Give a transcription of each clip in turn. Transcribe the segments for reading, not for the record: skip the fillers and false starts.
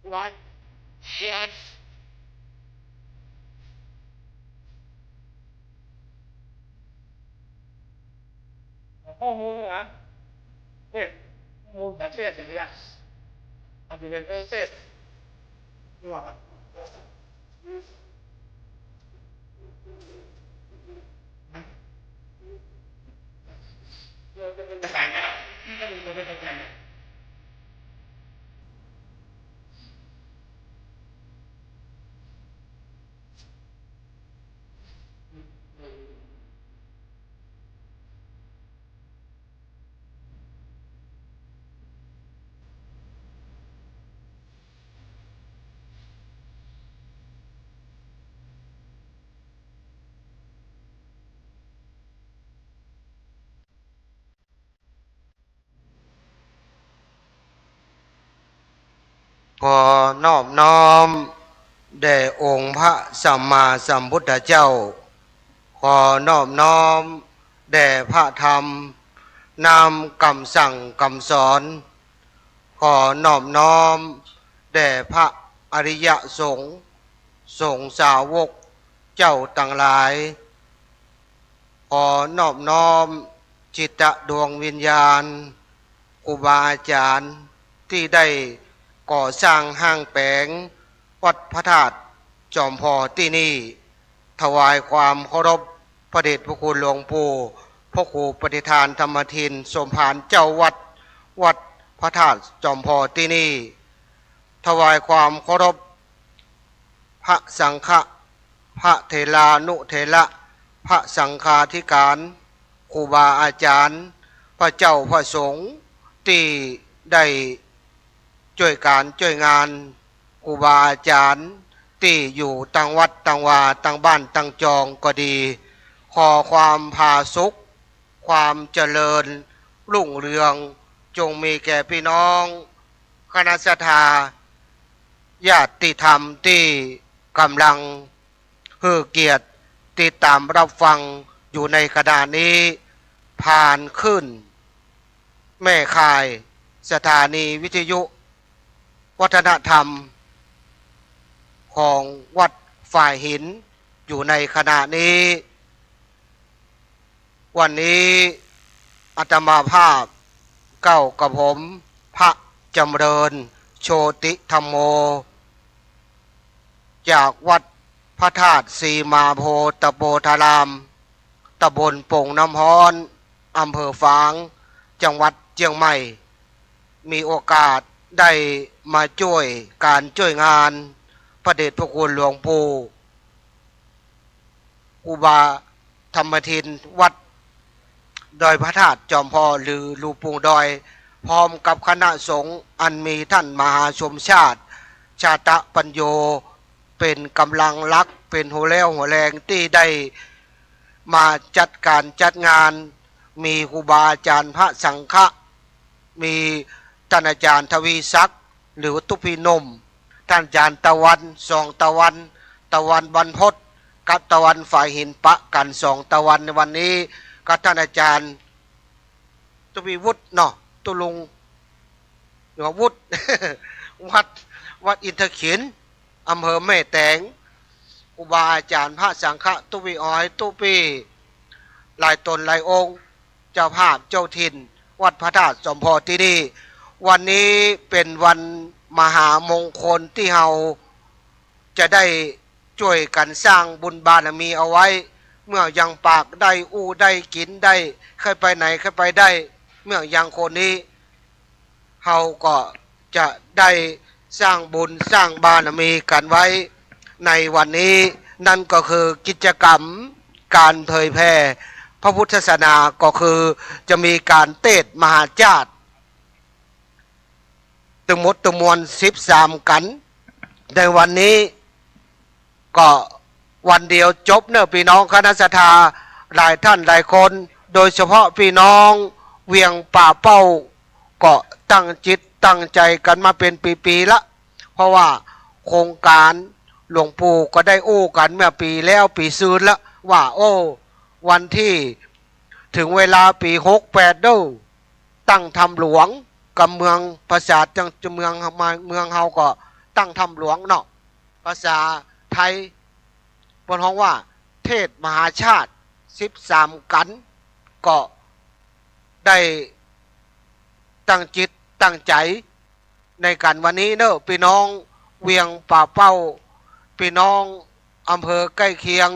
One, yes. Oh, yeah. Here. Oh, that's it, yes. I'll be there. That's it. You are.ขอนอบน้อมแด่องค์พระสัมมาสัมพุทธเจ้าขอนอบน้อมแด่พระธรรมนำคำสั่งคำสอนขอนอบน้อมแด่พระอริยสงฆ์สงฆ์สาวกเจ้าต่างหลายขอนอบน้อมจิตดวงวิญญาณครูบาอาจารย์ที่ได้ก่อสร้างห้างแปลงวัดพระธาตุจอมพอที่นี่ถวายความเคารพพระเดชพระคุณหลวงปู่พระครูปฏิทานธรรมทินสมภารเจ้าวัดพระธาตุจอมพอที่นี่ถวายความเคารพพระสังฆะพระเถรานุเถระพระสังฆาธิการครูบาอาจารย์พระเจ้าพระสงฆ์ที่ได้ช่วยการช่วยงานครูบาอาจารย์ที่อยู่ต่างวัดต่างวาต่างบ้านต่างจองก็ดีขอความผาสุกความเจริญรุ่งเรืองจงมีแก่พี่น้องคณะสัตยาญาติธรรมที่กำลังให้เกียรติติดตามรับฟังอยู่ในขณะนี้ผ่านขึ้นแม่ข่ายสถานีวิทยุวัฒนธรรมของวัดฝ่ายหินอยู่ในขณะนี้วันนี้อาตมาภาพเก้ากับผมพระจำเริญโชติธรรมโมจากวัดพระธาตุสีมาโพตะโพธารามตำบลโป่งน้ำฮ้อนอำเภอฝางจังหวัดเชียงใหม่มีโอกาสได้มาช่วยการช่วยงานพระเดชพระคุณหลวงปู่ครูบาธรรมทินวัดดอยพระธาตุจอมพอหรือลูกปูดอยพร้อมกับคณะสงฆ์อันมีท่านมหาชมชาติชาตะปัญโยเป็นกำลังลักเป็นหัวแล้วหัวแรงที่ได้มาจัดการจัดงานมีครูบาอาจารย์พระสังฆะมีท่านอาจารย์ทวีศักดิ์หรือตุพีนมท่านอาจารย์ตะวันสองตะวันบรรพตกับตะวันฝ่ายหินปะกันสองตะวันในวันนี้กับท่านอาจารย์ตุพีวุฒิเนาะตุลุงหรือวุฒิ วัดอินทขินอำเภอแม่แตงครูบาอาจารย์พระสังฆะตุพีอ้อยตุพีหลายตนหลายองค์เจ้าภาพเจ้าถิ่นวัดพระธาตุจอมพอที่นี่วันนี้เป็นวันมหามงคลที่เราจะได้ช่วยกันสร้างบุญบารมีเอาไว้เมื่อยังปากได้อู้ได้กินได้เคยไปไหนเคยไปได้เมื่อยังคนนี้เราก็จะได้สร้างบุญสร้างบารมีกันไว้ในวันนี้นั่นก็คือกิจกรรมการเผยแพร่พระพุทธศาสนาก็คือจะมีการเทศมหาชาติตึงหมดตึงมวล13กันในวันนี้ก็วันเดียวจบเนอะพี่น้องคณะสัตยาหลายท่านหลายคนโดยเฉพาะพี่น้องเวียงป่าเป้าก็ตั้งจิตตั้งใจกันมาเป็นปีๆละเพราะว่าโครงการหลวงปู่ก็ได้อู้กันเมื่อปีแล้วปีซืนละ ว่าโอ้วันที่ถึงเวลาปี68เด้อตั้งทำหลวงกับเมืองภาษาจังเมืองเฮาก็ตั้งทำหลวงเนาะภาษาไทยบนห้องว่าเทศมหาชาติ13กันก็ได้ตั้งจิตตั้งใจในการวันนี้เนอะพี่น้องเวียงป่าเป้าพี่น้องอำเภอใกล้เคียง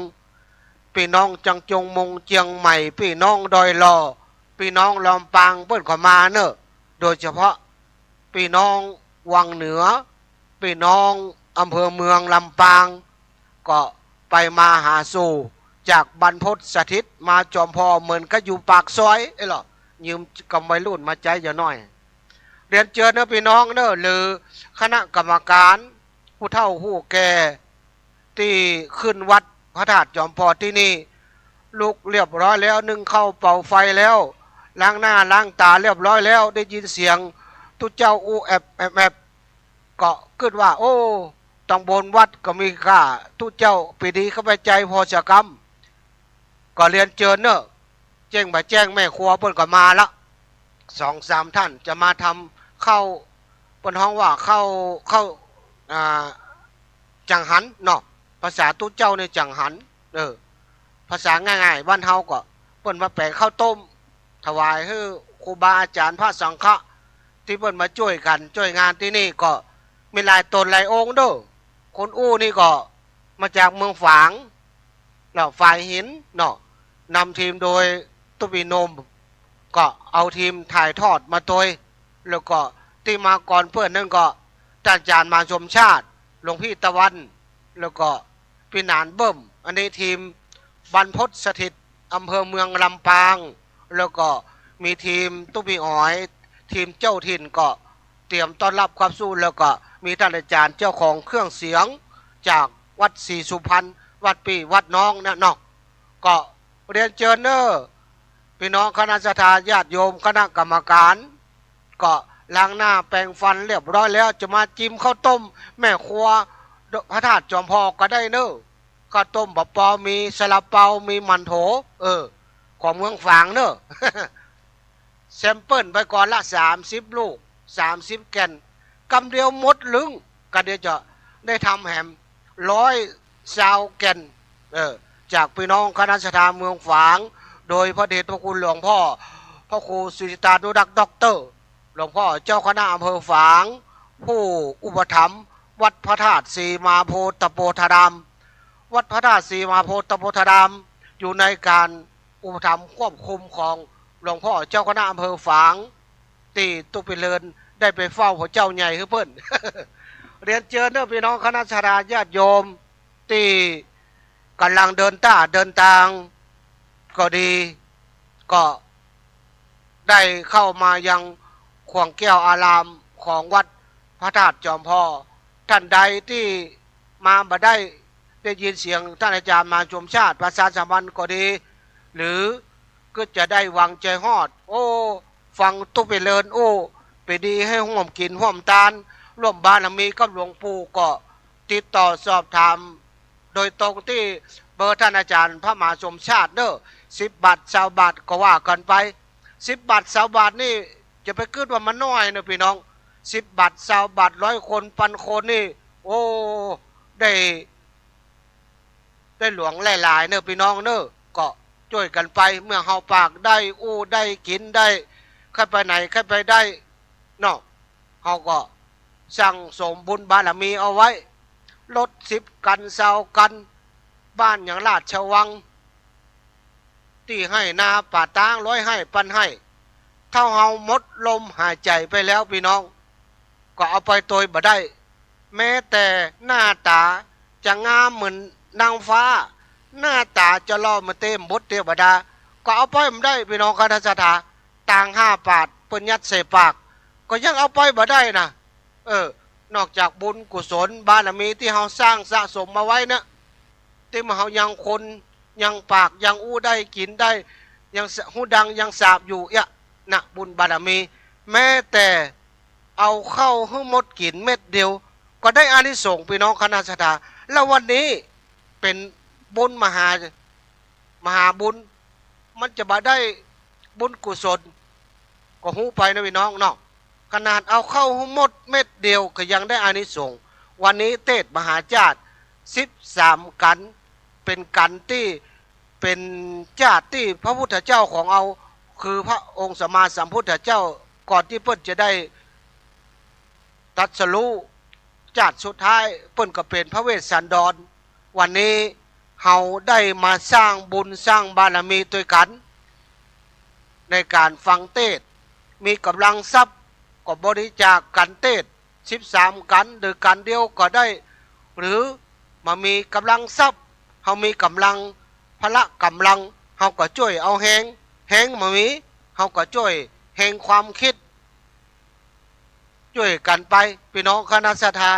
พี่น้องจังจงมงเจียงใหม่พี่น้องดอยลอพี่น้องลำปางเปิ้นเข้ามาเนอะโดยเฉพาะพี่น้องวังเหนือพี่น้องอำเภอเมืองลำปางก็ไปมาหาสู่จากบรรพตสถิตมาจอมพอเหมือนก็อยู่ปากซอยไอ้หรอยืมกำไว้รุ่นมาใจอย่าน้อยเรียนเจอเนอะพี่น้องเนอะหรือคณะกรรมการผู้เฒ่าผู้แก่ที่ขึ้นวัดพระธาตุจอมพอที่นี่ลุกเรียบร้อยแล้วนึ่งเข้าเป่าไฟแล้วล้างหน้าล้างตาเรียบร้อยแล้วได้ยินเสียงทุเจ้าอูแอบแอบแอบก็คิดว่าโอ้ต้องบนวัดก็มีค่าทุเจ้าปีดีเข้าไปใจพอสกรรมก็เรียนเจอเนอะแจ้งมาแจ้งแม่ครัวเปิ้นก็มาละ2-3ท่านจะมาทำเข้าเปิ้นห้องว่าเข้าจังหันเนาะภาษาตุ๊เจ้าในจังหันภาษาง่ายๆบ้านเฮาก็เปิ้นมาแปลงข้าวต้มถวายให้ครูบาอาจารย์พระสังฆะที่เปิ้นมาช่วยกันช่วยงานที่นี่ก็มีหลายตนหลายองค์เด้อคนอู้นี่ก็มาจากเมืองฝางแล้วฝ่ายหินเนาะนำทีมโดยตุบีนมก็เอาทีมถ่ายทอดมาโดยแล้วก็ที่มาก่อนเพื่อนนั่นก็ท่านอาจารย์มาชมชาติหลวงพี่ตะวันแล้วก็พี่หนานเบิ่มอันนี้ทีมบรรพตสถิตอำเภอเมืองลำปางแล้วก็มีทีมตุบีอ๋อยทีมเจ้าถิ่นก็เตรียมต้อนรับความสู้แล้วก็มีท่านอาจารย์เจ้าของเครื่องเสียงจากวัดศรีสุพรรณวัดปีวัดน้องนะเนาะก็เรียนเชิญเนอพี่น้องคณะสัตยาญาติโยมคณะกรรมการก็ล้างหน้าแปรงฟันเรียบร้อยแล้วจะมาจิ้มข้าวต้มแม่ครัวพระธาตุจอมพอก็ได้เนอข้าวต้มบะปอมีซาลาเปามีมันโถของเมืองฝางเนอ แซมเปิลไปก่อนละ30 ลูก30 แก่นกำเดียวหมดลึงก็เดี๋ยวจะได้ทำแหม100 แก่นจากพี่น้องคณะสัตยาเมืองฝางโดยพระเดชพระคุณหลวงพ่อพระครูสุจิตานุรักษ์ด็อกเตอร์หลวงพ่อเจ้าคณะอำเภอฝางผู้อุปถัมภ์วัดพระธาตุสีมาโพตโพธารามวัดพระธาตุสีมาโพตโพธารามอยู่ในการอุปถัมภ์ควบคุมของหลวงพ่อเจ้าคณะอำเภอฝางตีตุปิเลินได้ไปเฝ้าพระเจ้าใหญ่คือเพิ่น เรียนเชิญเด้อพี่น้องคณะสัตยาญาติโยมที่กำลังเดินทางก็ดีก็ได้เข้ามายังขวงแก้วอารามของวัดพระธาตุจอมพอท่านใดที่มาบ่ได้ยินเสียงท่านอาจารย์มาชมชาติประชาสัมพันธ์ก็ดีหรือก็จะได้หวังใจฮอดโอ้ฟังตุไปเลินโอ้ไปดีให้ห่วมกินห่วมตาลร่วมบารมีกับหลวงปู่ก็ติดต่อสอบถามโดยตรงที่เบอร์ท่านอาจารย์พระมหาชมชาติเด้อ10 บาท20 บาทก็ว่ากันไป10 บาท20 บาทนี่จะไปคิดว่ามันน้อยนะพี่น้อง10 บาท20 บาท100 คนพันคนนี่โอ้ได้หลวงหลายๆเนอะพี่น้องเนอะก็ช่วยกันไปเมื่อเฮาปากได้อู้ได้กินได้ใครไปไหนใครไปได้เนาะเฮาก็สั่งสมบุญบารมีเอาไว้รถ10 กัน20 กันบ้านอย่างราชวังที่ให้นาป่าตางร้อยให้ปันให้เท่าเฮาหมดลมหายใจไปแล้วพี่น้องก็เอาไปโดยบ่ได้แม้แต่หน้าตาจะงามเหมือนนางฟ้าหน้าตาจะล่อมาเต็มบดเทวดาก็เอาไปไม่ได้พี่น้องคณะสัตยาต่าง5 บาทเปิ้นยัดใส่ปากก็ยังเอาไปบ่ได้นะนอกจากบุญกุศลบารมีที่เฮาสร้างสะสมมาไว้นะที่มาเฮายังคนยังปากยังอู้ได้กินได้ยังหูดังยังสาบอยู่นะบุญบารมีแม้แต่เอาเข้าให้หมดกินเม็ดเดียวก็ได้อานิสงส์พี่น้องคณะสัตยาแล้ววันนี้เป็นบุญมหา มหาบุญมันจะบ่ได้บุญกุศลก็หูไปนะพี่น้องเนาะขนาดเอาเข้าหมดเม็ดเดียวก็ยังได้อานิสงส์วันนี้เทศมหาจาตุ13กันเป็นกันที่เป็นจาตุที่พระพุทธเจ้าของเอาคือพระองค์สัมมาสัมพุทธเจ้าก่อนที่เพิ่นจะได้ตรัสรู้จาตุสุดท้ายเพิ่นก็เป็นพระเวสสันดรวันนี้เฮาได้มาสร้างบุญสร้างบารมีด้วยกันในการฟังเทศมีกำลังทรัพย์ก็บริจาคกันเทศ13กันหรือกันเดียวก็ได้หรือมามีกำลังทรัพย์เฮามีกำลังพละกำลังเฮาก็ช่วยเอาแหงมามีเฮาก็ช่วยแหงความคิดช่วยกันไปพี่น้องคณะสัทธา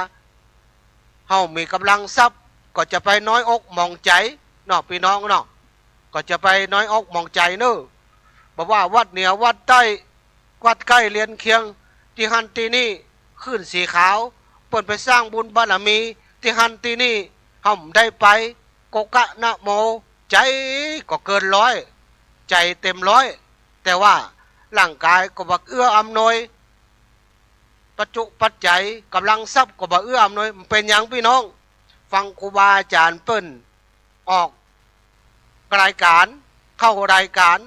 เฮามีกำลังทรัพย์ก็จะไปน้อยอกมองใจเนาะพี่น้องเนาะก็จะไปน้อยอกมองใจเนอะบอกว่าวัดเหนือวัดใต้วัดใกล้เรียนเคียงที่หันที่นี่ขึ้นสีขาวเปิดไปสร้างบุญบารมีที่หันที่นี่ห่มได้ไปโกกะนะโมใจก็เกินร้อยใจเต็มร้อยแต่ว่าร่างกายก็บักเอื้ออำนวยปัจจุปัจจัยกำลังทรัพย์ก็บักเอื้ออำนวยมันเป็นอย่างพี่น้องฟังครูบาอาจารย์เปิ้นออกรายการเข้ารายการ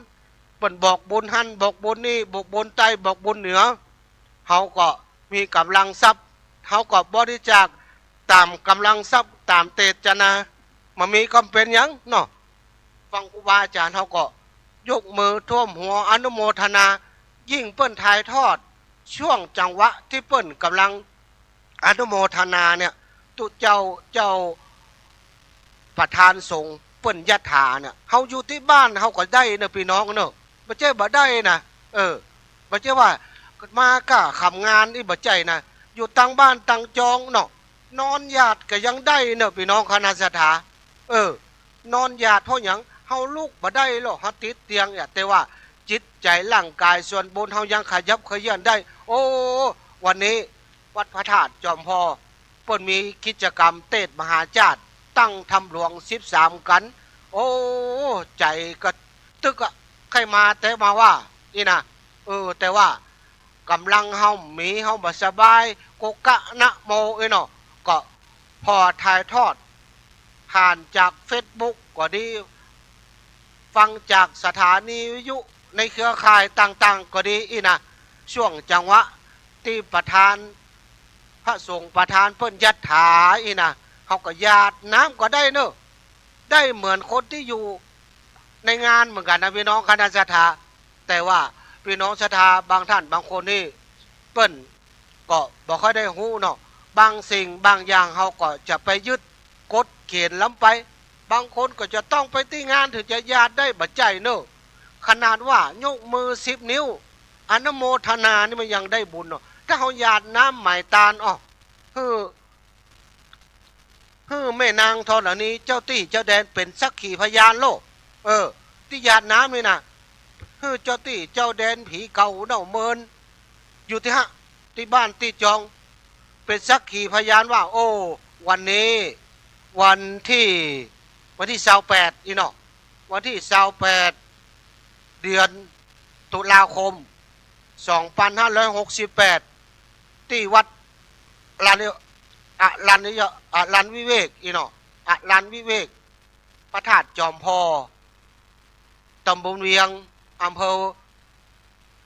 เปิ้นบอกบุญหันบอกบุญนี่บอกบุญใต้บอกบุญเหนือเฮาก็มีกำลังทรัพย์เฮาก็บริจาคตามกำลังทรัพย์ตามเตจนามันมีกำเป็นหยังเนาะฟังครูบาอาจารย์เฮาก็ยกมือท่วมหัวอนุโมทนายิ่งเปิ้นถ่ายทอดช่วงจังหวะที่เปิ้นกำลังอนุโมทนาเนี่ยตุเจ้าประธานสงฆ์เปิ้นยะถาเนี่ยเฮาอยู่ที่บ้านเฮาก็ได้เนอะพี่น้องเนอะบ่ใช่บ่ได้นะบ่ใช่ว่ามาก้าทำงานนี่บ่ใจนะอยู่ตั้งบ้านตั้งจองเนาะนอนหยาดก็ยังได้เนอะพี่น้องคณะสัทธานอนหยาดเพราะหยังเฮาลุกบ่ได้หรอกเฮาติดเตียงเนี่ยแต่ว่าจิตใจร่างกายส่วนบนเฮายังขยับเขยื้อนได้โอ้วันนี้วัดพระธาตุจอมพอเปิ้นมีกิจกรรมเทศมหาจาตุตั้งทำหลวง13กันโอ้ใจก็ตึกอะใครมาแต่มาว่านี่นะแต่ว่ากำลังเฮามีเฮาบ่สบายโกกะนะโมเนาะก็พอถ่ายทอดผ่านจาก Facebook ก็ดีฟังจากสถานีวิทยุในเครือข่ายต่างๆก็ดีนะช่วงจังหวะที่ประธานพระสงฆ์ประธานเพิ่นยัดถานะเขาก็หยาดน้ำก็ได้เนอะได้เหมือนคนที่อยู่ในงานเหมือนกันนะพี่น้องคณะสัทธาแต่ว่าพี่น้องศรัทธาบางท่านบางคนนี่เปิ้นก็บ่ค่อยได้ฮู้เนาะบางสิ่งบางอย่างเขาก็จะไปยึดกฎเกณฑ์ล้ำไปบางคนก็จะต้องไปที่งานถึงจะญาติได้บัดใจเนอะขนาดว่ายกมือ10 นิ้วอนุโมทนานี่มันยังได้บุญเนาะถ้าเขาญาติน้ำหมายตาลแม่นางธรณีเจ้าตี้เจ้าแดนเป็นสักขีพยานโลกที่ญาติน้ำนี่นะเจ้าตี้เจ้าแดนผีเก่าเน่าเมินอยู่ที่บ้านที่จองเป็นสักขีพยานว่าโอ้วันนี้วันที่28อีเนาะวันที่28เดือนตุลาคม2568ที่วัดลันวิเวกอีเนาะลันวิเวกพระธาตุจอมพอตำบลเวียงอำเภอ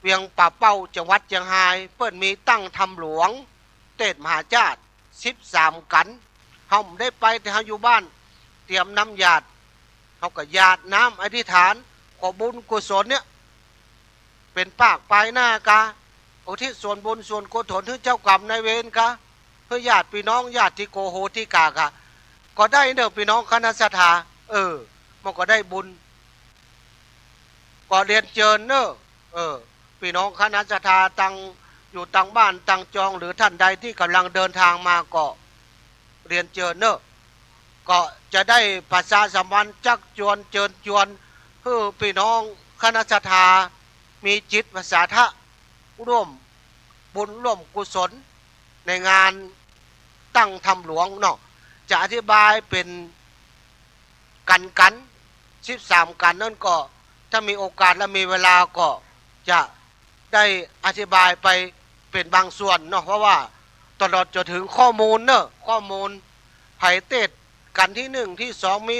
เวียงป่าเป้าจังหวัดเชียงรายเปิ้นมีตั้งทำหลวงเทศมหาจาตุ13กันเฮาได้ไปแต่เฮาอยู่บ้านเตรียมน้ำหยาดเฮาก็หยาดน้ำอธิษฐานขอบุญกุศลเนี่ยเป็นปากปลายหน้ากาอุทิศส่วนบุญส่วนกุศลให้เจ้ากรรมนายเวรกาเพื่อญาติพี่น้องญาติโกโหติกากะก็ได้เด้อพี่น้องคณะสัทธามันก็ได้บุญก็เรียนเชิญเนอะพี่น้องคณะสัทธาตั้งอยู่ตั้งบ้านตั้งจองหรือท่านใดที่กำลังเดินทางมาก็เรียนเชิญเนอะก็จะได้ประชาสัมพันธ์จักจวนเชิญชวนเพื่อพี่น้องคณะสัทธามีจิตภาษาทะร่วมบุญร่วมกุศลในงานตั้งทำหลวงเนาะจะอธิบายเป็นกัน 13กันนั่นก็ถ้ามีโอกาสและมีเวลาก็จะได้อธิบายไปเป็นบางส่วนเนาะเพราะว่าตลอดจนถึงข้อมูลเนอะข้อมูลไผ่เตศกันที่1ที่2มี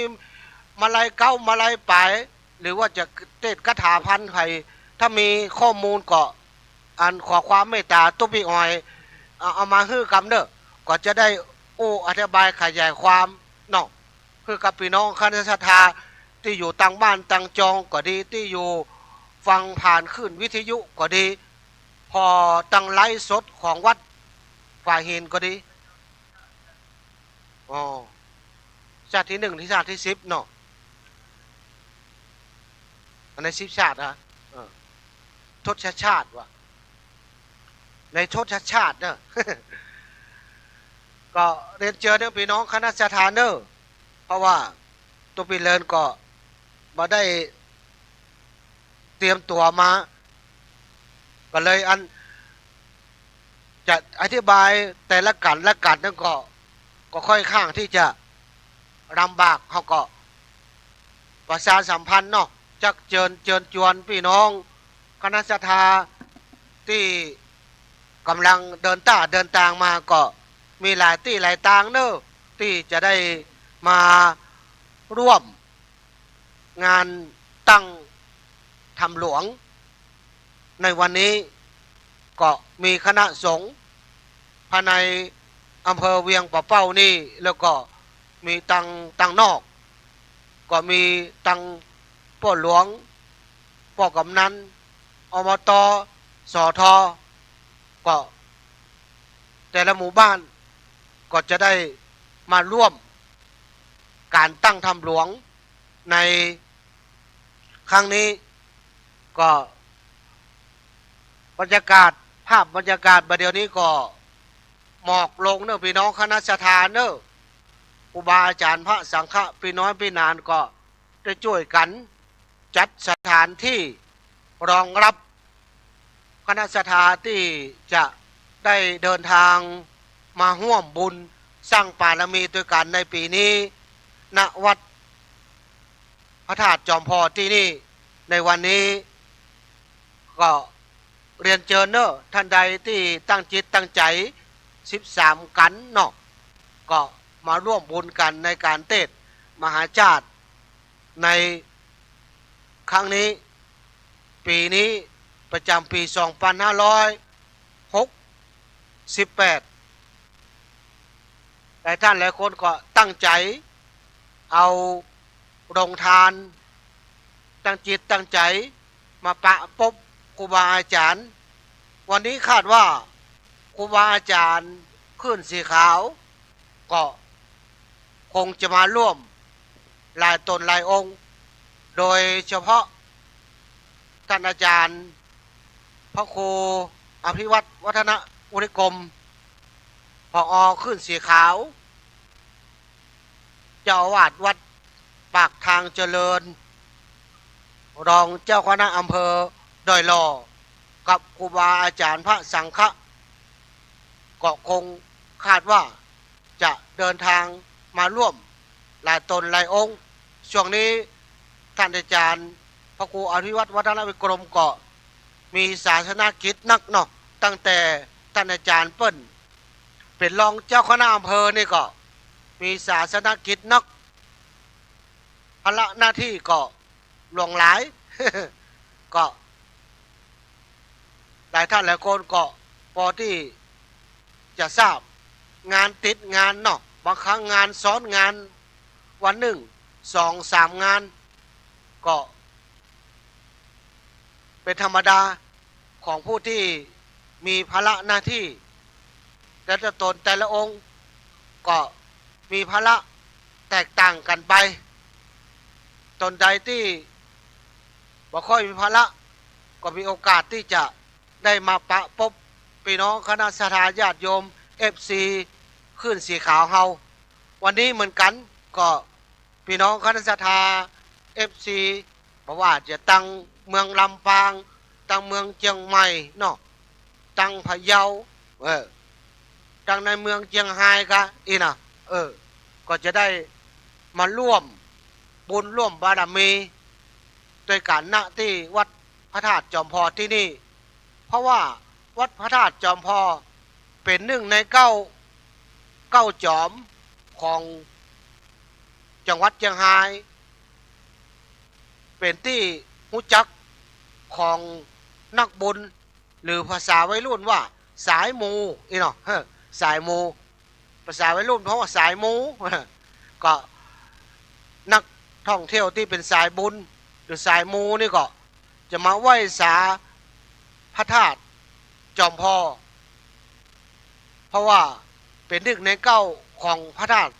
มาลัยเก้ามาลัยปลายหรือว่าจะเตศคาถาพันไผ่ถ้ามีข้อมูลก็อันขอความเมตตาตุ๊พี่อ้อยเอามาฮื้อกำเนอะก็จะได้อธิบายขยายความเนาะคือกับพี่น้องคณะศรัทธาที่อยู่ต่างบ้านต่างจองก็ดีที่อยู่ฟังผ่านขึ้นวิทยุก็ดีพอตั้งไลฟ์สดของวัดฝ่ายหินก็ดีอ๋อชาติที่1ที่ชาติที่10เนาะอันใน10ชาตินะทศชาติวะในทศชาติเนอะ ก็เรียนเจอเนี่ยพี่น้องคณะศรัทธาเนอะเพราะว่าตัวพี่เลินก็มาได้เตรียมตัวมาก็เลยอันจะอธิบายแต่ละกันนั่นก็ค่อยข้างที่จะลำบากเขาก็ประชาสัมพันธ์เนาะจักเชิญชวนพี่น้องคณะศรัทธาที่กำลังเดินทางมาก็มีหลายที่หลายทางเนอะที่จะได้มาร่วมงานตั้งธรรมหลวงในวันนี้ก็มีคณะสงฆ์ภายในอำเภอเวียงป่าเป้านี่แล้วก็มีตังนอกก็มีตังพ่อหลวงพ่อกำนันอบต.สท.ก็แต่ละหมู่บ้านก็จะได้มาร่วมการตั้งธรรมหลวงในครั้งนี้ก็บรรยากาศภาพบรรยากาศประเดี๋ยวนี้ก็หมอกลงเนอะพี่น้องคณะศรัทธาเนอะครูบาอาจารย์พระสังฆะพี่น้อยพี่นานก็ได้ช่วยกันจัดสถานที่รองรับคณะศรัทธาที่จะได้เดินทางมาร่วมบุญสร้างบารมีด้วยกันในปีนี้ณวัดพระธาตุจอมพอที่นี่ในวันนี้ก็เรียนเชิญเนอะท่านใดที่ตั้งจิตตั้งใจ13กันเนาะก็มาร่วมบุญกันในการเทศน์มหาชาติในครั้งนี้ปีนี้ประจำปี2568หลายท่านหลายคนก็ตั้งใจเอาโรงทานตั้งจิตตั้งใจมาปะปบครูบาอาจารย์วันนี้คาดว่าครูบาอาจารย์ขึ้นสีขาวก็คงจะมาร่วมหลายตนหลายองค์โดยเฉพาะท่านอาจารย์พระครูอภิวัตรวัฒนวณิกรมผอ.ขึ้นสีขาวเจ้าอาวาสวัดปากทางเจริญรองเจ้าคณะอำเภอดอยหล่อกับครูบาอาจารย์พระสังฆะก็คงคาดว่าจะเดินทางมาร่วมหลายตนหลายองค์ช่วงนี้ท่านอาจารย์พระครูอภิวัตรวัฒนวิกรมก็มีศาสนกิจนักเนาะตั้งแต่ท่านอาจารย์เปิ้ลเป็นรองเจ้าคณะอำเภอนี่ก็มีศาสนกิจนักภาระหน้าที่ก็หลวงหลาย ก็หลายท่านหลายคนก็พอที่จะทราบงานติดงานเนาะบางครั้งงานซ้อนงานวันหนึ่ง2-3 งานก็เป็นธรรมดาของผู้ที่มีภาระหน้าที่แต่ละตนแต่ละองค์ก็มีภาระแตกต่างกันไปตนใดที่บ่ค่อยมีภาระก็มีโอกาสที่จะได้มาปะพบพี่น้องคณะศรัทธาญาติโยม FC ขึ้นสีขาวเฮาวันนี้เหมือนกันก็พี่น้องคณะศรัทธา FC เพราะว่าจะตั้งเมืองลำปางตั้งเมืองเชียงใหม่เนาะตั้งพะเยาตั้งในเมืองเชียงรายกะอีน่ะก็จะได้มาร่วม บุญร่วมบารมีโดยการณที่วัดพระธาตุจอมพอที่นี่เพราะว่าวัดพระธาตุจอมพอเป็นหนึ่งในเก้าจอมของจังหวัดเชียงรายเป็นที่รู้จักของนักบุญหรือภาษาวัยรุ่นว่าสายมูอีเนาะสายมูภาษาวัยรุ่นเพราะว่าสายมูก็นักท่องเที่ยวที่เป็นสายบุญหรือสายมูนี่ก็จะมาไหว้สาพระธาตุจอมพอเพราะว่าเป็นหนึ่งในเก้าของพระธาตุ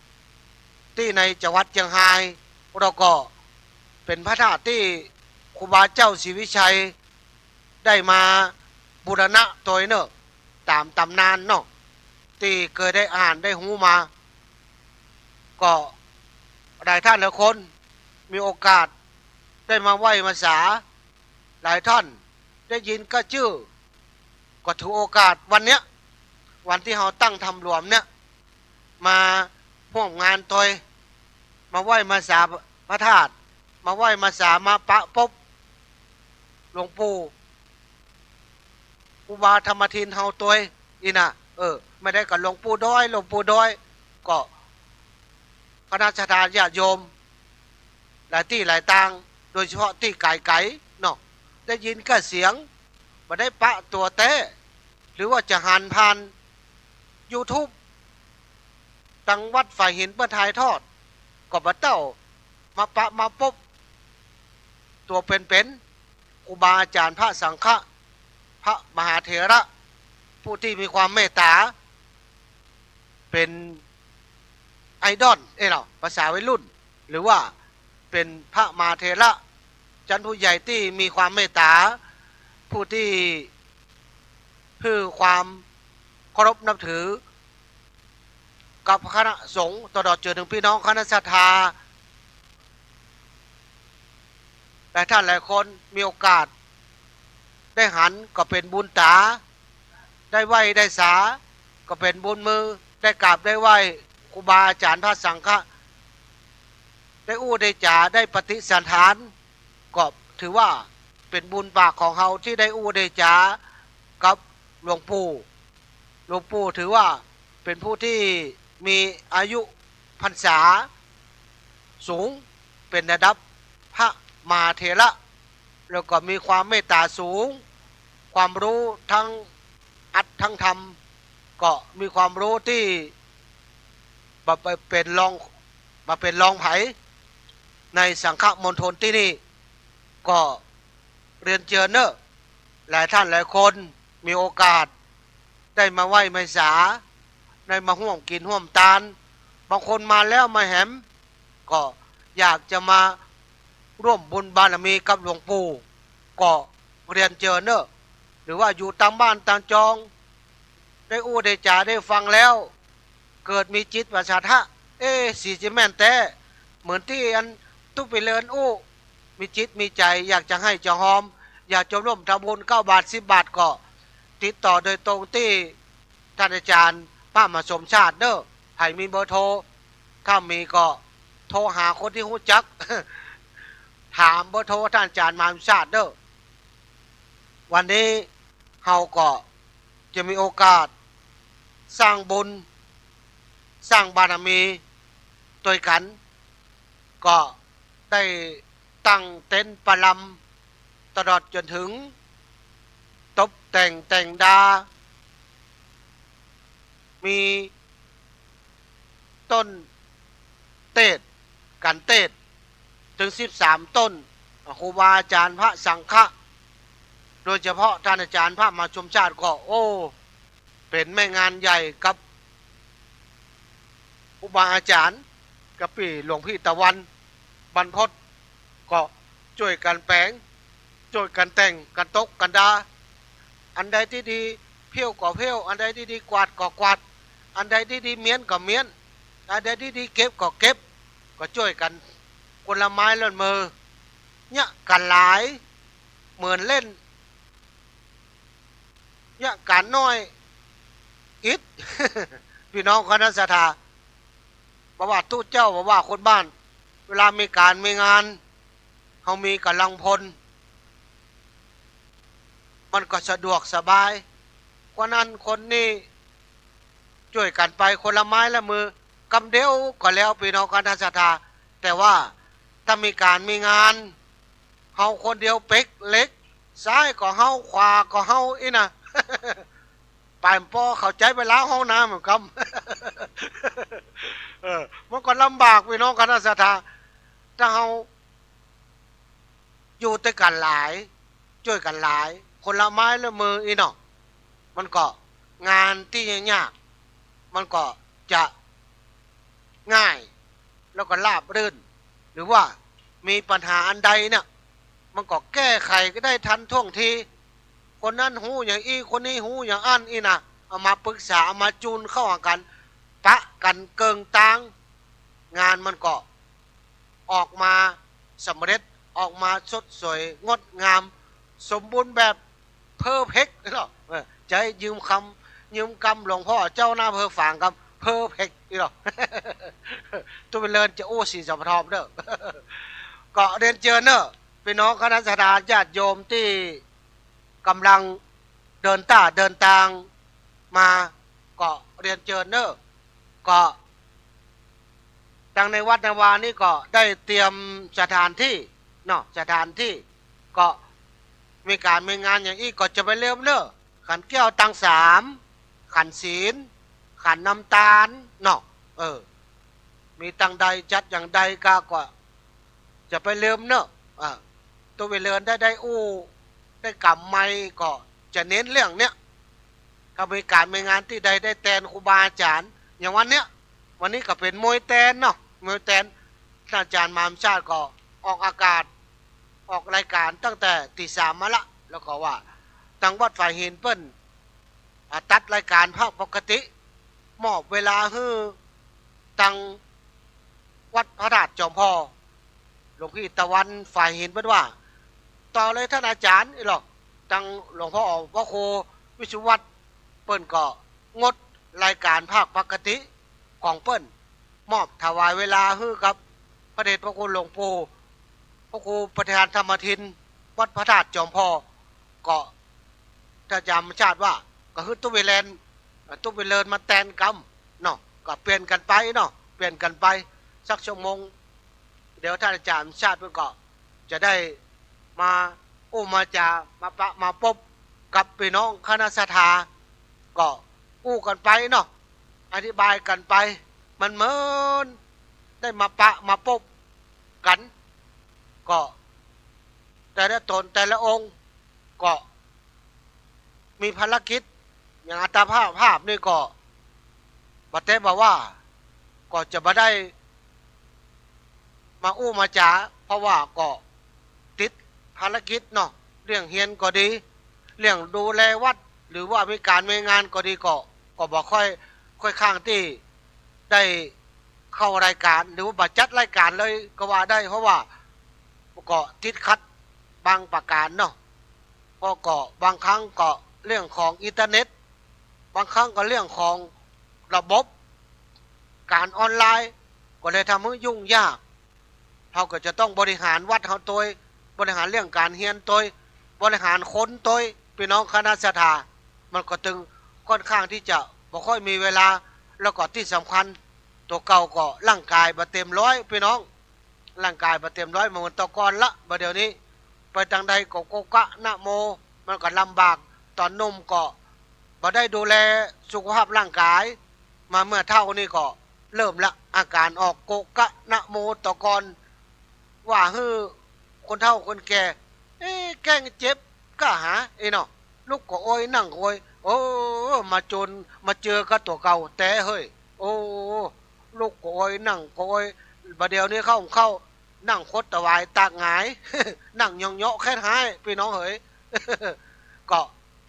ที่ในจังหวัดเชียงรายเราก็เป็นพระธาตุที่ครูบาเจ้าศรีวิชัยได้มาบูรณะตัวเนอะตามตำนานเนาะที่เคยได้อ่านได้หูมาก็หลายท่านหลายคนมีโอกาสได้มาไหว้มาสาหลายท่านได้ยินก็ชื่อก็ถือโอกาสวันเนี้ยวันที่เราตั้งทำรวมเนี่ยมาร่วมงานตัวมาไหว้มาสาพระธาตุมาไหว้มาสามาปะปบหลวงปู่อุบาธรรมทินเฮาตัวอีน่ะไม่ได้กับหลวงปู่ด้อยก็คณะทาญาติโยมหลายที่หลายต่างโดยเฉพาะที่ไกลๆเนาะได้ยินก็เสียงมาได้ปะตัวเต้หรือว่าจะหันผ่าน YouTube ตังวัดฝ่ายหินเพื่อถ่ายทอดก็มาเต้ามาปะมาปบตัวเป็นครูบาอาจารย์พระสังฆะพระมหาเถระผู้ที่มีความเมตตาเป็นไอดอลเนาะภาษาวัยรุ่นหรือว่าเป็นพระมหาเถระจันผู้ใหญ่ที่มีความเมตตาผู้ที่คือความเคารพนับถือกับคณะสงฆ์ตลอดจนถึงพี่น้องคณะศรัทธาแต่ท่านหลายคนมีโอกาสได้หันก็เป็นบุญตาได้ไหวได้สาก็เป็นบุญมือได้กราบได้ไหวครูบาอาจารย์พระสังฆะได้อู้ได้จ่าได้ปฏิสันฐานก็ถือว่าเป็นบุญปากของเฮาที่ได้อู้ได้จ่ากับหลวงปู่ถือว่าเป็นผู้ที่มีอายุพรรษาสูงเป็นระดับพระมหาเถระแล้วก็มีความเมตตาสูงความรู้ทั้งอัดทั้งธรรมก็มีความรู้ที่มาเป็นรองไผ่ในสังฆมณฑลที่นี่ก็เรียนเชิญเนอะหลายท่านหลายคนมีโอกาสได้มาไหว้มาสาได้มาห่วมกินห่วมทานบางคนมาแล้วมาแหมก็อยากจะมาร่วมบุญบารมีกับหลวงปู่ก็เรียนเชิญเนอะหรือว่าอยู่ตามบ้านตามจองได้อู้ได้จ่าได้ฟังแล้วเกิดมีจิตประสาทะสีจิแม่นแต่เหมือนที่อันทุกไปเลินอู้มีจิตมีใจอยากจะให้จะหอมอยากจะร่วมทำบุญ9 บาท10 บาทก็ติดต่อโดยตรงที่ท่านอาจารย์ป้ามาสมชาติเด้อให้มีเบอร์โทรถ้ามีก็โทรหาคนที่รู้จัก ถามเบอร์โทรท่านอาจารย์มาสมชาติเด้อวันนี้เฮาก็จะมีโอกาสสร้างบุญสร้างบารมีตัวกันก็ได้ตั้งเต็นท์ประลำตลอดจนถึงตบแต่งดามีต้นเตศกันเตศถึง13 ต้นครูบาอาจารย์พระสังฆะโดยเฉพาะท่านอาจารย์พระมาชมชาติก็เป็นแม่งานใหญ่กับครูบาอาจารย์กับพี่หลวงพี่ตะวันบรรพตก็ช่วยกันแปลงช่วยกันแต่งกันตกกันดาอันใดที่ดีเพี้ยวก็เพี้ยวอันใดที่ดีกวาดก็กวาดอันใดที่ดีเมียนก็เมียนอันใดที่ดีเก็บก็เก็บก็ช่วยกันคนละไม้ละมือเนี่ยกันหลายเหมือนเล่นเนี่ยการน้อยอิด พี่น้องคณะศรัทธาบอกว่าตู้เจ้าบอกว่าคนบ้าน เวลามีการมีงานเขามีกำลังพลมันก็สะดวกสบายกว่านั้นคนนี้ช่วยกันไปคนละไม้ละมือกำเดียวก็แล้วพี่น้องกันศรัทธาแต่ว่าถ้ามีการมีงานเฮาคนเดียวเป๊กเล็กซ้ายก็เฮาขวาก็เฮาอีนะ ปานปอเข้าใจไปล้างห้องน้ำเหมือนกันมันก็ลำบากพี่น้องกันศรัทธาถ้าเฮาอยู่ด้วยกันหลายช่วยกันหลายคนละไม้ละมืออีเนาะมันก็งานที่ยากมันก็จะง่ายแล้วก็ราบรื่นหรือว่ามีปัญหาอันใดเนี่ยมันก็แก้ไขก็ได้ทันท่วงทีคนนั้นหูอย่างอีคนนี้หูอย่างอันอีนะเอามาปรึกษาเอามาจูนเข้าหากันปะกันเกิงตังงานมันก็ออกมาสำเร็จออกมาสดสวยงดงามสมบูรณ์แบบเพอร์เฟกต์เนาะจะให้ยืมกำหลวงพ่อเจ้าหน้าเพอฝางกับเพอร์เฟกต์เนาะ ตัวเป็นเลินจะโอ้สีสัมทอมเด้อ ก็เรียนเจอเนอะพี่น้องคณะสัตยาญาติโยมที่กำลังเดินทางมาก็เรียนเจอเนอะก็ทางในวัดนาวานี่ก็ได้เตรียมสถานที่เนาะสถานที่ก็มีการมีงานอย่างนี้ก็จะไปเริ่มเนอะขันแก้วตังสามขันศีลขันน้ำตาลเนาะมีตังใดจัดอย่างใดก็จะไปเริ่มเนอะตัวเวเลินได้อู้ได้กำไม่ก็จะเน้นเรื่องเนี้ยถ้ามีการมีงานที่ใดได้แตนครูบาอาจารย์อย่างวันนี้ก็เป็นมวยแตนเนาะมวยแตนท่านอาจารย์มามชาติก็ออกอากาศออกรายการตั้งแต่ตี 3มาละแล้วก็ว่าทางวัดฝ่ายหินเปิ้นตัดรายการภาคปกติมอบเวลาให้ทางวัดพระธาตุจอมพ่อหลวงพี่ตะวันฝ่ายหินเปิ้นว่าต่อเลยท่านอาจารย์หรอกทางหลวงพ่อพระโควิสุวัตรเปิ้นก็งดรายการภาคปกติของเปิ้นมอบถวายเวลาให้กับพระเดชพระคุณหลวงปู่พระครูประธานธรรมทินวัดพระธาตุจอมพ่อก็ถ้าจำชาติว่าก็คือตุ้เวเลนมาแตนกำเนาะก็เปลี่ยนกันไปเนาะเปลี่ยนกันไปสักชั่วโมงเดี๋ยวท่านอาจารย์ชาติเพื่อก็จะได้มามาจามาปะมาพบกับพี่น้องคณะสัตยาก็กันไปเนาะอธิบายกันไปมันเหมือนได้มาปะมาพบกันก็แต่ละตนแต่ละองค์ก็มีภารกิจอย่างอัตภาพนี่ก็บัดเตบอกว่าก็จะมาได้มามาจาเพราะว่าก็ติดภารกิจเนาะเรื่องเฮียนก็ดีเรื่องดูแลวัดหรือว่ามีการมีงานก็ดีก็บอกค่อยข้างที่ได้เข้ารายการหรือว่าจัดรายการเลยก็ว่าได้เพราะว่าก็ติดขัดบางประการเนาะเพราะก็บางครั้งก็เรื่องของอินเทอร์เน็ตบางครั้งก็เรื่องของระบบการออนไลน์ก็เลยทำให้ยุ่งยากเขาก็จะต้องบริหารวัดเขาตัวบริหารเรื่องการเฮียนตัวบริหารคนตัวพี่น้องคณะสัตยามันก็ตึงค่อนข้างที่จะบ่ค่อยมีเวลาแล้วก็ที่สำคัญตัวเก่าก็ร่างกายบ่เต็มร้อยพี่น้องร่างกายบ่เต็มร้อยเหมือนตะกอนละบ่เดี๋ยวนี้ไปทางใดก็โกกะนะโมมันก็ลำบากตอนนมก็บ่ได้ดูแลสุขภาพร่างกายมาเมื่อเท่านี้ก็เริ่มละอาการออกโกกะนะโมตะกอนว่าฮือคนเฒ่าคนแก่แกล้งเจ็บก็หาเนาะลูกก็โอยนั่งโอยโอ้มาจนมาเจอกับตัวเก่าแต่เฮ้ยโอ้ลูกก็โอยนั่งก็โอยบัดเดี๋ยวนี้เข้านั่งคดตะวายตากหงาย นั่งยองเยาะแค่หายพี่น้องเฮ้ย ก็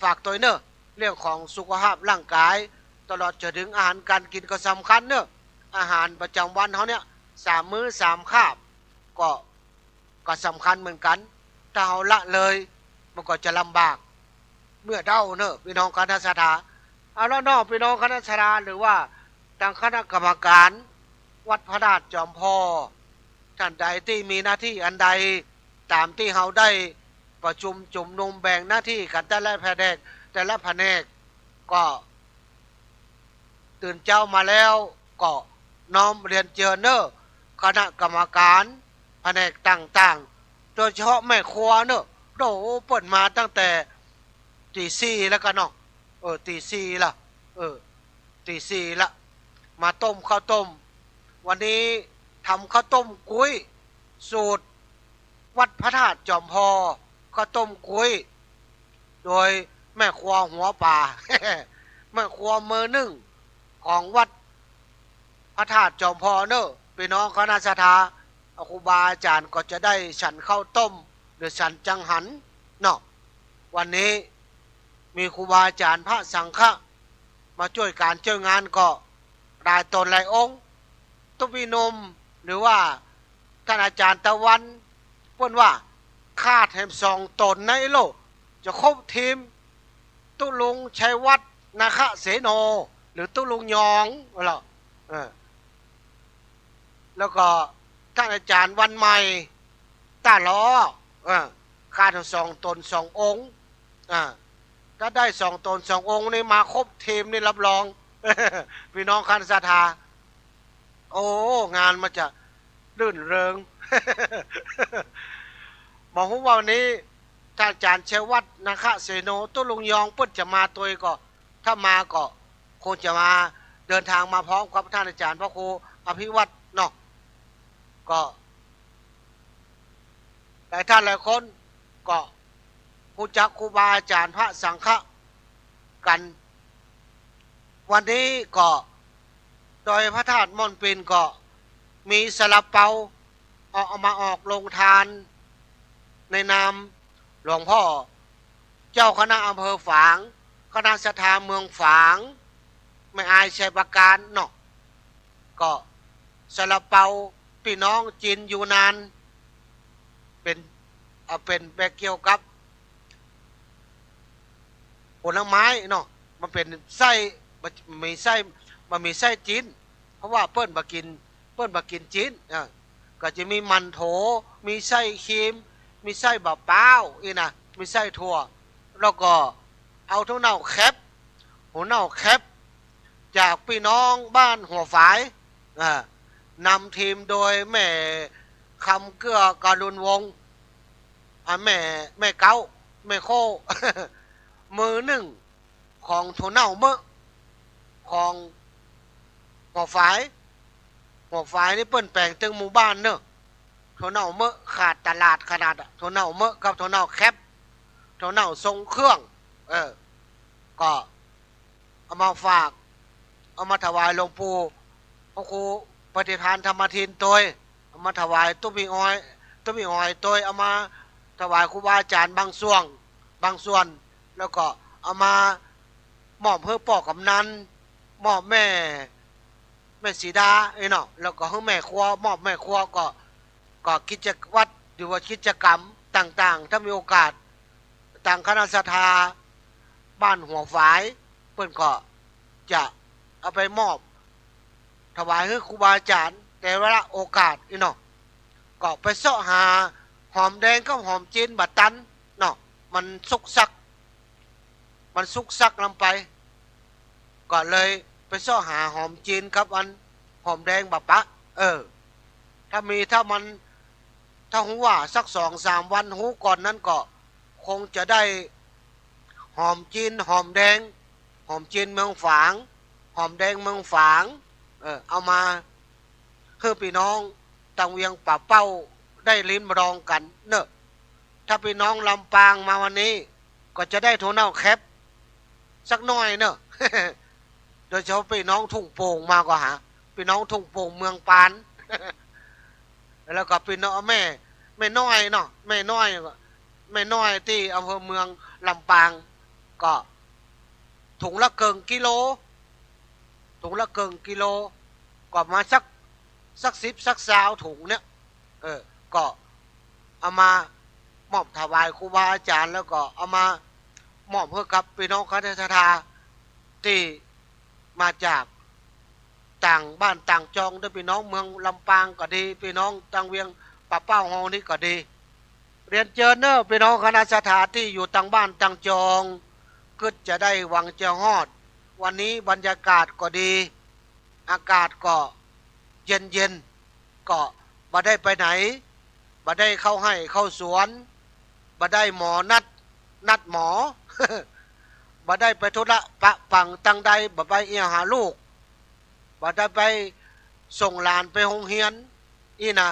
ฝากตัวเนอะเรื่องของสุขภาพร่างกายตลอดจนถึงอาหารการกินก็สำคัญเนอะอาหารประจำวันเขาเนี่ย3 มื้อ 3 คาบก็สำคัญเหมือนกันถ้าเขาละเลยมันก็จะลำบากเมื่อเด้าเนอะพี่น้องคณะสัตยาเอาแล้วนอกพี่น้องคณะสัตยาหรือว่าทางคณะกรรมการวัดพระธาตุจอมพ่อ ท่านใดที่มีหน้าที่อันใดตามที่เขาได้ประชุมจุ่มนุมแบ่งหน้าที่กันแต่ละแผนกก็ตื่นเจ้ามาแล้วก็น้อมเรียนเจอเนอร์คณะกรรมการแผนกต่างๆโดยเฉพาะแม่ครัวเนอะโดเปิดมาตั้งแต่ตีสี่แล้วกันเนาะตีสี่ละตีสี่ละมาต้มข้าวต้มวันนี้ทำข้าวต้มกุ้ยสูตรวัดพระธาตุจอมพอข้าวต้มกุ้ยโดยแม่ครัวหัวป่า แม่ครัวมือหนึ่งของวัดพระธาตุจอมพอเนอะพี่น้องคณะสัทธาครูบาอาจารย์ก็จะได้ฉันข้าวต้มหรือฉันจังหันเนาะวันนี้มีครูบาอาจารย์พระสังฆะมาช่วยการช่วยงานก็รายตนรายองค์ตุบินมหรือว่าท่านอาจารย์ตะวันพูดว่าคาดแห่ง2 ตนในโลกจะครบทีมตุลุงชัยวัฒน์นาคเสโนหรือตุลุงยองเหรอแล้วก็ท่านอาจารย์วันใหม่ต้าล้อคาด2 ตน 2 องค์ถ้าได้2 ตน 2 องค์นี่มาครบทีมนี่รับรอง พี่น้องคันศรัทธาโอ้งานมันจะรื่นเริง บอกว่าวันนี้ท่านอาจารย์ชัยวัฒน์นาคเสโนตุลุงยองเปิ้นจะมาตัวก็ถ้ามาก็คงจะมาเดินทางมาพร้อมกับท่านอาจารย์พระครูอภิวัตรเนาะก็หลายท่านหลายคนก็รู้จักครูบาอาจารย์พระสังฆะกันวันนี้ก็โดยพระธาตุม่อนปินก็มีซาลาเปาเอามาออกลงทานในนามหลวงพ่อเจ้าคณะอำเภอฝางคณะศรัทธาเมืองฝางไม่อายชัยประการเนาะก็ซาลาเปาพี่น้องจีนอยู่นานเป็นแบบเกี่ยวกับผลไม้เนาะมันเป็นไส้มีไส้จีนเพราะว่าเปิ้นบากินจีนก็จะมีมันโถมีไส้ครีมมีไส้บะเป้าอีนะมีไส้ถั่วแล้วก็เอาทุกเน่าแคปหัวเน่าแคปจากพี่น้องบ้านหัวฝายนำทีมโดยแม่คำเกื้อการุณวงศ์แม่เก้าแม่โค มือหนึ่งของถั่วเน่าเมื่อของหัวฝายนี่เปิ้นแปลงตึงหมู่บ้านเนอะถั่วเน่าเมื่อขาดตลาดขนาดถั่วเน่าเมื่อกับถั่วเน่าแคปถั่วเน่าทรงเครื่องก็เอามาฝากเอามาถวายหลวงปู่พระครูปฏิภาณธรรมทินตัวเอามาถวายตุ้มีอ้อยตัวเอามาถวายครูบาอาจารย์บางส่วนแล้วก็เอามามอบเพื่อปอกกำนันมอบแม่สีดาเนาะแล้วก็ให้แม่ครัวมอบแม่ครัวก็กิจวัตรหรือว่ากิจกรรมต่างๆถ้ามีโอกาสต่างคณะศรัทธาบ้านหัวฝายเพิ่นก็จะเอาไปมอบถวายให้ครูบาอาจารย์แต่เวลาโอกาสเนาะก็ไปเสาะหาหอมแดงกับหอมจีนบัดตันเนาะมันสุกซักลงไปก็เลยไปเสาะหาหอมจีนกับอันหอมแดงบัดปะถ้าหูว่าสัก2-3 วันหูก่อนนั้นก็คงจะได้หอมจีนหอมแดงหอมจีนเมืองฝางหอมแดงเมืองฝางเอามาคือพี่น้องตังเวียงป่าเป้าได้ลิ้มรองกันเนอะถ้าพี่น้องลำปางมาวันนี้ก็จะได้ถั่วเน่าแคปสักหน่อยเนอะ โดยเฉพาะพี่น้องทุ่งโป่งมาก็หาพี่น้องทุ่งโป่งเมืองปาน แล้วก็พี่น้องแม่น้อยเนาะแม่น้อยที่อำเภอเมืองลำปางก็ถุงละเกินกิโลก็มาสัก10สัก20ถุงเนี่ยก็เอามามอบถวายครูบาอาจารย์แล้วก็เอามามอบเพื่อกับพี่น้องคณะศรัทธาที่มาจาก ต่างบ้านต่างจองด้วยพี่น้องเมืองลำปางก็ดีพี่น้องตังเวียงป่าเป้าฮองนี่ก็ดีเรียนเจอเนอร์พี่น้องคณะสถานที่อยู่ต่างบ้านต่างจองก็จะได้หวังจะฮอดวันนี้บรรยากาศก็ดีอากาศก็เย็นก็บ่ได้ไปไหนบ่ได้เข้าให้เข้าสวนบ่ได้หมอนัดหมอ บ่ได้ไปธุระปะปังตังใดบ่ไปเอียหาลูกบ่ได้ไปส่งหลานไปโรงเรียนอีนะ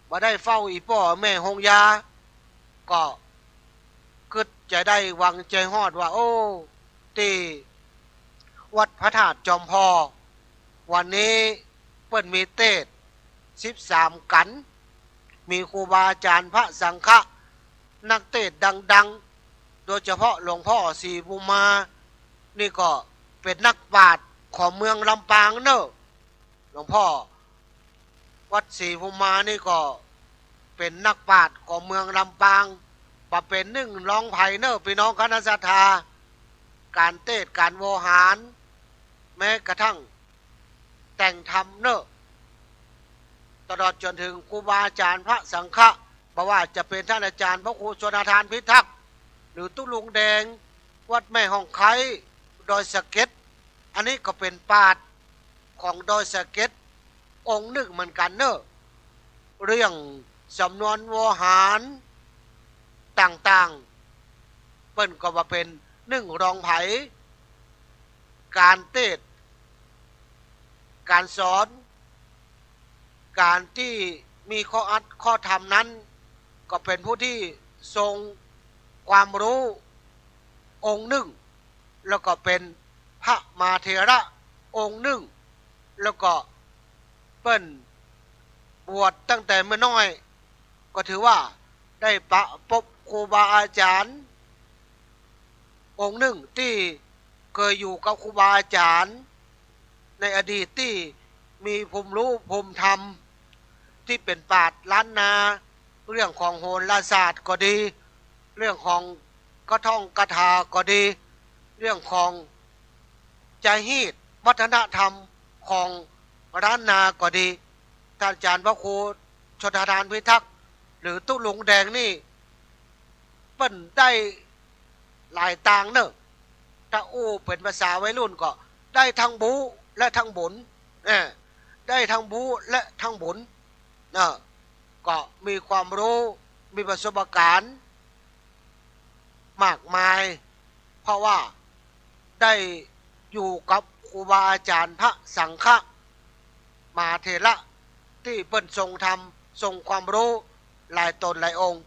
บ่ได้เฝ้าอีพ่อแม่โรงยาก็กึดจะได้หวังใจฮอดว่าโอ้ที่วัดพระธาตุจอมพอวันนี้เปิ้นมีเทศ13กันมีครูบาอาจารย์พระสังฆะนักเทศดังๆโดยเฉพาะหลวงพ่อศรีภูมานี่ก็เป็นนักปราชญ์ของเมืองลำปางเนอะหลวงพ่อวัดศรีภูมานี่ก็เป็นนักปราชญ์ของเมืองลำปางมาเป็นหนึ่งรองไผ่เนอะพี่น้องคณะสัตยาการเทศการโวหารแม้กระทั่งแต่งธรรมเนอะตลอดจนถึงครูบาอาจารย์พระสังฆะบอกว่าจะเป็นท่านอาจารย์พระครูชนทานพิทักษ์หรือตุลุงแดงวัดแม่ห้องไคดอยสะเก็ดอันนี้ก็เป็นปราชญ์ของดอยสะเก็ดองค์หนึ่งเหมือนกันเนอะเรื่องสำนวนโวหารต่างๆเปิ้นก็มาเป็นหนึ่งรองไผ่การเทศการสอนการที่มีข้ออัดข้อธรรมนั้นก็เป็นผู้ที่ทรงความรู้องค์หนึ่งแล้วก็เป็นพระมาเถระองค์หนึ่งแล้วก็เปิ้นบวชตั้งแต่เมื่อน้อยก็ถือว่าได้ประพบครูบาอาจารย์องค์หนึ่งที่เคยอยู่กับครูบาอาจารย์ในอดีตที่มีภูมิรู้ภูมิธรรมที่เป็นปราชญ์ล้านนาเรื่องของโหราศาสตร์ก็ดีเรื่องของกระท่องกระทาก็ดีเรื่องของใจฮีตวัฒนธรรมของล้านนาก็ดีท่านอาจารย์พระครูชนทานพิทักษ์หรือตุลุงแดงนี่เปิ้นได้หลายต่างเนอะถ้าอู้เป็นภาษาวัยรุ่นก็ได้ทั้งบูและทั้งบุญได้ทั้งบูและทั้งบุญก็มีความรู้มีประสบการณ์มากมายเพราะว่าได้อยู่กับครูบาอาจารย์พระสังฆะมาเถระที่เปิ้นทรงธรรมทรงความรู้หลายตนหลายองค์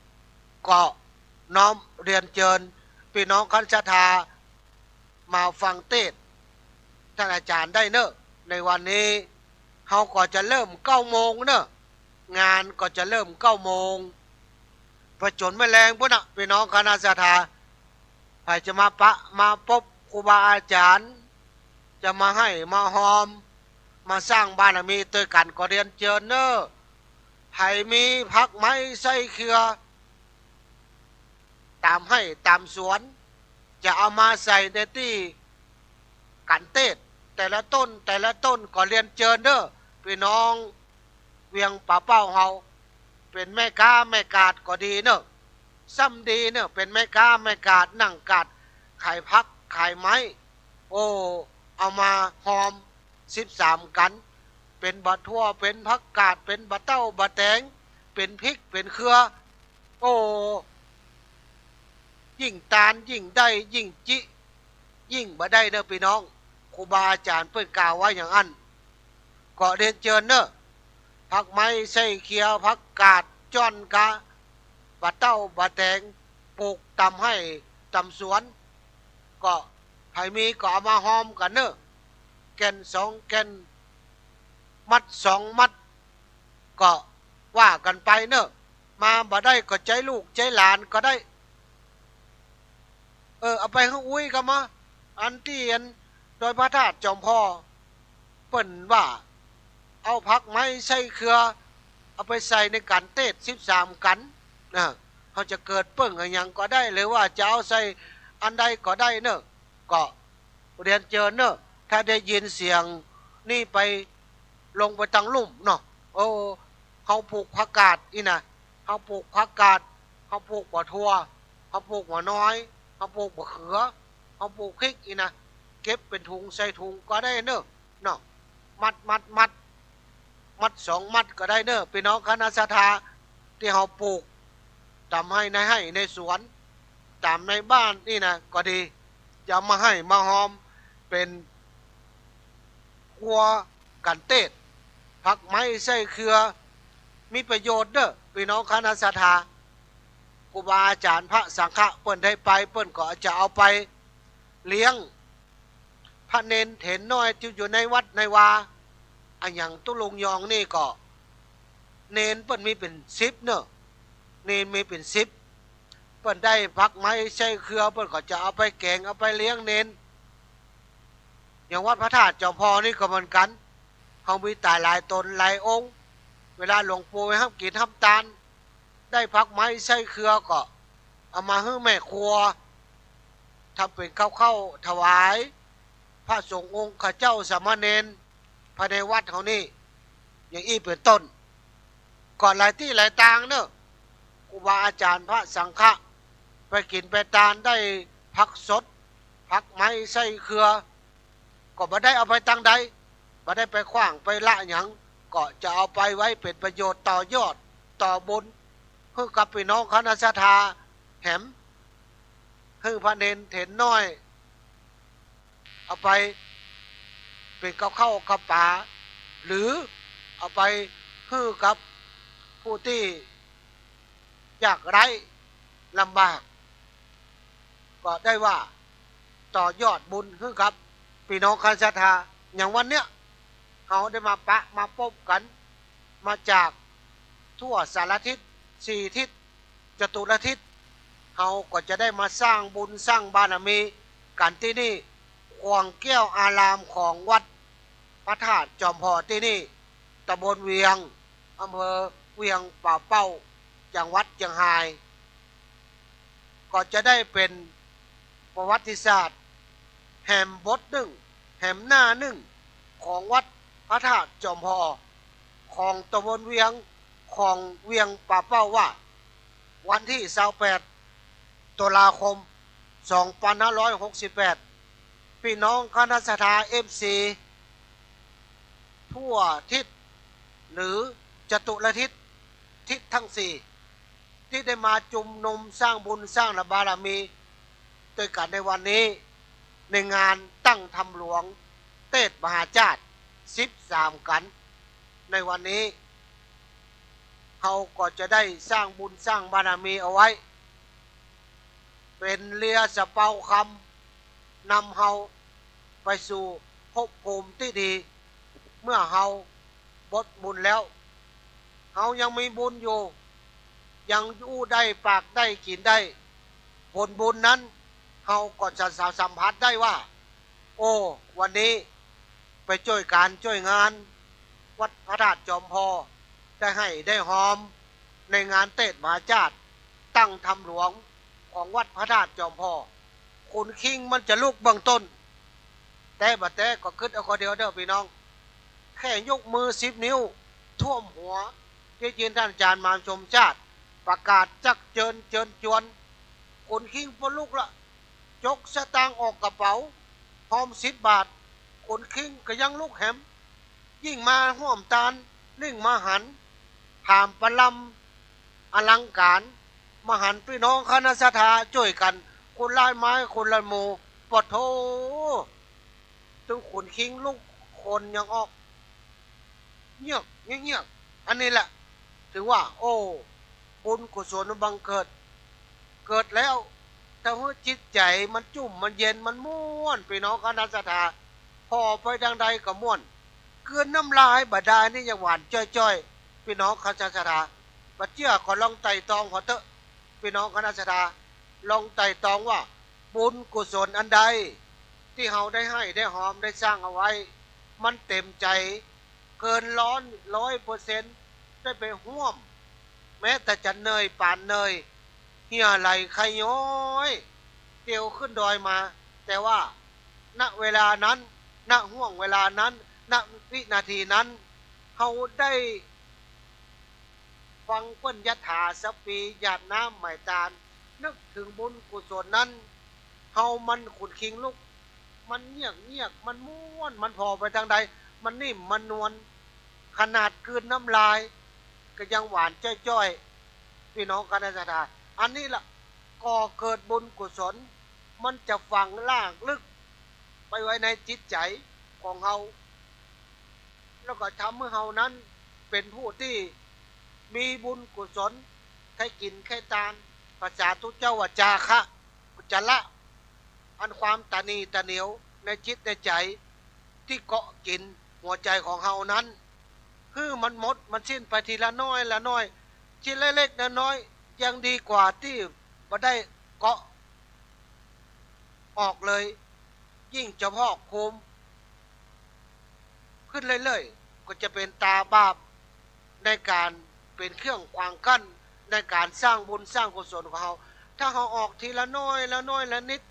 ก็น้อมเรียนเชิญพี่น้องคณะศรัทธามาฟังเทศน์ท่านอาจารย์ได้เนอะในวันนี้เขาก็จะเริ่ม9 โมงเนอะงานก็จะเริ่ม9 โมงประจนแมลงพุ่นนะพี่น้องคณะศรัทธาใครจะมาพบครูบาอาจารย์จะมาให้มาหอมมาสร้างบารมีด้วยกันก็เรียนเชิญเนอะให้มีพักไม้ใส่เครือตามให้ตามสวนจะเอามาใส่ในที่กันเทศแต่ละต้นก็เรียนเชิญเนอะพี่น้องเวียงป่าเป้าเฮาเป็นแม่ค้าแม่กาดก็ดีเนอะซ้ำดีเนอะเป็นแม่ค้าแม่กาดนั่งกาดขายพักขายไม้โอ้เอามาหอม13กันเป็นบะทั่วเป็นพักกาดเป็นบะเต้าบะแตงเป็นพริกเป็นเครือโอ้ยิ่งตาลยิ่งได้ยิ่งจิยิ่งบ่ได้เนอะพี่น้องครูบาอาจารย์เปิ้นกล่าวไว้อย่างนั้นก็เรียนเชิญเนอะผักไม้ใส่เขียวผักกาดจ้อนกะบะเต้าบะแตงปลูกตำให้ตำสวนก็ใครมีก็เอามาหอมกันเนอะแก่น2 แก่นมัด2 มัดก็ว่ากันไปเนอะมาบ่ได้ก็ใจลูกใจหลานก็ได้เอาไปให้อุ้ยกันมาอันที่โดยพระธาตุจอมพ่อเปิ้นว่าเอาพักไม้ใส่เครือเอาไปใส่ในกันเทศ13กันเขาจะเกิดเปิ้งอะไรอย่างก็ได้หรือว่าจะเอาใส่อันใดก็ได้เนอะก็เรียนเจอเนอะถ้าได้ยินเสียง นี่ไปลงไปทางลุ่มเนาะโอ้เขาปลูกผักกาดอีนะเขาปลูกผักกาดเขาปลูกบ่อทั่วเขาปลูกบ่อน้อยเขาปลูกบ่อเขือเขาปลูกพริกอีนะเก็บเป็นถุงใส่ถุงก็ได้เนอะเนาะมัด2 มัดก็ได้เนอะพี่น้องคณะสัตยาที่เขาปลูกทำให้ในสวนตามในบ้านนี่นะก็ดีอย่ามาให้มาหอมเป็นกัวกันเตศผักไม้ไส้เครือมีประโยชน์เด้อพี่น้องคณะสัตยาครูบาอาจารย์พระสังฆะเปิ้นได้ไปเปิ้นก็จะเอาไปเลี้ยงพระเนนเถนน้อยที่อยู่ในวัดในวาอันอย่างตุลงยองนี่ก็เนนเปิ้นมีเป็น10เนอะเนนมีเป็น10เปิ้นได้ผักไม้ไส้เครือเปิ้นก็จะเอาไปแกงเอาไปเลี้ยงเนนอย่างวัดพระธาตุจอมพอนี่ก็เหมือนกันเขามีตายหลายตนหลายองค์เวลาหลวงปู่ให้ห้ามกินห้ามตาลได้ผักไม้ไส้เครือก็เอามาให้แม่ครัวทำเป็นข้าวถวายพระสงฆ์องค์ข้าเจ้าสามเณรภายในวัดเขานี่อย่างอี้เป็นต้นก่อนหลายที่หลายทางเนอะครูบาอาจารย์พระสังฆะไปกินไปทานได้ผักสดผักไม้ไส้เครือก็บ่ได้เอาไปตั้งใดบ่ได้ไปขว้างไปละหยังก็จะเอาไปไว้เป็นประโยชน์ต่อยอดต่อบุญเพื่อกับพี่น้องคณะสัตยาแหมคือพระเนนเถนน้อยเอาไปเป็นข้าวกับปลาหรือเอาไปฮือกับผู้ที่ยากไร้ลำบากก็ได้ว่าต่อยอดบุญฮือกับพี่น้องคณะสัตยาอย่างวันเนี้ยเขาได้มาปะมาพบกันมาจากทั่วสารทิศ4 ทิศจตุรทิศเขาก็จะได้มาสร้างบุญสร้างบารมีกันที่นี่ควงแก้วอารามของวัดพระธาตุจอมพอที่นี่ตำบลเวียงอำเภอเวียงป่าเป้าจังหวัดเชียงรายก็จะได้เป็นประวัติศาสตร์แห่มบทหนึ่งแห่มหน้าหนึ่งของวัดพระธาตุจอมพอของตำบลเวียงของเวียงป่าเป้าว่าวันที่28 ตุลาคม 2568พี่น้องคณะสัตยา FC ทั่วทิศหรือจตุรทิศทิศทั้ง4ที่ได้มาจุมนุมสร้างบุญสร้างบารมีด้วยกันในวันนี้ในงานตั้งธรรมหลวงเทศมหาชาติ13 กันในวันนี้เขาก็จะได้สร้างบุญสร้างบารมีเอาไว้เป็นเรือสะเปาคำนำเฮาไปสู่ภพภูมิที่ดีเมื่อเฮาบดบุญแล้วเฮายังมีบุญอยู่ยังอยู่ได้ปากได้กินได้ผลบุญนั้นเฮาก็จะสัมผัสได้ว่าโอ้วันนี้ไปช่วยการช่วยงานวัดพระธาตุจอมพอได้ให้ได้หอมในงานเทศมหาชาติตั้งธรรมหลวงของวัดพระธาตุจอมพอคุณคิงมันจะลุกเบื้องต้นแต่บัดแต่ก็คิดเอาคนเดียวเด้อพี่น้องแค่ยกมือ10 นิ้วท่วมหัวที่ยินท่านอาจารย์มาชมชาติประกาศจักเจิญจวนคุณคิงพอลุกละจกสตางค์ออกกระเป๋าพร้อม10 บาทคุณคิงก็ยังลุกแหมยิ่งมาห่วมตาลลิ่งมาหันผ่ามประลำอลังการมหันพี่น้องคณะสัตยาช่วยกันคนลายไม้คนละโมปะโถถึงขุนคิงลูกคนยังออกเงียบอันนี้แหละถือว่าโอ้บุญกุศลบังเกิดแล้วแต่ว่าจิตใจมันจุ่มมันเย็นมันม่วนพี่น้องคณะสัตยาพอไปทางใดก็ม่วนเกินน้ำลายบาดาลนี่ยังหวานจ้อยพี่น้องคณะสัตยาบัดเจ้าขอลองไต่ตองขอเถอะพี่น้องคณะสัตยาลองไต่ตองว่าบุญกุศลอันใดที่เฮาได้ให้ได้หอมได้สร้างเอาไว้มันเต็มใจเกิน100%ได้ไปห่วมแม้แต่จะเนยป่านเนยเหี่ยไหลไขย้อยเตียวขึ้นดอยมาแต่ว่าณเวลานั้นณห่วงเวลานั้น ณวินาทีนั้นเขาได้ฟังเปิ้นยถาสปีหยาดน้ำหมายตาลนึกถึงบุญกุศลนั้นเฮามันขุนคิงลุกมันเงียกมันม้วนมันพอไปทางใดมันนิ่มมันนวลขนาดคืนน้ำลายก็ยังหวานจ้อยๆพี่น้องกันศรัทธาอันนี้ล่ะก่อเกิดบุญกุศลมันจะฝังล่างลึกไปไว้ในจิตใจของเฮาแล้วก็ทำให้เฮานั้นเป็นผู้ที่มีบุญกุศลใครกินใครทานภาษาทุเจ้าว่าจาคะจะละอันความตานีตาเหนียวในจิตในใจที่เกาะกินหัวใจของเฮานั้นคือมันหมดมันสิ้นไปทีละน้อยละน้อยชิ้นเล็กๆน้อยๆยังดีกว่าที่บ่ได้เกาะออกเลยยิ่งจะพอกภูมิขึ้นเรื่อยๆก็จะเป็นตาบาปในการเป็นเครื่องขวางกั้นในการสร้างบุญสร้างกุศลของเขาถ้าเขาออกทีละน้อยละน้อยละนิด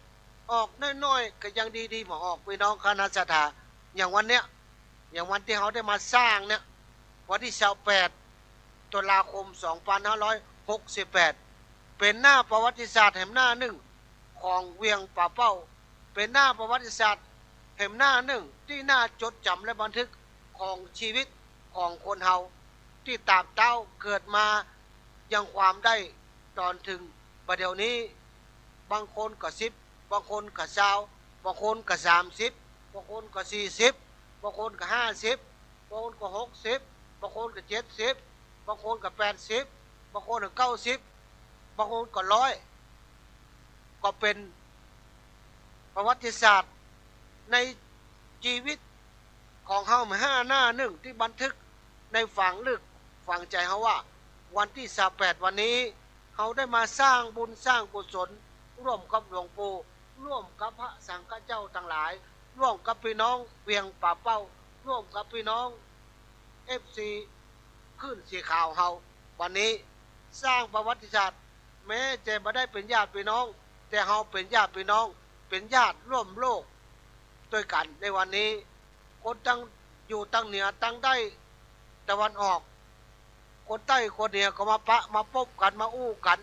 ออกน้อยๆก็ยังดีๆมาออกพี่น้องคณะสัตยาอย่างวันเนี้ยอย่างวันที่เขาได้มาสร้างเนี่ยวันที่28 ตุลาคม 2568เป็นหน้าประวัติศาสตร์แห่งหน้าหนึ่งของเวียงป่าเป้าเป็นหน้าประวัติศาสตร์แห่งหน้าหนึ่งที่น่าจดจำและบันทึกของชีวิตของคนเฮาที่ตามเต้าเกิดมายังความได้ตอนถึงประเดี๋ยวนี้บางคนก็10บางคนก็20บางคนก็30บางคนก็40บางคนก็50บางคนก็60บางคนก็70บางคนก็80บางคนก็90บางคนก็100ก็เป็นประวัติศาสตร์ในชีวิตของเฮา5หน้าหนึ่งที่บันทึกในฝังลึกฝังใจเฮาว่าวันที่28วันนี้เฮาได้มาสร้างบุญสร้างกุศลร่วมกับหลวงปู่ร่วมกับพระสังฆเจ้าทั้งหลายร่วมกับพี่น้องเวียงป่าเป้าร่วมกับพี่น้อง FC ขึ้นสีขาวเฮาวันนี้สร้างประวัติศาสตร์แม้จะไม่ได้เป็นญาติพี่น้องแต่เฮาเป็นญาติพี่น้องเป็นญาติร่วมโลกด้วยกันในวันนี้คนตั้งอยู่ตั้งเหนือตั้งใต้ตะวันออกคนใต้คนเหนือก็มาปะมาพบกันมาอู้กัน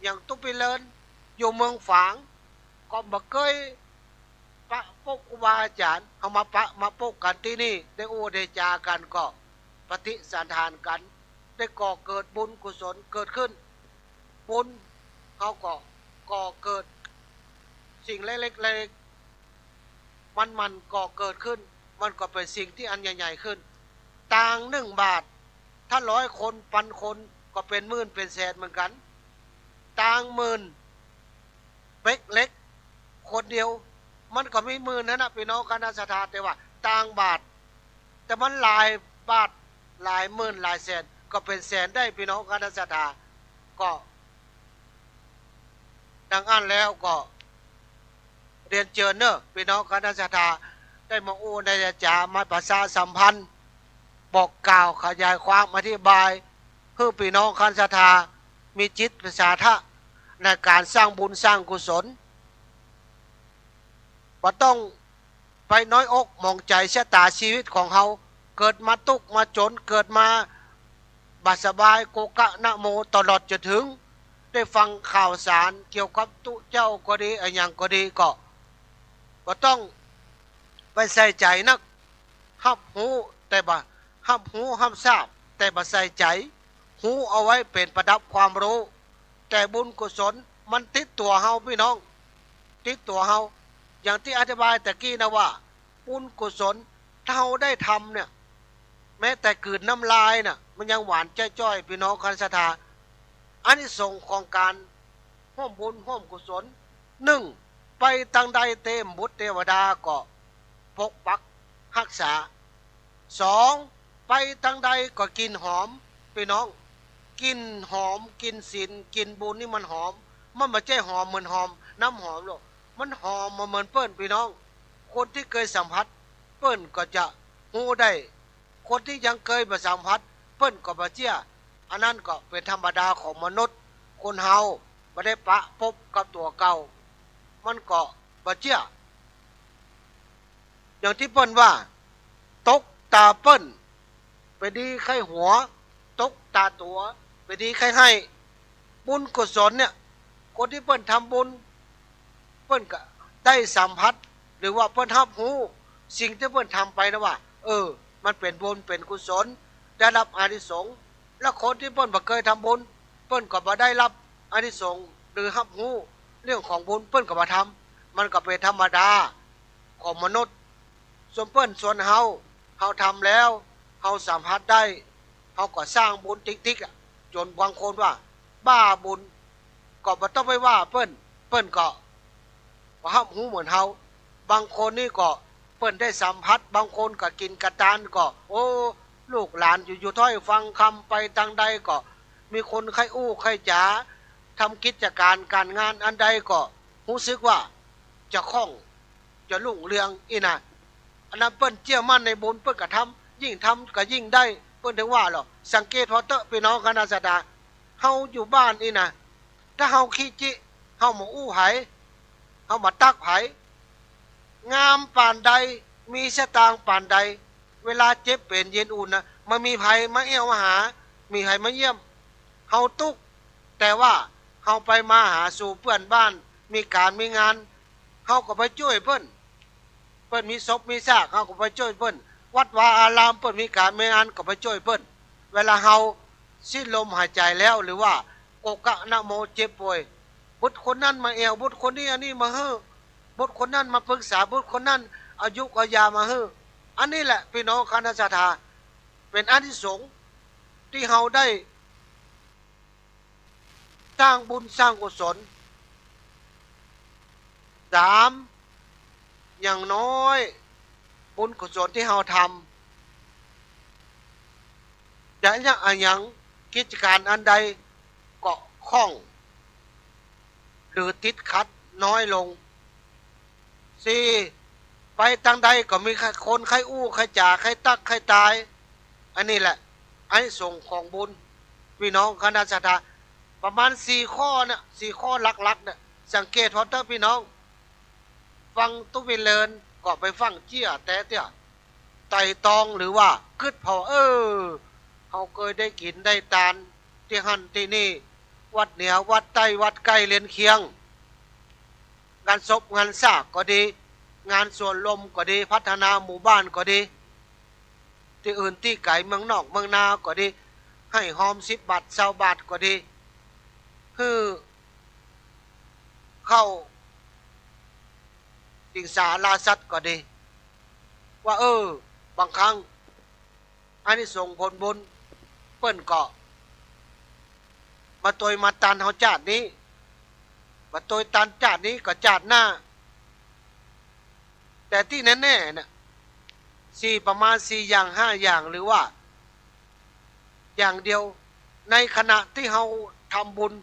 อย่างตุ๊กปิเลินอยู่เมืองฝางก็บ่เคยปะพบครูบาอาจารย์เอามาปะมาพบกันที่นี่ได้อู้ได้จากันก็ปฏิสันทานกันได้ก่อเกิดบุญกุศลเกิดขึ้นบุญเขาก็ก่อเกิดสิ่งเล็กๆมันก่อเกิดขึ้นมันก็เป็นสิ่งที่อันใหญ่ๆขึ้นต่าง1 บาทถ้า100 คนพันคนก็เป็นหมื่นเป็นแสนเหมือนกันต่างหมื่นเป๊กเล็กคนเดียวมันก็มีหมื่นนั่นนะพี่น้องคณะสัตยาแต่ว่าต่างบาทแต่มันหลายบาทหลายหมื่นหลายแสนก็เป็นแสนได้พี่น้องคณะสัตยาก็ดังอันแล้วก็เรียนเชิญเนอะพี่น้องคณะสัตยาได้มาอู้ได้จามาประชาสัมพันธ์บอกกล่าวขยายความอธิบายเพื่อพี่น้องคณะสัตยามีจิตประสาทะในการสร้างบุญสร้างกุศลบ่ต้องไปน้อยอกมองใจชะตาชีวิตของเขาเกิดมาตุกมาจนเกิดมาบาสบายโกกะนะโมตลอดจนถึงได้ฟังข่าวสารเกี่ยวกับตุเจ้าก็ดีอะไรอย่างก็ดีก็บ่ต้องไปใส่ใจนักหับหูแต่บ่หับหูหับทราบแต่บ่ใส่ใจหูเอาไว้เป็นประดับความรู้แต่บุญกุศลมันติดตัวเฮาพี่น้องติดตัวเฮาอย่างที่อธิบายตะกี้นะว่าบุญกุศลถ้าเฮาได้ทำเนี่ยแม้แต่กลืนน้ำลายน่ะมันยังหวานจ้อยๆพี่น้องคณะสัตยาอานิสงส์ของการร่วมบุญร่วมกุศล1ไปทางใดเต็มบุตรเทวดาก็ปกปักรักษา2ไปทางใดก็กินหอมพี่น้องกินหอมกินศีลกินบุญนี่มันหอมมันไม่ใช่หอมเหมือนหอมน้ำหอมหรอกมันหอมมาเหมือนเปิ้นพี่น้องคนที่เคยสัมผัสเปิ้นก็จะหูได้คนที่ยังเคยมาสัมผัสเปิ้นก็บ่เชื่ออันนั้นก็เป็นธรรมดาของมนุษย์คนเฮาบ่ได้ปะพบกับตัวเก่ามันก็บ่เชื่ออย่างที่เปิ้นว่า ตาเปิ้นไปดีไข้หัวตกตาตัวไปดีไข้ให้บุญกุศลเนี่ยคนที่เปิ้นทำบุญเปิ้นก็ได้สัมผัสหรือว่าเปิ้นรับรู้สิ่งที่เปิ้นทำไปนะว่ามันเป็นบุญเป็นกุศลได้รับอานิสงส์แล้วคนที่เปิ้นบ่เคยทำบุญเปิ้นก็บ่ได้รับอานิสงส์หรือรับรู้เรื่องของบุญเปิ้นก็บ่ทำมันก็เป็นธรรมดาของมนุษย์ส่วนเปิ้นส่วนเฮาทำแล้วเฮาสัมผัสได้เฮาก็สร้างบุญติ๊กๆจนบางคนว่าบ้าบุญก็บ่ต้องไปว่าเปิ้นก็รับรู้เหมือนเฮาบางคนนี่ก็เปิ้นได้สัมผัสบางคนก็กินกระตานก็โอ้ลูกหลานอยู่ถ้อยฟังคำไปทางใดก็มีคนใครอู้ใครจ๋าทำกิจการงานอันใดก็รู้สึกว่าจะคล่องจะรุ่งเรืองอีน่ะอันนั้นเปิ้นเชื่อมั่นในบุญเปิ้นก็ทำยิ่งทำก็ยิ่งได้เปิ้นถึงว่าหรอสังเกตพอเตอะพี่น้องคณะสัตยาเฮาอยู่บ้านอีน่ะถ้าเฮาขี้จิเฮามาอู้ไผเฮามาตักไผงามปานใดมีสตางค์ปานใดเวลาเจ็บเป็นเย็นอุ่นนะมันมีไผมาเอี้ยวมาหามีไผมาเยี่ยมเฮาตุกแต่ว่าเฮาไปมาหาสู่เพื่อนบ้านมีการมีงานเฮาก็ไปช่วยเพิ่นมีศพมีซากเฮาก็ไปช่วยเพิ่นวัดวาอารามเพิ่นมีการมีงานก็ไปช่วยเพิ่นเวลาเฮาสิ้นลมหายใจแล้วหรือว่าโกกะนะโมเจ็บป่วยบุตรคนนั้นมาเอวบุตรคนนี้อันนี้มาเฮ้อบุตรคนนั้นมาปรึกษาบุตรคนนั้นอายุกยามาเฮ้ออันนี้แหละพี่น้องคณะสัตยาเป็นอานิสงส์ที่เฮาได้สร้างบุญสร้างกุศล3อย่างน้อยบุญกุศลที่เฮาทำจะอย่างกิจการอันใดก็คล่องหรือติดขัดน้อยลง4ไปทางใดก็มีคนใครอู้ใครจ่าใครตักใครตายอันนี้แหละอานิสงส์ของบุญพี่น้องคณะสัตยาประมาณ4ข้อเนี่ย4ข้อหลักๆเนี่ยสังเกตพอเตอพี่น้องฟังตุวิเลินก็ไปฟังเจี้ยแต่เตี้ยไต่ตองหรือว่าคึดพอเขาเคยได้กินได้ตานที่หันที่นี่วัดเหนือวัดใต้วัดใกล้เลียนเคียงงานศพงานซากก็ดีงานสวนลมก็ดีพัฒนาหมู่บ้านก็ดีที่อื่นที่ไกลเมืองนอกเมืองนาก็ดีให้หอม10 บาท20 บาทก็ดีคือเข้าสิงสาราสัตว์ก็ดีว่าบางครั้งอันนี้ส่งผลบุญเปิ้นก็มาตัวมาตันเฮาจาดนี้มาตัวตันจาดนี้ก็จาดหน้าแต่ที่แน่ๆน่ะประมาณ4อย่าง5อย่างหรือว่าอย่างเดียวในขณะที่เฮาทำบุญ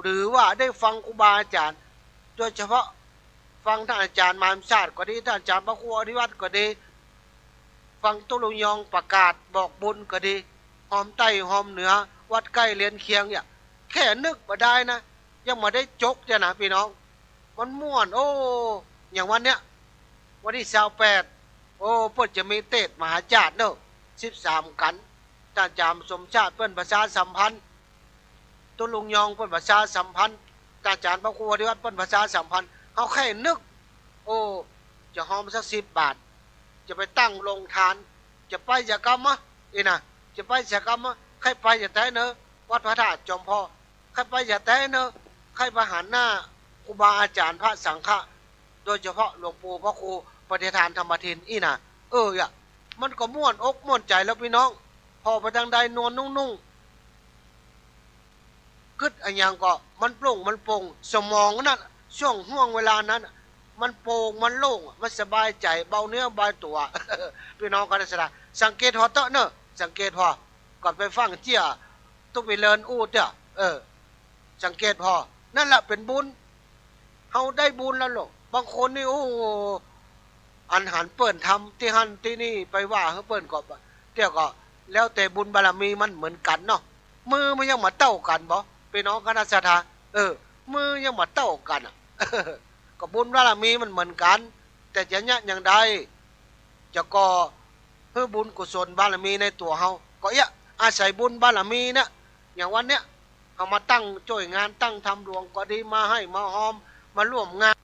หรือว่าได้ฟังครูบาอาจารย์โดยเฉพาะฟังท่านอาจารย์มหาศาสตร์ก็ดีท่านอาจารย์พระครูอริวัตรก็ดีฟังตุลุงยองประกาศบอกบุญก็ดีหอมใต้หอมเหนือวัดใกล้เลียนเคียงเนี่ยแค่นึกมาได้นะยังมาได้จกจ้ะนะพี่น้องมันม่วนอย่างวันเนี้ยวันที่28เพิ่นจะมีเทศมหาจารย์เนอะ13 กันท่านอาจารย์สมชาติเพิ่นประชาสัมพันธ์ตุลุงยองเพิ่นประชาสัมพันธ์ท่านอาจารย์พระครูอริวัตรเพิ่นประชาสัมพันธ์เขาแค่นึกจะหอมสัก10 บาทจะไปตั้งโรงทานจะไปจะกรรมะนะจะไปจะกรรมะใครไปจะแต่เนอะวัดพระธาตุจอมพ่อใครไปจะแต่เนอะใครประหารหน้าครูบาอาจารย์พระสังฆะโดยเฉพาะหลวงปู่พระครูปฏิทานธรรมทินนะมันก็ม่วนอกม่วนใจแล้วพี่น้องพอไปทางใดนวลนุ่งคึดอันยังก็มันโปร่งมันโปร่งสมองนั่นช่วงห่วงเวลานั้นมันโปร่งมันโล่งมันสบายใจเบาเนื้อเบาตัว พี่น้องกันสระสังเกตพอเตอะเนอะสังเกตพอก่อนไปฟังเจี้ยตุกไปเลินอู้เจ้าสังเกตพอนั่นแหละเป็นบุญเฮาได้บุญแล้วหรอกบางคนนี่อันหันเปิ้นทำที่หันที่นี่ไปว่าเฮาเปิ้นก็เตี้ยก็แล้วแต่บุญบารมีมันเหมือนกันเนาะมือมันยังมาเต้ากันบ่พี่น้องคณะสัตยามือยังมาเต้ากันก็บุญบารมีมันเหมือนกันแต่จะเนี่ยอย่างใดจะก่อ เพื่อบุญกุศลบารมีในตัวเฮาก็อาศัยบุญบารมีนะอย่างวันเนี้ยเอามาตั้งจ่วยงานตั้งทำหลวงก็ดีมาให้มาหอมมาร่วมงาน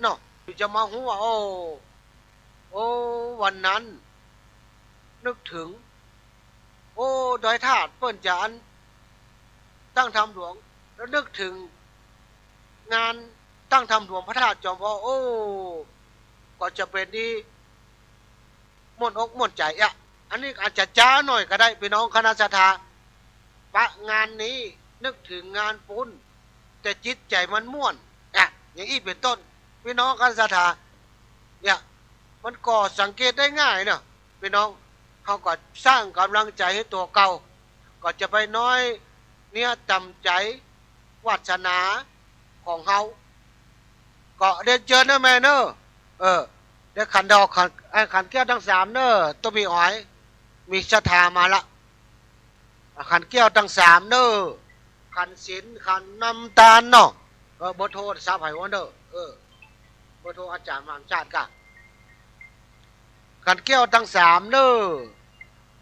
เนาะจะมาหัวโอ้วันนั้นนึกถึงโอ้ดอยธาตุเปิ้นจะอันตั้งทำหลวงแล้วนึกถึงงานตั้งทำหลวงพระธาตุจอมพอโอ้ก็จะเป็นดีม่วนอกม่วนใจอันนี้อาจจะจ้าหน่อยก็ได้พี่น้องคณะสัตยาปะงานนี้นึกถึงงานปุ้นแต่จิตใจมันม่วนอย่างนี้เป็นต้นพี่น้องคณะสัตยาเนี่ยมันก่อสังเกตได้ง่ายเนาะพี่น้องเขาก็สร้างกำลังใจให้ตัวเก่าก็จะไปน้อยเนี่ยจำใจวัฒนาของเขาก็เรียนเชิญนะแม่เนอะเดี๋ยวขันดอกขันแก้วทั้งสามเนอะต้องมีอ้อยมีศรัทธามาละขันแก้วทั้งสามเนอะขันศีลขันน้ำตาลเนาะบทโทษสาภัยวันเนอะบทโทษอาจารย์มหาชาติกะขันแก้วทั้งสามเนอะ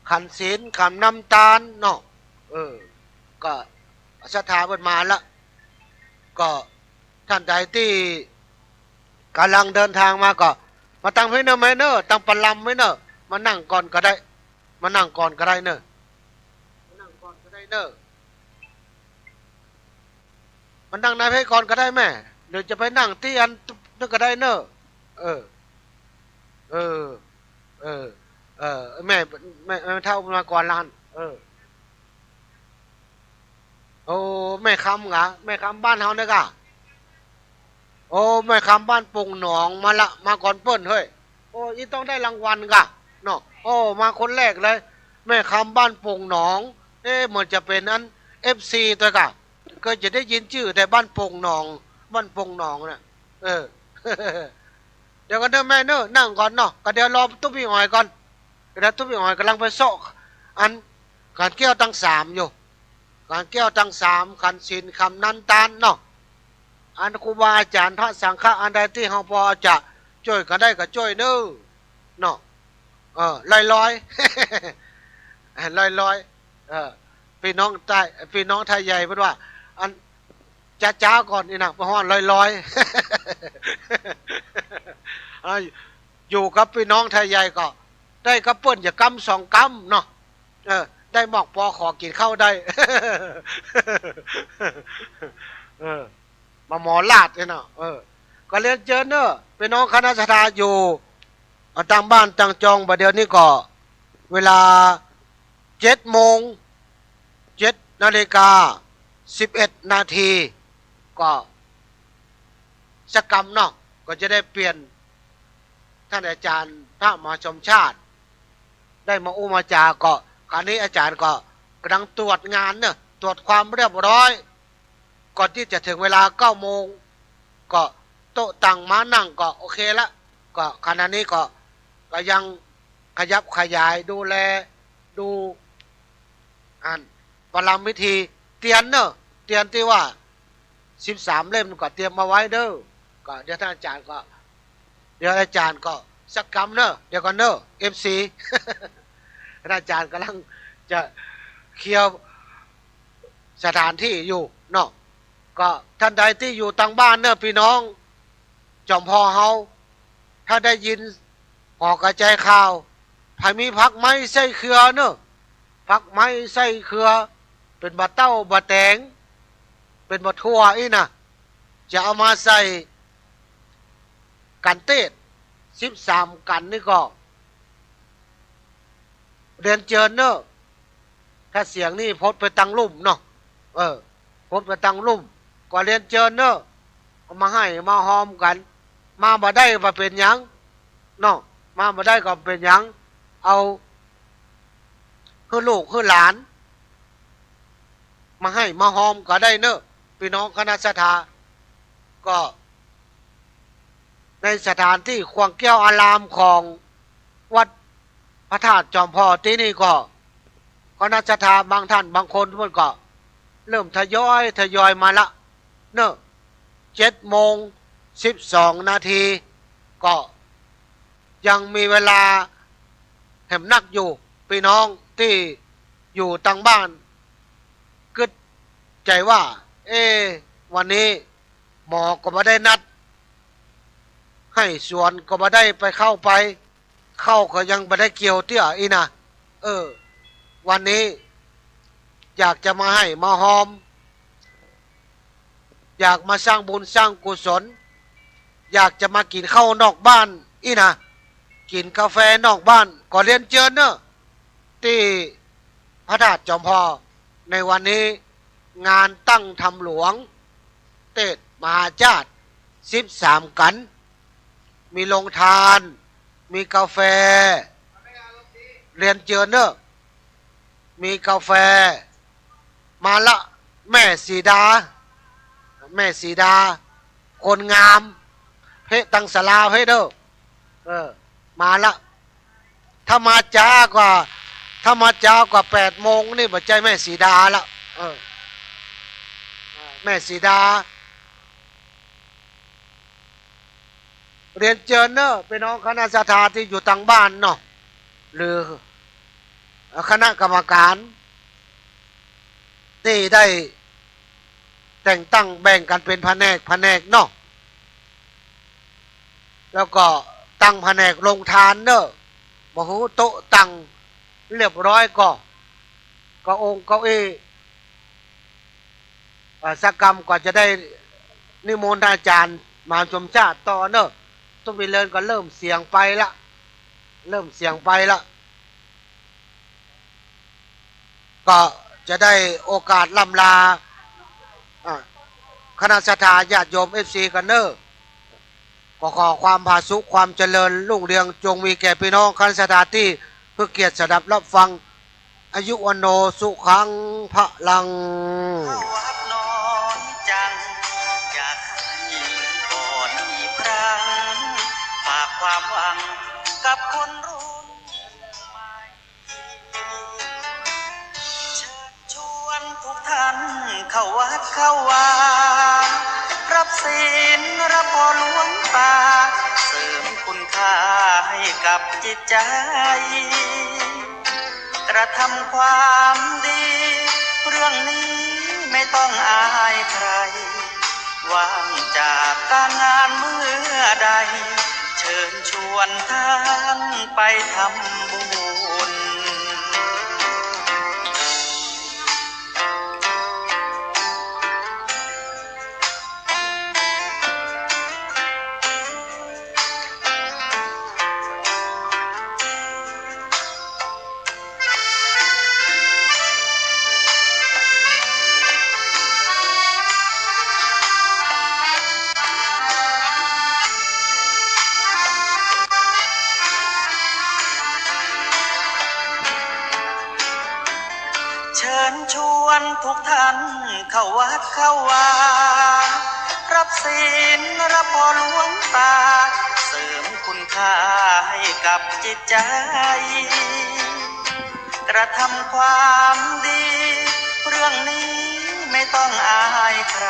ขันศีลขันน้ำตาลเนาะก็ศรัทธาเปิดมาละก็ท่านใดที่กำลังเดินทางมาก็มาตั้งให้เนอะแม่เนอะตั้งปลำไว้เนอะมานั่งก่อนก็ได้มานั่งก่อนก็ได้เนอะมานั่งก่อนก็ได้เนอะมานั่งนายให้ก่อนก็ได้แม่เดี๋ยวจะไปนั่งที่อันนึกก็ได้เนอะแม่เท่ามาก่อนล้านโอ้แม่คำกะแม่คำบ้านเฮาเนี่ยกะโอ้แม่คำบ้านปุ่งหนองมาละมาก่อนเปิ้นเฮ้ยโอ้ยต้องได้รางวัลกะเนาะโอ้มาคนแรกเลยแม่คำบ้านปุ่งหนองเหมือนจะเป็นอัน FC ตัวกะก็จะได้ยินชื่อแต่บ้านปุ่งหนองบ้านปุ่งหนองน่ะเดี๋ยวกันเด้อแม่เนอะนั่งก่อนเนาะก็เดี๋ยวรอตุ๊บพี่หอยก่อนเดี๋ยวตุ๊บพี่หอยกำลังไปโซกอันการแก้วตั้งสามอยู่การแก้วตั้งสามขันศีลคำนันตานเนาะอันครูบาอาจารย์พระสังฆะอันใดที่เฮาพอจะช่วยกันได้ก็ช่วยเด้อเนาะลอยลอยพี่น้องใต้พี่น้องไทยใหญ่เพิ่นว่าอันจ้าก่อนนี่นะเพราะว่าลอยอยู่กับพี่น้องไทยใหญ่ก็ได้กระเปิ้นอย่ากำสองกำเนาะได้หมอกปอขอกินข้าวได้มาหมอลาดเนาะก็เรียนเจอเนอะพี่น้องคณะสัตยาอยู่ตั้งบ้านตั้งจองบัดเดี๋ยวนี้ก็เวลา7:07 นาทีก็สักกรรมเนาะก็จะได้เปลี่ยนท่านอาจารย์พระมหาชมชาติได้มาอุมาจาก็คราวนี้อาจารย์ก็กำลังตรวจงานเนี่ยตรวจความเรียบร้อยก่อนที่จะถึงเวลา9 โมงก็โต๊ะตั้งมานั่งก็โอเคละก็ขณะนี้ก็ยังขยับขยายดูแลดูประลัมพิธีเตียนเนอะเตียนที่ว่า13 เล่มก็เตรียมมาไว้เด้อก็เดี๋ยวท่านอาจารย์ก็สักกรรมเนอะเดี๋ยวก่อนเนอะ FC ท่านอาจารย์กำลังจะเคลียร์สถานที่อยู่เนาะก็ท่านใดที่อยู่ทางบ้านเนอะพี่น้องจอมพอเฮาถ้าได้ยินออกกระจายข่าวภายมีพักไม้ไส้เครือเนอะพักไม้ไส้เครือเป็นบะเต้าบะแตงเป็นบะทั่วนะจะเอามาใส่กันเต้13 กันนี่ก็ เรียนเจิญเนอะถ้าเสียงนี่พดไปตังลุ่มเนาะพดไปตังลุ่มก็เรียนเจิญเนอะเอามาให้มาหอมกันมาบ่ได้มาเป็นหยังเนาะมาบ่ได้ก็เป็นหยังเอาคือลูกคือหลานมาให้มาหอมก็ได้เนอะพี่น้องคณะสัทธาก็ในสถานที่ควงแก้วอารามของวัดพระธาตุจอมพอที่นี่ก็คณะสัทธาบางท่านบางคนเพื่อนก็เริ่มทยอยมาละเนอะ7:12 นาทีก็ยังมีเวลาแหมนักอยู่พี่น้องที่อยู่ต่างบ้านกึดใจว่าวันนี้หมอก็ไม่ได้นัดให้สวนก็ไม่ได้ไปเข้าก็ยังไม่ได้เกี่ยวเตี้ยอีนะวันนี้อยากจะมาให้มาหอมอยากมาสร้างบุญสร้างกุศลอยากจะมากินข้าวนอกบ้านอีนะกินกาแฟนอกบ้านก็เรียนเชิญเนอะที่พระธาตุจอมพอในวันนี้งานตั้งธรรมหลวงเตศมหาชาติ13 กันมีโรงทานมีกาแฟเรียนเชิญเนอะมีกาแฟมาละแม่สีดาคนงามเพตังสลาเพเด้อมาละถ้ามาจ้ากว่า8 โมงนี่บัดใจแม่สีดาละแม่สีดาเรียนเชิญเนอะพี่น้องคณะสัทธาที่อยู่ทางบ้านเนาะหรือคณะกรรมการที่ได้แต่งตั้งแบ่งกันเป็นแผนกเนาะแล้วก็ตั้งแผนกลงทานเนอะบ่ฮู้โต๊ะตั้งเรียบร้อยก็องค์เก้าอี้สักกรรมก็จะได้นิมนต์อาจารย์มาชมชาติต่อเนอะต้องมีเลินก็เริ่มเสียงไปละก็จะได้โอกาสล่ำลาคณะสัทธาญาติโยม FC กันเนอะก็ขอความผาสุกความเจริญรุ่งเรืองจงมีแก่พี่น้องคณะสัทธาที่เพื่อเกียรติสดับรับฟังอายุวันโนสุขังพระลังอยากให้ก่อนอีกครั้งฝากความหวังกับคนรุ่นใหม่เชิญชวนทุกท่านเข้าวัดเข้าวารับศีลรับพรหลวงตาเสริมคุณค่าให้กับจิตใจกระทำความดีเรื่องนี้ไม่ต้องอายใครว่างจากการงานเมื่อใดเชิญชวนท่านไปทำบุญเชิญชวนทุกท่านเข้าวัดเข้าวารับศีลรับพรหลวงตาเสริมคุณค่าให้กับจิตใจกระทำความดีเรื่องนี้ไม่ต้องอายใคร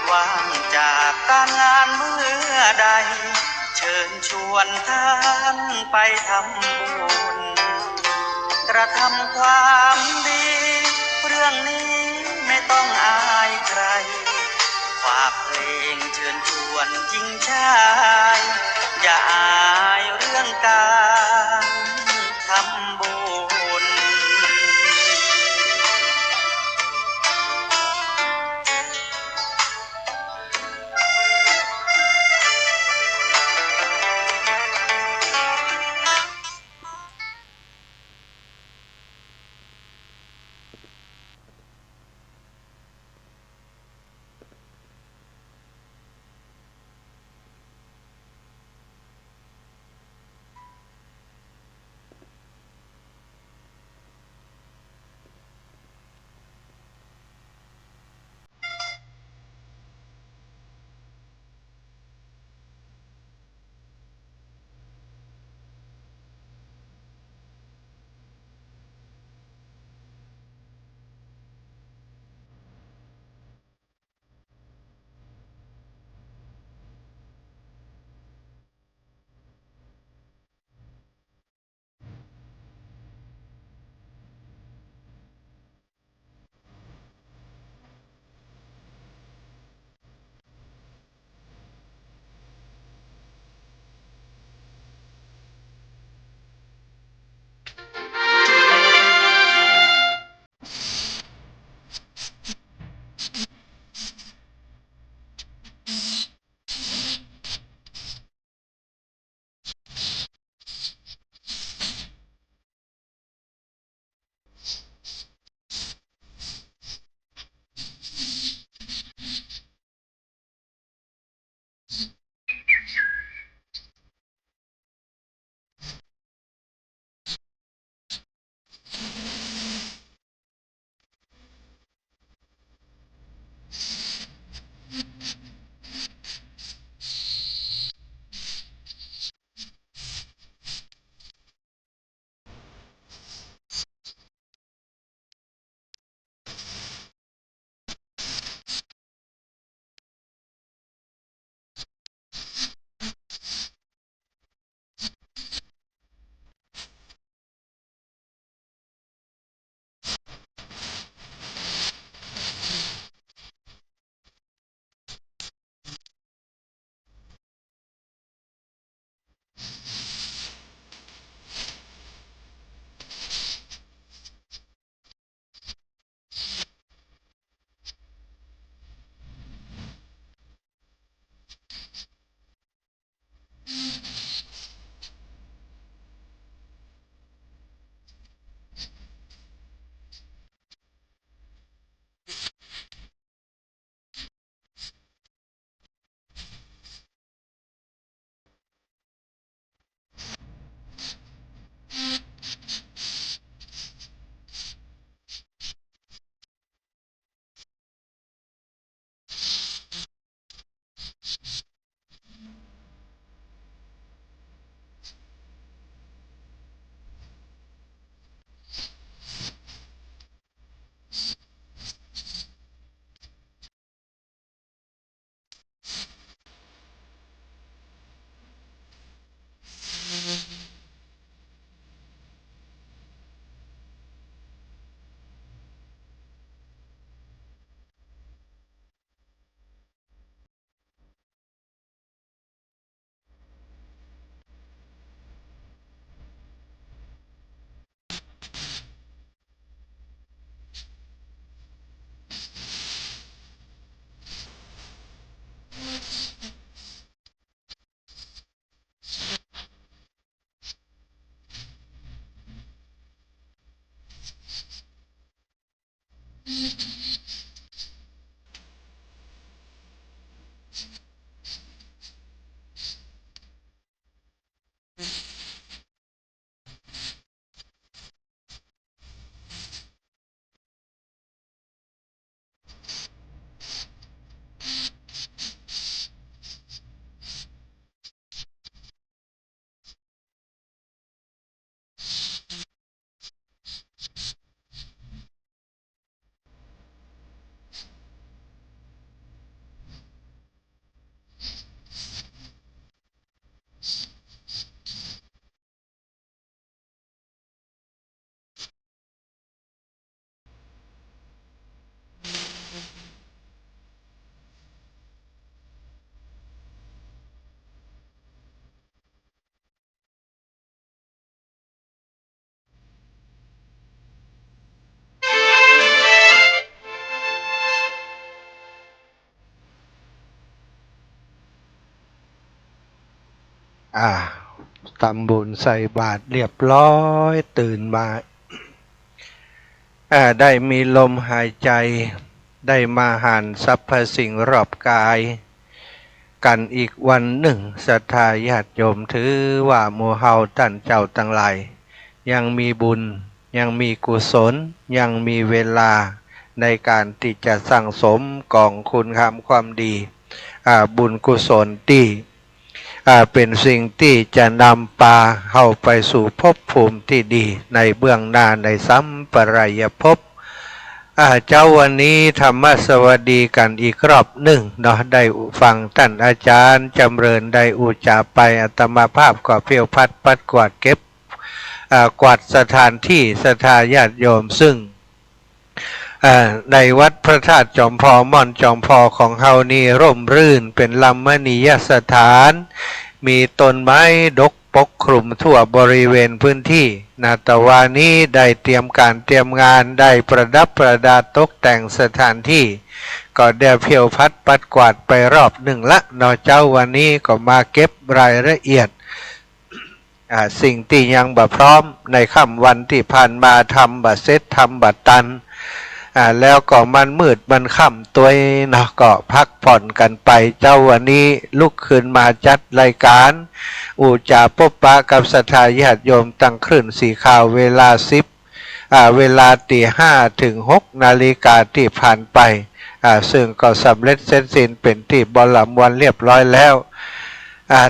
ว่างจากการงานเมื่อใดเชิญชวนท่านไปทำบุญกระทำความดีเรื่องนี้ไม่ต้องอายใครฝากเพลงเชิญชวนหญิงชายอย่าอายเรื่องการทำบุญ ค ทำบุญใส่บาตรเรียบร้อยตื่นมาได้มีลมหายใจได้มาหันสรรพสิ่งรอบกายกันอีกวันหนึ่งศรัทธาญาติโยมถือว่าหมู่เฮาท่านเจ้าทั้งหลายยังมีบุญยังมีกุศลยังมีเวลาในการที่จะสั่งสมกองคุณงามความดีบุญกุศลที่เป็นสิ่งที่จะนำพาเข้าไปสู่ภพภูมิที่ดีในเบื้องหน้าในสัมปรายภพเจ้าวันนี้ธรรมสวัสดีกันอีกรอบหนึ่งเนาะได้ฟังท่านอาจารย์จำเริญได้อุจาไปอาตมาภาพก็เพียวพัดปัดกวาดเก็บกวาดสถานที่ศรัทธาญาติโยมซึ่งในวัดพระธาตุจอมพอม่อนจอมพอของเฮานี่ร่มรื่นเป็นลำมณียสถานมีต้นไม้ดกปกคลุมทั่วบริเวณพื้นที่นาตวานี้ได้เตรียมการเตรียมงานได้ประดับประดาตกแต่งสถานที่ก็ได้เพียวพัดปัดกวาดไปรอบหนึ่งละเนาะเจ้าวันนี้ก็มาเก็บรายละเอียดสิ่งที่ยังบ่พร้อมในค่ำวันที่ผ่านมาทำบ่เสร็จทำบ่ตันแล้วก็มันมืดมันค่ำตัวเนาะก็พักผ่อนกันไปเจ้าวันนี้ลุกขึ้นมาจัดรายการอุจาพบปะกับศรัทธาญาติโยมตั้งคลื่นสีข่าวเวลาเวลาตี 5 ถึง 6 นาฬิกาที่ผ่านไปซึ่งก็สำเร็จเสร็จสิ้นเป็นที่บรมวันเรียบร้อยแล้ว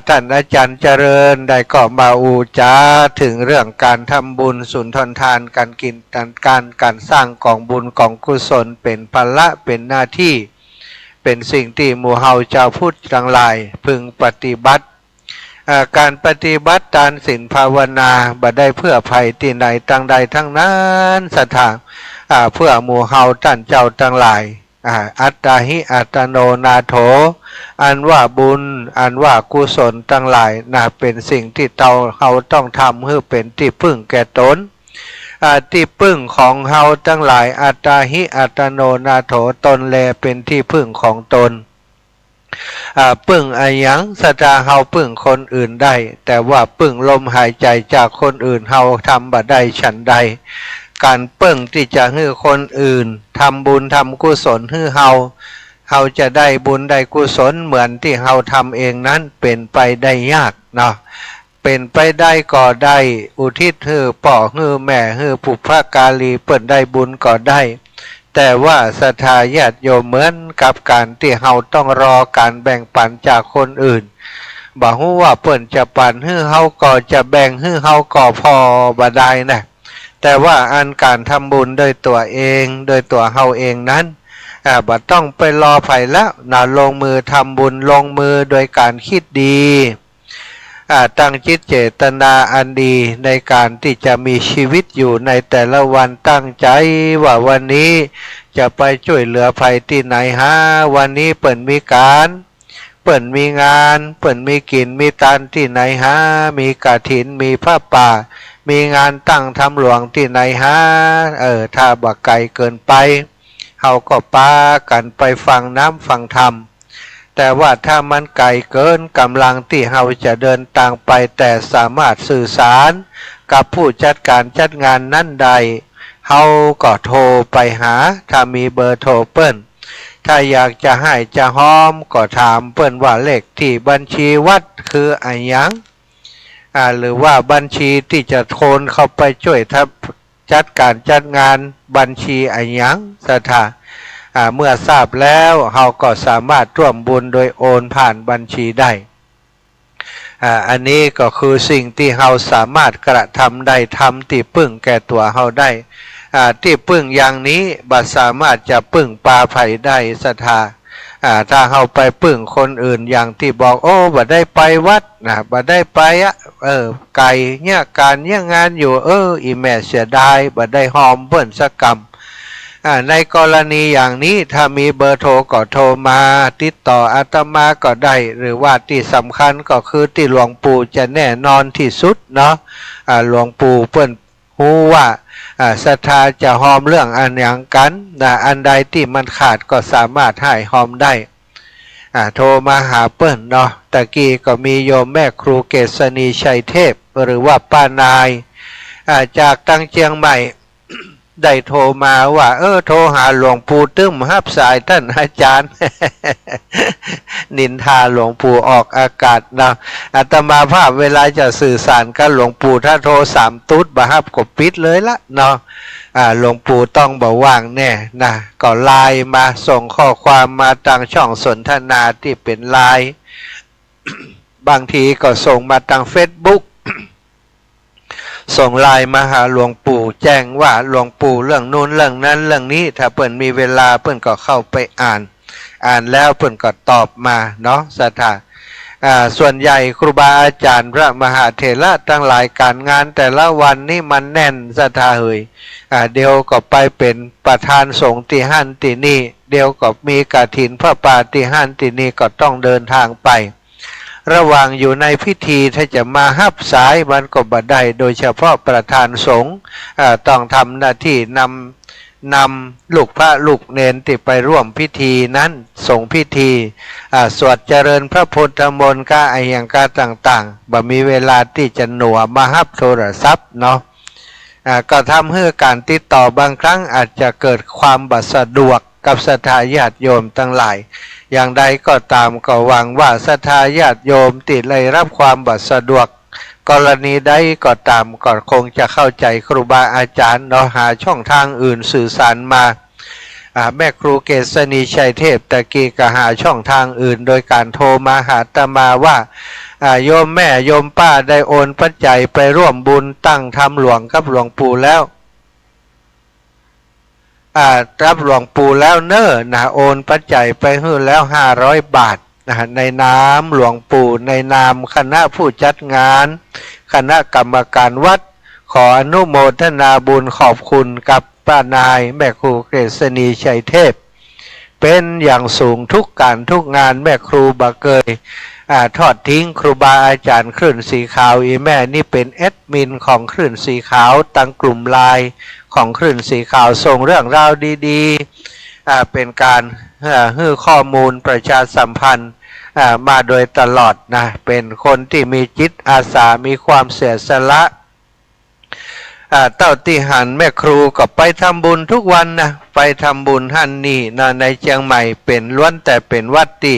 ท่านอาจารย์เจริญได้ก็มาอุจาถึงเรื่องการทำบุญสุนทรทานการกินการสร้างกองบุญกองกุศลเป็นภาระเป็นหน้าที่เป็นสิ่งที่หมู่เฮาเจ้าพุทธทั้งหลายพึงปฏิบัติการปฏิบัติทานศีลภาวนาบ่ได้เพื่อภัยที่ไหนทั้งใดทั้งนั้นศรัทธาเพื่อหมู่เฮาท่านเจ้าทั้งหลายอัตตาหิอัตโนนาโถอันว่าบุญอันว่ากุศลทั้งหลายเป็นสิ่งที่เฮาต้องทำเพื่อเป็นที่พึ่งแก่ตนที่พึ่งของเฮาทั้งหลายอัตตาหิอัตโนนาโถตนแลเป็นที่พึ่งของตนพึ่งอายังศรัทธาเฮาพึ่งคนอื่นได้แต่ว่าพึ่งลมหายใจจากคนอื่นเฮาทำบ่ได้ฉันใดการเปิ้งที่จะให้คนอื่นทำบุญทำกุศลให้เฮาจะได้บุญได้กุศลเหมือนที่เฮาทำเองนั้นเป็นไปได้ยากเนาะเป็นไปได้ก็ได้อุทิศให้พ่อให้แม่ให้ปุพกาลีเปิ้นได้บุญก็ได้แต่ว่าศรัทธาญาติโยมเหมือนกับการที่เฮาต้องรอการแบ่งปันจากคนอื่นบ่ฮู้ว่าเปิ้นจะปันให้เฮาก็จะแบ่งให้เฮาก็พอบ่ได้นะแต่ว่าอันการทำบุญโดยตัวเองโดยตัวเฮาเองนั้นบ่ต้องไปรอไผแล้วลงมือทำบุญลงมือโดยการคิดดีตั้งจิตเจตนาอันดีในการที่จะมีชีวิตอยู่ในแต่ละวันตั้งใจว่าวันนี้จะไปช่วยเหลือภัยที่ไหนวันนี้เปิ่นมีการเปิ่นมีงานเปิ่นมีกินมีทานที่ไหนมีกฐินมีผ้าป่ามีงานตั้งทำหลวงที่ไหนถ้าบ่ไกลเกินไปเฮาก็ปากันไปฟังน้ำฟังธรรมแต่ว่าถ้ามันไกลเกินกำลังที่เฮาจะเดินทางไปแต่สามารถสื่อสารกับผู้จัดการจัดงานนั้นใด เฮาก็โทรไปหาถ้ามีเบอร์โทรเปิ้นถ้าอยากจะให้จะหอมก็ถามเปิ้นว่าเลขที่บัญชีวัดคืออะไรยังหรือว่าบัญชีที่จะโอนเข้าไปช่วยทับจัดการจัดงานบัญชีอะไรยังศรัทธาเมื่อทราบแล้วเราก็สามารถร่วมบุญโดยโอนผ่านบัญชีได้อันนี้ก็คือสิ่งที่เราสามารถกระทำได้ทำที่พึ่งแก่ตัวเราได้ที่พึ่งอย่างนี้บัดสามารถจะพึ่งปาไผ่ได้ศรัทธาถ้าเราไปพึ่งคนอื่นอย่างที่บอกโอ้บัดได้ไปวัดบัดได้ไปไก่เนี่ยการเนี่ยงานอยู่อีแม่เสียดายบัดได้หอมเบิ่นสักกรรมในกรณีอย่างนี้ถ้ามีเบอร์โทรก็โทรมาติดต่ออาตมาก็ได้หรือว่าที่สำคัญก็คือที่หลวงปู่จะแน่นอนที่สุดเนาะหลวงปู่เปิ้นฮู้ว่าศรัทธาจะหอมเรื่องอันอย่างกันอันใดที่มันขาดก็สามารถให้หอมได้โทรมาหาเปิ้นเนาะตะกี้ก็มีโยมแม่ครูเกษณีชัยเทพหรือว่าป้านายจากตั้งเชียงใหม่ ได้โทรมาว่าโทรหาหลวงปู่ตึ้มฮับสายท่านอาจารย์ นินทาหลวงปู่ออกอากาศนะอาตมาภาพเวลาจะสื่อสารกับหลวงปู่ถ้าโทร3ตุ๊ดบาฮับก็ปิดเลยละเนาะหลวงปู่ต้องบอกว่างแน่นะก็ไลน์มาส่งข้อความมาทางช่องสนทนาที่เป็นไลน์ บางทีก็ส่งมาทาง Facebook ส่งไลน์มาหาหลวงปู่แจ้งว่าหลวงปู่เรื่องนู้นเรื่องนั้นเรื่องนี้ถ้าเปิ้นมีเวลาเปิ้นก็เข้าไปอ่านแล้วเปิ้นก็ตอบมาเนาะศรัทธาส่วนใหญ่ครูบาอาจารย์พระมหาเถระทั้งหลายการงานแต่ละวันนี่มันแน่นศรัทธาเอ่ยเดี๋ยวก็ไปเป็นประธานสงฆ์ที่หั่นที่นี่เดี๋ยวก็มีกฐินพระป่าที่หั่นที่นี่ก็ต้องเดินทางไประหว่างอยู่ในพิธีถ้าจะมาฮับสายมันก็บ่ได้โดยเฉพาะประธานสงฆ์ต้องทำหน้าที่นำลูกพระลูกเนนที่ไปร่วมพิธีนั้นส่งพิธีสวดเจริญพระพุทธมนต์กะไออย่างกะต่างๆบ่มีเวลาที่จะหนัวมาฮับโทรศัพท์เนาะก็ทำให้การติดต่อบางครั้งอาจจะเกิดความบ่สะดวกกับศรัทธาญาติโยมทั้งหลายอย่างใดก็ตามก็หวังว่าศรัทธาญาติโยมที่ได้รับความบ่สะดวกกรณีใดก็ตามก็คงจะเข้าใจครูบาอาจารย์เนาะหาช่องทางอื่นสื่อสารมาแม่ครูเกษณีชัยเทพตะกี้ก็หาช่องทางอื่นโดยการโทรมาหาอาตมาว่าโยมแม่โยมป้าได้โอนปัจจัยไปร่วมบุญตั้งธรรมหลวงกับหลวงปู่แล้วรับหลวงปู่แล้วเน้อโอนปัจจัยไปให้แล้ว500 บาทในนามหลวงปู่ในนามคณะผู้จัดงานคณะกรรมการวัดขออนุโมทนาบุญขอบคุณกับป้านายแม่ครูเกษณีชัยเทพเป็นอย่างสูงทุกการทุกงานแม่ครูบะเกยทอดทิ้งครูบาอาจารย์คลื่นสีขาวอีแม่นี่เป็นแอดมินของคลื่นสีขาวตั้งกลุ่มไลน์ของคลื่นสีขาวส่งเรื่องราวดีๆเป็นการให้ข้อมูลประชาสัมพันธ์มาโดยตลอดนะเป็นคนที่มีจิตอาสามีความเสียสละเต้าที่หันแม่ครูก็ไปทำบุญทุกวันนะไปทำบุญหันนี่นะในเชียงใหม่เป็นล้วนแต่เป็นวัดที่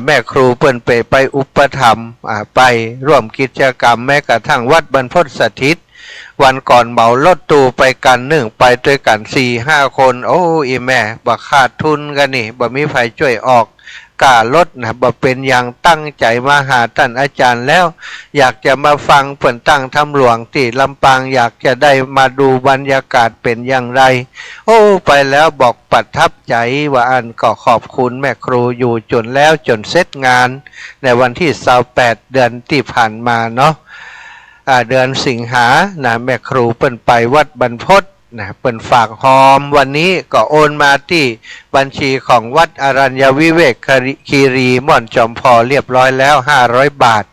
แม่ครูเปิ้นไปอุปถัมภ์ไปร่วมกิจกรรมแม้กระทั่งวัดบรรพตสถิตวันก่อนเหมารถตู้ไปกันไปด้วยกัน 4-5 คนโอ้อีแม่บ่ขาดทุนกันนี่บ่มีไผช่วยออกกล้ารถนะบ่เป็นอย่างตั้งใจมาหาท่านอาจารย์แล้วอยากจะมาฟังเพิ่นตั้งธรรมหลวงที่ลำปางอยากจะได้มาดูบรรยากาศเป็นอย่างไรโอ้ไปแล้วบอกประทับใจว่าอันก็ขอบคุณแม่ครูอยู่จนแล้วจนเสร็จงานในวันที่28เดือนที่ผ่านมาเนาะเดือนสิงหาแม่ครูเปิ้นไปวัดบรรพตเปิ้นฝากหอมวันนี้ก็โอนมาที่บัญชีของวัดอรัญญวิเวกคีรีม่อนจอมพอเรียบร้อยแล้ว500 บาท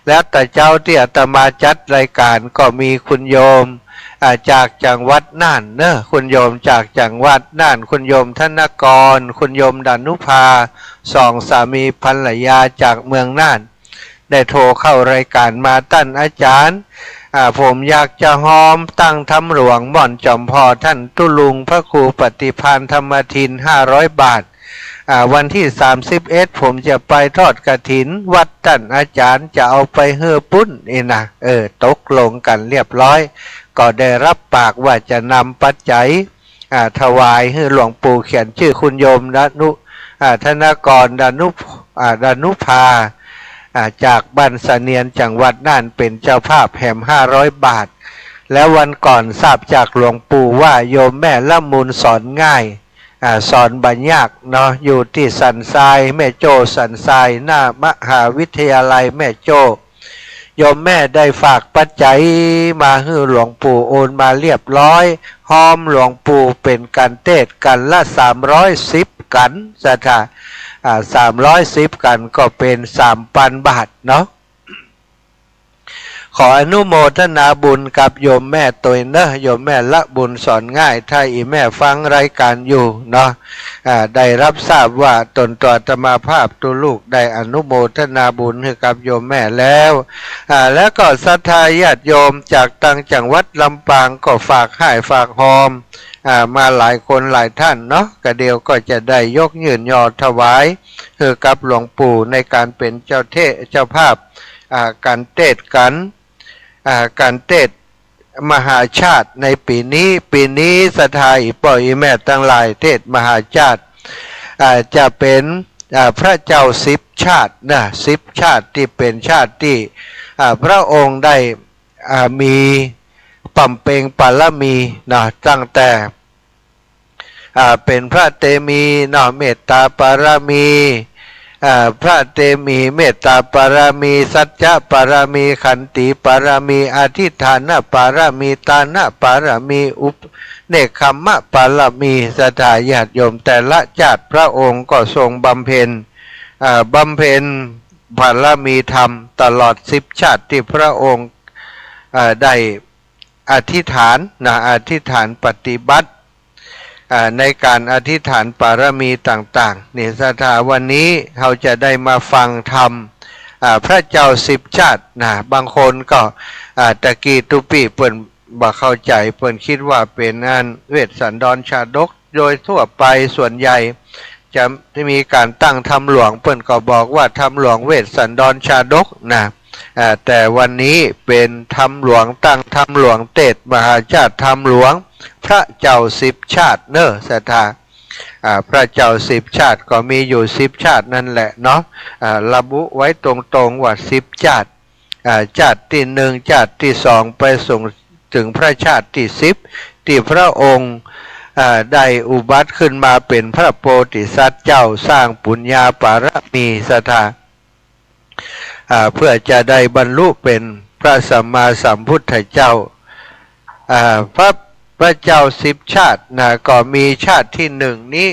แล้วแต่เจ้าที่อาตมาจัดรายการก็มีคุณโยมจากจังหวัดน่านเนอะคุณโยมจากจังหวัดน่านคุณโยมธนกรคุณโยมดานุภา2 สามีภรรยาจากเมืองน่านได้โทรเข้ารายการมาท่านอาจารย์ ผมอยากจะหอมตั้งทำหลวงม่อนจอมพอท่านตุลุงพระครูปฏิภาณธรรมทิน500 บาทวันที่31ผมจะไปทอดกฐินวัดท่านอาจารย์จะเอาไปเฮือปุ้นนี่นะตกลงกันเรียบร้อยก็ได้รับปากว่าจะนำปัจจัยถวายให้หลวงปู่เขียนชื่อคุณโยมธนกรดานุภาจากบ้านเสนียนจังหวัดน่านเป็นเจ้าภาพแห่ม500 บาทแล้ววันก่อนทราบจากหลวงปู่ว่าโยมแม่ละมุนสอนง่ายสอนบัญญัติเนาะอยู่ที่สันทรายแม่โจ้สันทรายหน้ามหาวิทยาลัยแม่โจ้โยมแม่ได้ฝากปัจจัยมาให้หลวงปู่โอนมาเรียบร้อยหอมหลวงปู่เป็นกันเทศกันละ310กันสถา310กันก็เป็น3,000 บาทเนาะขออนุโมทนาบุญกับโยมแม่ตัวเนอะโยมแม่ละบุญสอนง่ายถ้าอีแม่ฟังรายการอยู่เนาะได้รับทราบว่าตนตัวธรรมาภาพตัวลูกได้อนุโมทนาบุญให้กับโยมแม่แล้วแล้วก็ศรัทธาญาติโยมจากต่างจังหวัดลำปางก็ฝากให้ฝากหอมมาหลายคนหลายท่านเนาะกระเดียวก็จะได้ยกยืนยอถวายให้กับหลวงปู่ในการเป็นเจ้าภาพการเทศกันการเทศมหาชาติในปีนี้ศรัทธาอีป่อยแม่ตั้งหลายเทศมหาชาติจะเป็นพระเจ้า10 ชาตินะ10 ชาติที่เป็นชาติที่พระองค์ได้มีปั่มเปงปารมีนะตั้งแต่เป็นพระเตมีนะเมตตาปารมีพระเตมีเมตตาปารามีสัจจะปารามีขันติปารามีอธิฐานปารามีตานะปารามีเนคขมะปารามีศรัทธาญาติโยมแต่ละชาติพระองค์ก็ทรงบำเพ็ญบารมีธรรมตลอด10 ชาติที่พระองค์ได้อธิษฐานอธิษฐานปฏิบัติในการอธิษฐานปารมีต่างๆนี่ศรัทธาวันนี้เราจะได้มาฟังธรรมพระเจ้า10 ชาติบางคนก็ตะกี้ตุปีเปิ่นบ่เข้าใจเปิ่นคิดว่าเป็นงานเวสสันดรชาดกโดยทั่วไปส่วนใหญ่จะมีการตั้งธรรมหลวงเปิ่นก็บอกว่าธรรมหลวงเวสสันดรชาดกแต่วันนี้เป็นธรรมหลวงตั้งธรรมหลวงเทศมหาชาติธรรมหลวงพระเจ้า10 ชาติเนอะศรัทธาพระเจ้า10 ชาติก็มีอยู่10 ชาตินั่นแหละเนาะระบุไว้ตรงๆว่า10 ชาติชาติที่1ชาติที่2ไปส่งถึงพระชาติที่10ที่พระองค์ได้อุบัติขึ้นมาเป็นพระโพธิสัตว์เจ้าสร้างปุญญาปารมีศรัทธาเพื่อจะได้บรรลุเป็นพระสัมมาสัมพุทธเจ้าพระเจ้า10 ชาติก็มีชาติที่1นี้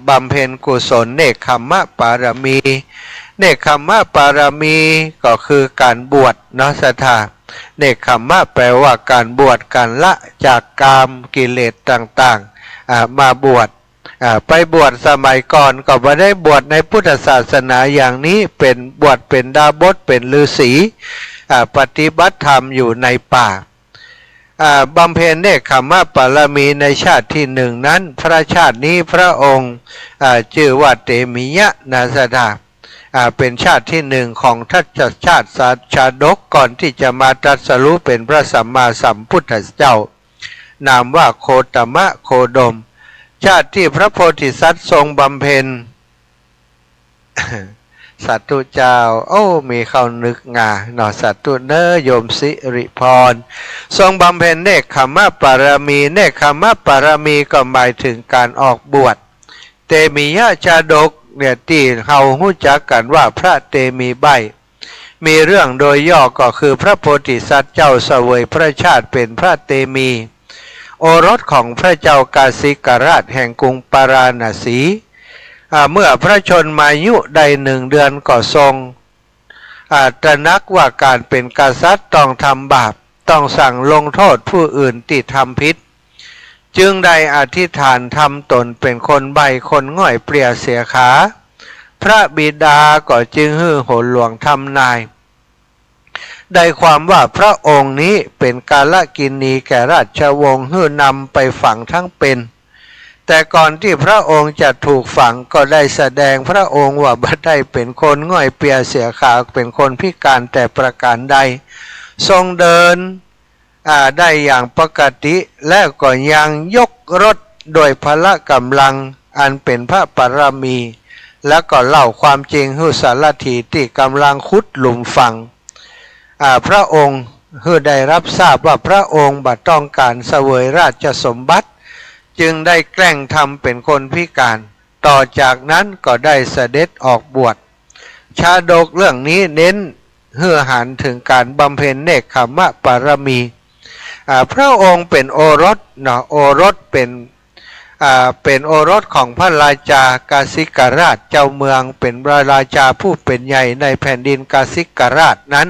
บำเพ็ญกุศลเนคขมะปารมีเนคขมะปารมีก็คือการบวชศรัทธาเนคขมะแปลว่าการบวชการละจากกามกิเลสต่างๆมาบวชไปบวชสมัยก่อนก็ไม่ได้บวชในพุทธศาสนาอย่างนี้เป็นบวชเป็นดาบสเป็นฤาษีปฏิบัติธรรมอยู่ในป่าบำเพ็ญเนคขมะปารมีในชาติที่1นั้นพระชาตินี้พระองค์ชื่อว่าเตมิยะศรัทธาเป็นชาติที่1ของทัตชาติชาดกก่อนที่จะมาตรัสรู้เป็นพระสัมมาสัมพุทธเจ้านามว่าโคตมะโคดมชาติที่พระโพธิสัตว์ทรงบำเพ็ญ สัตตุเจ้ามีเข้านึกสัตตุเนอโยมสิริพรทรงบำเพ็ญเนคขมะปารมีเนคขมะปารมีก็หมายถึงการออกบวชเตมิยะชาดกเนี่ยที่เราหู้จักกันว่าพระเตมีใบมีเรื่องโดยย่อก็คือพระโพธิสัตว์เจ้าเสวยพระชาติเป็นพระเตมีโอรสของพระเจ้ากาสิกราชแห่งกรุงปาราณสีเมื่อพระชนมายุได้1 เดือนก็ทรงตระหนักว่าการเป็นกษัตริย์ต้องทำบาปต้องสั่งลงโทษผู้อื่นที่ทำผิดจึงได้อธิษฐานทำตนเป็นคนใบ้คนง่อยเปลี่ยเสียขาพระบิดาก็จึงฮือโหนหลวงทำนาย ได้ความว่าพระองค์นี้เป็นกาลกิณีแก่ราชวงศ์เพื่อนำไปฝังทั้งเป็นแต่ก่อนที่พระองค์จะถูกฝังก็ได้แสดงพระองค์ว่าบ่ได้เป็นคนง่อยเปียเสียขาเป็นคนพิการแต่ประการใดทรงเดินได้อย่างปกติและก็ยังยกรถโดยพละกำลังอันเป็นพระปรมีแล้วก็เล่าความจริงให้สารถีที่กำลังขุดหลุมฝังพระองค์ให้ได้รับทราบว่าพระองค์บัดต้องการเสวยราชสมบัติจึงได้แกล้งทำเป็นคนพิการต่อจากนั้นก็ได้เสด็จออกบวชชาดกเรื่องนี้เน้นเพื่อหันถึงการบำเพ็ญเนกขมปารมีพระองค์เป็นโอรสโอรสเป็นโอรสของพระราชากาสิกราชเจ้าเมืองเป็นพระราชาผู้เป็นใหญ่ในแผ่นดินกาสิกราชนั้น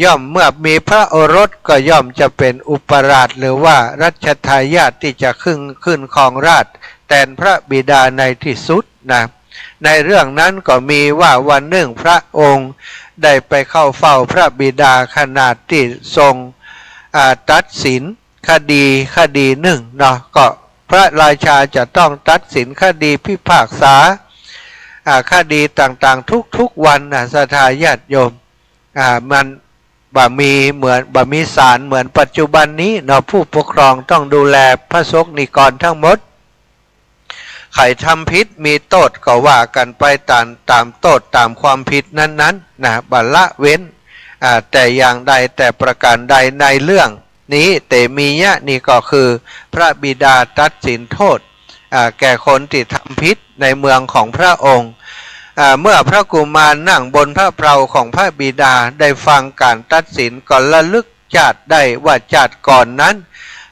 ย่อมเมื่อมีพระโอรสก็ย่อมจะเป็นอุปราชหรือว่ารัชทายาทที่จะขึ้นครองราชย์แทนพระบิดาในที่สุดนะในเรื่องนั้นก็มีว่าวันหนึ่งพระองค์ได้ไปเข้าเฝ้าพระบิดาขณะที่ทรงตัดสินคดีหนึ่งเนาะก็พระราชาจะต้องตัดสินคดีพิพากษาคดีต่างๆทุกวันศรัทธาญาติโยมมันบ่มีศาลเหมือนปัจจุบันนี้เนาะผู้ปกครองต้องดูแลพระสงฆ์นิกรทั้งหมดใครทำผิดมีโทษก็ว่ากันไปตามโทษตามความผิดนั้นนะบัลละเว้นแต่อย่างใดแต่ประการใดในเรื่องนี้เตมียะนี่ก็คือพระบิดาตัดสินโทษแก่คนที่ทำผิดในเมืองของพระองค์เมื่อพระกุมารนั่งบนพระเพลาของพระบิดาได้ฟังการตัดสินก็ระลึกชาติได้ว่าชาติก่อนนั้น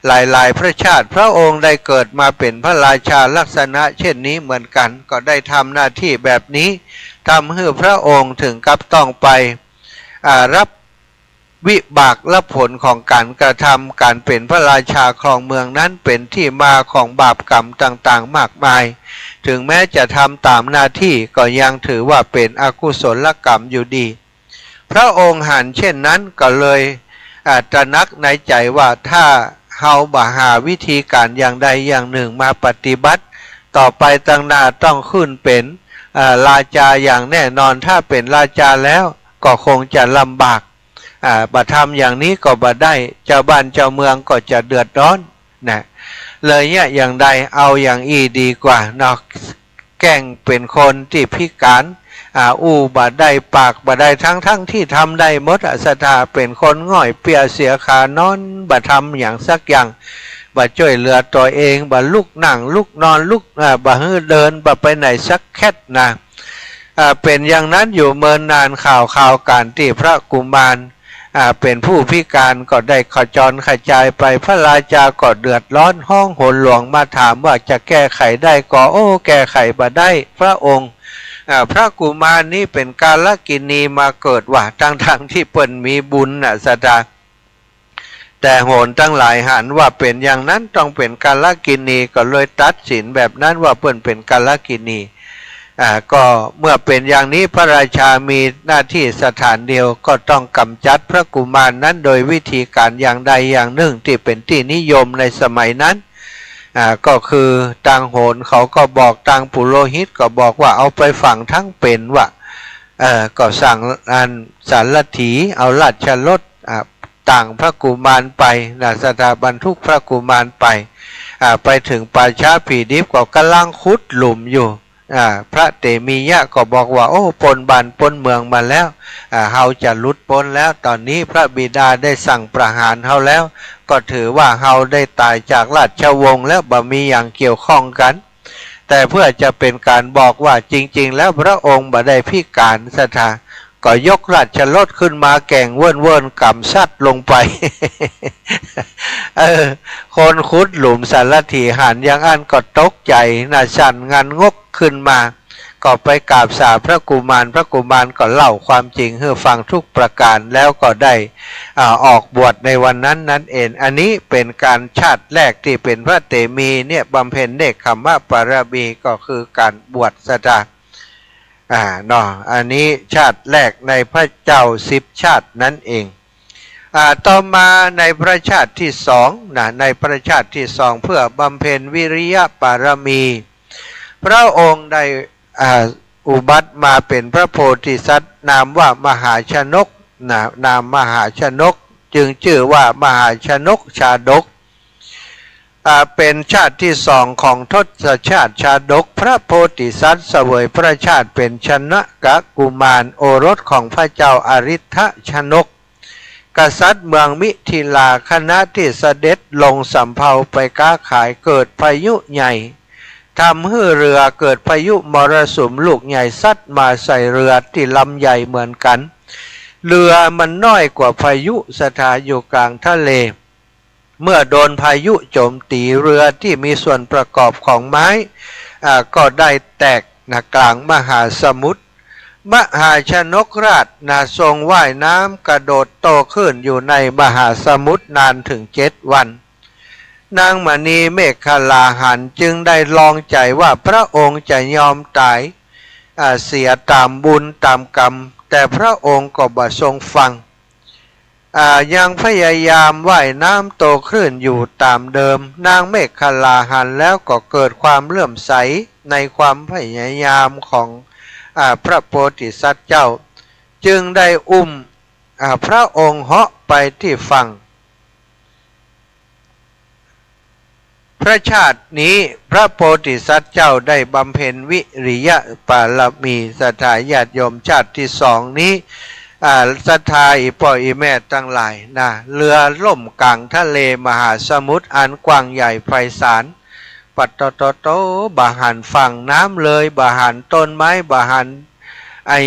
หลายพระชาติพระองค์ได้เกิดมาเป็นพระราชาลักษณะเช่นนี้เหมือนกันก็ได้ทำหน้าที่แบบนี้ทำให้พระองค์ถึงกับต้องไปรับวิบากและผลของการกระทำการเป็นพระราชาครองเมืองนั้นเป็นที่มาของบาปกรรมต่างๆมากมายถึงแม้จะทำตามหน้าที่ก็ยังถือว่าเป็นอกุศลกรรมอยู่ดีพระองค์หันเช่นนั้นก็เลยตระหนักในใจว่าถ้าเฮาบ่หาวิธีการอย่างใดอย่างหนึ่งมาปฏิบัติต่อไปตั้งหน้าต้องขึ้นเป็นราชาอย่างแน่นอนถ้าเป็นราชาแล้วก็คงจะลำบากบัทำอย่างนี้ก็บ่ได้เจ้าบ้านเจ้าเมืองก็จะเดือดร้อนนะเลยเนี่ยอย่างใดเอาอย่างอีดีกว่าเนาะแกล้งเป็นคนที่พิการบ่ได้ปากบ่ได้ทั้งที่ทำได้หมดศรัทธาเป็นคนง่อยเปียเสียขานอนบ่ทำอย่างสักอย่างบ่ช่วยเหลือตัวเองบ่ลุกนั่งลุกนอนลุกบ่เดินบ่ไปไหนสักแค่นะเป็นอย่างนั้นอยู่เมินนานข่าวการที่พระกุมารเป็นผู้พิการก็ได้ขจรขจายไปพระราชาก็เดือดร้อนห้องโหนหลวงมาถามว่าจะแก้ไขได้ก็แก้ไขบ่ได้พระองค์พระกุมารนี้เป็นกาลกิณีมาเกิดว่าทั้งที่เปิ้นมีบุญศรัทธาแต่โหนทั้งหลายหันว่าเป็นอย่างนั้นต้องเป็นกาลกิณีก็เลยตัดสินแบบนั้นว่าเปิ้นเป็นกาลกิณีก็เมื่อเป็นอย่างนี้พระราชามีหน้าที่สถานเดียวก็ต้องกำจัดพระกุมารนั้นโดยวิธีการอย่างใดอย่างหนึ่งที่เป็นที่นิยมในสมัยนั้นก็คือต่างโหนเขาก็บอกต่างปุโรหิตก็บอกว่าเอาไปฝังทั้งเป็นว่าก็สั่งสารถีเอาราชรถต่างพระกุมารไปสถาบันทุกพระกุมารไปถึงป่าช้าผีดิบก็กำลังขุดหลุมอยู่พระเตมียะก็บอกว่าปนบ้านปนเมืองมาแล้วเฮาจะหลุดพ้นแล้วตอนนี้พระบิดาได้สั่งประหารเฮาแล้วก็ถือว่าเฮาได้ตายจากราชวงศ์แล้วบ่มีอย่างเกี่ยวข้องกันแต่เพื่อจะเป็นการบอกว่าจริงๆแล้วพระองค์บ่ได้พิการศรัทธาก็ยกราชรถขึ้นมาแก่งเว่นกำซัดลงไป คนขุดหลุมสารถีหันอย่างอันก็ตกใจสั่นงันงกขึ้นมาก็ไปกราบสาพระกุมารก็เล่าความจริงให้ฟังทุกประการแล้วก็ได้ออกบวชในวันนั้นนั่นเองอันนี้เป็นการชาติแรกที่เป็นพระเตมีเนี่ยบำเพ็ญเนกขมปารมีก็คือการบวชศรัทธา เนาะอันนี้ชาติแรกในพระเจ้า10 ชาตินั่นเองต่อมาในพระชาติที่สองในพระชาติที่สองเพื่อบำเพ็ญวิริยะบารมี พระองค์ได้อุบัติมาเป็นพระโพธิสัตว์นามว่ามหาชนกนามมหาชนกจึงชื่อว่ามหาชนกชาดกเป็นชาติที่สองของทศชาติชาดกพระโพธิสัตว์เสวยพระชาติเป็นชนะกะกุมารโอรสของพระเจ้าอริ ทชนกกษัตริย์เมืองมิถิลาคณะที่เสด็จลงสำเภาไปค้าขายเกิดพายุใหญ่ทำให้เรือเกิดพายุมรสุมลูกใหญ่ซัดมาใส่เรือที่ลำใหญ่เหมือนกันเรือมันน้อยกว่าพายุสถานอยู่กลางทะเลเมื่อโดนพายุโจมตีเรือที่มีส่วนประกอบของไม้ก็ได้แตกกลางมหาสมุทรมหาชนกราชทรงว่ายน้ำกระโดดโตขึ้นอยู่ในมหาสมุทรนานถึง7 วันนางมณีเมขลาหันจึงได้ลองใจว่าพระองค์จะยอมตายเสียตามบุญตามกรรมแต่พระองค์ก็บ่ทรงฟังยังพยายามว่ายน้ำโตขึ้นอยู่ตามเดิมนางเมขลาหันแล้วก็เกิดความเลื่อมใสในความพยายามของพระโพธิสัตว์เจ้าจึงได้อุ้มพระองค์เหาะไปที่ฝั่งพระชาตินี้พระโพธิสัตว์เจ้าได้บำเพ็ญวิริยะบารมีศรัทธาญาติโยมชาติที่สองนี้ศรัทธาอีพ่ออีแม่ทั้งหลายเรือล่มกลางทะเลมหาสมุทรอันกว้างใหญ่ไพศาลปัตตโตบาหันฝั่งน้ำเลยบาหันต้นไม้บาหัน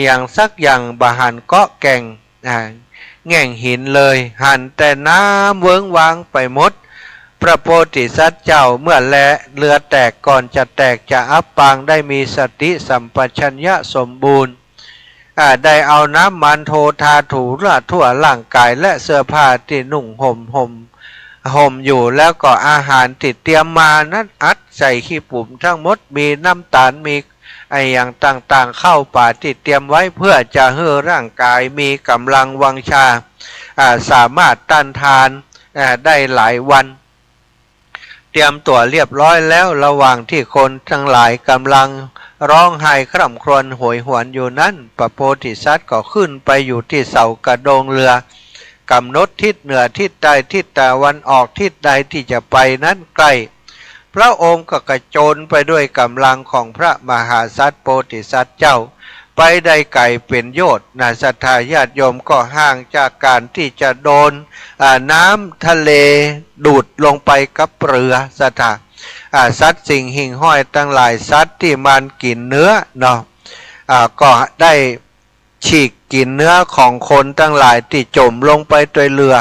อย่างสักอย่างบาหันเกาะแก่งแง่งหินเลยหันแต่น้ำเวิ้งวางไปหมดพระโพธิสัตว์เจ้าเมื่อแลเรือแตกก่อนจะแตกจะอับปางได้มีสติสัมปชัญญะสมบูรณ์ได้เอาน้ำมันโททาถูทั่วร่างกายและเสื้อผ้าที่นุ่งห่มอยู่แล้วก็อาหารที่เตรียมมานั้นอัดใส่ขี้ปุ่มทั้งหมดมีน้ำตาลมีอย่างต่างๆเข้าป่าที่เตรียมไว้เพื่อจะให้ร่างกายมีกำลังวังชาสามารถต้านทานได้หลายวันเตรียมตัวเรียบร้อยแล้วระหว่างที่คนทั้งหลายกำลังร้องไห้คร่ำครวญโหยหวนอยู่นั้นพระโพธิสัตว์ก็ขึ้นไปอยู่ที่เสากระโดงเรือกำหนดทิศเหนือทิศใดทิศตะวันออกทิศใดที่จะไปนั้นใกล้พระองค์ก็กระโจนไปด้วยกำลังของพระมหาสัตว์โพธิสัตว์เจ้าไปได้ไกลเป็นโยชน์ศรัทธาญาติโยมก็ห่างจากการที่จะโดนน้ำทะเลดูดลงไปกับเรือศรัทธาสัตว์สิ่งหิ่งห้อยทั้งหลายสัตว์ที่มันกินเนื้อเนาะก็ได้ฉีกกินเนื้อของคนทั้งหลายที่จมลงไปด้วยเรือ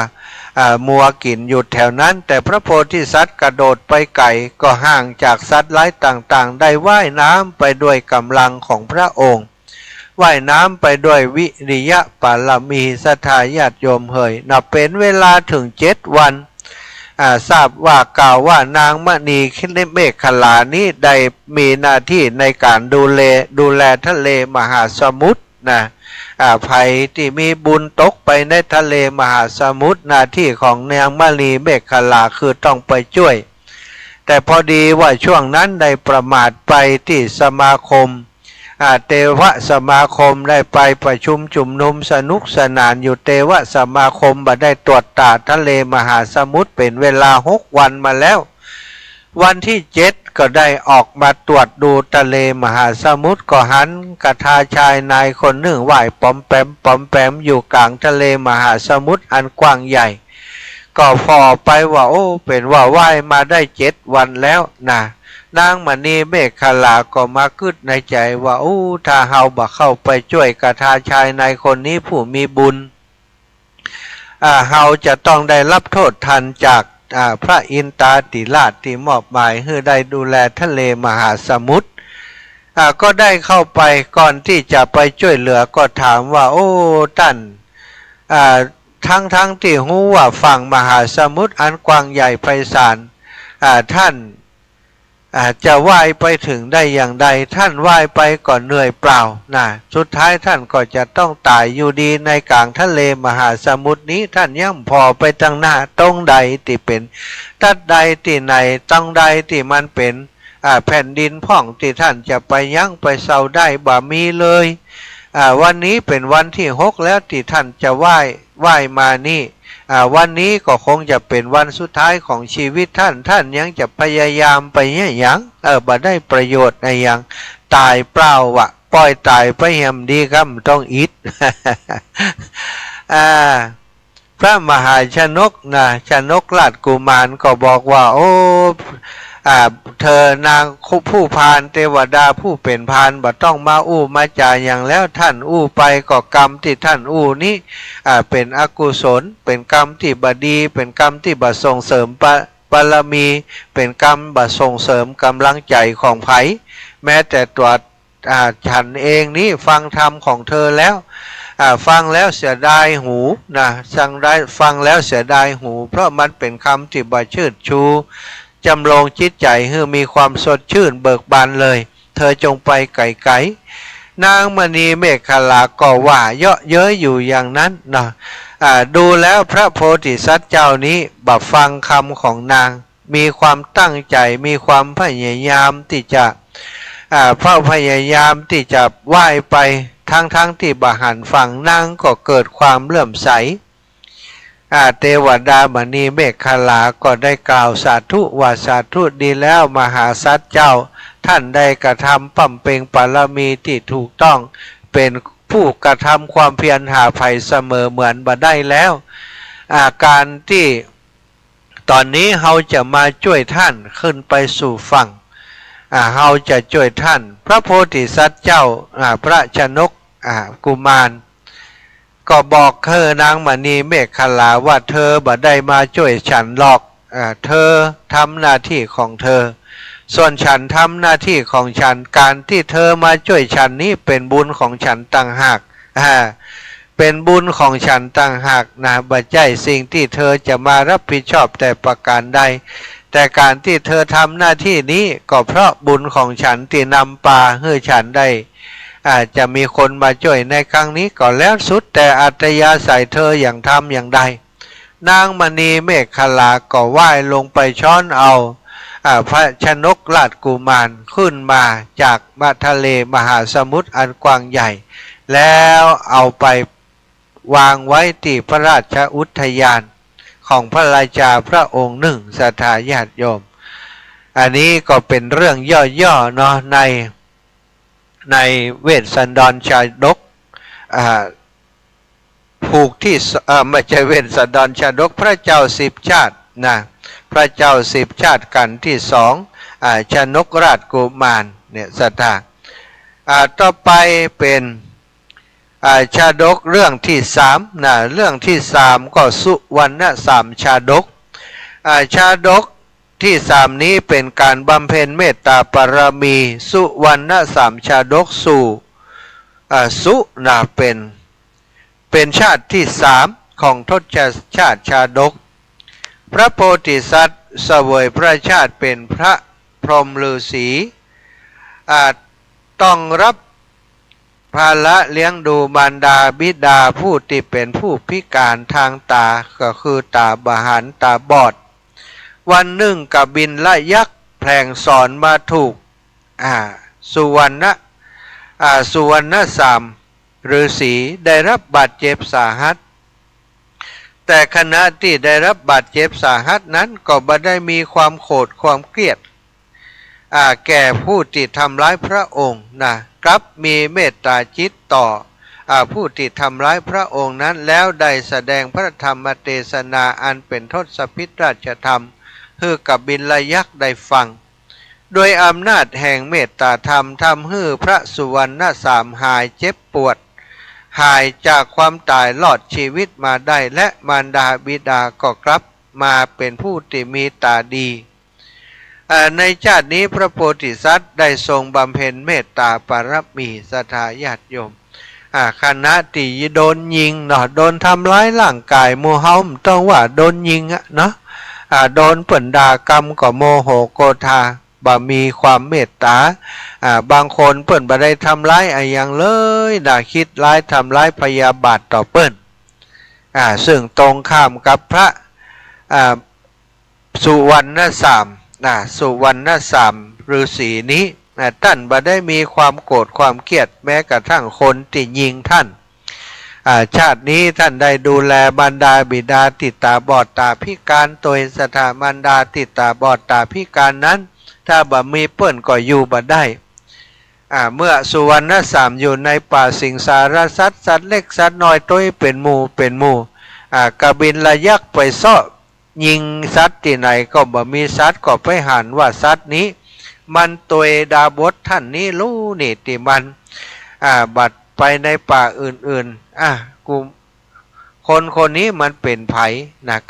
มัวกินอยู่แถวนั้นแต่พระโพธิสัตว์กระโดดไปไกลก็ห่างจากสัตว์หลายต่างๆได้ว่ายน้ำไปด้วยกำลังของพระองค์ว่ายน้ำไปด้วยวิริยะบารมีศรัทธาญาติโยมเฮยนับเป็นเวลาถึง7 วันทราบว่ากล่าวว่านางมณีเมขลานี้ได้มีหน้าที่ในการดูแลทะเลมหาสมุทรภัยที่มีบุญตกไปในทะเลมหาสมุทรหน้าที่ของนางมณีเมขลาคือต้องไปช่วยแต่พอดีว่าช่วงนั้นได้ประมาทไปที่สมาคมเทวสมาคมได้ไปประชุมจุ่มนุมสนุกสนานอยู่เทวสมาคมบ่ได้ตรวจตาทะเลมหาสมุทรเป็นเวลา6 วันมาแล้ววันที่7ก็ได้ออกมาตรวจดูทะเลมหาสมุทรก็หันกระทาชายนายคนหนึ่งว่ายปอมแปมอยู่กลางทะเลมหาสมุทรอันกว้างใหญ่ก็พอไปว่าโอ้เป็นว่าว่ายมาได้7 วันแล้วนางมณีเมขลาก็มาคิดในใจว่าถ้าเฮาบ่เข้าไปช่วยกระทาชายนายคนนี้ผู้มีบุญเฮาจะต้องได้รับโทษทันจากพระอินตาติราชที่มอบหมายให้ได้ดูแลทะเลมหาสมุทรก็ได้เข้าไปก่อนที่จะไปช่วยเหลือก็ถามว่าท่านทั้งที่รู้ว่าฝั่งมหาสมุทรอันกว้างใหญ่ไพศาลท่าน อาจจะว่ายไปถึงได้อย่างใดท่านว่ายไปก่อนเหนื่อยเปล่านะสุดท้ายท่านก็จะต้องตายอยู่ดีในกลางทะเลมหาสมุทรนี้ท่านย่ำพอไปตั้งหน้าตรงใดที่เป็นตัดใดที่ไหนต้องใดที่มันเป็นแผ่นดินพ่องที่ท่านจะไปยั้งไปเศร้าได้บ่มีเลยวันนี้เป็นวันที่6แล้วที่ท่านจะว่ายมานี่วันนี้ก็คงจะเป็นวันสุดท้ายของชีวิตท่านยังจะพยายามไปเนี่ยยังบ่ได้ประโยชน์ในยังตายเปล่าวะปล่อยตายไปแฮมดีครับต้องอิด พระมหาชนกนะชนกราชกุมารก็บอกว่าโอ้เธอนางผู้พานเทวดาผู้เป็นพานบ่ต้องมาอู้มาจ่าอย่างแล้วท่านอู้ไปก็กรรมที่ท่านอู้นี้เป็นอกุศลเป็นกรรมที่บดีเป็นกรรมที่บ่ส่งเสริมบารมีเป็นกรรมบ่ส่งเสริมกำลังใจของไผแม้แต่ตัวฉันเองนี้ฟังธรรมของเธอแล้วฟังแล้วเสียดายหูนะฟังแล้วเสียดายหูเพราะมันเป็นคำที่บ่ชื่นชูจำลองจิตใจให้มีความสดชื่นเบิกบานเลยเธอจงไปไกลๆนางมณีเมขลาก็ว่าเยาะเย้ยอยู่อย่างนั้นนะดูแล้วพระโพธิสัตว์เจ้านี้บัดฟังคำของนางมีความตั้งใจมีความพยายามที่จะพยายามที่จะว่ายไปทั้งที่บ่หันฝั่งนางก็เกิดความเลื่อมใสเทวดามณีเมขลาก็ได้กล่าวสาธุว่าสาธุดีแล้วมหาสัตว์เจ้าท่านได้กระทำปั่มเปงบารมีที่ถูกต้องเป็นผู้กระทำความเพียรหาภัยเสมอเหมือนบ่ได้แล้วการที่ตอนนี้เราจะมาช่วยท่านขึ้นไปสู่ฝั่งเราจะช่วยท่านพระโพธิสัตว์เจ้าพระชนกกุมารก็บอกเธอนางมณีเมขลาว่าเธอบ่ได้มาช่วยฉันหรอกเธอทำหน้าที่ของเธอส่วนฉันทำหน้าที่ของฉันการที่เธอมาช่วยฉันนี้เป็นบุญของฉันต่างหากเป็นบุญของฉันต่างหากนะบ่ใช่สิ่งที่เธอจะมารับผิดชอบแต่ประการใดแต่การที่เธอทำหน้าที่นี้ก็เพราะบุญของฉันที่นำปาให้ฉันได้จะมีคนมาช่วยในครั้งนี้ก็แล้วสุดแต่อัตยาศัยเธออย่างทำอย่างใดนางมณีเมขลาก็ว่ายลงไปช้อนเอาพระชนกราชกุมารขึ้นมาจากทะเลมหาสมุทรอันกว้างใหญ่แล้วเอาไปวางไว้ที่พระราชอุทยานของพระราชาพระองค์หนึ่งศรัทธาญาติโยมอันนี้ก็เป็นเรื่องย่อๆเนาะในเวสสันดรชาดกผูกที่ไม่ใช่เวสสันดรชาดกพระเจ้า10ชาตินะพระเจ้า10ชาติกันที่2ชนกราชกุมารเนี่ยศรัทธาต่อไปเป็นชาดกเรื่องที่3นะเรื่องที่3ก็สุวรรณสามชาดกชาดกที่3นี้เป็นการบำเพ็ญเมตตาปรมีสุวรรณสามชาดกสู่สุนะเป็นชาติที่3ของทศชาติชาดกพระโพธิสัตว์เสวยพระชาติเป็นพระพรหมฤาษีต้องรับภาระเลี้ยงดูมารดาบิดาผู้ที่เป็นผู้พิการทางตาก็คือตาบหันตาบอดวันหนึ่งกบินละยักษ์แผลงสอนมาถูกสุวรรณสามฤาษีได้รับบาดเจ็บสาหัสแต่ขณะที่ได้รับบาดเจ็บสาหัสนั้นก็บ่ได้มีความโกรธความเกลียดแก่ผู้ที่ทำร้ายพระองค์นะกลับมีเมตตาจิตต่อผู้ที่ทำร้ายพระองค์นั้นแล้วได้แสดงพระธรรมเทศนาอันเป็นทศพิธราชธรรมให้กบิลยักษ์ได้ฟังโดยอำนาจแห่งเมตตาธรรมทำให้พระสุวรรณสามหายเจ็บปวดหายจากความตายรอดชีวิตมาได้และมารดาบิดาก็กลับมาเป็นผู้ที่มีตาดีในชาตินี้พระโพธิสัตว์ได้ทรงบำเพ็ญเมตตาปรมีศรัทธาญาติโยมขณะที่โดนยิงเนาะโดนทำร้ายร่างกายโมเฮาต้องว่าโดนยิงเนาะโดนเปิ่นด่ากรรมก็โมโหโกธา บ่มีความเมตตาบางคนเปิ้นบ่ได้ทำร้ายอะไรอย่างเลยน่าคิดร้ายทำร้ายพยาบาทต่อเปิ้นซึ่งตรงข้ามกับพระสุวรรณสามสุวรรณสามฤาษีนี้ท่านบ่ได้มีความโกรธความเกลียดแม้กระทั่งคนที่ยิงท่านชาตินี้ท่านได้ดูแลบรรดาบิดาติดตาบอดตาพิการตัวสถาบรรดาติดตาบอดตาพิการนั้นถ้าบ่มีเปิ้นก็อยู่บ่ได้เมื่อสุวรรณสามอยู่ในป่าสิงสารสัตว์สัตว์เล็กสัตว์น้อยตัวเป็นหมู่กบินละยักษ์ไปซ้อยิงสัตว์ที่ไหนก็บ่มีสัตว์ก็ไปหันว่าสัตว์นี้มันตัวดาบทท่านนี้รู้นี่ที่มันบัดไปในป่าอื่นๆกูคนนี้มันเป็นไผ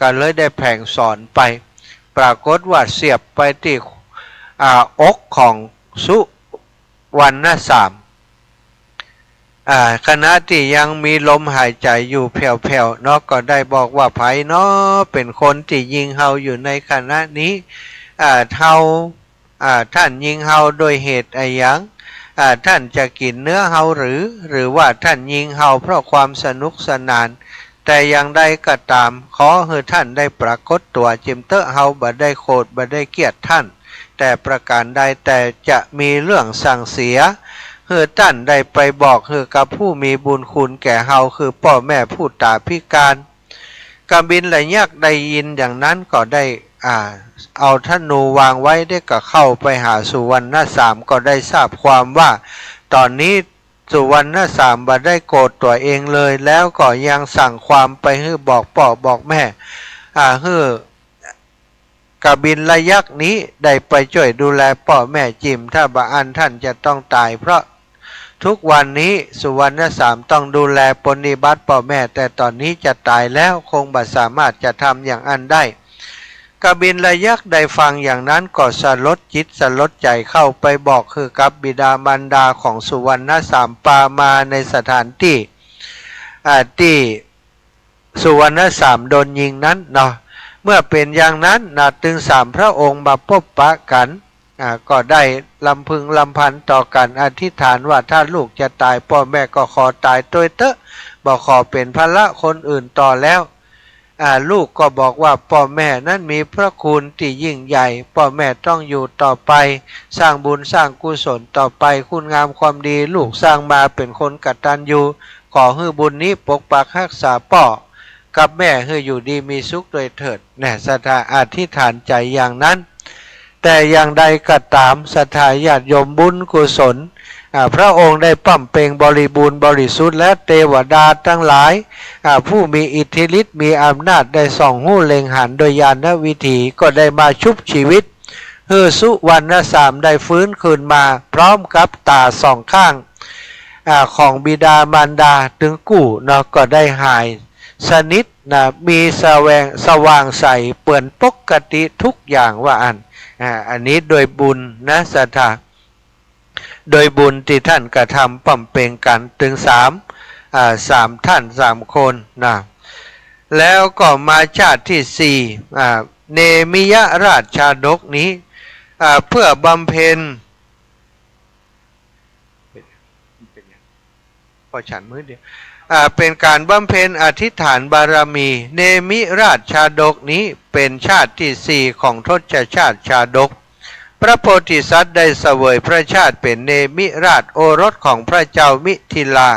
ก็เลยได้แผงสอนไปปรากฏว่าเสียบไปที่อกของสุวรรณสามขณะที่ยังมีลมหายใจอยู่แผ่วๆเนาะก็ได้บอกว่าไผเนาะเป็นคนที่ยิงเฮาอยู่ในขณะนี้ท่านยิงเฮาโดยเหตุอะไรอย่างท่านจะกินเนื้อเฮาหรือว่าท่านยิงเฮาเพราะความสนุกสนานแต่อย่างใดก็ตามขอให้ท่านได้ปรากฏตัวจิมเตอเฮาบ่ได้โกรธบ่ได้เกลียดท่านแต่ประการใดแต่จะมีเรื่องสั่งเสียให้ท่านได้ไปบอกให้กับผู้มีบุญคุณแก่เฮาคือพ่อแม่ผู้ตาพิการกบินละยักษ์ได้ยินอย่างนั้นก็ได้เอาธนูวางไว้ได้ก็เข้าไปหาสุวรรณสามก็ได้ทราบความว่าตอนนี้สุวรรณสามบ่ได้โกรธตัวเองเลยแล้วก็ยังสั่งความไปให้บอกพ่อบอกแม่ให้กบินละยักษ์นี้ได้ไปช่วยดูแลพ่อแม่จิมถ้าบ่อันท่านจะต้องตายเพราะทุกวันนี้สุวรรณสามต้องดูแลปฏิบัติพ่อแม่แต่ตอนนี้จะตายแล้วคงบ่สามารถจะทำอย่างอันได้กบินละยักษ์ได้ฟังอย่างนั้นก็สลดจิตสลดใจเข้าไปบอกคือกับบิดามารดาของสุวรรณสามปามาในสถานที่ที่สุวรรณสามโดนยิงนั้นเนาะเมื่อเป็นอย่างนั้นถึงสามพระองค์มาพบปะกันก็ได้ลำพึงลำพันต่อกันอธิษฐานว่าถ้าลูกจะตายพ่อแม่ก็ขอตายตัวเถอะบ่ขอเป็นภาระคนอื่นต่อแล้วลูกก็บอกว่าพ่อแม่นั้นมีพระคุณที่ยิ่งใหญ่พ่อแม่ต้องอยู่ต่อไปสร้างบุญสร้างกุศลต่อไปคุณงามความดีลูกสร้างมาเป็นคนกตัญญูขอให้บุญนี้ปกปักรักษาพ่อกับแม่ให้อยู่ดีมีสุขโดยเถิดศรัทธาอธิษฐานใจอย่างนั้นแต่อย่างใดก็ตามศรัทธาญาติโยมบุญกุศลพระองค์ได้ปั้มเปงบริบูรณ์บริสุทธิ์และเทวดาทั้งหลายผู้มีอิทธิฤทธิ์มีอำนาจได้ส่องหูเล็งหันโดยญาณวิถีก็ได้มาชุบชีวิตให้สุวรรณสามได้ฟื้นคืนมาพร้อมกับตาสองข้างของบิดามารดาถึงกู้เนาะก็ได้หายสนิทมีสว่างใสเปื่อนปกติทุกอย่างว่าอันนี้โดยบุญศรัทธาโดยบุญที่ท่านกระทำปั้มเปงกันถึงสามท่าน3 คนแล้วก็มาชาติที่4เนมิยราชชาดกนี้เพื่อบำเพ็ญพอฉันมือเดียวเป็นการบำเพ็ญอธิษฐานบารมีเนมิราชชาดกนี้เป็นชาติที่4ของทศชาติชาดกพระโพธิสัตว์ได้เสวยพระชาติเป็นเนมิราชโอรสของพระเจ้ามิถิลา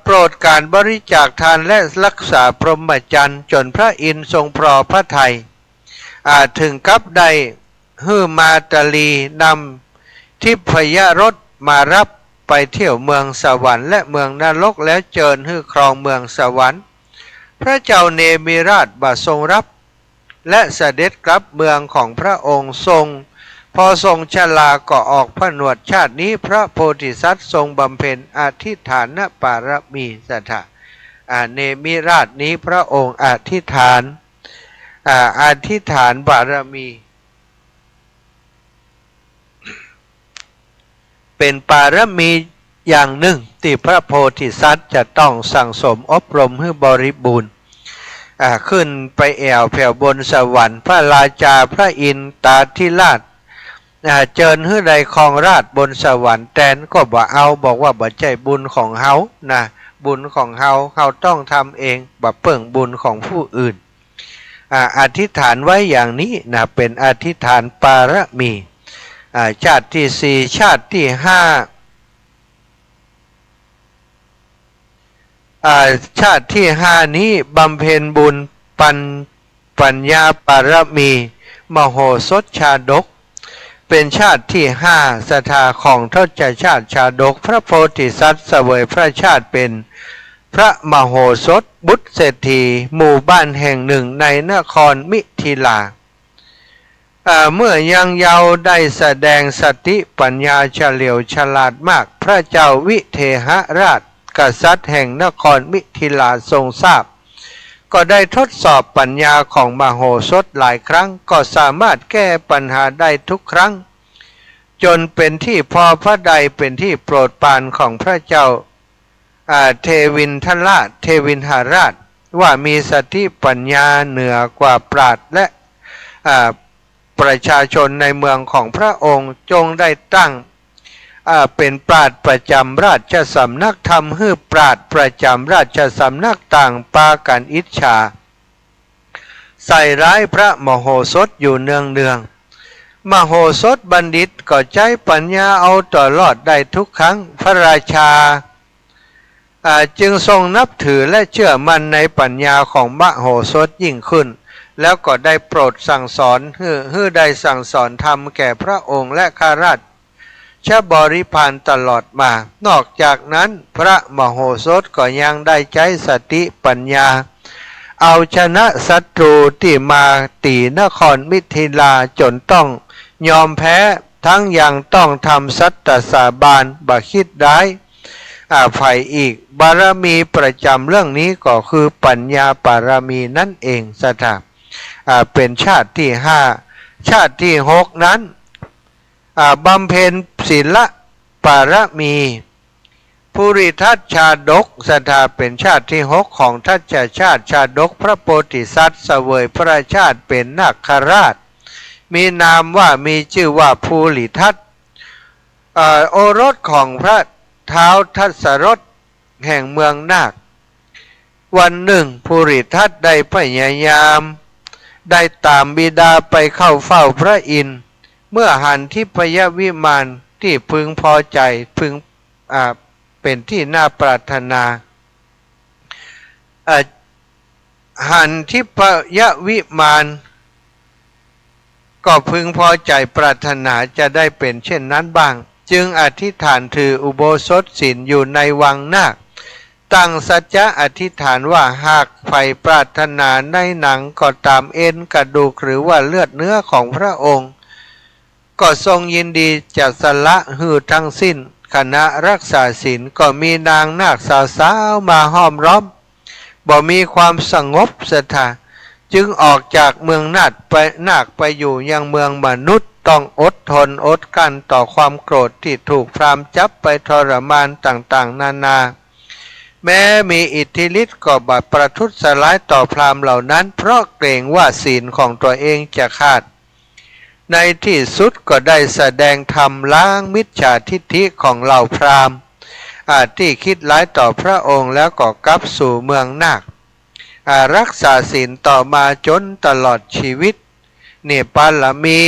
โปรดการบริจาคทานและรักษาพรหมจรรย์จนพระอินทร์ทรงพอพระทัยถึงกับได้ฮือมาตาลีนำทิพยรสมารับไปเที่ยวเมืองสวรรค์และเมืองนรกแล้วเจิญฮือครองเมืองสวรรค์พระเจ้าเนมิราชบาทรงรับและเสด็จกลับเมืองของพระองค์ทรงพอทรงชราก็ออกผนวดชาตินี้พระโพธิสัตว์ทรงบำเพ็ญอธิษฐานปารมีศรัทธาเนมิราชนี้พระองค์อธิษฐานบารมีเป็นปารมีอย่างหนึ่งที่พระโพธิสัตว์จะต้องสั่งสมอบรมให้บริบูรณ์ขึ้นไปแผ่วบนสวรรค์พระราชาพระอินทร์ตาธิราช เจิญฮื้อใดครองราชบนสวรรค์แตนก็บ่เอาบอกว่าบ่ใจบุญของเฮานะบุญของเฮาต้องทำเองบ่เปิ่งบุญของผู้อื่นอธิษฐานไว้อย่างนี้นะเป็นอธิษฐานปารมีชาติที่สี่ชาติที่ห้าชาติที่ห้านี้บำเพ็ญบุญปัญญาปารมีมโหสถชาดกเป็นชาติที่ห้าศรัทธาของทศชาติชาดกพระโพธิสัตว์เสวยพระชาติเป็นพระมโหสถบุตรเศรษฐีหมู่บ้านแห่งหนึ่งในนครมิถิลาเมื่อยังเยาว์ได้แสดงสติปัญญาเฉลียวฉลาดมากพระเจ้าวิเทหราชกษัตริย์แห่งนครมิถิลาทรงทราบก็ได้ทดสอบปัญญาของมโหสถหลายครั้งก็สามารถแก้ปัญหาได้ทุกครั้งจนเป็นที่พอพระทัยเป็นที่โปรดปรานของพระเจ้าเทวินทราชเทวินหราชว่ามีสติปัญญาเหนือกว่าปราชญ์และประชาชนในเมืองของพระองค์จงได้ตั้งเป็นปราชญ์ประจำราชสำนักทำให้ปราชญ์ประจำราชสำนักต่างปากันอิจฉาใส่ร้ายพระมโหสถอยู่เนืองมโหสถบัณฑิตก็ใช้ปัญญาเอาต่อรอดได้ทุกครั้งพระราชาจึงทรงนับถือและเชื่อมั่นในปัญญาของมโหสถยิ่งขึ้นแล้วก็ได้โปรดสั่งสอนให้ได้สั่งสอนธรรมแก่พระองค์และข้าราชบริพารตลอดมานอกจากนั้นพระมโหสถก็ยังได้ใช้สติปัญญาเอาชนะศัตรูที่มาตีนครมิถิลาจนต้องยอมแพ้ทั้งยังต้องทำสัตตสาบานบัคิดร้ายฝ่ายอีกบารมีประจำเรื่องนี้ก็คือปัญญาปารมีนั่นเองสถาเป็นชาติที่ห้าชาติที่หกนั้นบำเพ็ญศีลปารมีภูริทัตชาดกสถาเป็นชาติที่หกของทัตชาติชาดกพระโพธิสัตว์เสวยพระชาติเป็นนาคราชมีนามว่ามีชื่อว่าภูริทัตโอรสของพระท้าวทัสรสแห่งเมืองนาควันหนึ่งภูริทัตได้พยายามได้ตามบิดาไปเข้าเฝ้าพระอินทร์เมื่อหันทิพยวิมานที่พึงพอใจพึงเป็นที่น่าปรารถนาหันทิพยวิมานก็พึงพอใจปรารถนาจะได้เป็นเช่นนั้นบ้างจึงอธิษฐานถืออุโบสถศีลอยู่ในวังนาคตั้งสัจจะอธิษฐานว่าหากใฝ่ปรารถนาในหนังก็ตามเอ็นกระดูกหรือว่าเลือดเนื้อของพระองค์ก็ทรงยินดีจะสละหือทั้งสิ้นคณะรักษาศีลก็มีนางนาคสาวๆมาห้อมล้อมบ่มีความสงบศรัทธาจึงออกจากเมืองนาคไปอยู่ยังเมืองมนุษย์ต้องอดทนอดกลั้นต่อความโกรธที่ถูกพราหมณ์จับไปทรมานต่างๆนานาแม้มีอิทธิฤทธิ์ก็บัดประทุษร้ายต่อพราหมณ์เหล่านั้นเพราะเกรงว่าศีลของตัวเองจะขาดในที่สุดก็ได้แสดงธรรมล้างมิจฉาทิฏฐิของเหล่าพราหมณ์ที่คิดร้ายต่อพระองค์แล้วก็กลับสู่เมืองนาครักษาศีลต่อมาจนตลอดชีวิตเนี่ยปารมี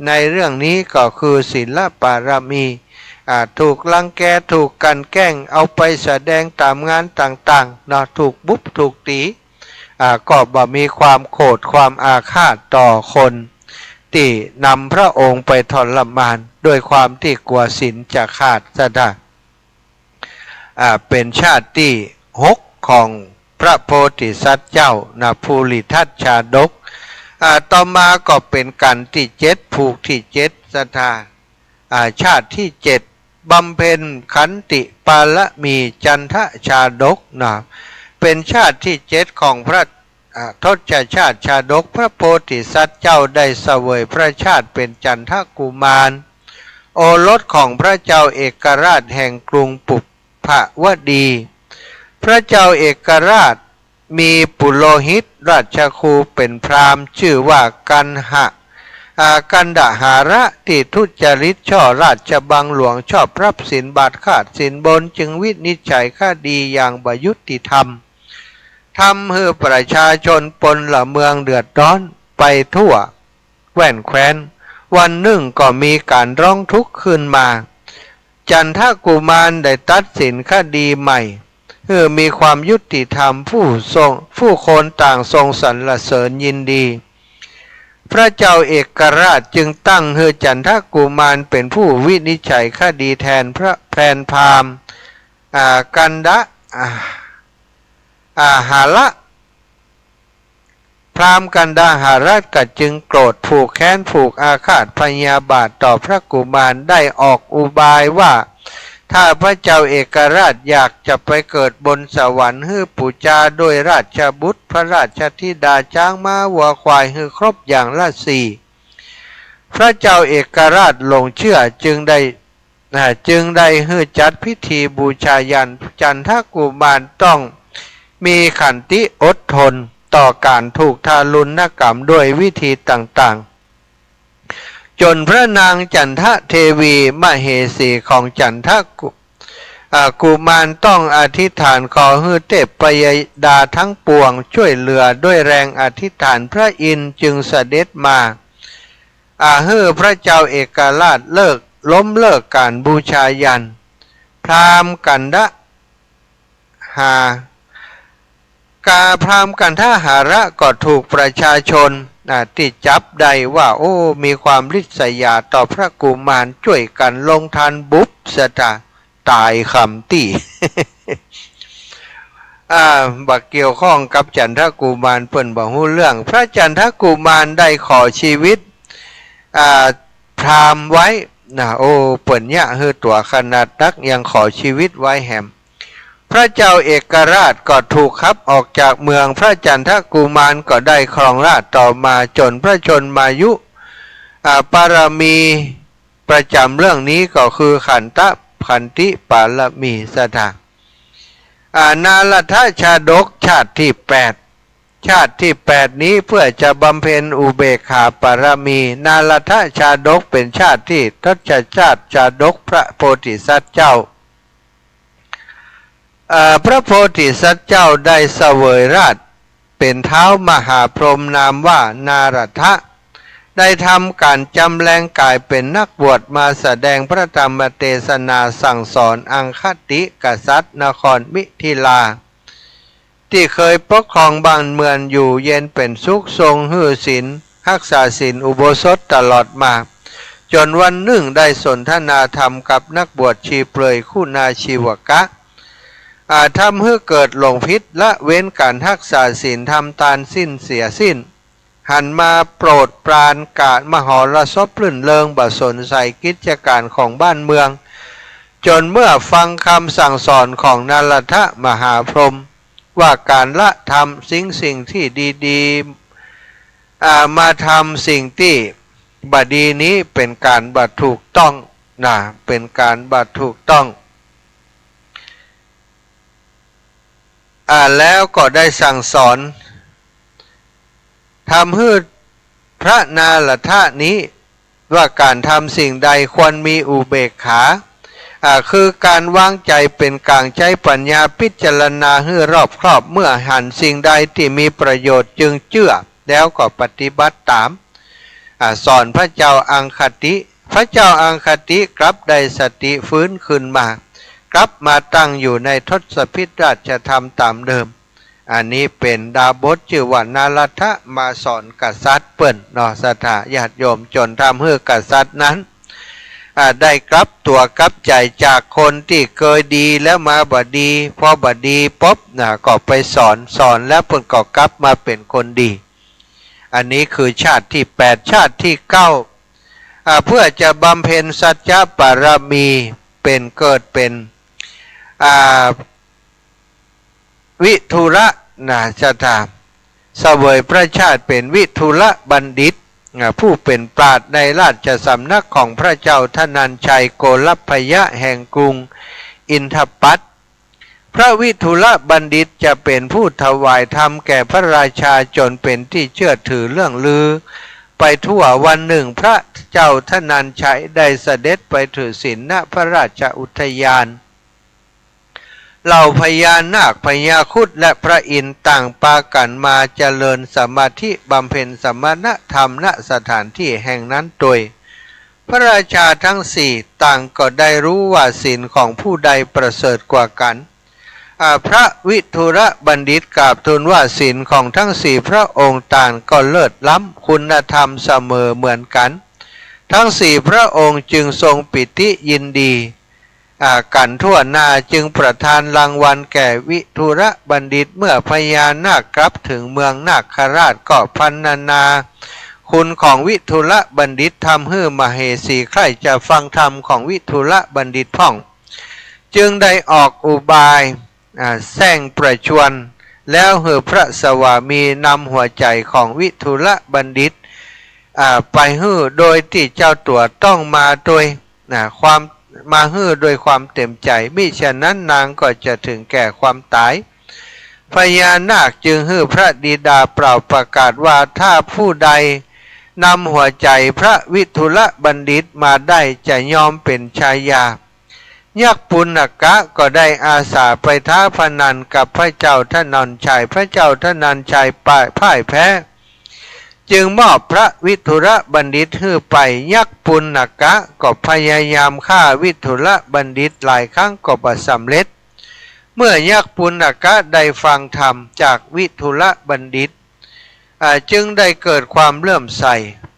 ในเรื่องนี้ก็คือศีลปารมีถูกลังแกถูกกันแกล้งเอาไปแสดงตามงานต่างๆถูกบุบถูกตีก็บ่มีความโกรธความอาฆาตต่อคนที่นำพระองค์ไปทรมานด้วยความที่กลัวศีลจะขาดซะได้เป็นชาติที่หกของพระโพธิสัตว์เจ้าภูริทัตชาดกต่อมาก็เป็นกันที่เจ็ดผูกที่เจ็ดศรัทธาชาติที่เจ็ดบำเพ็ญขันติปาละมีจันทชาดกเป็นชาติที่เจ็ดของพระทศชาติชาดกพระโพธิสัตว์เจ้าได้เสวยพระชาติเป็นจันทกุมารโอรสของพระเจ้าเอกราชแห่งกรุงปุพพวดีพระเจ้าเอกราชมีปุโรหิตราชครูเป็นพราหมณ์ชื่อว่ากันหะ กันดหาระที่ทุจริตช่อราชบังหลวงชอบรับสินบาทขาดสินบนจึงวินิจฉัยคดีอย่างบยุติธรรมทำให้ประชาชนปนละเมืองเดือดร้อนไปทั่วแว่นแคว้นวันหนึ่งก็มีการร้องทุกข์ขึ้นมาจันทกุมารได้ตัดสินคดีใหม่เพื่อมีความยุติธรรมผู้คนต่างทรงสรรเสริญยินดีพระเจ้าเอกราชจึงตั้งให้จันทกุมารเป็นผู้วินิจฉัยคดีแทนพระแพนพราหมณ์กันดะหาระพราหมณ์กันดาหาราชก็จึงโกรธผูกแค้นผูกอาฆาตพยาบาทต่อพระกุมารได้ออกอุบายว่าถ้าพระเจ้าเอกราชอยากจะไปเกิดบนสวรรค์ให้ปูชาโดยราชบุตรพระราชธิดาช้างม้าวัวควายให้ครบอย่างละสี่พระเจ้าเอกราชหลงเชื่อจึงได้ให้จัดพิธีบูชายันจันทกุมารต้องมีขันติอดทนต่อการถูกทารุณกรรมด้วยวิธีต่างๆจนพระนางจันทเทวีมเหสีของจันทกุมารต้องอธิษฐานขอให้เทพยดาทั้งปวงช่วยเหลือด้วยแรงอธิษฐานพระอินทร์จึงเสด็จมาให้พระเจ้าเอกราชล้มเลิกการบูชายันพราหมณ์กันดพราหมณ์กันทหาระก็ถูกประชาชนที่จับได้ว่าโอ้มีความริษยาต่อพระกุมารช่วยกันลงทานบุบสะตายคำตีบักเกี่ยวข้องกับจันทกุมารเปิ่นบอกฮู้เรื่องพระจันทกุมารได้ขอชีวิตพราหมณ์ไว้โอ้เปิ่นเนี่ยคือตัวขนาดนักยังขอชีวิตไว้แหมพระเจ้าเอกราชก็ถูกขับออกจากเมืองพระจันทกุมารก็ได้ครองราชต่อมาจนพระชนมายุปารมีประจำเรื่องนี้ก็คือขันติปารมีสถานาลทชาดกชาติที่8นี้เพื่อจะบำเพ็ญอุเบกขาปารมีนาลทชาดกเป็นชาติที่ทศชาติชาดกพระโพธิสัตว์เจ้าพระโพธิสัตว์เจ้าได้เสวยราชเป็นเท้ามหาพรหมนามว่านารทะได้ทำการจำแรงกายเป็นนักบวชมาแสดงพระธรรมเทศนาสั่งสอนอังคติกษัตริย์นครมิถิลาที่เคยปกครองบ้านเมืองอยู่เย็นเป็นสุขทรงหื้อศีลรักษาศีลอุโบสถตลอดมาจนวันหนึ่งได้สนทนาธรรมกับนักบวชชีเปลือยคุณาชีวกะทำให้เกิดหลงพิษละเว้นการรักษาศีลทำตานสิ้นเสียสิ้นหันมาโปรดปรานกาศมหรสพรื่นเริงบ่สนใจกิจการของบ้านเมืองจนเมื่อฟังคำสั่งสอนของนาลทะมหาพรหมว่าการละทำสิ่งที่ดีๆมาทำสิ่งที่บดีนี้เป็นการบัดถูกต้องเป็นการบัดถูกต้องแล้วก็ได้สั่งสอนทำให้พระนาลทะนี้ว่าการทำสิ่งใดควรมีอุเบกขาคือการวางใจเป็นกลางใช้ปัญญาพิจารณาให้รอบครอบเมื่อหันสิ่งใดที่มีประโยชน์จึงเชื่อแล้วก็ปฏิบัติตามสอนพระเจ้าอังคติพระเจ้าอังคติกลับได้สติฟื้นขึ้นมากลับมาตั้งอยู่ในทศพิธราชธรรมตามเดิมอันนี้เป็นดาบทชื่อว่านาลทะมาสอนกษัตริย์เปิ้นสถาญาติโยมจนทำให้กษัตริย์นั้นได้กลับตัวกลับใจจากคนที่เคยดีแล้วมาบดีพอบดีปุ๊บก็ไปสอนแล้วเพิ่นก็กลับมาเป็นคนดีอันนี้คือชาติที่8ชาติที่9เพื่อจะบำเพ็ญสัจจะปารมีเป็นเกิดเป็นวิทุระชะตาเสวยพระชาติเป็นวิทุระบัณฑิตผู้เป็นปราชญ์ในราชสำนักของพระเจ้าธนัญชัยโกลพยะแห่งกรุงอินทปัตพระวิทุระบัณฑิตจะเป็นผู้ถวายธรรมแก่พระราชาจนเป็นที่เชื่อถือเรื่องลือ ไปทั่ววันหนึ่งพระเจ้าธนัญชัยได้เสด็จไปถือศีลณพระราชอุทยานเหล่าพญานาคพญาครุฑและพระอินทร์ต่างปากันมาเจริญสมาธิบำเพ็ญสมณธรรมณสถานที่แห่งนั้นโดยพระราชาทั้งสี่ต่างก็ได้รู้ว่าศีลของผู้ใดประเสริฐกว่ากันพระวิทุรบัณฑิตกราบทูลว่าศีลของทั้งสี่พระองค์ต่างก็เลิศล้ำคุณธรรมเสมอเหมือนกันทั้งสี่พระองค์จึงทรงปิติยินดีกันทั่วหน้าจึงประทานรางวัลแก่วิทุรบัณฑิตเมื่อพญานาคกลับถึงเมืองนาคราชก็พรรณนาคุณของวิทุรบัณฑิตทำให้มเหสีใคร่จะฟังธรรมของวิทุรบัณฑิตพ่องจึงได้ออกอุบายแซงประชวนแล้วเหือพระสวามีนำหัวใจของวิทุรบัณฑิตไปหื้อโดยที่เจ้าตัวต้องมาโดยความมาหื้อโดยความเต็มใจมิฉะนั้นนางก็จะถึงแก่ความตายพญานาคจึงหื้อพระดีดาเปล่าประกาศว่าถ้าผู้ใดนำหัวใจพระวิทุรบัณฑิตมาได้จะยอมเป็นชายายักษ์ปุณกะก็ได้อาสาไปท้าพนันกับพระเจ้าธนัญชัยพระเจ้าธนัญชัยพ่ายแพ้จึงมอบพระวิทุรบัณฑิตให้ไปยักษ์ปุณกะก็พยายามฆ่าวิทุรบัณฑิตหลายครั้งก็บ่สำเร็จเมื่อยักษ์ปุณกะได้ฟังธรรมจากวิทุรบัณฑิตจึงได้เกิดความเลื่อมใส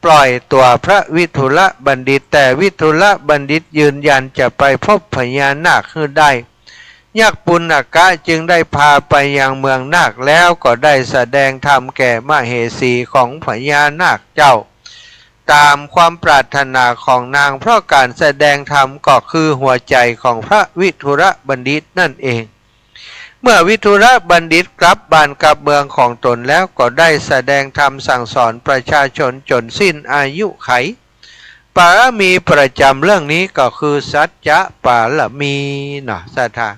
ปล่อยตัวพระวิทุรบัณฑิตแต่วิทุรบัณฑิตยืนยันจะไปพบพญานาคให้ได้ยักษ์ปุณกะจึงได้พาไปยังเมืองนาคแล้วก็ได้แสดงธรรมแก่มเหสีของพญานาคเจ้าตามความปรารถนาของนางเพราะการแสดงธรรมก็คือหัวใจของพระวิทุรบัณฑิตนั่นเองเมื่อวิทุรบัณฑิตกลับบ้านกลับเมืองของตนแล้วก็ได้แสดงธรรมสั่งสอนประชาชนจนสิ้นอายุไขปารมีประจำเรื่องนี้ก็คือสัจจะปารมีนะสัทธา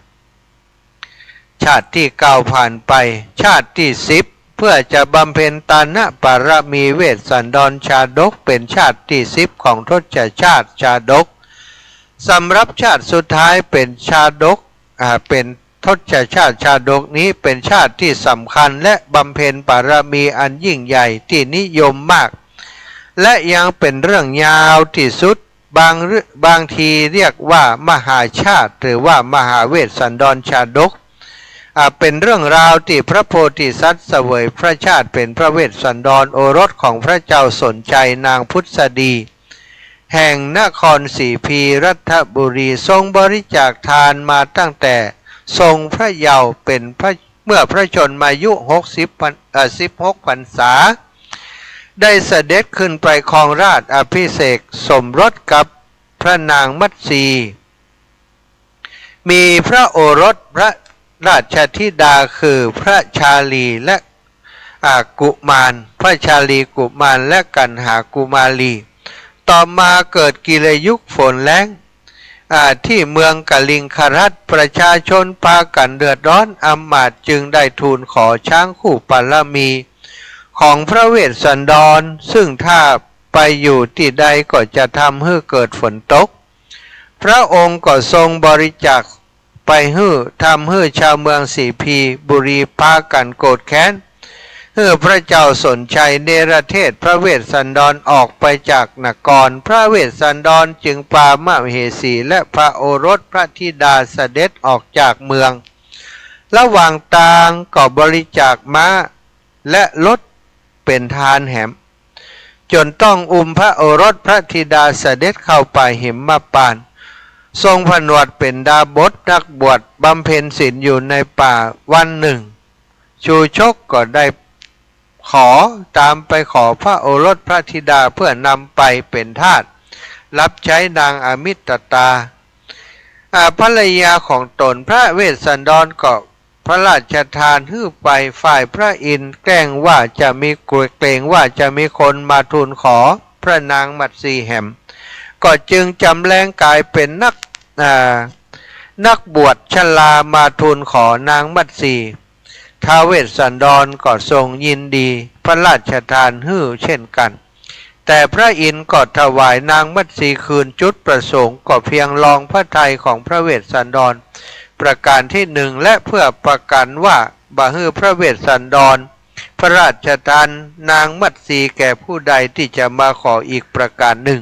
ชาติที่9ผ่านไปชาติที่10เพื่อจะบำเพ็ญตานะปารมีเวสสันดรชาดกเป็นชาติที่10ของทศชาติชาดกสำหรับชาติสุดท้ายเป็นชาดกเป็นทศชาติชาดกนี้เป็นชาติที่สำคัญและบำเพ็ญปารมีอันยิ่งใหญ่ที่นิยมมากและยังเป็นเรื่องยาวที่สุดบางทีเรียกว่ามหาชาติหรือว่ามหาเวสสันดรชาดกเป็นเรื่องราวที่พระโพธิสัตว์เสวยพระชาติเป็นพระเวสสันดรโอรสของพระเจ้าสนใจนางพุทธดีแห่งนครศรีพีรัตบุรีทรงบริจาคทานมาตั้งแต่ทรงพระเยาว์เป็นเมื่อพระชนมายุ16 พรรษาได้เสด็จขึ้นไปครองราชอภิเษกสมรสกับพระนางมัตสีมีพระโอรสพระราชธิดาคือพระชาลีและกุมารพระชาลีกุมารและกันหากุมารีต่อมาเกิดกิเลยุคฝนแล้งที่เมืองกลิงครัตประชาชนพากันเดือดร้อนอมาตย์จึงได้ทูลขอช้างคู่ปารมีของพระเวสสันดรซึ่งถ้าไปอยู่ที่ใดก็จะทำให้เกิดฝนตกพระองค์ก็ทรงบริจาคไปทำให้ชาวเมืองศรีพีบุรีพากันโกรธแค้นพระเจ้าสนชัยเนรเทศพระเวสสันดรออกไปจากนครพระเวสสันดรจึงพามเหสีและพระโอรสพระธิดาเสด็จออกจากเมืองระหว่างทางก็บริจาคม้าและรถเป็นทานแหมจนต้องพระโอรสพระธิดาเสด็จเข้าไปหิมพานต์ทรงผนวดเป็นดาบสนักบวชบำเพ็ญศีลอยู่ในป่าวันหนึ่งชูชกก็ได้ตามไปขอพระโอรสพระธิดาเพื่อนำไปเป็นทาสรับใช้นางอมิตตาภรรยาของตนพระเวสสันดรก็พระราชทานให้ไปฝ่ายพระอินทร์เกรงว่าจะมีคนมาทูลขอพระนางมัตสีแหมก็จึงจำแรงกายเป็นนักบวชชรามาทูลขอนางมัตสีท้าวเวสสันดรก็ทรงยินดีพระราชทานให้เช่นกัน แต่พระอินทร์ก็ถวายนางมัตสีคืนจุดประสงค์ก็เพียงลองพระทัยของพระเวสสันดรประการที่หนึ่งและเพื่อประกันว่าบ่ฮือพระเวสสันดรพระราชทานนางมัตสีแก่ผู้ใดที่จะมาขออีกประการหนึ่ง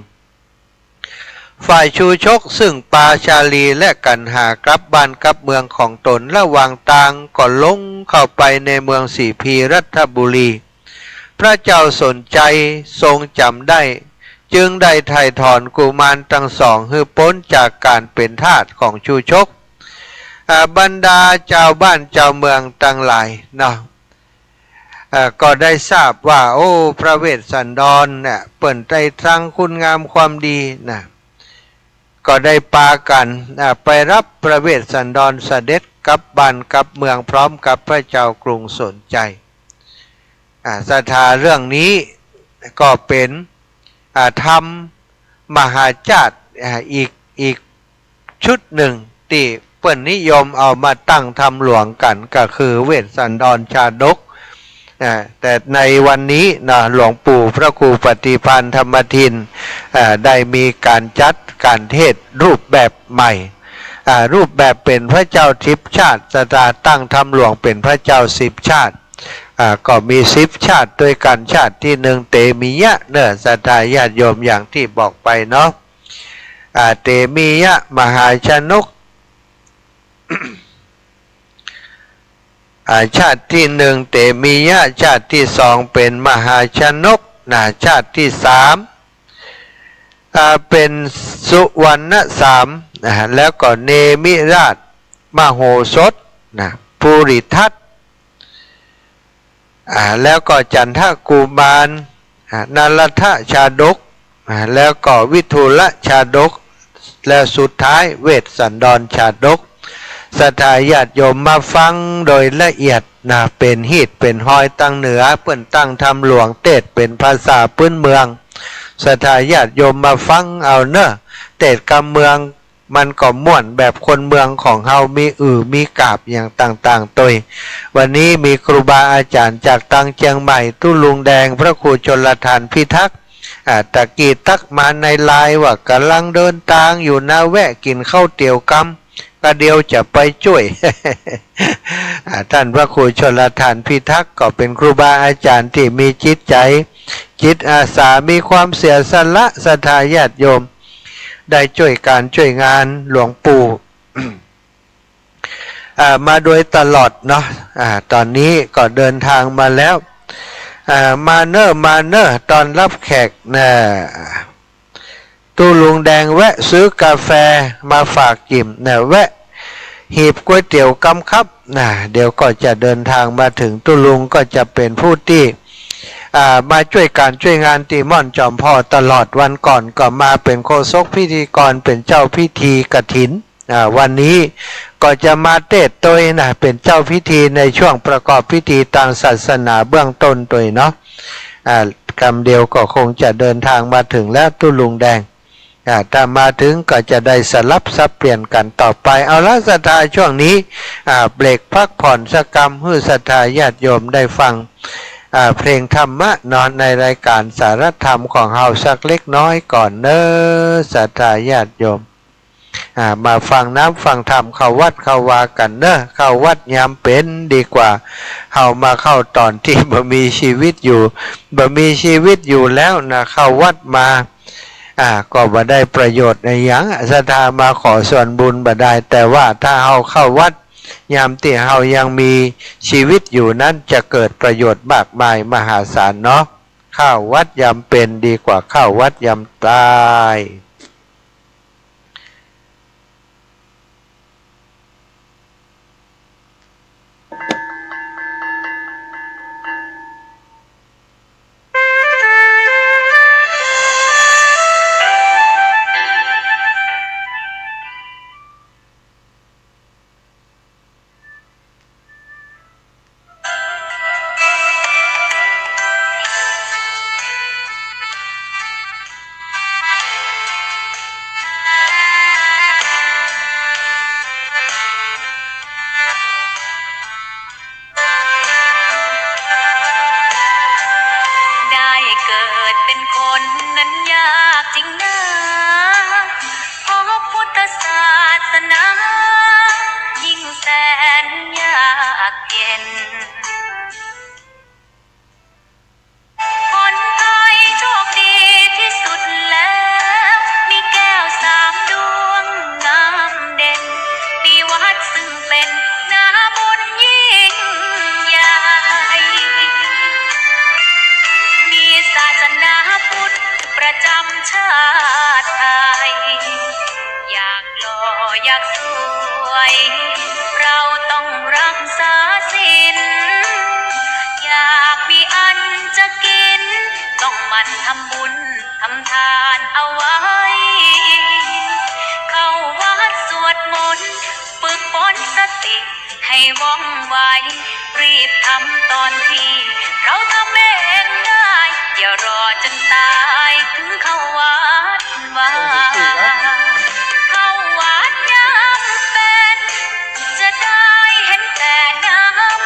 ฝ่ายชูชกซึ่งปาชาลีและกันหากลับบ้านกลับเมืองของตนระหว่างทางก็ลงเข้าไปในเมืองสีพีรัฐบุรีพระเจ้าสนใจทรงจำได้จึงได้ไถ่ถอนกุมารทั้งสองให้พ้นจากการเป็นทาสของชูชกบรรดาเจ้าบ้านเจ้าเมืองทั้งหลายนะก็ได้ทราบว่าโอ้พระเวสสันดรเนี่ยเปิ่นใจทางคุณงามความดีนะก็ได้ปากันไปรับพระเวสสันดรเสด็จกลับบ้านกลับเมืองพร้อมกับพระเจ้ากรุงสนใจสถาเรื่องนี้ก็เป็นธรรมมหาจาตุอีกชุดหนึ่งที่เปิ้นนิยมเอามาตั้งธรรมหลวงกันก็คือเวสสันดรชาดกแต่ในวันนี้นะหลวงปู่พระครูปฏิภาณธรรมทินได้มีการจัดการเทศรูปแบบใหม่รูปแบบเป็นพระเจ้าทิพย์ชาติสถาตั้งธรรมหลวงเป็นพระเจ้า10 ชาติก็มี10 ชาติด้วยกันชาติที่หนึ่งเตมียะเนื้อศรัทธาญาติโยมอย่างที่บอกไปเนาะเตมียะมหาชนก ชาติที่หนึ่งเตมียะชาติที่สองเป็นมหาชนกชาติที่สามเป็นสุวรรณสามแล้วก็เนมิราชมโหสถภูริทัตแล้วก็จันทกุมารนรทชาดกแล้วก็วิทุลชาดกและสุดท้ายเวสสันดรชาดกศรัทธาญาติโยมมาฟังโดยละเอียดเป็นฮีดเป็นหอยตั้งเหนือเปิ้นตั้งธรรมหลวงเทศเป็นภาษาพื้นเมืองศรัทธาญาติโยมมาฟังเอาเนอะเทศกำเมืองมันก็ม่วนแบบคนเมืองของเฮามีมีกาบอย่างต่างๆตัววันนี้มีครูบาอาจารย์จากตังเชียงใหม่ตู้ลุงแดงพระครูชลทานพิทักษ์ตะกี้ตักมาในไลน์ว่ากำลังเดินทางอยู่นะแวะกินข้าวเตี๋ยวกำก็เดียวจะไปช่วย ท่านพระครูชลทานพิทักษ์ก็เป็นครูบาอาจารย์ที่มีจิตใจจิตอาสามีความเสียสละศรัทธาญาติโยมได้ช่วยการช่วยงานหลวงปู่ มาโดยตลอดเนาะตอนนี้ก็เดินทางมาแล้วมาเนอตอนรับแขกนะตู้ลุงแดงแวะซื้อกาแฟมาฝากกิมนะแวะหีบก๋วยเตี๋ยวกำครับนะเดี๋ยวก็จะเดินทางมาถึงตู้ลุงก็จะเป็นผู้ที่มาช่วยการช่วยงานตีม่อนจอมพ่อตลอดวันก่อนก็มาเป็นโฆษกพิธีกรเป็นเจ้าพิธีกฐินวันนี้ก็จะมาเทศน์ตัวเป็นเจ้าพิธีในช่วงประกอบพิธีทางศาสนาเบื้องต้นตัวเนาะคำเดียวก็คงจะเดินทางมาถึงแล้วตู้ลุงแดงถ้ามาถึงก็จะได้สลับซับเปลี่ยนกันต่อไปเอาละศรัทธาช่วงนี้เบรกพักผ่อนสักกรรมให้ศรัทธาญาติโยมได้ฟังเพลงธรรมะนอนในรายการสารธรรมของเฮาสักเล็กน้อยก่อนเนอะศรัทธาญาติโยมมาฟังน้ำฟังธรรมเข้าวัดเข้าวากันเนอะเข้าวัดยามเป็นดีกว่าเฮามาเข้าตอนที่บ่มีชีวิตอยู่บ่มีชีวิตอยู่แล้วนะเข้าวัดมาก็บ่ได้ประโยชน์ในหยังศรัทธามาขอส่วนบุญบ่ได้แต่ว่าถ้าเฮาเข้าวัดยามที่เฮายังมีชีวิตอยู่นั้นจะเกิดประโยชน์มากมายมหาศาลเนาะเข้าวัดยามเป็นดีกว่าเข้าวัดยามตาย ทำบุญทำทานเอาไว้เข้าวัดสวดมนต์ฝึกฝนสติให้ว่องไวรีบทำตอนที่เราทำเองได้อย่ารอจนตายถึงเข้าวัดว่าเข้าวัดยามเป็นจะได้เห็นแต่น้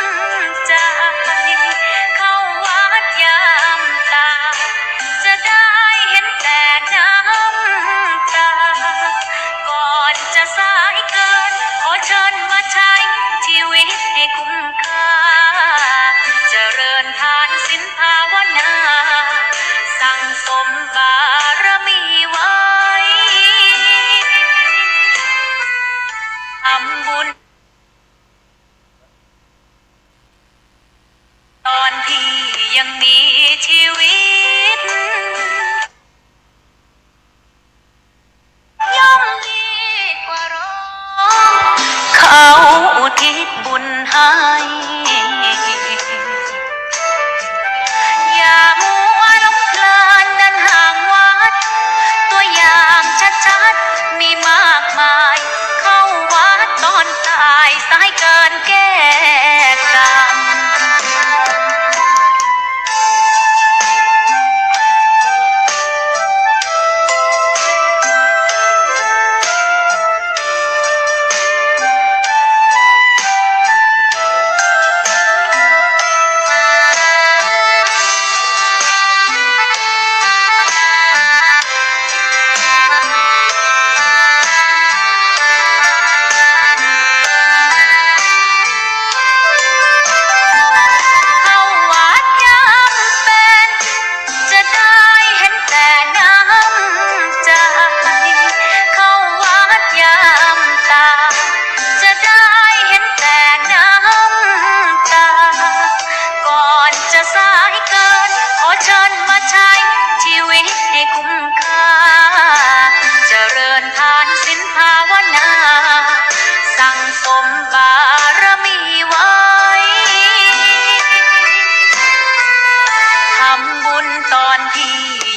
ำใจเข้าวัดยามตาจะได้เห็นแต่น้ำตาก่อนจะสายเกินขอเชิญมาใช้ชีวิตให้คุ้มค่าเจริญทานศีลภาวนาสั่งสมบารมีไว้ทำบุญตอนที่ยังมีชีวิตย่อมดีกว่ารอเขาอุทิศบุญให้อย่ามัวหลงเพลินเดินห่างวัดตัวอย่างชัดๆมีมากมายเข้าวัดตอนตายสายเกินแก้กรรม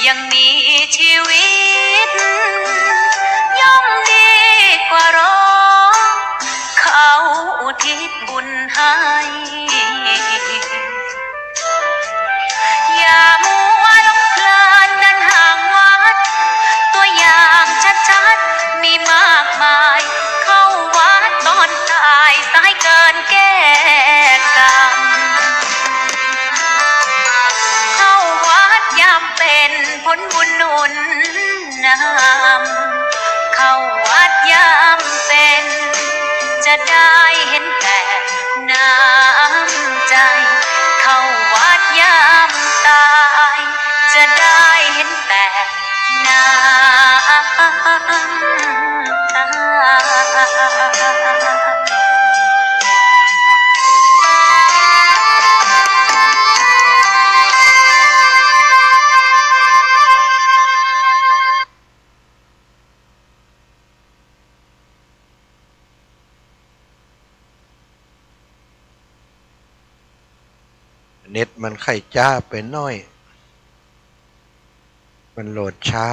ยังมีชีวิตย่อมดีกว่ารอเขาอุทิศบุญให้อย่ามัวหลงเพลินเดินห่างวัดตัวอย่างชัดๆมีมากมายเข้าวัดตอนตายสายเกินแก้กรรมเป็นผลบุญหนุนนำเข้าวัดยามเป็นจะได้เห็นแต่น้ำใจเข้าวัดยามตายจะได้เห็นแต่น้ำตาเน็ตมันไข่จ้าไปหน่อยมันโหลดช้า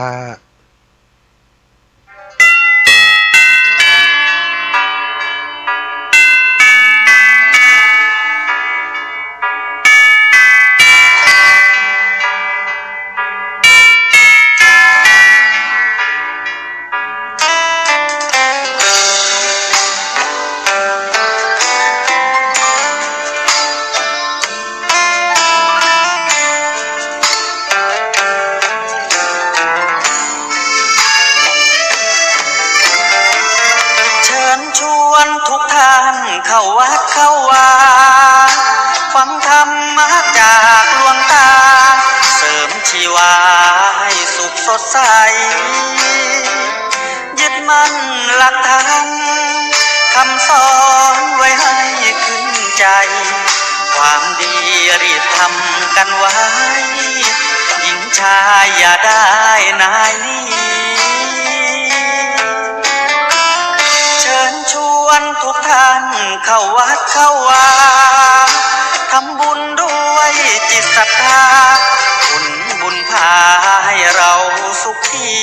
ทุกท่านเข้าวัดเข้าวาฟังธรรมะจากหลวงตาเสริมชีวาให้สุขสดใสยึดมั่นหลักธรรมคำสอนไว้ให้ขึ้นใจความดีรีบทำกันไว้หญิงชายอย่าได้นายนี้ทุกท่านเข้าวัดเข้าวาทำบุญด้วยจิตศรัทธาผลบุญ บุญพาให้เราสุขี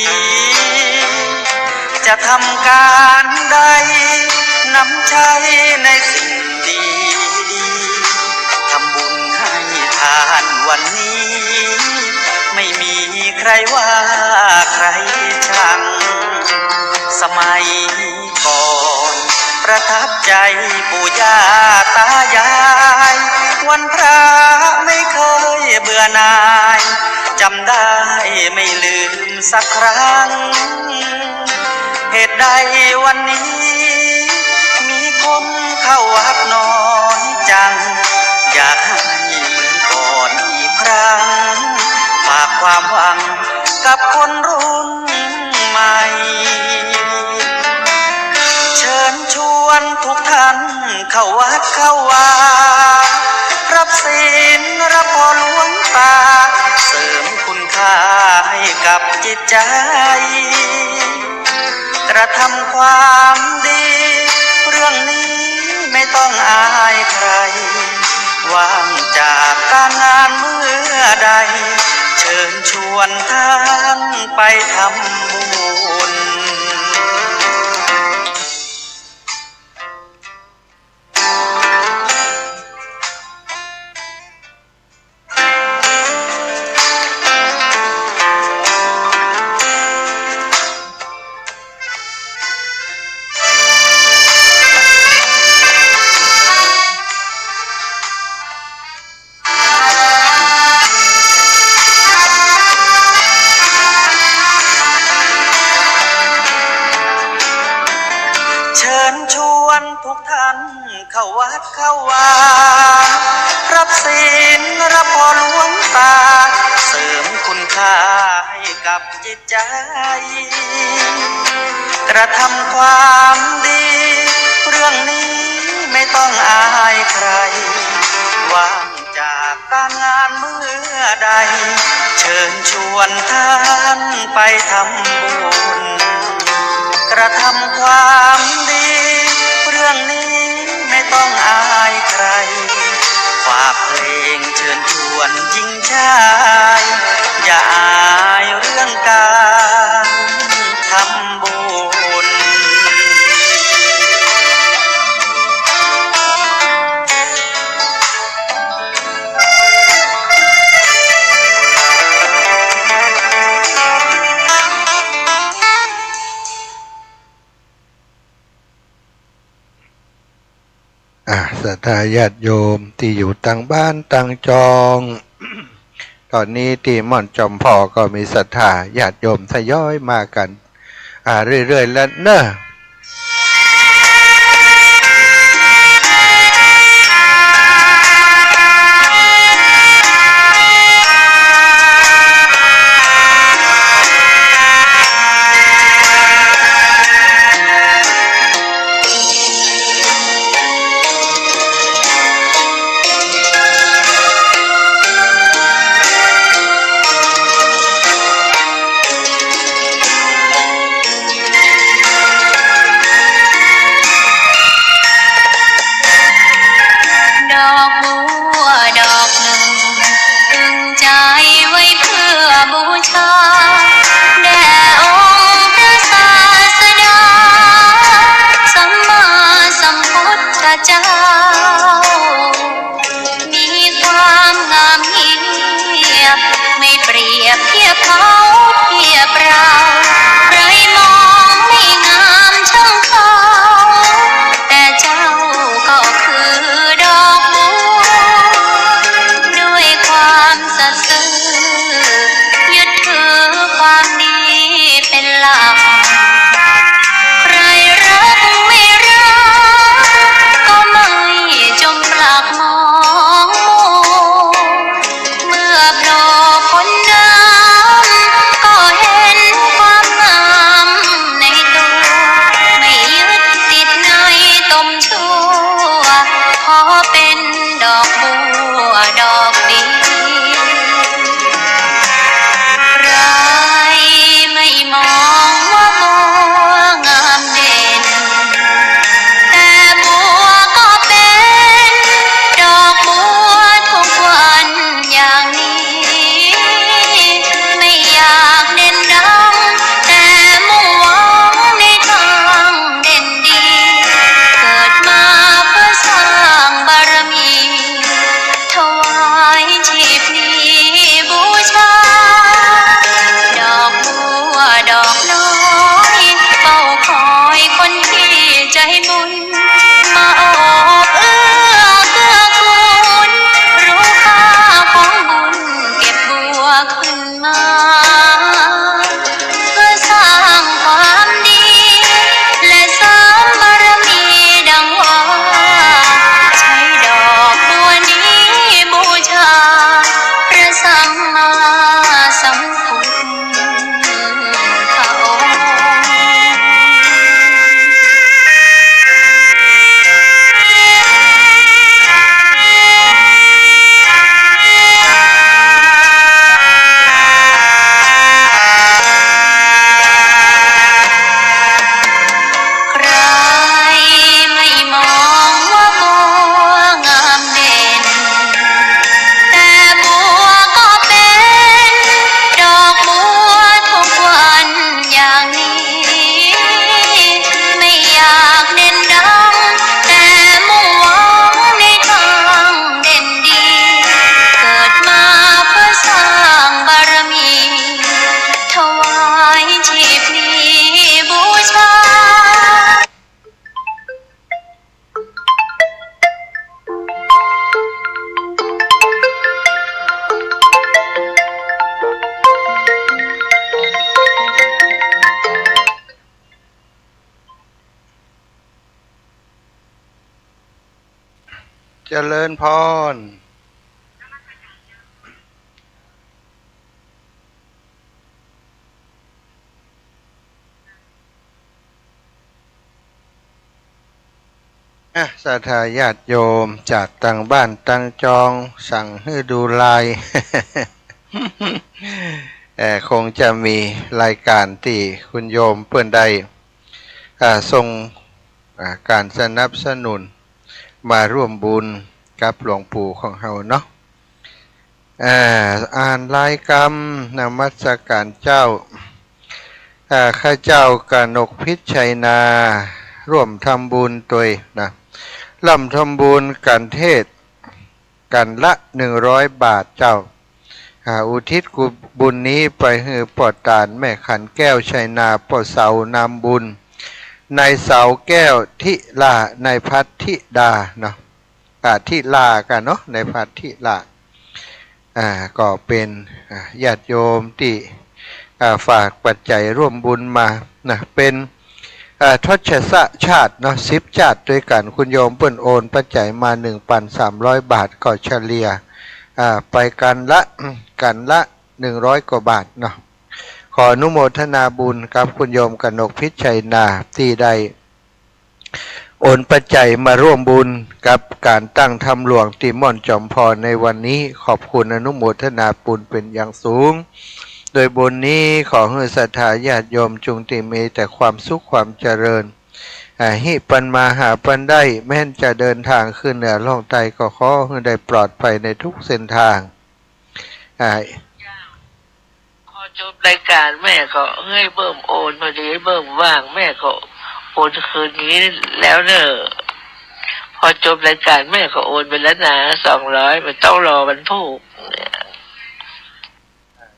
จะทำการใดนำใช้ในสิ่งดีทำบุญให้ทานวันนี้ไม่มีใครว่าใครชังสมัยก่อนประทับใจปู่ย่าตายายวันพระไม่เคยเบื่อหน่ายจำได้ไม่ลืมสักครั้งเหตุใดวันนี้มีคนเข้าวัดน้อยจังอยากให้เหมือนก่อนอีกครั้งฝากความหวังกับคนรุ่นใหม่เชิญชวนทุกท่านเข้าวัดเข้าวารับศีลรับพรหลวงตาเสริมคุณค่าให้กับจิตใจกระทำความดีเรื่องนี้ไม่ต้องอายใครว่างจากการงานเมื่อใดเชิญชวนท่านไปทำบุญทุกท่านเข้าวัดเข้าวารับศีลรับพรหลวงตาเสริมคุณค่าให้กับจิตใจกระทำความดีเรื่องนี้ไม่ต้องอายใครว่างจากการงานเมื่อใดเชิญชวนท่านไปทำบุญกระทำความดีเรื่องนี้ไม่ต้องอายใครฝากเพลงเชิญชวนหญิงชายอย่าอายเรื่องการทำบุญ ศรัทธาญาติโยมที่อยู่ต่างบ้านต่างจอง ตอนนี้ที่ม่อนจอมพ่อก็มีศรัทธาญาติโยมทยอยมากันเรื่อยๆแล้วเนอะ เจริญพรศรัทธาญาติโยมจากต่างบ้านต่างจองสั่งให้ดูลาย คงจะมีรายการที่คุณโยมเพื่อนใดส่งการสนับสนุนมาร่วมบุญกับหลวงปู่ของเฮาเนาะอ่านรายกรรมนมัสการเจ้าข้าเจ้ากนกพิชัยนาร่วมทำบุญตัวนะร่ำทำบุญกันเทศกันละ100 บาทเจ้าอุทิศกุบุญนี้ไปให้ปอดตานแม่ขันแก้วชัยนาปอเสานำบุญในเสาแก้วทิลาในพัทธิดาเนาะทิลากันเนาะในพัทธิลาก็เป็นญาติโยมที่ฝากปัจจัยร่วมบุญมานะเป็นทศชาติเนาะ10 ชาติด้วยกันคุณโยมเปิ้นโอนปัจจัยมา 1,300 บาทก็เฉลี่ยไปกันละ100 กว่าบาทเนาะขออนุโมทนาบุญกับคุณโยมกนกพิชัยนาที่ได้โอนปัจจัยมาร่วมบุญกับการตั้งธรรมหลวงติม่อนจอมพรในวันนี้ขอบคุณอนุโมทนาบุญเป็นอย่างสูงโดยบุญนี้ขอให้ศรัทธาญาติโยมจงติมีแต่ความสุขความเจริญหิปันมาหาปันได้แม้นจะเดินทางขึ้นเหนือล่องใต้ก็ขอให้ได้ปลอดภัยในทุกเส้นทางพอจบรายการแม่ก็ให้เบิ่มโอนพอดีเบิ่มว่างแม่ก็โอนคืนนี้แล้วเนอะพอจบรายการแม่ก็โอนไปแล้วนะ200มันต้องรอวันพุธ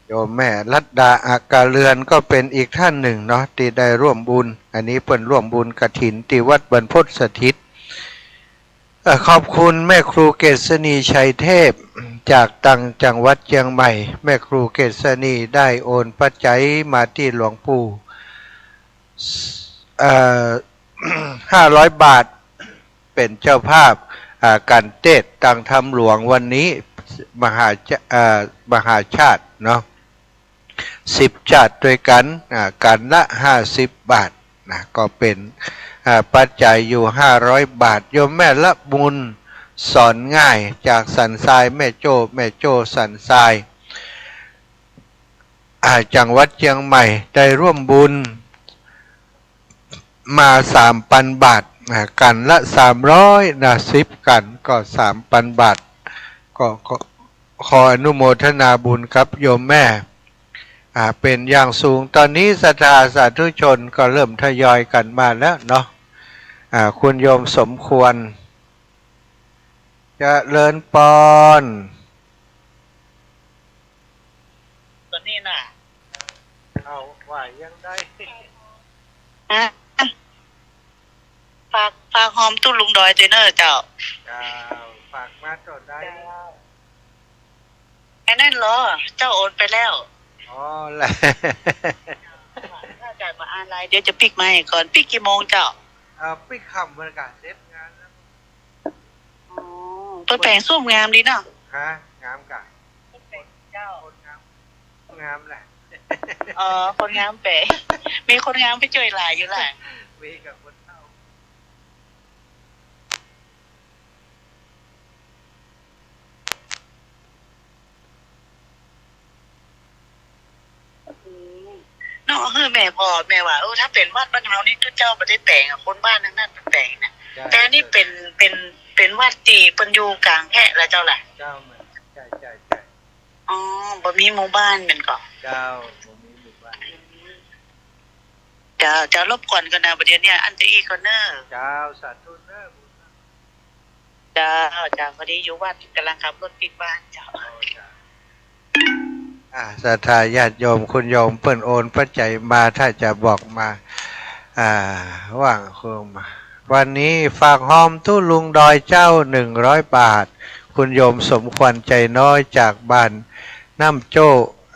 โยมแม่รัตดาอากาเรือนก็เป็นอีกท่านหนึ่งเนาะที่ได้ร่วมบุญอันนี้เพิ่นร่วมบุญกฐินที่วัดบรรพตสถิตขอบคุณแม่ครูเกษณีชัยเทพจากจังหวัดเชียงใหม่แม่ครูเกษณีได้โอนปัจจัยมาที่หลวงปู่500 บาทเป็นเจ้าภาพการเทศตั้งธรรมหลวงวันนี้มหาชาติเนาะ10 ชาติด้วยกันกันละ50 บาทนะก็เป็นปัจจัยอยู่500 บาทโยมแม่ละบุญสอนง่ายจากสันทรายแม่โจ้สันทรายจังหวัดเชียงใหม่ได้ร่วมบุญมา 3,000 บาทกันละ300นะ10กันก็ 3,000 บาทก็ขออนุโมทนาบุญครับโยมแม่เป็นอย่างสูงตอนนี้ศรัทธาสาธุชนก็เริ่มทยอยกันมาแล้วเนาะคุณโยมสมควรจะเลินปอนตอนนี้น่ะเอาว่ายังได้ฝากหอมตุ้ลุงดอยเจเนอร์เจ้าฝากมาจดได้ไอ้นั่นเหรอเจ้าโอนไปแล้วอ๋อแหละถ้าจ่ายมาอะไรเดี๋ยวจะปิกมาให้ก่อนปิกกี่โมงเจ้าปิกคำบรรยากาศเซฟงานแล้วเปิดแต่งส้มงามดีเนาะงามกะเจ้าคนงามแหละคนงามเป๋มีคนงามไปช่วยหลายอยู่แหละมีกับคนเฒ่าเนาะแม่พ่อแม่ว่าถ้าเป็นวัดบ้านเฮานี่เจ้าบ่ได้แต่งคนบ้านนั้นแต่งนะแต่นี่เป็นวัดที่เพิ่นอยู่กลางแพะแล้วเจ้าล่ะเจ้ามันใช่อ๋อบ่มีหมู่บ้านแม่นก็เจ้าบ่มีหมู่บ้านเจ้ารบกวนกันนะบัดนี้อันจะอีกก่อนเด้อเจ้าสาธุเด้อเจ้าพอดีอยู่วัดกำลังขับรถปิกบ้านเจ้าศรัทธาญาติโยมคุณโยมเปิ้นโอนปัจจัยมาถ้าจะบอกมาว่างคงมาวันนี้ฝากหอมตู้ลุงดอยเจ้า100 บาทคุณโยมสมควรใจน้อยจากบ้านน้ำโจ้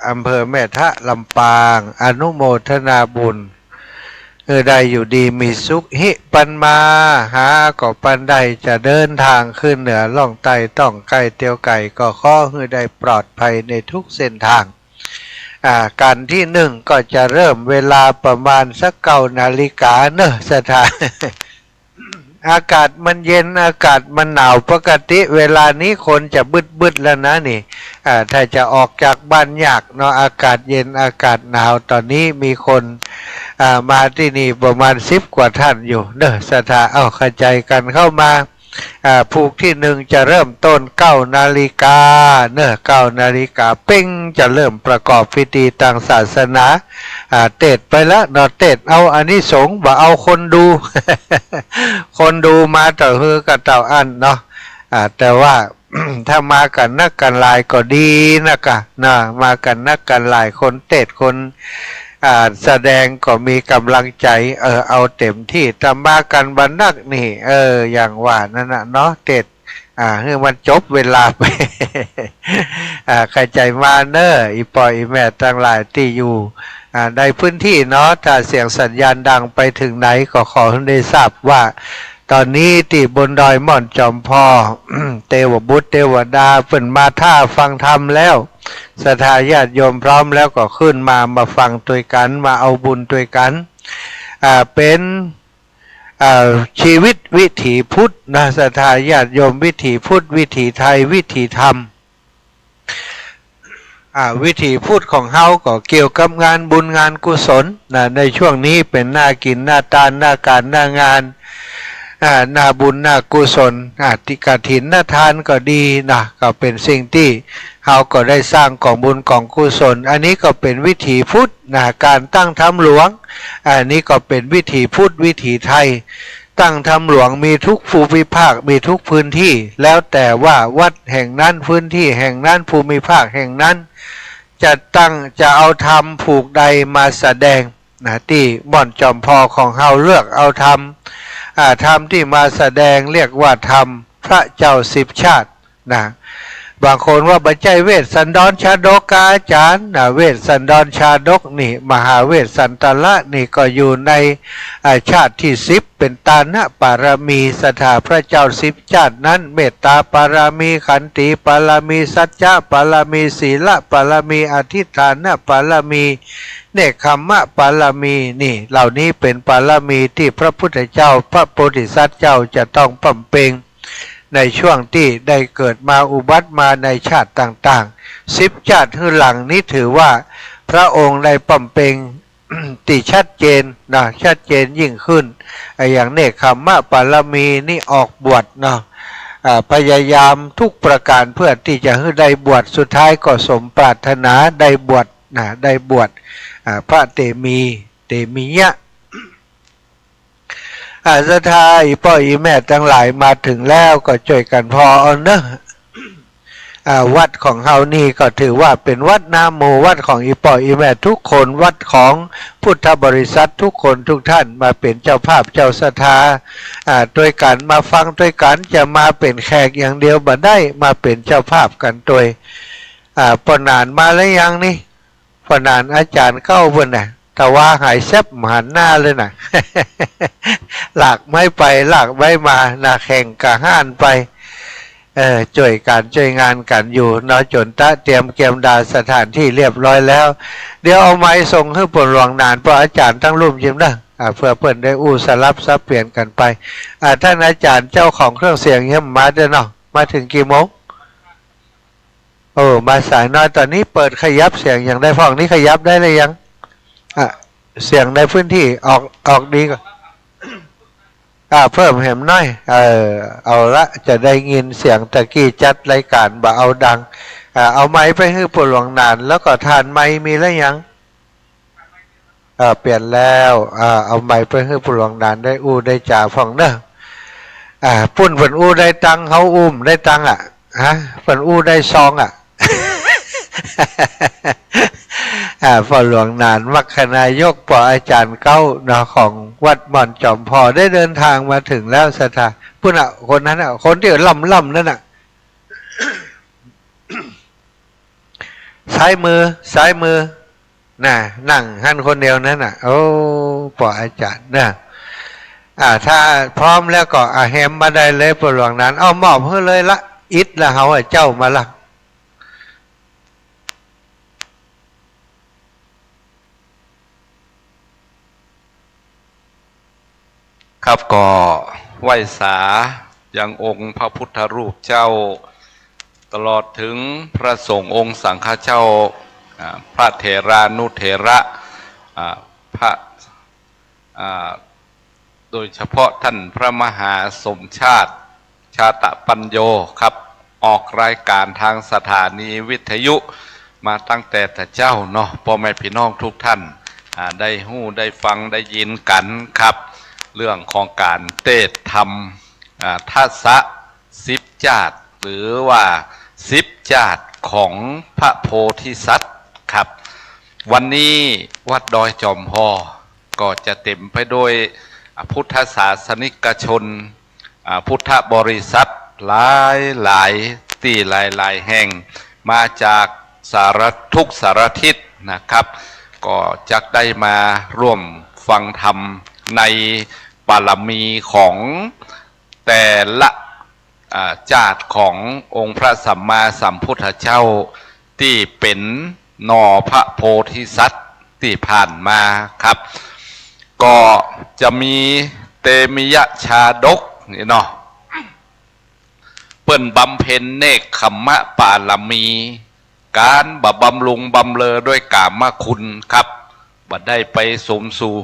อำเภอแม่ทะลำปางอนุโมทนาบุญ ได้อยู่ดีมีสุขหิปันมาหาก็ปันได้จะเดินทางขึ้นเหนือล่องใต้ต้องไกลเตียวไก่ก็ขอให้ได้ปลอดภัยในทุกเส้นทางการที่หนึ่งก็จะเริ่มเวลาประมาณสัก9 นาฬิกาเนอะสถาน อากาศมันเย็นอากาศมันหนาวปกติเวลานี้คนจะบึดแล้วนะนี่ถ้าจะออกจากบ้านยากเนาะอากาศเย็นอากาศหนาวตอนนี้มีคนมาที่นี่ประมาณ10 กว่าท่านอยู่เนอะสถานเข้าใจกันเข้ามาผูกที่หนึ่งจะเริ่มต้น9 นาฬิกาเนอะ9 นาฬิกาเป้งจะเริ่มประกอบพิธีทางศาสนาเตดไปแล้วเนาะเตดเอาอานิสงส์บ่เอาคนดู คนดูมาต่อฮือกับเต่าอันเนาะแต่ว่า ถ้ามากันนักกันหลายก็ดีนะคะนะมากันนักกันหลายคนเตดคนแสดงก็มีกำลังใจเอาเต็มที่ทำมากันบันนักนี่อย่างว่านั่นนะเนาะเต็ดให้มันจบเวลาไป ใครใจมาเนอะอีปอยอีแม่ทั้งหลายที่อยู่ในพื้นที่เนาะถ้าเสียงสัญญาณดังไปถึงไหนก็ขอให้ได้ทราบว่าตอนนี้ที่บนดอยม่อนจอมพอ เทวบุตรเทวดาเพิ่นมาท่าฟังธรรมแล้วศรัทธาญาติโยมพร้อมแล้วก็ขึ้นมาฟังด้วยกันมาเอาบุญด้วยกันเป็นชีวิตวิถีพุทธนะศรัทธาญาติโยมวิถีพุทธวิถีไทยวิถีธรรมวิถีพุทธของเฮาก็เกี่ยวกับงานบุญงานกุศลนะในช่วงนี้เป็นหน้ากินหน้าทานหน้าการหน้างานหน้าบุญหน้ากุศลติกฐินหน้าทานก็ดีนะก็เป็นสิ่งที่เฮาก็ได้สร้างกองบุญกองกุศลอันนี้ก็เป็นวิถีพุทธนะการตั้งธรรมหลวงอันนี้ก็เป็นวิถีพุทธวิถีไทยตั้งธรรมหลวงมีทุกภูมิภาคมีทุกพื้นที่แล้วแต่ว่าวัดแห่งนั้นพื้นที่แห่งนั้นภูมิภาคแห่งนั้นจะเอาธรรมผูกใดมาแสดงนะที่ม่อนจอมพอของเฮาเลือกเอาธรรมที่มาแสดงเรียกว่าธรรมพระเจ้า10 ชาตินะบางคนว่าบัจจัยเวสสันดรชาดกอาจารย์เวสสันดรชาดกนี่มหาเวสสันตละนี่ก็อยู่ในชาติที่10เป็นตานะปารมีสถาพระเจ้า10 ชาตินั้นเมตตาปารมีขันติปารมีสัจจะปารมีศีลปารมีอธิษฐานปารมีเนคขมะปารมีนี่เหล่านี้เป็นปารมีที่พระพุทธเจ้าพระโพธิสัตว์เจ้าจะต้องบำเพ็ญในช่วงที่ได้เกิดมาอุบัติมาในชาติต่างๆ10 ชาติข้างหลังนี้ถือว่าพระองค์ได้บำเพ็ญ ที่ชัดเจนนะชัดเจนยิ่งขึ้นอย่างเนคขมะปารมีนี่ออกบวชเนาะพยายามทุกประการเพื่อที่จะให้ได้บวชสุดท้ายก็สมปรารถนาได้บวชนะได้บวชพระเตมียะศรัทธาอีพ่ออีแม่ทั้งหลายมาถึงแล้วก็ช่วยกันพอเนอะวัดของเฮานี่ก็ถือว่าเป็นวัดนาโมวัดของอีพ่ออีแม่ทุกคนวัดของพุทธบริษัททุกคนทุกท่านมาเป็นเจ้าภาพเจ้าศรัทธาด้วยกันมาฟังด้วยกันจะมาเป็นแขกอย่างเดียวบ่ได้มาเป็นเจ้าภาพกันด้วยปนานมาแล้วยังนี่ปนานอาจารย์เข้าเพิ่นน่ะแต่ว่าหายแซบหันหน้าเลยนะ หลากไม่ไปหลากไม่มานะแข่งกะห้านไปช่วยกันช่วยงานกันอยู่เนาะจนตะเตรียมเกียมดาสถานที่เรียบร้อยแล้วเดี๋ยวเอาไม้ส่งให้ปนหลวงนานเพราะอาจารย์ทั้งรูปยิ้มนะเพื่อเพิ่นได้สลับซับเปลี่ยนกันไปท่านอาจารย์เจ้าของเครื่องเสียงยิ้มมาเด้อเนาะมาถึงกี่โมงมาสายน้อยตอนนี้เปิดขยับเสียงอย่างได้ฟังนี้ขยับได้เลยยังเสียงในพื้นที่ออกดีก็เพิ่มแหมน้อยเอาละจะได้ยินเสียงตะกี้จัดรายการบ่เอาดังเอาไม้ไปให้ปวดหลวงนานแล้วก็ทานไม้มีแล้วยังเปลี่ยนแล้วเอาไม้ไปให้ปวดหลวงนานได้ได้จ่าฟังเนอะปุ่นเพิ่นได้ตังเขาได้ตังเพิ่นได้ซองพอหลวงนานมัคคณายกปออาจารย์เก้าเนาะของวัดม่อนจอมพอได้เดินทางมาถึงแล้วสถาผู้น่ะคนนั้นคนที่ล่ำนั่นซ้ายมือ น่ะนั่งหันคนเดียวนั้นน่ะโอ้ปออาจารย์นะถ้าพร้อมแล้วก็แฮมมาได้เลยปหลวงนั้นเอามอบเพื่อเลยละอิดละเฮาเจ้ามาละครับก็ไหว้สายังองค์พระพุทธรูปเจ้าตลอดถึงพระสงฆ์องค์สังฆเจ้าพระเถรานุเถระพระโดยเฉพาะท่านพระมหาสมชาติชาตปัญโยครับออกรายการทางสถานีวิทยุมาตั้งแต่เจ้าเนาะพ่อแม่พี่น้องทุกท่านได้หู้ได้ฟังได้ยินกันครับเรื่องของการเทศธรรมทัศะ10 จาตุหรือว่า10 จาตุของพระโพธิสัตว์ครับวันนี้วัดดอยจอมพอก็จะเต็มไปด้วยพุทธศาสนิกชนพุทธบริษัทหลายที่หลายแห่งมาจากทุกสารทิศนะครับก็จะได้มาร่วมฟังธรรมในบารมีของแต่ละจาตุขององค์พระสัมมาสัมพุทธเจ้าที่เป็นนอพระโพธิสัตว์ที่ผ่านมาครับก็จะมีเตมิยชาดกนี่เนาะเปิ้นบำเพ็ญเนกขัมมะปารมีการบำรุงบำเลอด้วยกามคุณครับบ่ได้ไปสมสู่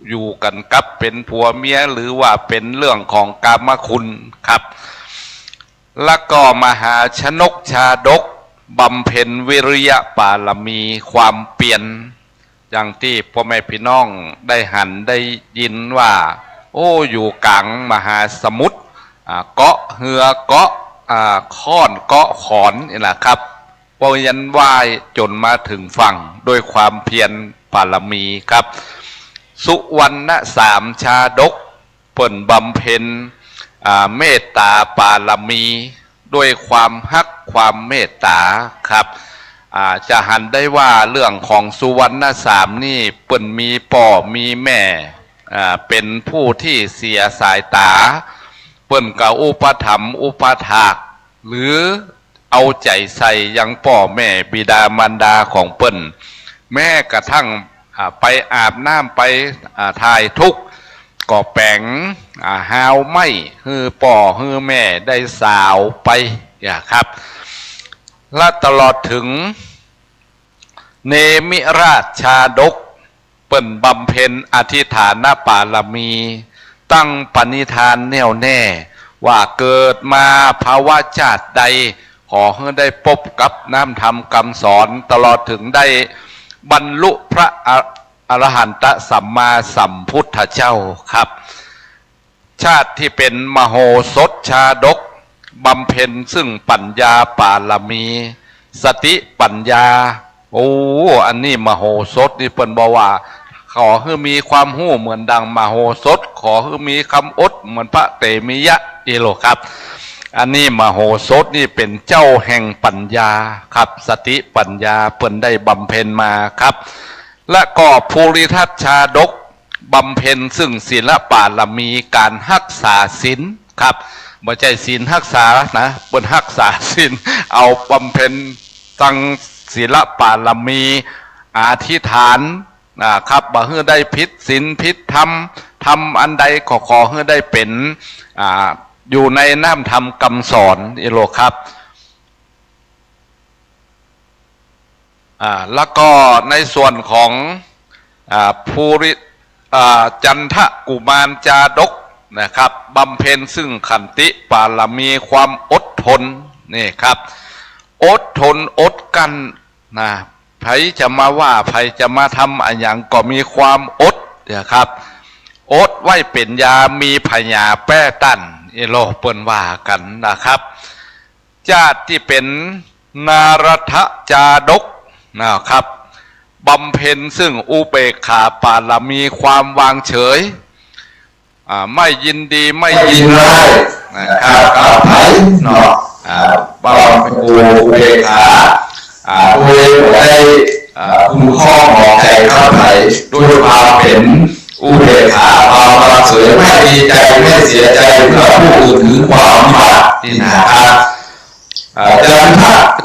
อยู่กันกับเป็นผัวเมียหรือว่าเป็นเรื่องของกามคุณครับแล้วก็มหาชนกชาดกบำเพ็ญวิริยะปารมีความเปลี่ยนอย่างที่พ่อแม่พี่น้องได้หันได้ยินว่าโอ้อยู่กลางมหาสมุทรเกาะเหือเกาะค้อนเกาะขอนนี่แหละครับปยันว่ายจนมาถึงฝั่งโดยความเพียรปารมีครับสุวรรณสามชาดกเปิ่นบำเพ็ญเมตตาปารมีด้วยความฮักความเมตตาครับจะหันได้ว่าเรื่องของสุวรรณสามนี่เปิ่นมีพ่อมีแม่เป็นผู้ที่เสียสายตาเปิ่นกับอุปถัมภ์อุปถากหรือเอาใจใส่ยังพ่อแม่บิดามารดาของเปิ่นแม้กระทั่งไปอาบน้ำไปถ่ายทุกข์ก็แปงหาวไม่ฮือป่อฮือแม่ได้สาวไปครับและตลอดถึงเนมิราชชาดกเปิ่นบำเพ็ญอธิฐานปารมีตั้งปณิธานแน่วแน่ว่าเกิดมาภาวะชาติใดขอให้ได้พบกับน้ำธรรมคำสอนตลอดถึงได้บรรลุพระอรหันตสัมมาสัมพุทธเจ้าครับชาติที่เป็นมโหสถชาดกบำเพ็ญซึ่งปัญญาปารมีสติปัญญาโอ้อันนี้มโหสถนี่เปิ้นบอกว่าขอให้มีความหู้เหมือนดังมโหสถขอให้มีคำอดเหมือนพระเตมิยะอีโลครับอันนี้มโหสถนี่เป็นเจ้าแห่งปัญญาครับสติปัญญาเปิ้นได้บำเพ็ญมาครับและก็ภูริทัตชาดกบำเพ็ญซึ่งศีลปารมีการรักษาศีลครับไม่ใช่ศีลรักษานะเปิ้นรักษาศีลเอาบำเพ็ญตั้งศีลปารมีอธิษฐานครับบ่ให้ได้ผิดศีลผิดธรรมทำอันใดขอให้ได้เป็นอยู่ในน้ำธรรมคำสอนอิโลครับแล้วก็ในส่วนของภูริจันทกุมารจาดกนะครับบำเพ็ญซึ่งขันติปารมีความอดทนนี่ครับอดทนอดกันนะใครจะมาว่าใครจะมาทำอะไรอย่างก็มีความอดนะครับอดไว้เป็นยามีพญาแป้ตันอิโลเปิ้นว่ากันนะครับชาติที่เป็นนารทจาดกนะครับบำเพ็ญซึ่งอุเบกขาปารมีความวางเฉยไม่ยินดีไม่ยินร้ายนะครับกับไผ่เนาะบำเพ็ญอุเบกขาโดยได้ คุ้มครองหมอใจเข้าไถด้วยความเป็นอุเบกขาความวางเฉยไม่ดีใจไม่เสียใจเมื่อผู้อื่นถึงความวิบัตินี่นะครับ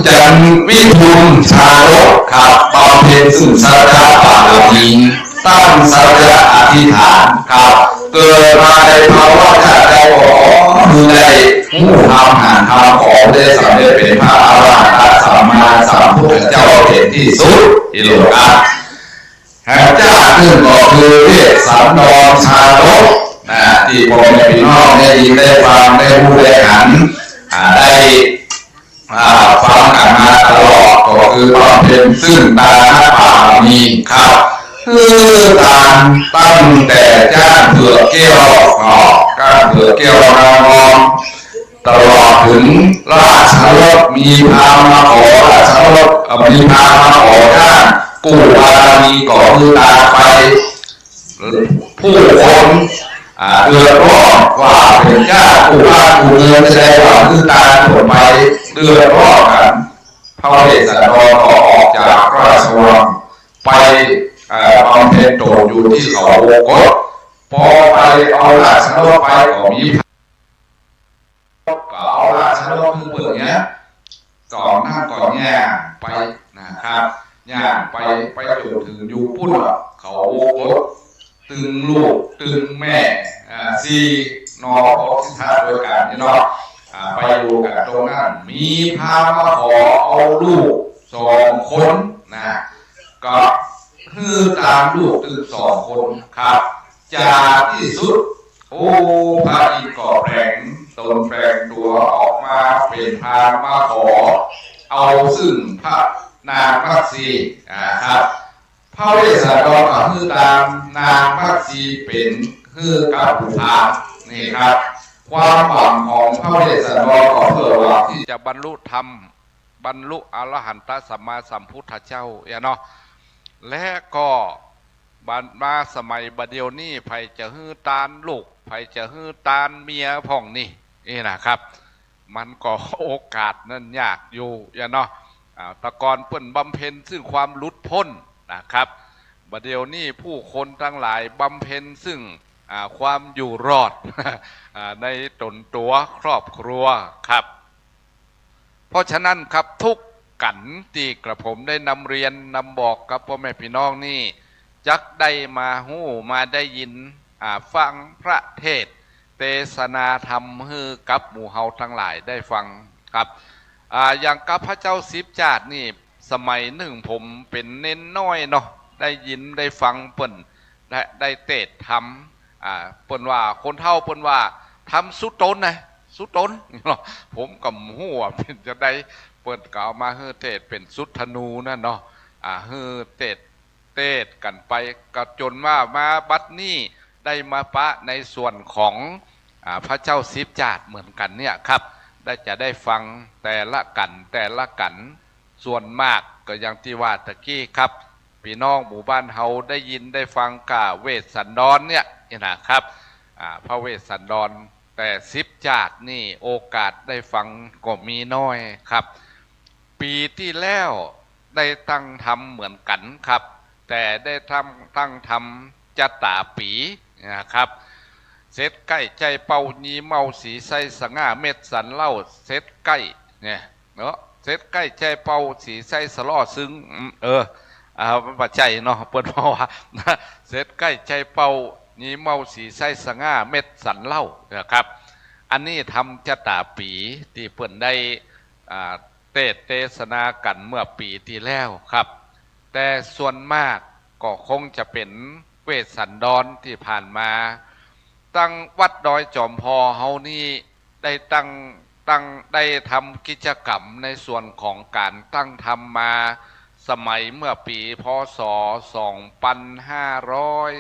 จันวิทูลชาโลครับบำเพ็ญสุสานบารมีตั้งสัจจะอธิษฐานครับเกิดมาในภาวะชาติใดขอมือใดผู้ทำหานทำของได้สำเร็จเป็นพระอรหันตสัมมาสัมพุทธเจ้าเห็นที่สุดที่โลกาแห่งเจ้าหนึ่งก็คือเวสสันดรชาดกที่พ่อแม่พี่น้องได้ยินได้ฟังได้รู้ได้หันได้ฟังกันมาตลอดก็คือความเป็นซึ่งตาบารมีครับคือการตั้งแต่จ้างเผือกแก้วการเผือกแก้วนางรองตลอดถึงราชรถมีพามาขอราชรถมีพามาขอจ้างกู้บารมีก่อคือตาไปผู้คนเดือดร้อนว่าเป็นเจ้าผู้บ้านผู้เมืองแสดงว่าคือตาถดไปเดือดร้อนกันพระเวสสันดรก็ออกจากราชวังไปบำเพ็ญโตอยู่ที่เขาโอกฏพอไปเอาราชรถไปก็มีก็เอาราชรถคือเปิดเนี้ยก่อนหน้าก่อนย่างไปนะครับย่างไปจนถึงอยู่ปุ่นเขาโอกฏตึงลูกตึงแม่สี่นอพบสิทธาโดยการนี่เนาะไปดูกันตรงนั้นมีพามาขอเอาลูก2 คนนะก็คือตามลูกตึง2 คนครับจากที่สุดโอ้พระอินทร์ก็แปลงตนแปลงตัวออกมาเป็นพามาขอเอาซึ่งพระนางมัตสีครับพระเวสสันดรก็คือตามนางมัตสีเป็นคือกัปปะนี่ครับความหวังของพระเวสสันดรก็เพื่อว่าที่จะบรรลุธรรมบรรลุอรหันตสัมมาสัมพุทธเจ้าเนาะและก็มาสมัยบัดเดียวนี้ไผจะฮื้อตานลูกไผจะฮื้อตานเมียพ่องนี่นะครับมันก็โอกาสนั้นยากอยู่เนาะตะกอนเปิ้นบำเพ็ญซึ่งความหลุดพ้นนะครับบัดเดียวนี้ผู้คนทั้งหลายบำเพ็ญซึ่งความอยู่รอดในตนตัวครอบครัวครับเพราะฉะนั้นครับทุกกันที่กระผมได้นำเรียนนำบอกกับพ่อแม่พี่น้องนี่จักได้มาหู้มาได้ยินฟังพระเทศเทศนาธรรมฮือกับหมู่เฮาทั้งหลายได้ฟังครับอย่างกับพระเจ้าสิบจาดนี่สมัยหนึ่งผมเป็นเน้นน้อยเนาะได้ยินได้ฟังเปิ่นได้เทศธรรมเปิ่นว่าคนเฒ่าเปิ่นว่าทำสุดตนนะสุดตนผมกับหู้ว่าเป็นจะได้เปิ่นก็เอามาฮือเทศเป็นสุดธนูนั่นเนาะฮือเทศกันไปก็จนว่ามาบัดนี้ได้มาปะในส่วนของพระเจ้าสิบจาดเหมือนกันเนี่ยครับจะได้ฟังแต่ละกันส่วนมากก็อย่างที่ว่าตะกี้ครับพี่น้องหมู่บ้านเฮาได้ยินได้ฟังกะเวสสันดรเนี่ยนะครับพระเวสสันดรแต่สิบจาดนี่โอกาสได้ฟังก็มีน้อยครับปีที่แล้วได้ตั้งทำเหมือนกันครับแต่ได้ตั้งทำจัตตาปีนะครับเซตใกล้ใจเป่านีเมาสีใสสง่าเม็ดสันเล่าเซตใกล้เนี่ยเนาะเซตใกล้ใจเป่าสีใสสล้อซึ้งปัจจัยเนาะเปิดเพราะว่าเซตใกล้ใจเป่านีเมาสีใสสง่าเม็ดสันเล่านะครับอันนี้ทำจัตตาปีที่เปิดได้เทศนากันเมื่อปีที่แล้วครับแต่ส่วนมากก็คงจะเป็นเวสสันดรที่ผ่านมาตั้งวัดดอยจอมพอเฮานี่ได้ได้ทำกิจกรรมในส่วนของการตั้งทำมาสมัยเมื่อปีพ.ศ.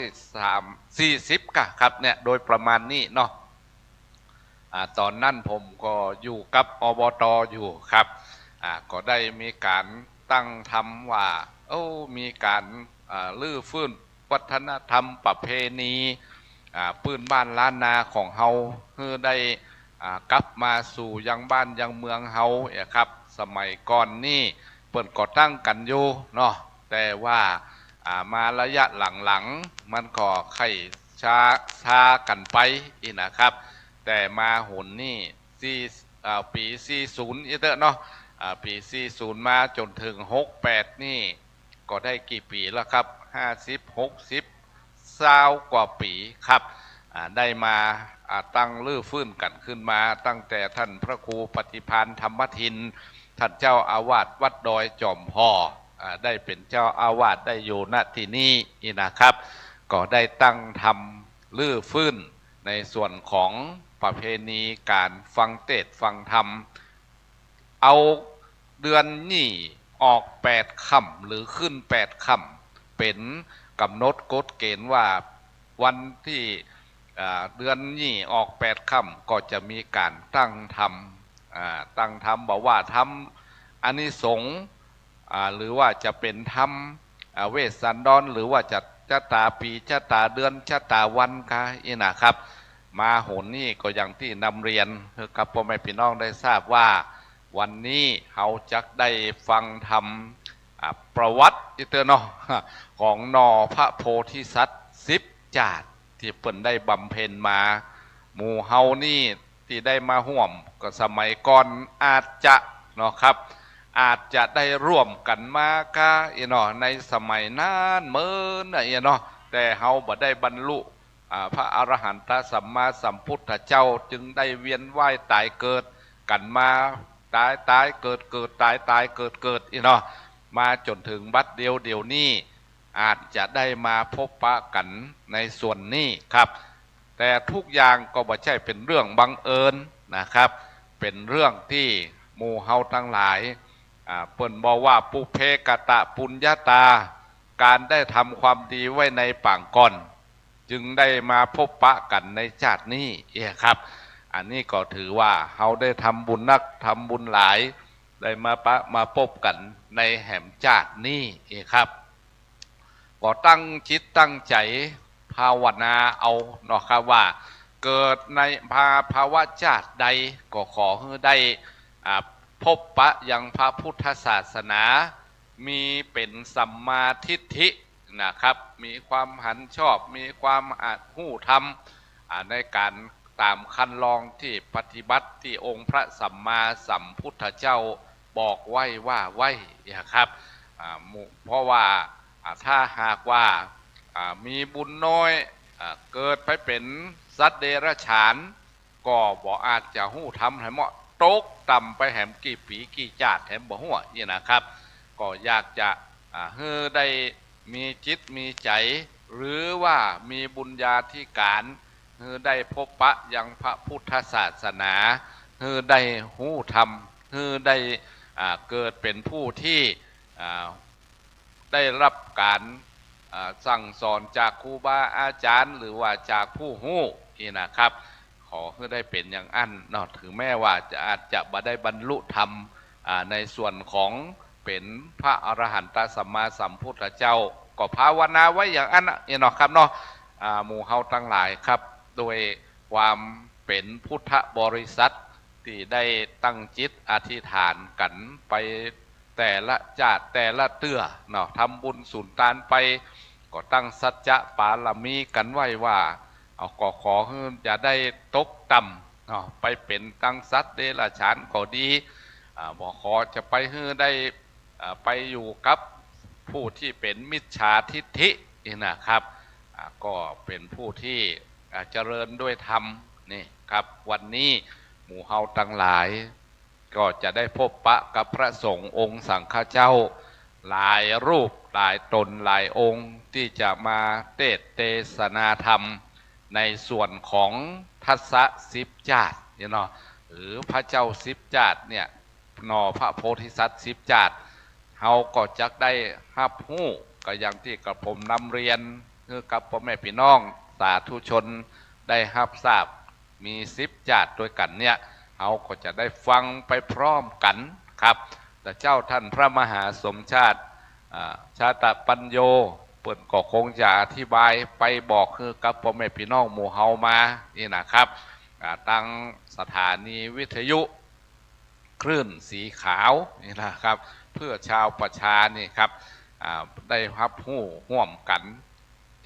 2540ครับเนี่ยโดยประมาณนี้เนาะตอนนั้นผมก็อยู่กับอบต.อยู่ครับก็ได้มีการตั้งทำว่ามีการลื้อฟื้นวัฒนธรรมประเพณีปืนบ้านล้านนาของเฮาเพื่อได้กลับมาสู่ยังบ้านยังเมืองเฮาครับสมัยก่อนนี่เปิดก่อตั้งกันอยู่เนาะแ แต่ว่ามาระยะหลังๆมันก็ไข่ช้ากันไปอีกนะครับแต่มาหนนี่ปี40อีเตอเนาะปี40มาจนถึง68นี่ก็ได้กี่ปีแล้วครับ50 60 20กว่าปีครับได้มาตั้งลื้อฟื้นกันขึ้นมาตั้งแต่ท่านพระครูปฏิภาณธรรมทินท่านเจ้าอาวาสวัดดอยจอมพอได้เป็นเจ้าอาวาสได้อยู่ณที่นี่นะครับก็ได้ตั้งทำลื้อฟื้นในส่วนของประเพณีการฟังเทศน์ฟังธรรมเอาเดือนนี่ออก8ค่ำหรือขึ้น8ค่ำเป็นกำหนดกฎเกณฑ์ว่าวันที่เดือนนี่ออก8ค่ำก็จะมีการตั้งธรรมบอกว่าทำอานิสงส์หรือว่าจะเป็นธรรมเวสสันดรหรือว่าจะชะตาปีชะตาเดือนชะตาวันค่ะนะครับมาโหนนี่ก็อย่างที่นำเรียนกับพ่อแม่พี่น้องได้ทราบว่าวันนี้เขาจะได้ฟังธรรมประวัติเนาะของนอพระโพธิสัตว์10 จาดที่เพิ่นได้บำเพ็ญมาหมู่เฮานี่ที่ได้มาห่วมก็สมัยก่อนอาจจะเนาะครับอาจจะได้ร่วมกันมาค่ะเนาะในสมัยนั้นเมื่อเนาะแต่เฮาบ่ได้บรรลุพระอรหันตสัมมาสัมพุทธเจ้าจึงได้เวียนว่ายตายเกิดกันมาตายเกิดตายเกิดเนาะมาจนถึงบัดเดียวนี้อาจจะได้มาพบปะกันในส่วนนี้ครับแต่ทุกอย่างก็บ่ใช่เป็นเรื่องบังเอิญนะครับเป็นเรื่องที่หมู่เฮาทั้งหลายเปิ้นบอกว่าปุเพกตะปุญญาตาการได้ทำความดีไว้ในปางก่อนจึงได้มาพบปะกันในชาตินี้ครับอันนี้ก็ถือว่าเฮาได้ทำบุญนักทำบุญหลายได้มาพบกันในแห่มชาตินี้ครับก็ตั้งจิตตั้งใจภาวนาเอาเนาะครับว่าเกิดในภาวะชาติใดก็ขอให้ได้พบปะยังพระพุทธศาสนามีเป็นสัมมาทิฏฐินะครับมีความหันชอบมีความหู้ธรรมในการตามคันลองที่ปฏิบัติที่องค์พระสัมมาสัมพุทธเจ้าบอกไว้ว่าไว้นะครับเพราะว่าถ้าหากว่ามีบุญน้อยเกิดไปเป็นสัตว์เดรัจฉานก็บ่อาจจะหู้ธรรมให้เหมาะตกต่ำไปแหมกี่ปีกี่จาดแหมบ่หัวนะครับก็อยากจะให้ได้มีจิตมีใจหรือว่ามีบุญญาธิการให้ได้พบปะยังพระพุทธศาสนาให้ได้หู้ธรรมให้ได้เกิดเป็นผู้ที่ได้รับการสั่งสอนจากครูบาอาจารย์หรือว่าจากผู้หู้นะครับขอให้ได้เป็นอย่างอันเนาะถึงแม้ว่าอาจจะบ่ได้บรรลุธรรมในส่วนของเป็นพระอรหันตสัมมาสัมพุทธเจ้าก็ภาวนาไว้อย่างอันเนาะครับเนาะหมู่เฮาทั้งหลายครับโดยความเป็นพุทธบริษัทที่ได้ตั้งจิตอธิษฐานกันไปแต่ละจาดแต่ละเตื้อเนาะทำบุญสุนทานไปก็ตั้งสัจจะปาลมีกันไว้ว่าก็ขอให้จะได้ตกต่ำเนาะไปเป็นตั้งสัตว์เดรัจฉานก็ดีบอกขอจะไปให้ได้ไปอยู่กับผู้ที่เป็นมิจฉาทิฏฐินะครับก็เป็นผู้ที่เจริญด้วยธรรมนี่ครับวันนี้หมู่เฮาทั้งหลายก็จะได้พบปะกับพระสงฆ์องค์สังฆเจ้าหลายรูปหลายตนหลายองค์ที่จะมาเทศนาธรรมในส่วนของทัศน์10 จาดเนาะหรือพระเจ้า10 จาดเนี่ยนอพระโพธิสัตว์10 จาดเฮาก็จะได้รับหู้ก็อย่างที่กระผมนำเรียนคือกับพ่อแม่พี่น้องสาธุชนได้รับทราบมี10 จาดด้วยกันเนี่ยเฮาก็จะได้ฟังไปพร้อมกันครับแต่เจ้าท่านพระมหาสมชาติชาตปัญโยเปิ่นก็คงจะอธิบายไปบอกคือกับพ่อแม่พี่น้องหมู่เฮามานี่นะครับตั้งสถานีวิทยุคลื่นสีขาวนี่นะครับเพื่อชาวประชานี่ครับ ได้รับหู้ห่วมกัน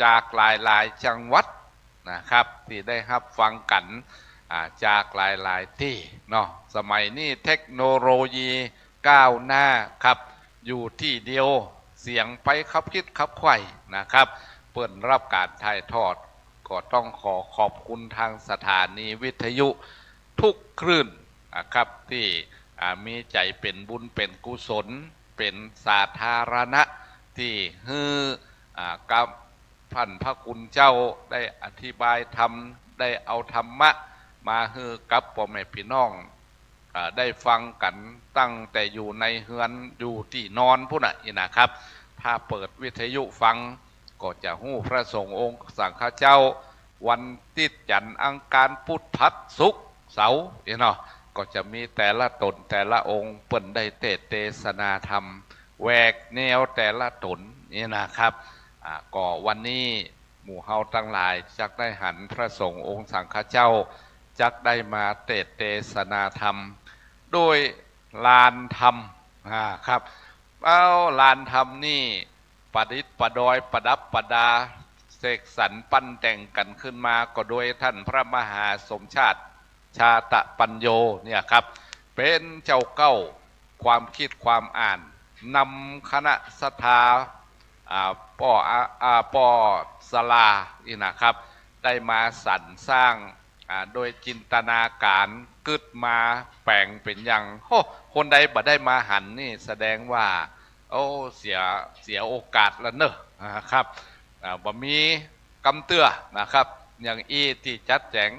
จากหลายๆจังหวัดนะครับที่ได้รับฟังกันจากหลายๆที่เนาะสมัยนี้เทคโนโลยีก้าวหน้าครับอยู่ที่เดียวเสียงไปขับคิดขับไขว่นะครับเปิดรับการถ่ายทอดก็ต้องขอบคุณทางสถานีวิทยุทุกคลื่นนะครับที่มีใจเป็นบุญเป็นกุศลเป็นสาธารณะที่ฮือกับท่านพระคุณเจ้าได้อธิบายธรรมได้เอาธรรมะมาฮือกับพ่อแม่พี่น้องได้ฟังกันตั้งแต่อยู่ในเฮือนอยู่ที่นอนพุ่นน่ะนี่นะครับถ้าเปิดวิทยุฟังก็จะหู้พระสงฆ์องค์สังฆเจ้าวันติดจันทร์อังคารพุธพฤหัสศุกร์เสาร์เนาะก็จะมีแต่ละตนแต่ละองค์เปิ่นได้เทศนาธรรมแหวกแนวแต่ละตนนี่นะครับก็วันนี้หมู่เฮาทั้งหลายจักได้หันพระสงฆ์องค์สังฆเจ้าจักได้มาเทศนาธรรมโดยลานธรรมครับลานธรรมนี่ประดิษฐ์ประดอยประดับประดาเสกสรรปั้นแต่งกันขึ้นมาก็โดยท่านพระมหาสมชาติชาตปัญโยเนี่ยครับเป็นเจ้าเก้าความคิดความอ่านนำคณะศรัทธาป่อสลานี่นะครับได้มาสรรสร้างโดยจินตนาการกึดมาแปลงเป็นอย่างคนใดบ่ได้มาหันนี่แสดงว่าเสียโอกาสแล้วเนอะนะครับบ่มีกำเตือนะครับอย่างที่จัดแจง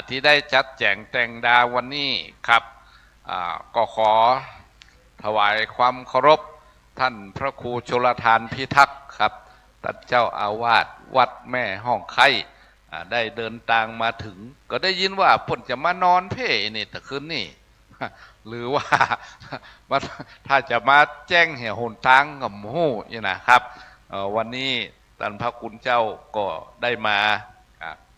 ที่ได้จัดแจงแต่งดาวันนี้ครับก็ขอถวายความเคารพท่านพระครูชลทานพิทักษ์ครับท่านเจ้าอาวาสวัดแม่ห้องไข่ได้เดินทางมาถึงก็ได้ยินว่าเพิ่นจะมานอนเพ่นี่แต่คืนนี่หรือว่าถ้าจะมาแจ้งเหตุหนทางกับหู้นี่นะครับวันนี้ท่านพระคุณเจ้าก็ได้มา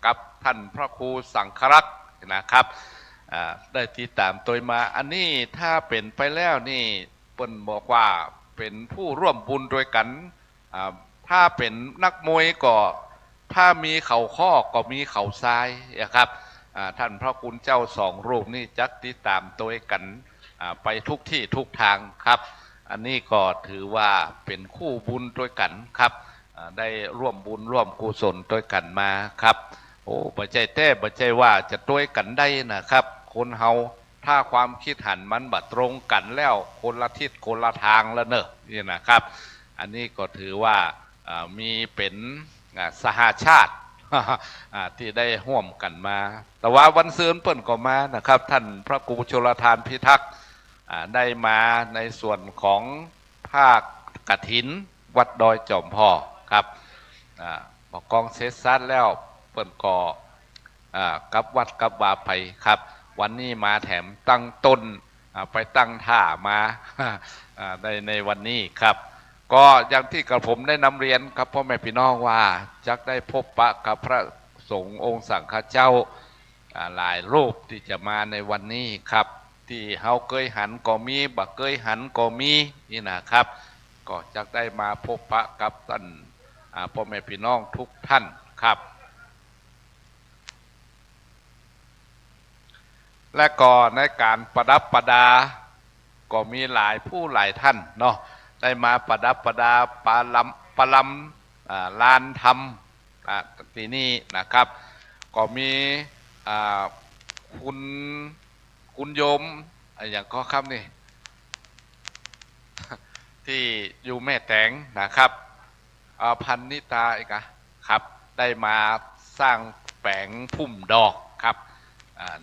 กับท่านพระครูสังฆรักษ์นะครับได้ติดตามตัวมาอันนี้ถ้าเป็นไปแล้วนี่เพิ่นบอกว่าเป็นผู้ร่วมบุญด้วยกันถ้าเป็นนักมวยก็ถ้ามีเข่าข้อก็มีเข่าซ้ายนะครับท่านพระคุณเจ้าสองรูปนี่จักติดตามตัวกันไปทุกที่ทุกทางครับอันนี้ก็ถือว่าเป็นคู่บุญด้วยกันครับได้ร่วมบุญร่วมกุศลด้วยกันมาครับบ่ใจแท้บ่ใจว่าจะด้วยกันได้นะครับคนเฮาถ้าความคิดหันมันบัดตรงกันแล้วคนละทิศคนละทางแล้วเนอะนี่นะครับอันนี้ก็ถือว่ามีเป็นสหชาติที่ได้ร่วมกันมาแต่ว่าวันซืนเปิ้นก็มานะครับท่านพระครูชลทานพิทักษ์ได้มาในส่วนของภาคกฐินวัดดอยจอมพ่อครับบอกกองเซสซัดแล้วเปิ้นก็กับวัดกับวาไปครับวันนี้มาแถมตั้งต้นไปตั้งท่ามาในวันนี้ครับก็อย่างที่กระผมได้นำเรียนครับพ่อแม่พี่น้องว่าจักได้พบปะกับพระสงฆ์องค์สังฆเจ้าหลายรูปที่จะมาในวันนี้ครับที่เฮาเคยหันก็มีบักเคยหันก็มีนี่นะครับก็จักได้มาพบปะกับท่านพ่อแม่พี่น้องทุกท่านครับและก็ในการประดับประดาก็มีหลายผู้หลายท่านเนาะได้มาประดับประดาประลำลานธรรมที่นี่นะครับก็มีคุณโยมอย่างก็ครับนี่ที่อยู่แม่แตงนะครับพันนิตาอีกครับได้มาสร้างแปลงพุ่มดอกครับ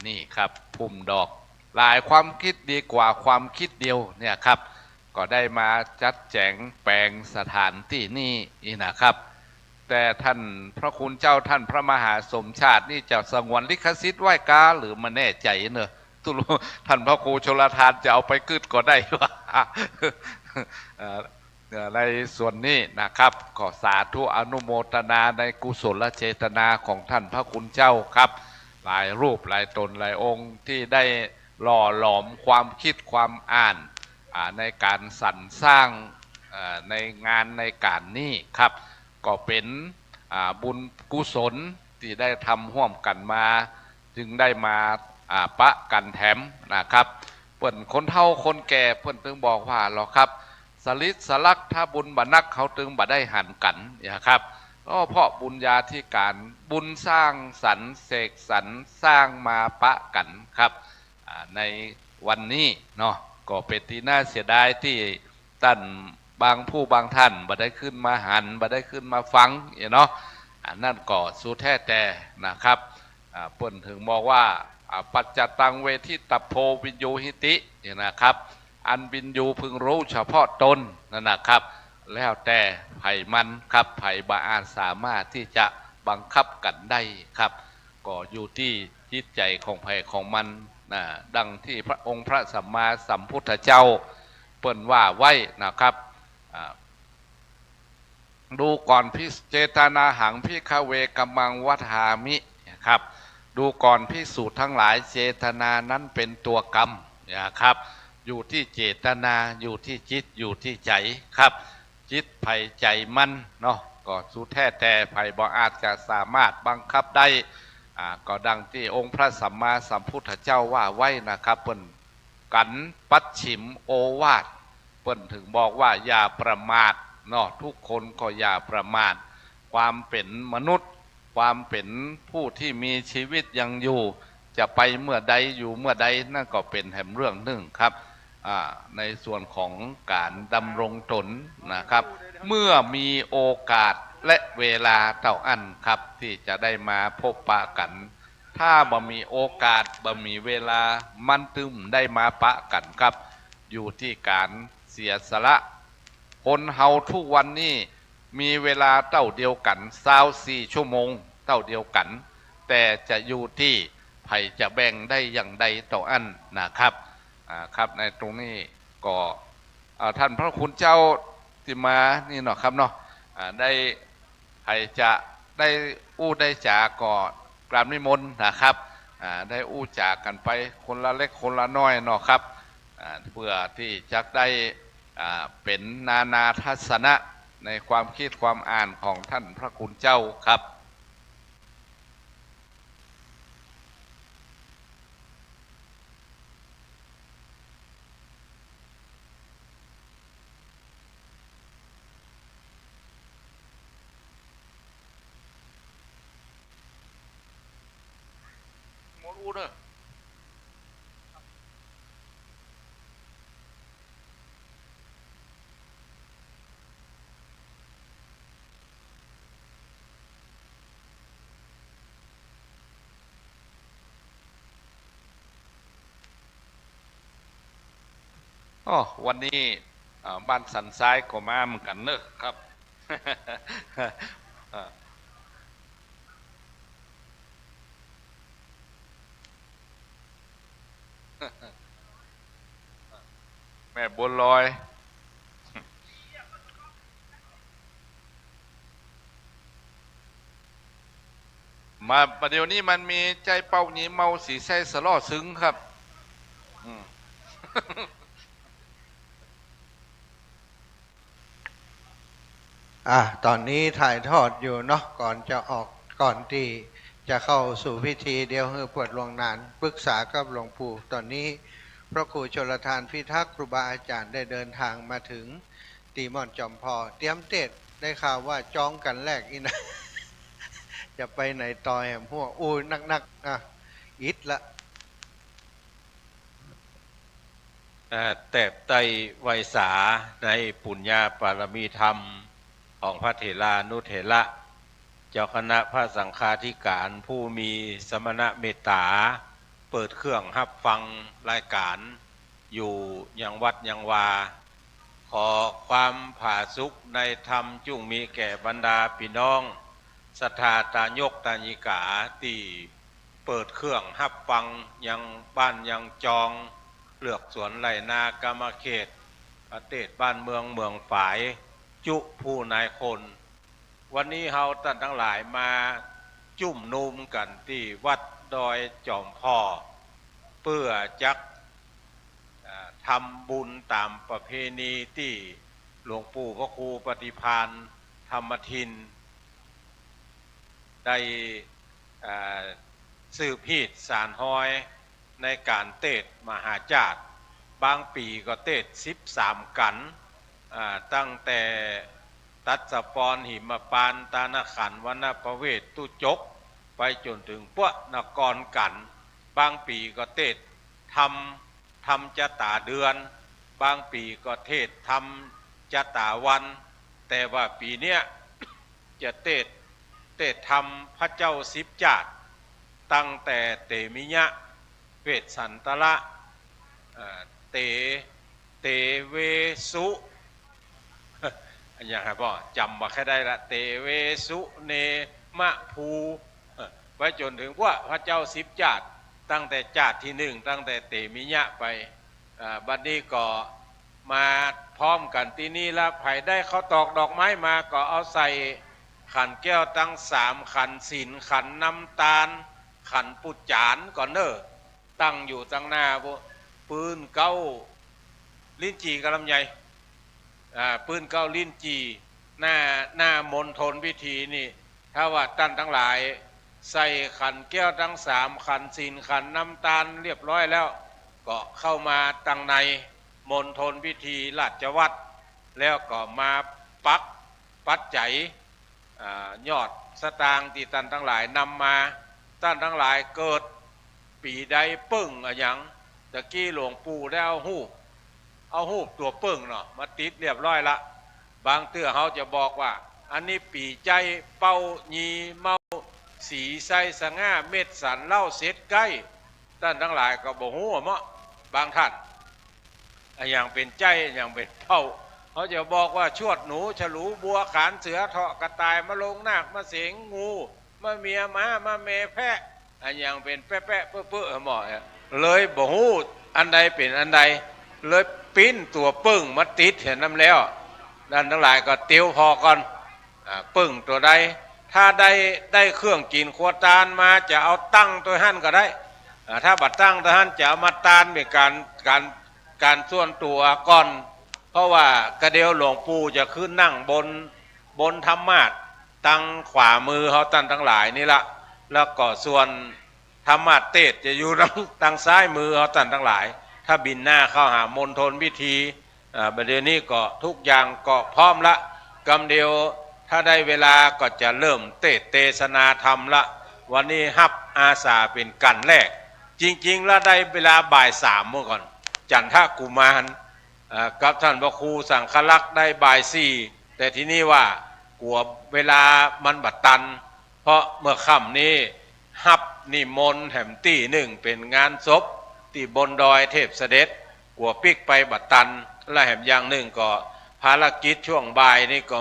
นี่ครับพุ่มดอกหลายความคิดดีกว่าความคิดเดียวเนี่ยครับก็ได้มาจัดแจงแปลงสถานที่นี่นะครับแต่ท่านพระคุณเจ้าท่านพระมหาสมชาตินี่จะสงวนลิขสิทธิ์ไหว้กาหรือมาแน่ใจเนอะตุลท่านพระครูชลทานจะเอาไปกึดก็ได้ว่าในส่วนนี้นะครับขอสาธุอนุโมทนาในกุศลเจตนาของท่านพระคุณเจ้าครับหลายรูปหลายตนหลายองค์ที่ได้หล่อหลอมความคิดความอ่าน ในการสรรสร้างในงานในการนี้ครับก็เป็นบุญกุศลที่ได้ทำร่วมกันมาจึงได้มาปะกันแถมนะครับเปิ่นคนเฒ่าคนแก่เปิ่นถึงบอกว่าหรอครับสลิดสลักถ้าบุญบรรนักเขาถึงบ่ได้หันกันนะครับก็เพราะบุญญาธิการบุญสร้างสรรค์เสกสรรสร้างมาปะกันครับในวันนี้เนาะก็เป็นที่น่าเสียดายที่ท่านบางผู้บางท่านบ่ได้ขึ้นมาหันบ่ได้ขึ้นมาฟังเนาะนั่นก็สุดแท้แต่นะครับเปิ่นถึงบอกว่าปัจจตังเวทิตโพวินยูหิตินะครับอันวินยูพึงรู้เฉพาะตนนั่นนะครับแล้วแต่ไผ่มันครับไผ่บาอาจสามารถที่จะบังคับกันได้ครับก็อยู่ที่จิตใจของไผ่ของมันดังที่พระองค์พระสัมมาสัมพุทธเจ้าเปิ่นว่าไว้นะครับดูก่อนพิเจตนาหังพิฆเวกัมมังวัฏามิครับดูก่อนพิสูจน์ทั้งหลายเจตนานั้นเป็นตัวกรรมนะครับอยู่ที่เจตนาอยู่ที่จิตอยู่ที่ใจครับจิตไผ่ใจมันเนาะก็สุดแท้แต่ไผ่บ่อาจจะสามารถบังคับได้ก็ดังที่องค์พระสัมมาสัมพุทธเจ้าว่าไว้นะครับเปิ้นกันปัดฉิมโอวาทเปิ้นถึงบอกว่าอย่าประมาทเนาะทุกคนก็อย่าประมาทความเป็นมนุษย์ความเป็นผู้ที่มีชีวิตยังอยู่จะไปเมื่อใดอยู่เมื่อใดนั่นก็เป็นแห่งเรื่องหนึ่งครับในส่วนของการดำรงตนนะครับเมื่อมีโอกาสและเวลาเท่าอันครับที่จะได้มาพบปะกันถ้าบ่มีโอกาสบ่มีเวลามันตึมได้มาปะกันครับอยู่ที่การเสียสละคนเฮาทุกวันนี้มีเวลาเท่าเดียวกัน24 ชั่วโมงเท่าเดียวกันแต่จะอยู่ที่ไผจะแบ่งได้อย่างใดต่ออันนะครับครับในตรงนี้ก็ท่านพระคุณเจ้าที่มานี่เนาะครับเนาะได้ไผจะได้อู้ได้จาก็กราบนิมนต์นะครับได้อู้จากกันไปคนละเล็กคนละน้อยเนาะครับเพื่อที่จะได้เป็นนานาทัศนะในความคิดความอ่านของท่านพระคุณเจ้าครับหมดอู้เด้อวันนี้บ้านสันทรายก็มาเหมือนกันเนอะครับ แม่บัวลอยมาประเดี๋ยวนี้มันมีใจเป้านี้เมาสีใส่สลอซึ้งครับ ตอนนี้ถ่ายทอดอยู่เนาะก่อนจะออกก่อนที่จะเข้าสู่พิธีเดียวให้ปวดลวงนานปรึกษากับหลวงปู่ตอนนี้พระครูชลทานพิทักษ์ครูบาอาจารย์ได้เดินทางมาถึงตีม่อนจอมพอเตรียมเตดได้ข่าวว่าจองกันแรกอีนะ จะไปไหนต่อแหมหัวอู้นักอิดละแต่ไตไวสาในปุญญาปารมีธรรมของพระเถรานุเถระเจ้าคณะพระสังฆาธิการผู้มีสมณเมตตาเปิดเครื่องรับฟังรายการอยู่ยังวัดยังวาขอความผาสุกในธรรมจุงมีแก่บรรดาพี่น้องศรัทธาตายกตาญิกาที่เปิดเครื่องรับฟังยังบ้านยังจองเลือกสวนไรนากรรมเขตประเทศบ้านเมืองฝ่ายจุผู้นายคนวันนี้เฮาท่านทั้งหลายมาจุ่มนุมกันที่วัดดอยจอมพ่อเพื่อจักท ทำบุญตามประเพณีที่หลวงปู่พระครูปฏิภาณธรรมทินได้สืบฮีดสารห้อยในการเทศมหาจาตุบางปีก็เทศ13 กันตั้งแต่ตัดสปอนหิมปานตานาขันวนาประเวศตุจกไปจนถึงพวกนกรกันบางปีก็เทศทำจะตาเดือนบางปีก็เทศทำจะตาวันแต่ว่าปีเนี้ยจะเทศทำพระเจ้าสิบจาตุตั้งแต่เตมิยะเวสสันตละเตเวสุอย่างไรบ่จำมาแค่ได้ละเตเวสุเนมะภูไปจนถึงว่าพระเจ้าสิบจาตุตั้งแต่จาตุที่หนึ่งตั้งแต่เตมิยะไปบัดนี้ก็มาพร้อมกันที่นี่ละไผ่ได้เขาตอกดอกไม้มาก็เอาใส่ขันแก้วตั้ง3 ขันศีลขันน้ำตาลขันปุจจานก่อนเนอตั้งอยู่ตั้งหน้าปืนเก้าลิ้นจีกระลำใหญ่ปืนเก้าลิ้นจีหน้ามณฑลพิธีนี่ถ้าว่าท่านทั้งหลายใส่ขันแก้วทั้ง3 ขันศีลขันน้ำตาลเรียบร้อยแล้วก็เข้ามาตั้งในมณฑลพิธีราชวัตรแล้วก็มาปัจจัยยอดสตางค์ที่ท่านทั้งหลายนำมาท่านทั้งหลายเกิดปีใดปึ้งอย่างตะกี้หลวงปู่ได้เอาหูปตัวปึ้งเนาะมาติดเรียบร้อยละบางเตื้อเขาจะบอกว่าอันนี้ปีใจเป้ายีเมาสีไซสง่าเม็ดสันเล่าเสร็จใกล้ท่านทั้งหลายก็บอกหูเมาะบางท่านอย่างเป็นใจอย่างเป็นเป้าเขาจะบอกว่าชวดหนูฉลูบัวขานเสือเถาะกระต่ายมะลงนาคมะเสงงูมะเมียม้ามะเมแพะอย่างเป็นแปะเปื้อหมอเลยบอกหูอันใดเป็นอันใดเลยปิ้นตัวปึ้งมาติดเห็นน้ำแล้วด้านทั้งหลายก็เตียวพอก่อนปึ้งตัวใดถ้าได้เครื่องกินขวดตาลมาจะเอาตั้งตัวหั่นก็ได้ถ้าบัดตั้งตัวหั่นจะเอามาตาลเป็นการส่วนตัวก่อนเพราะว่ากระเดียวหลวงปู่จะขึ้นนั่งบนธรรมาสตั้งขวามือเขาตั้งหลายนี่ละแล้วก็ส่วนธรรมาสเตศจะอยู่ตั้งซ้ายมือเขาตั้งหลายถ้าบินหน้าเข้าหามณฑลพิธีประเดี๋ยวนี้ก็ทุกอย่างก็พร้อมละกำเดียวถ้าได้เวลาก็จะเริ่มเทศนาธรรมละวันนี้ฮับอาสาเป็นกันแรกจริงๆแล้วได้เวลาบ่าย 3เมื่อก่อนจันทกุมารกับท่านพระครูสังฆลักษณ์ได้บ่าย 4แต่ที่นี่ว่ากลัวเวลามันบัดตันเพราะเมื่อค่ำนี้ฮับนิมนต์แห่มตี้หนึ่งเป็นงานศพที่บนดอยเทพเสด็จกลัวปิกไปบัดตันและแห่มอย่างหนึ่งก็ภารกิจช่วงบ่ายนี่ก็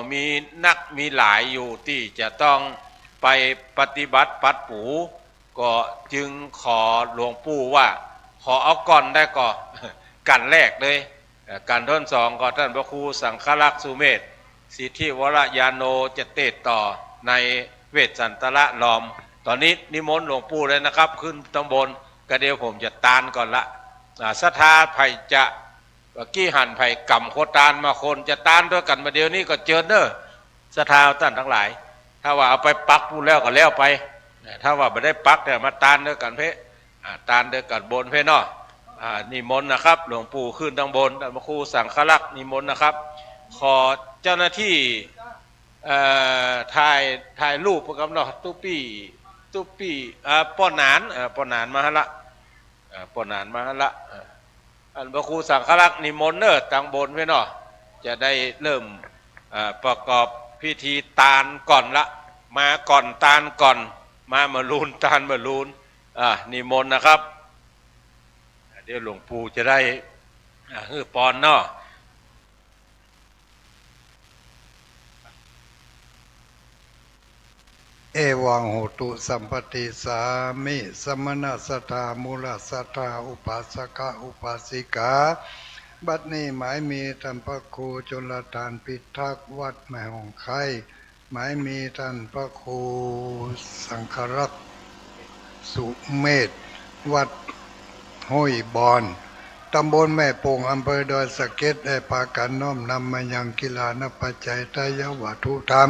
มีหลายอยู่ที่จะต้องไปปฏิบัติปัดปูก็จึงขอหลวงปู่ว่าขอเอาก่อนได้ก่อกันแรกเลยการท่อนสองก็ท่านพระครูสังฆลักษณ์สุเมธสิทธิวรยาโนจะเทศต่อในเวสสันตละล้อมตอนนี้นิมนต์หลวงปู่เลยนะครับขึ้นตำบลกระเดียวผมจะตานก่อนละศรัทธาไผ่จะกี้หันไผ่กำโคตานมาคนจะตานด้วยกันมาเดียวนี้ก็เจอเนอะศรัทธาท่านทั้งหลายถ้าว่าเอาไปปักพูดแล้วก็แล้วไปถ้าว่าไม่ได้ปักแต่มาตานด้วยกันเพะตานด้วยกันบนเพะเนาะนิมนต์นะครับหลวงปู่ขึ้นทางบนท่านพระครูสังฆลักษณ์นิมนต์นะครับขอเจ้าหน้าที่ถ่ายรูปกับเนาะตุ๊ปี้ป้อนหนานมาละป้อนหนานมาละอันพระครูสังฆลักษณ์นิมนต์เนอทางบนเพะเนาะจะได้เริ่มประกอบพิธีตาลก่อนละมาก่อนตาลก่อนมาลูนตาลมาลูนนิมนต์นะครับเดี๋ยวหลวงปู่จะได้ปอนเนาะ เอวังโหตุสัมปติสามิสมณสัทธามูลสัทธาอุปาสกะอุปาสิกาบัดนี้หมายมีท่านพระครูชลทานพิทักษ์วัดแม่หงไข่หมายมีท่านพระครูสังฆรักษ์สุเมธวัดห้วยบอน ตำบลแม่โป่งอำเภอดอยสะเก็ดได้พากันน้อมนำมายังกีฬานปัจจัยทายวัตถุธรรม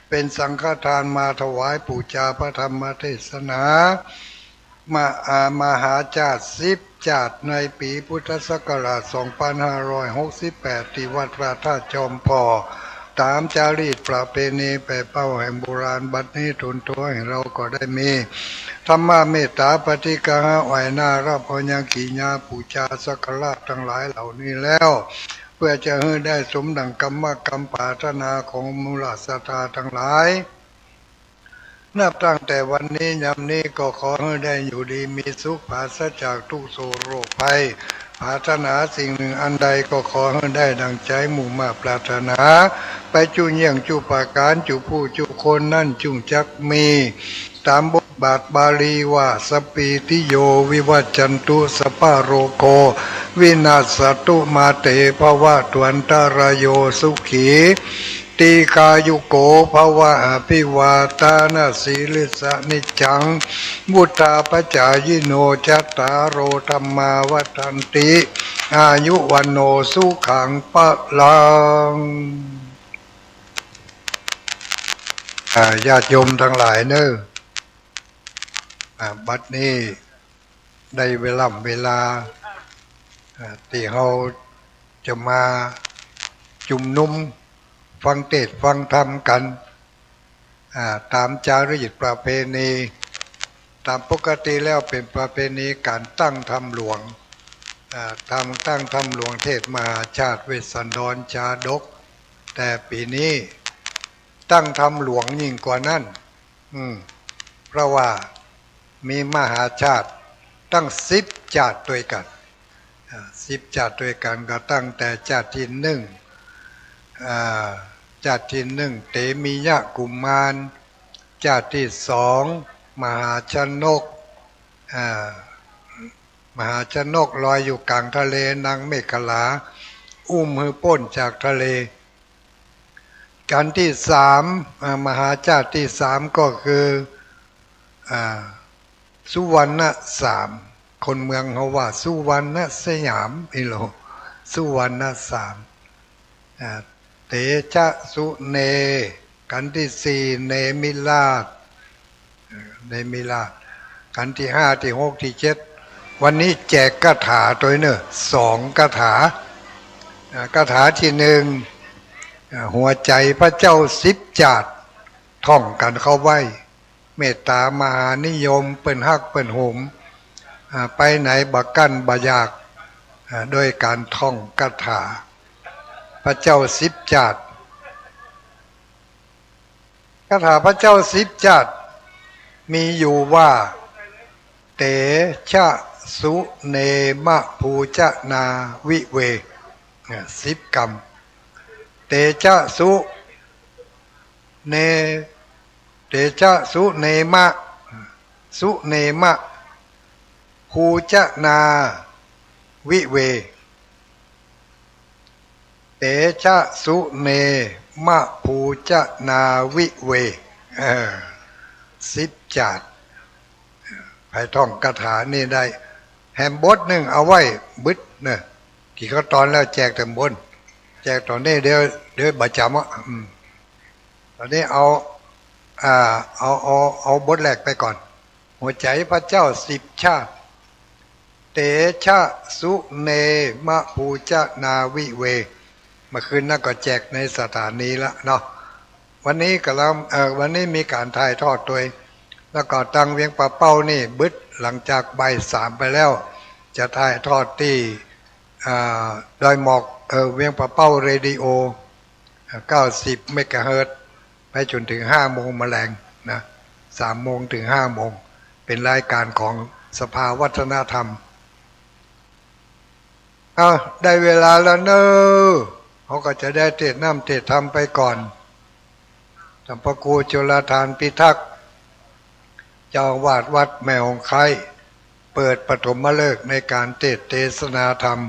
เป็นสังฆทานมาถวายปู่จาพระธรรมเทศนามหาจาติ10 จาติในปีพุทธศักราช 2568 ที่วัดพระธาตุจอมพอตามจารีตประเพณีแปรเป้าแห่งโบราณบัดนี้ทุนตัวให้เราก็ได้มีธรรมะเมตตาปฏิกาหะไหวนารับพยังกีญาปูชาสักการะทั้งหลายเหล่านี้แล้วเพื่อจะให้ได้สมดังกรรมปรารถนาของมูลศรัทธาทั้งหลายนับตั้งแต่วันนี้ยามนี้ก็ขอให้ได้อยู่ดีมีสุขปราศจากทุกโศกโรคภัยปรารถนาสิ่งหนึ่งอันใดก็ขอให้ได้ดังใจหมู่มาปรารถนาไปจุเยี่ยงจุปาการจุผู้จุคนนั่นจุงจักมีตามบทบาทบาลีว่าสปีติโยวิวัจจันตุสปาโรโควินาศตุมาเตภวะตวันตารโยสุขีตีกายุโกภวะอภิวาตานาสีลิสะนิจังบุตตาปจายโนจัตตารโอธรรมาวัฏันติอายุวันโนสุขังปะลังญาติโยมทั้งหลายเนอะบัดนี้ได้เวลาที่เราจะมาจุมนุมฟังเทศน์ฟังธรรมกันตามจารีตประเพณีตามปกติแล้วเป็นประเพณีการตั้งธรรมหลวงตั้งธรรมหลวงเทศมหาชาติเวสสันดรชาดกแต่ปีนี้ตั้งธรรมหลวงยิ่งกว่านั้นเพราะว่ามีมหาชาติตั้ง10 จาติด้วยกัน10 จาติด้วยกันก็ตั้งแต่จาติที่จาติที่1เตมียะกุมารจาติที่2มหาชนกมหาชนกลอยอยู่กลางทะเลนางเมขลาอุ้มมือป้นจากทะเลการที่3มหาชาติที่3ก็คือสุวรรณ3คนเมืองเขาว่าสุวรรณสยามนี่โลสุวรรณ3เตชะสุเนกันที่4เนมิลาศกันที่5ที่6ที่7วันนี้แจกคาถาตัวเนอะ2คาถาคาถาที่1หัวใจพระเจ้า10 จาติท่องกันเข้าไว้เมตตามหานิยมเปิ้นฮักเปิ้นโหมไปไหนบักกั้นบ่อยากโดยการท่องคาถาพระเจ้า10 จาติคาถาพระเจ้า10 จาติมีอยู่ว่าเตชะสุเนมะภูจนาวิเว10 กรรมเตชะสุเนเตชะสุเนมะภูจนาวิเวเตชะสุเนมะภูจนาวิเว10 จาติไปท่องคาถานี่ได้แฮมบดหนึ่งเอาไว้บึดเนี่ยกี่เขาตอนแล้วแจกแต่บนแจกตอนนี้เดี๋ยวประจำตอนนี้เอาบทแรกไปก่อนหัวใจพระเจ้า10 ชาติเตชะสุเนมะภูจนาวิเวเมื่อคืนนั่นก็แจกในสถานีละเนาะวันนี้ก็เราวันนี้มีการถ่ายทอดตัวแล้วก็ตั้งเวียงป่าเป้านี่บึดหลังจากบ่าย3ไปแล้วจะถ่ายทอดที่ดอยหมอกเวียงป่าเป้าเรดิโอ90 เมกะเฮิรตซ์ไปจนถึง5 โมงแมลงนะ3 โมงถึง5 โมงเป็นรายการของสภาวัฒนธรรมได้เวลาแล้วเนอะเขาก็จะได้เทศน้ำเทศธรรมไปก่อนท่านพระครูจุลธานพิทักษ์เจ้าอาวาสวัดแม่หงไคเปิดปฐมฤกษ์ในการเทศนาธรรม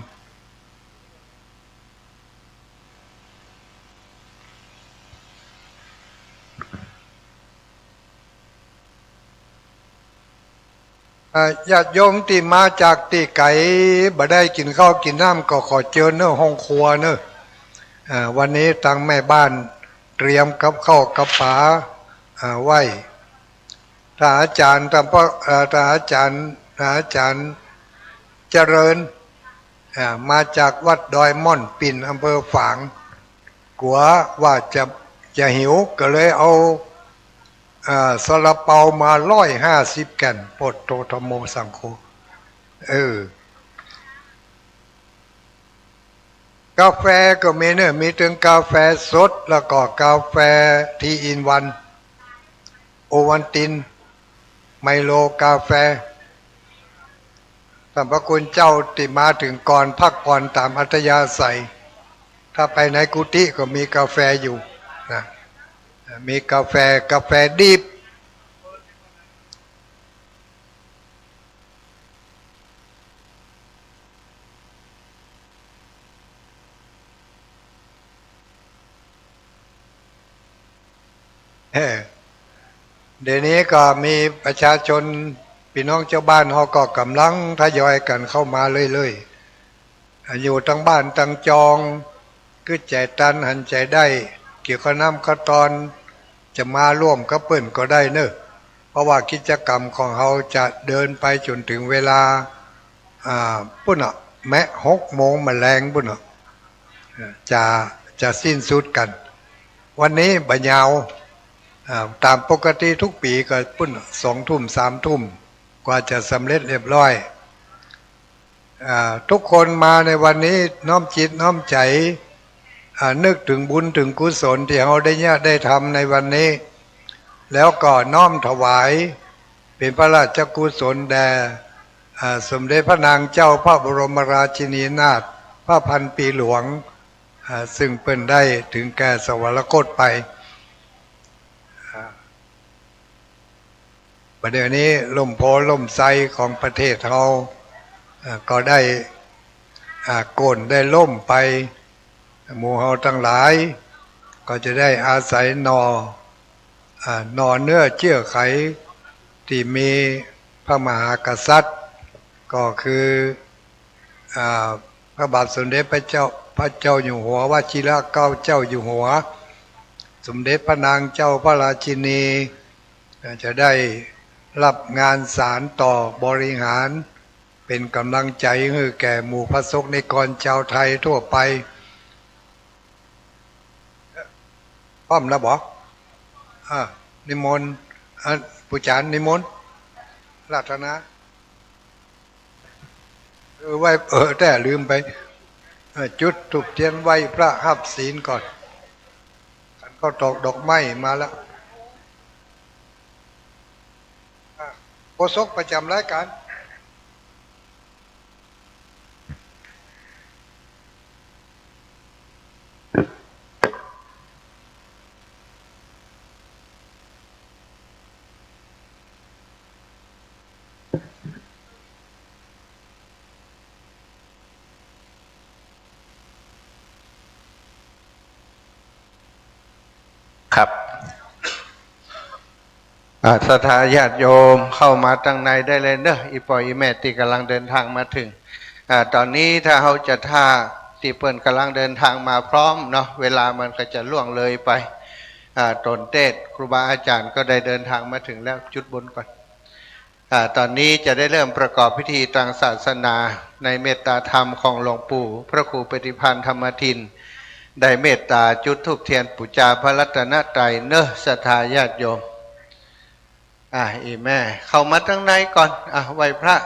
ญาติโยมที่มาจากตีไก่บ่ได้กินข้าวกินน้ำก็ขอเจอเนอะห้องครัวเนอะวันนี้ทางแม่บ้านเตรียมกับข้าวกับปลาไว้ถ้าอาจารย์ถ้าอาจารย์เจริญมาจากวัดดอยม่อนปิ่นอำเภอฝางกลัวว่าจะหิวก็เลยเอาซาลาเปามา150 แก่นปดโตธโมสังโฆกาแฟก็มีเนอะมีถึงกาแฟสดแล้วก็กาแฟทีอินวันโอวันตินไมโลกาแฟท่านพระคุณเจ้าติมาถึงก่อนพักผ่อนตามอัธยาศัยถ้าไปในกุฏิก็มีกาแฟอยู่นะมีกาแฟดิบเดี๋ยวนี้ก็มีประชาชนพี่น้องเจ้าบ้านเขาก็กำลังทยอยกันเข้ามาเรื่อยๆอยู่ทั้งบ้านทั้งจองคือใจตันหันใจได้เกี่ยวกับน้ำขั้นตอนจะมาร่วมกับเปิ้นก็ได้เนอะเพราะว่ากิจกรรมของเขาจะเดินไปจนถึงเวลาปุ่นอ่ะแม้6 โมงมาแรงปุ่นอ่ะจะสิ้นสุดกันวันนี้บัญญัติตามปกติทุกปีก็ปุ่น2 ทุ่ม3 ทุ่มกว่าจะสำเร็จเรียบร้อยทุกคนมาในวันนี้น้อมจิตน้อมใจนึกถึงบุญถึงกุศลที่เราได้ทำในวันนี้แล้วก็น้อมถวายเป็นพระราชกุศลแด่สมเด็จพระนางเจ้าพระบรมราชินีนาถพระพันปีหลวงซึ่งเพิ่นได้ถึงแก่สวรรคตไปประเดี๋ยวนี้ล่มโพล่มไทรของประเทศเราก็ได้โกนได้ล่มไปหมู่เฮาทั้งหลายก็จะได้อาศัยนอเนื้อเชื่อไขที่มีพระมหากษัตริย์ก็คือพระบาทสมเด็จพระเจ้าอยู่หัววชิรเกล้าเจ้าอยู่หัวสมเด็จพระนางเจ้าพระราชินีจะได้รับงานสารต่อบริหารเป็นกำลังใจให้แก่หมู่พระสงฆ์นิกรชาวไทยทั่วไปพร้อมแล้วบอกนิมนต์ผู้จารย์นิมนต์ราธนาไหว้แต่ลืมไปจุดธูปเทียนไหว้พระหับศีลก่อนก็ตกดอกไม้มาแล้วโฆษกประจำรายการครับศรัทธาญาติโยมเข้ามาตั้งในได้เลยเนอะอีปอยอีแม่ที่กำลังเดินทางมาถึงตอนนี้ถ้าเขาจะท่าที่เปิ้นกำลังเดินทางมาพร้อมเนาะเวลามันก็จะล่วงเลยไปตนเทศครูบาอาจารย์ก็ได้เดินทางมาถึงแล้วจุดบนก่อนตอนนี้จะได้เริ่มประกอบพิธีทางศาสนาในเมตตาธรรมของหลวงปู่พระครูปฏิพันธ์ธรรมทินได้เมตตาจุดธูปเทียนปูชาพระรัตนตรัยเนอะศรัทธาญาติโยมอีแม่เข้ามาตั้งในก่อนไหว้พระ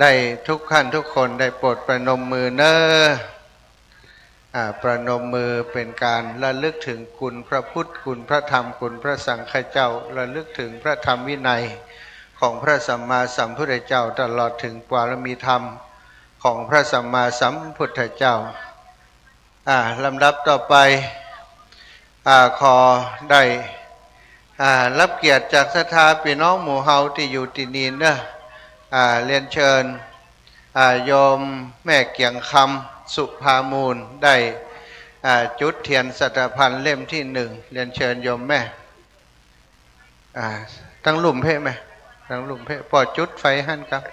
ได้ทุกขั้นทุกคนได้โปรดประนมมือเนอะประนมมือเป็นการระลึกถึงคุณพระพุทธคุณพระธรรมคุณพระสังฆเจ้าระลึกถึงพระธรรมวินัยของพระสัมมาสัมพุทธเจ้าตลอดถึงปารมีธรรมของพระสัมมาสัมพุทธเจ้าลำดับต่อไปขอได้รับเกียรติจากศรัทธาพี่น้องหมู่เฮาที่อยู่ที่นี่เนอะเรียนเชิญโยมแม่เกียงคำสุภามูลได้จุดเทียนสัตพันธ์เล่มที่1เรียนเชิญโยมแม่ตั้งหลุมเพ่ไหม ทางลุงเพชรปอจุดไฟหั่นครับ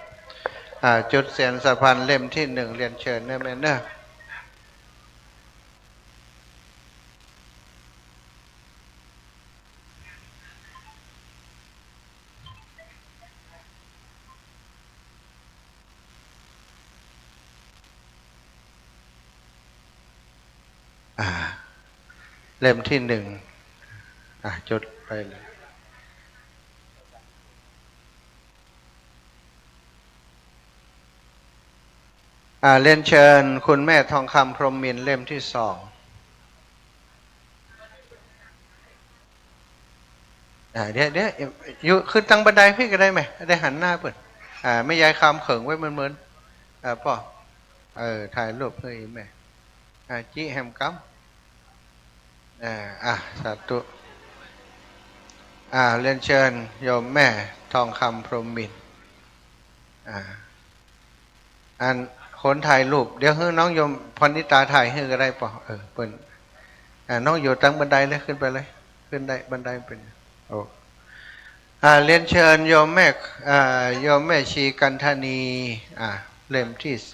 จุดเสียนสะพานเล่มที่ 1เรียนเชิญเนแม่เนเล่มที่ 1จุดไปเลยเรียนเชิญคุณแม่ทองคำพรหมมินทร์เล่มที่ 2เดี๋ยวอยู่ขึ้นตั้งบันไดพี่ก็ได้ไหมได้หันหน้าเปิดไม่ย้ายคำเขิงไว้เหมือนป่อถ่ายรูปให้แม่จี้แฮมกัมสาธุเรียนเชิญโยมแม่ทองคำพรหมมินทร์อันคนถ่ายรูปเดี๋ยวให้น้องโยมพนิตาถ่ายให้ก็ได้ป่ะเปิดน้องอยู่ตั้งบันไดเลยขึ้นไปเลยขึ้นได้บันไดเป็นเรียนเชิญโยมแม่ชีกันธนีเล่มที่ 3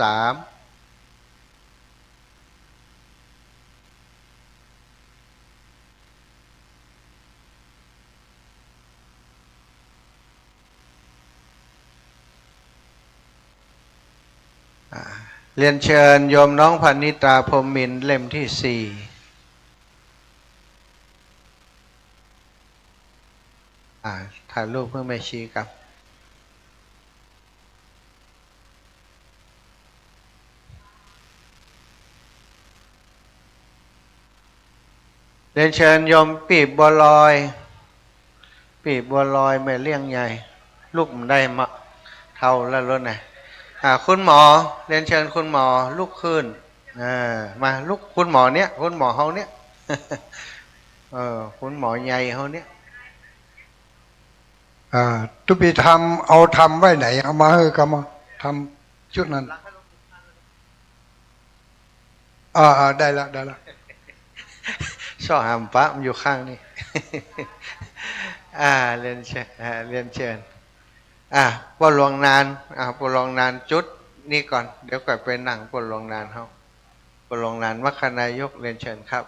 เรียนเชิญโยมน้องพนิตาพรหมมินทร์เล่มที่ 4ถ่ายรูปเพื่อแม่ชีครับเรียนเชิญโยมปีบบัวลอยแม่เลี้ยงใหญ่ลูกมันได้มาเท่าแล้วรถไหนคุณหมอเรียนเชิญคุณหมอลุกขึ้นมาลุกคุณหมอเนี้ยคุณหมอเฮาเนี้ยคุณหมอใหญ่เฮาเนี้ยทุปีทำเอาทำไว้ไหนเอามาให้กันมาทำชุดนั้นได้ละช่อหามปะมันอยู่ข้างนี่เรียนเชิญปวดลงนานปวดลงนานจุดนี่ก่อนเดี๋ยวก่อนไปนั่งปวดลงนานเขาปวดลงนานมัคคณายกเรียนเชิญครับ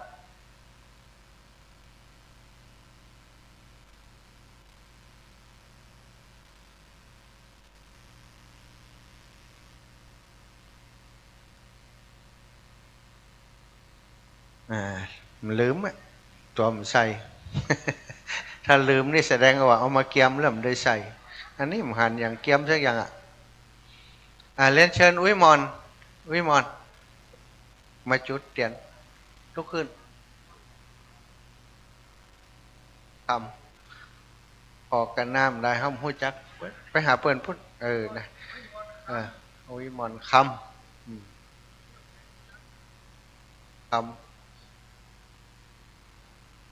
มันลืมตัวมันใส่ ถ้าลืมนี่แสดงว่าเอามาเกียมเริ่มได้ใส่อันนี้มันหันอย่างเกียมสักอย่างเรียนเชิญอุ้ยมอนมาจุดเตียนลุกขึ้นทำออกกันน้ำได้ห้ามหู้จักไปหาเปิ่นพุทธนะอุ้ยมอนคำ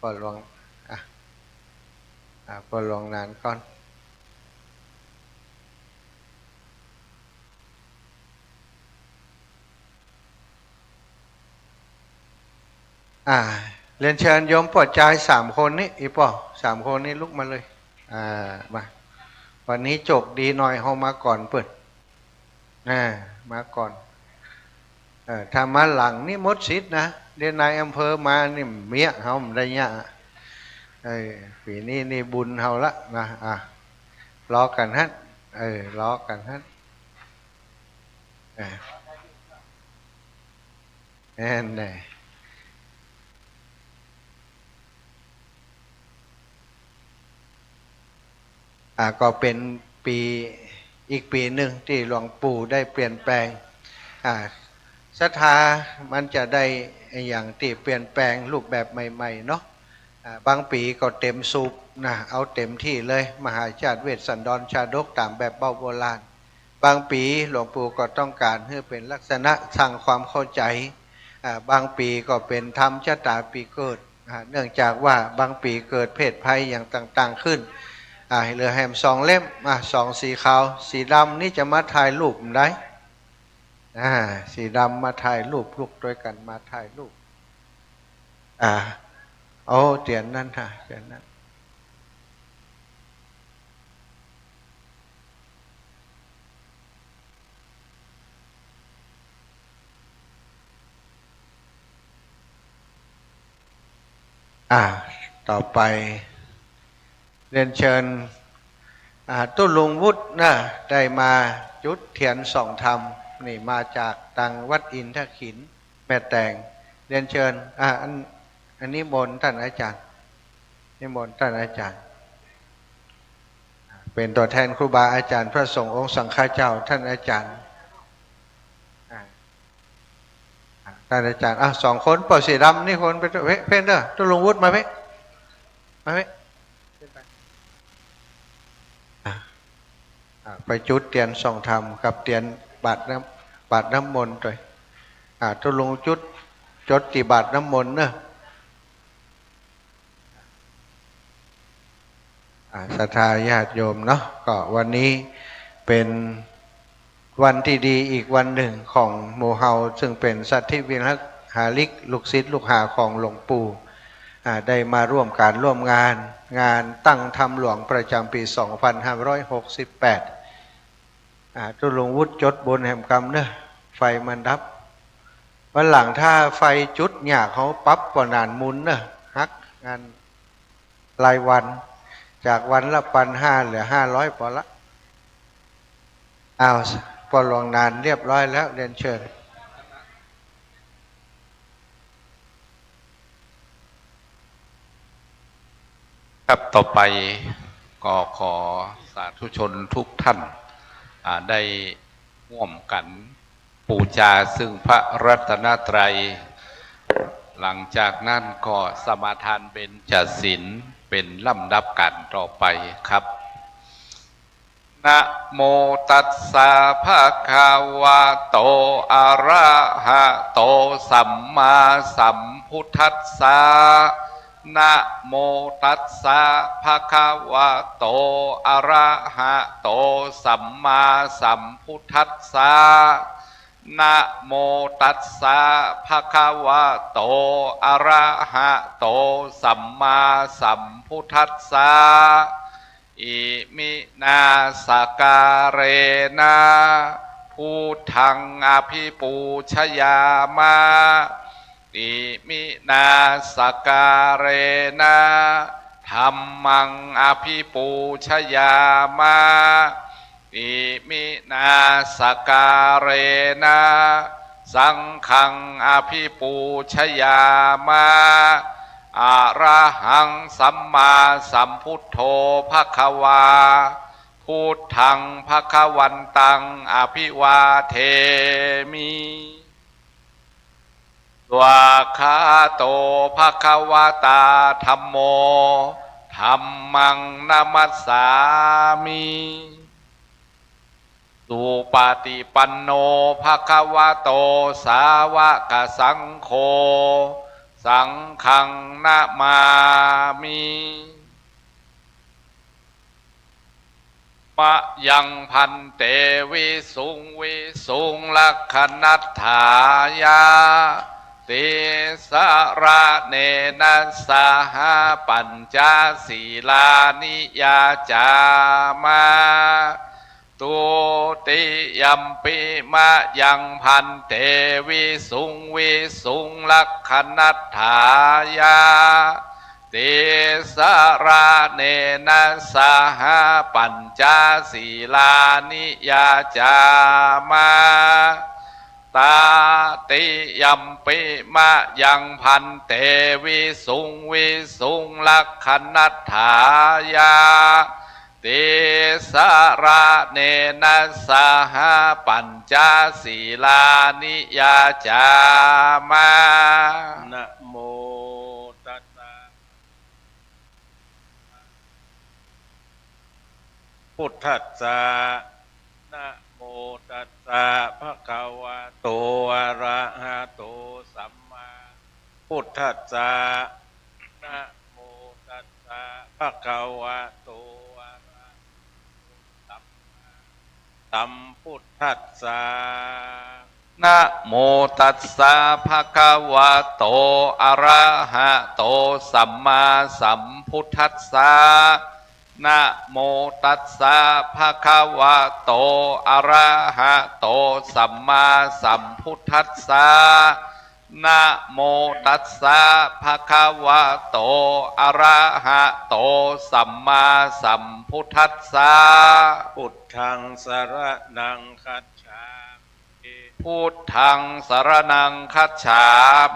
ปลวงปลวงนานก่อนเรียนเชิญโยมปอดใจ3 คนนี้อีป่อ3 คนนี้ลุกมาเลยมาวันนี้จบดีหน่อยเฮามาก่อนเปิดมาก่อนถ้ามาหลังนี่มดซิดนะเรียนนายอำเภอมานี่เมียเฮาได้ยะปีนี้นี่บุญเฮาละนะล้อกันฮะล้อกันฮะแน่นเลยก็เป็นอีกปีหนึ่งที่หลวงปู่ได้เปลี่ยนแปลงศรัทธามันจะได้อย่างที่เปลี่ยนแปลงรูปแบบใหม่ๆเนาะบางปีก็เต็มสูบนะเอาเต็มที่เลยมหาชาติเวสสันดรชาดกตามแบบเบ้าโบราณบางปีหลวงปู่ก็ต้องการให้เป็นลักษณะสร้างความเข้าใจบางปีก็เป็นธรรมชะตาปีเกิดเนื่องจากว่าบางปีเกิดเพศภัยอย่างต่างๆขึ้นเหลือแฮม2 เล่ม2 สีขาวสีดำนี่จะมาถ่ายรูปได้สีดำมาถ่ายรูปลูกด้วยกันมาถ่ายรูปเตียนนั่นเตียนนั้น ต่อไปเรียนเชิญตุ้ลุงวุฒินะได้มาจุดเทียนส่องธรรมนี่มาจากตังวัดอินทขินแม่แตงเรียนเชิญอันนี้มนต์ท่านอาจารย์นิมนต์ท่านอาจารย์เป็นตัวแทนครูบาอาจารย์พระสงฆ์องค์สังฆเจ้าท่านอาจารย์ท่านอาจารย์สองคนเป่าสีดำนี่คนไปเพ่นเด้อตุ้ลุงวุฒิมาเพ่มาเพ่ไปจุดเตียนส่องธรรมกับเตียนบาทน้ำมนต์ด้วยตุ้ลุงจุดตีบาทน้ำมนต์เนอะศรัทธาญาติโยมเนาะก็วันนี้เป็นวันที่ดีอีกวันหนึ่งของหมู่เฮาซึ่งเป็นสัตธิวิหาริกลูกศิษย์ลูกหาของหลวงปู่ได้มาร่วมการร่วมงานตั้งธรรมหลวงประจำปี 2568ตุ้ลุงวุฒิจดบนแห่งกรรมเนอะไฟมันดับวันหลังถ้าไฟจุดหยาเขาปั๊บกว่านานมุนเนอะฮักงานรายวันจากวันละ1,500เหลือ500พอละพอลงนานเรียบร้อยแล้วเรียนเชิญครับต่อไปก็ขอสาธุชนทุกท่านได้ร่วมกันบูชาซึ่งพระรัตนตรัยหลังจากนั้นก็สมาทานเบญจศีลเป็นลำดับการต่อไปครับนะโมตัสสะภะคะวะโตอะระหะโตสัมมาสัมพุทธัสสะนะโมตัสสะภะคะวะโตอะระหะโตสัมมาสัมพุทธัสสะนะโมตัสสะภะคะวะโตอะระหะโตสัมมาสัมพุทธัสสะอิมินาสการเรนะพุทธังอภิปูชยามะอิมินาสการเรนะธัมมังอภิปูชยามะอิมินาสการเรนะสังฆังอภิปูชยามะอะระหังสัมมาสัมพุทโธภควาพุทธังภควันตังอภิวาเทมิสวากขาโตภควตาธัมโมธัมมังนามัสสามิสุปฏิปันโนภควโตสาวกสังโฆสังฆังนะมามิมะยังพันเตวิสุงลักขณัฏฐายาติสระเนนะสหปัญจศีลานิยาจามาตุติยัมปิมะยังพันเตวิสุงลักขณัฏฐายาติสระเนนะสหปัญจศีลานิยาจามาตาติยัมปิมะยังพันเตวิสุงลักขณัฏฐายาติสระเนนะสหปัญจศีลานิยาจามานะโมตัสสะพุทธัสสะนะโมตัสสะภะคะวะโตอะระหะโตสัมมาพุทธัสสะนะโมตัสสะภะคะวะโตสัมพุทธัสสะนะโมตัสสะภะคะวะโตอะระหะโตสัมมาสัมพุทธัสสะนะโมตัสสะภะคะวะโตอะระหะโตสัมมาสัมพุทธัสสะ นะโมตัสสะภะคะวะโตอะระหะโตสัมมาสัมพุทธัสสะพุทธังสรณังคัจฉามิ พุทธังสรณังคัจฉา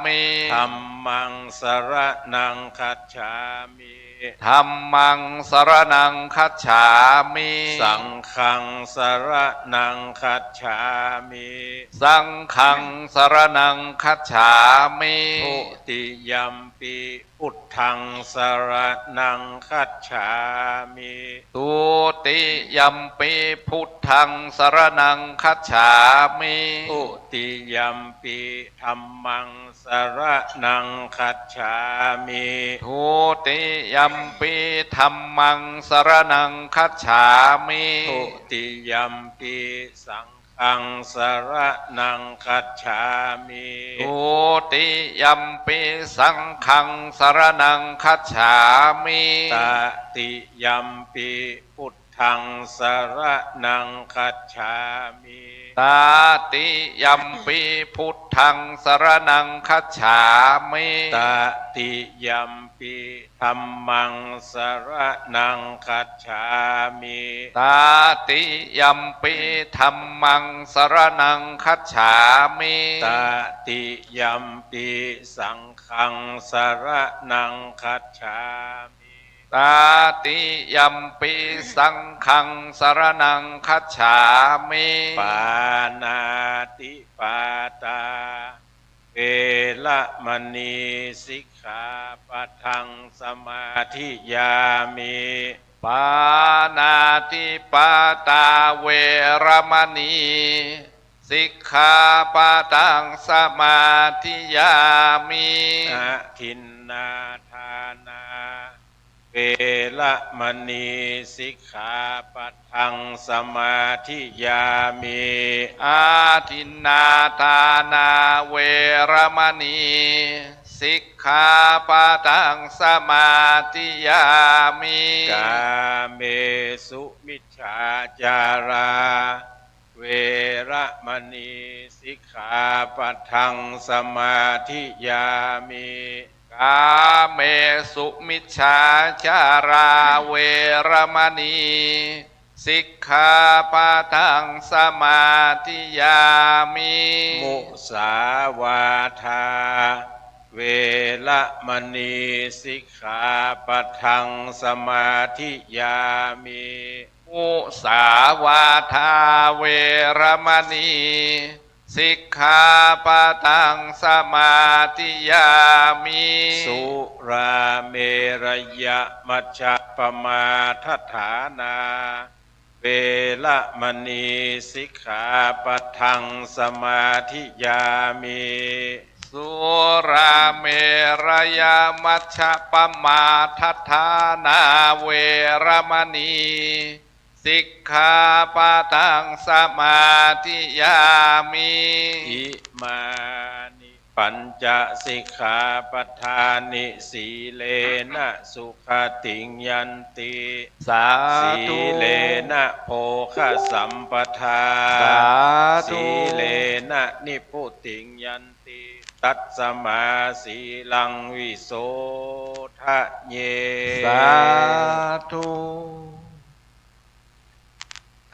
มิ ธัมมังสรณังคัจฉามิ ธัมมังสรณังคัจฉามิ สังฆังสรณังคัจฉามิ สังฆังสรณังคัจฉามิ ทุติยัมปิพุทธังสรณังคัจฉามิ ทุติยัมปิพุทธังสรณังคัจฉามิ ทุติยัมปิธัมมังสรณังคัจฉามิ ทุติยัมปิธัมมังสรณังคัจฉามิ ทุติยัมปิสังฆังสรณังคัจฉามิ ทุติยัมปิสังฆังสรณังคัจฉามิ ตติยัมปิพุทธังสรณังคัจฉามิ ตาติยัมปิพุทธังสรณังคัจฉามิ ตติยัมปิธัมมังสรณังคัจฉามิ ตาติยัมปิธัมมังสรณังคัจฉามิ ตติยัมปิสังฆังสรณังคัจฉามิ ตาติยัมปิสังฆังสรณังคัจฉามิ ปานาติปาตาเวละมณีสิกขาปะทังสมาธิยามิ ปานาติปาตาเวรมณีสิกขาปะทังสมาธิยามิ อาทินนาทานาเวละมณีสิกขาปะทังสมาธิยามิ อาทินนาทานาเวรมณีสิกขาปะทังสมาธิยามิ กาเมสุมิจฉาจาราเวระมณีสิกขาปะทังสมาธิยามิ กาเมสุมิจฉาจาราเวรมณีสิกขาปะทังสมาธิยามิ มุสาวาทาเวละมณีสิกขาปะทังสมาธิยามิ มุสาวาทาเวรมณีสิกขาปะทังสมาธิยามิ สุราเมรยะมัชฌะปมาทัฏฐานาเวละมณีสิกขาปะทังสมาธิยามิ สุราเมรยมัชฌะปมาทัฏฐานาเวรมณีสิกขาปะทังสมาธิยามิ อิมานิปัญจสิกขาปทานิสีเลนะสุขติงยันติ สา สี ธุ เลนะโภคสัมปทา สาธุ สีเลนะนิพุติงยันติตัสสมาสีลังวิโสทะเย สาธุ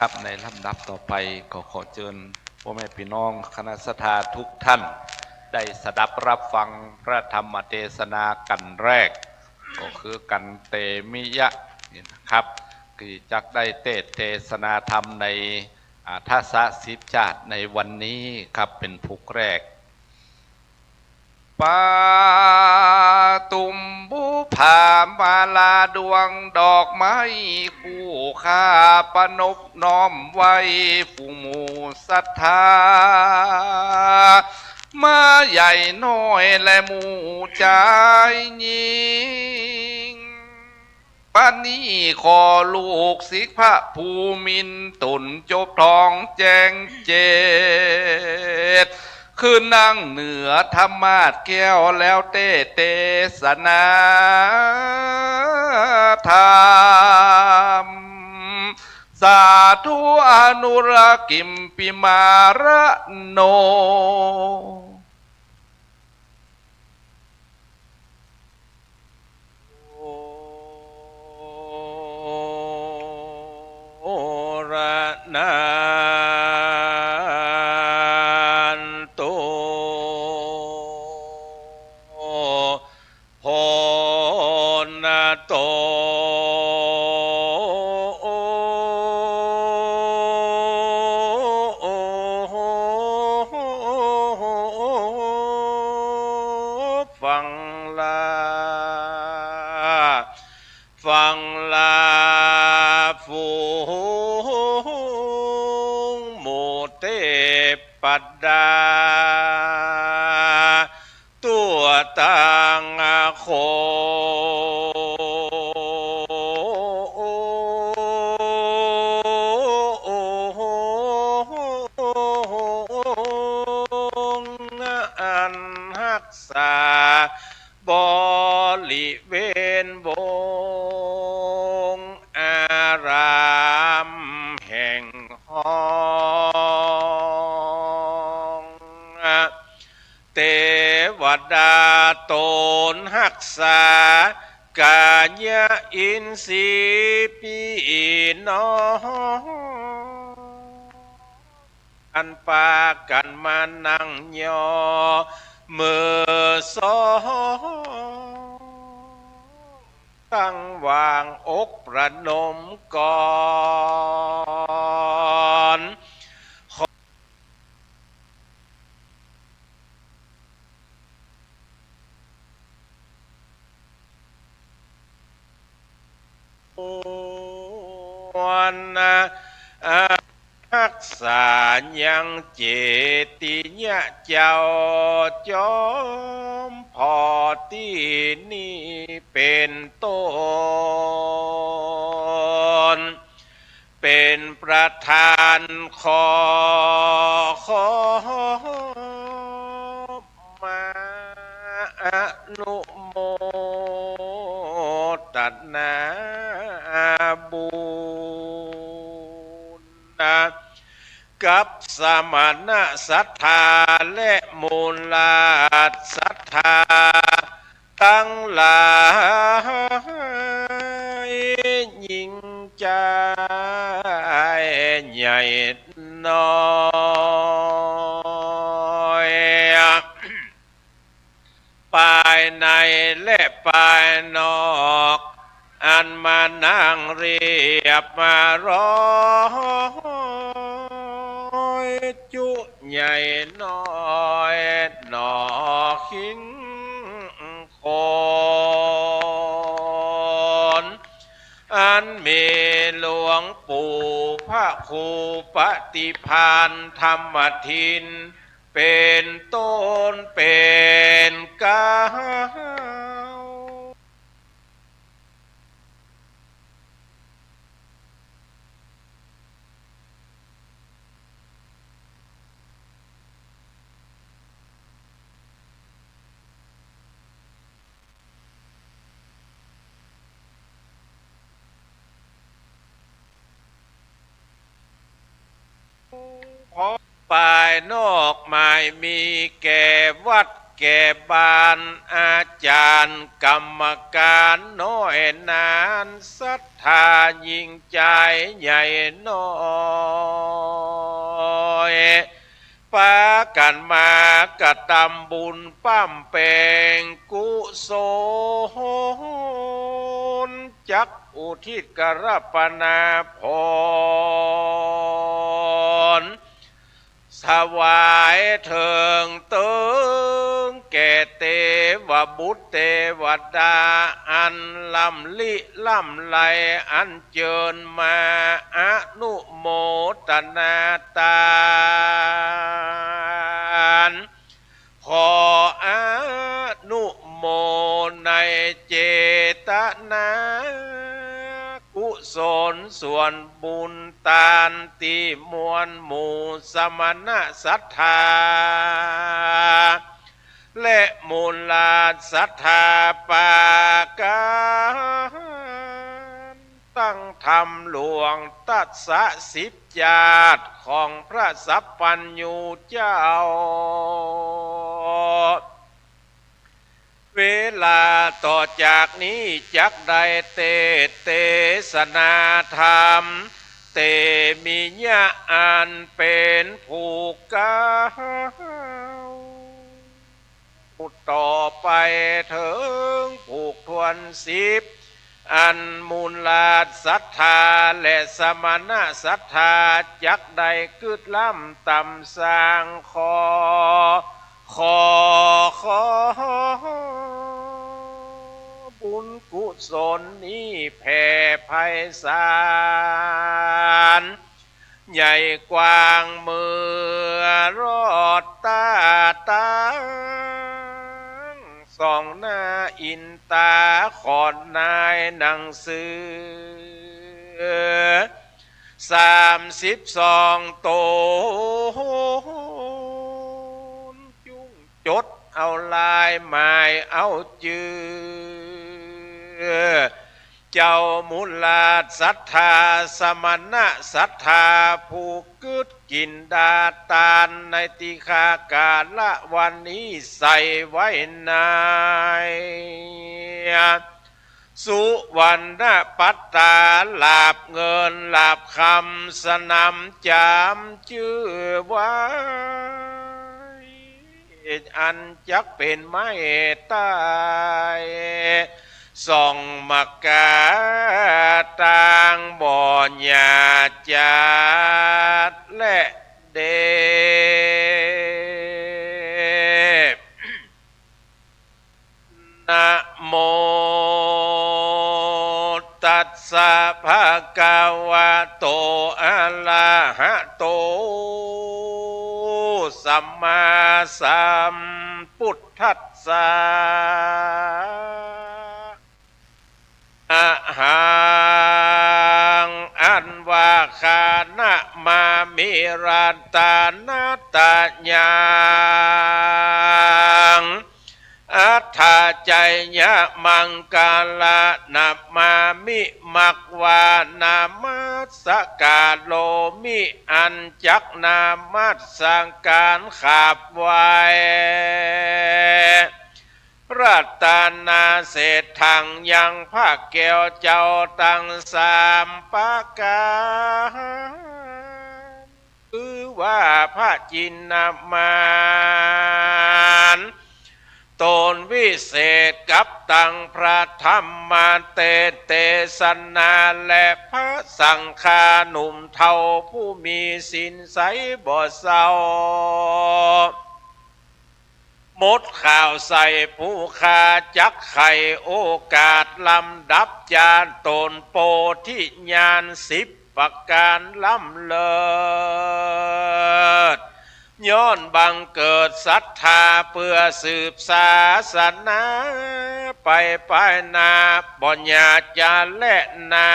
ครับในลำดับต่อไปก็ขอเชิญพ่อแม่พี่น้องคณะสัทธาทุกท่านได้สดับรับฟังพระธรรมเทศนากันแรก ก็คือกันเตมิยะนี่นะครับคือจักได้เทศนาธรรมในทัศสิบชาติในวันนี้ครับเป็นภูกแรกปาตุมบุผามาลาดวงดอกไม้คู่ข้าปนบน้อมไว้ฝูงหมู่ศรัทธามาใหญ่น้อยและหมู่ใจยิงปานนี้ขอลูกศิษย์พระภูมินตนจบทองแจ้งเจตคือนั่งเหนือธรรมาสแก้วแล้วเทศนาธรรมสาธุอนุรักขิมปิมาระโน นาโตโพนาโตฟังลาฟังลาฟูงโมเตปัดดาตัวตังโคอันหักษาบริเวณวงอารามแห่งห้องเทวดาตนหักษากายอินทรีย์พี่น้องอันปากันมานั่งยอมือสองตั้งวางอกประนมก่อนวันรักษายังเจติยะเจ้าจอมพอที่นี่เป็นต้นเป็นประธานขอมาอนุโมทนาบุญกับสมณศรัทธาและมูลศรัทธาทั้งหลายยิ่งใจใหญ่น้อยภายในและภายนอกอันมานั่งเรียบมารอยจุใหญ่น้อยหนอขิงโคนอันมีหลวงปู่พระครูปฏิภาณธรรมทินเป็นต้นเป็นกาวภายนอกไม่มีแก่วัดแก่บ้านอาจารย์กรรมการน้อยนานศรัทธายิ่งใจใหญ่น้อยปากันมากระทำบุญปั้มเปงกุศลจักอุทิศกรปนาพรถวายเถิงตึงแก่เทวบุตรเทวดาอันลำลิลำไหลอันเจิญมาอนุโมทนาทานขออนุโมในเจตนากุศลส่วนบุญตานติมวลหมู่สมณศรัทธาและมูลศรัทธาปากานตั้งธรรมหลวงตัดสะสิบญาติของพระสัพพัญญูเจ้าเวลาต่อจากนี้จักได้เทศนาธรรมเท มีญาอันเป็นผูกกาวต่อไปถึงผูกทวน10อันมูลลาศรัทธาและสมณะศรัทธาจักใดกึดล้ำต่ำสร้างขอบุญกุศลนี้แผ่ไพศาลใหญ่กว้างเมื่อรอดตาส่องหน้าอินตาขอดนายหนังสือ32ตนจุ้งจดเอาลายหมายเอาจือเจ้ามูลาศรัทธาสมณะศรัทธาผู้กึดกินดาตานในติคากาละวันนี้ใส่ไว้นายสุวรรณปัตตาลาบเงินลาบคำสนำจำชื่อไว้อันจักเป็นไม่ตายส่องมักกาต่างบ่อญาจัดและเดนะโมตัสสะภะคะวะโตอะระหะโตสัมมาสัมพุทธัสสะอะหังอันว่าคานะมามิรัตตานาตาญาอัฏฐาใจยะมังกาลานามามิมักวานามัสสกาโลมิอันจักนามัสสังการขาบไว้รัตนาเศษทังยังภาคแก้วเจ้าตั้ง3ประการคือว่าพระจินนามานตนวิเศษกับตังพระธรรมเตสนาและพระสังฆาหนุ่มเทาผู้มีศีลใสบ่เศร้ามดข่าวใส่ผู้คาจักไข่โอกาสลำดับจานตนโปธิญาณ10ประการล้ำเลิศย้อนบังเกิดศรัทธาเพื่อสืบศาสนาไปนาบ่ญาจาและนา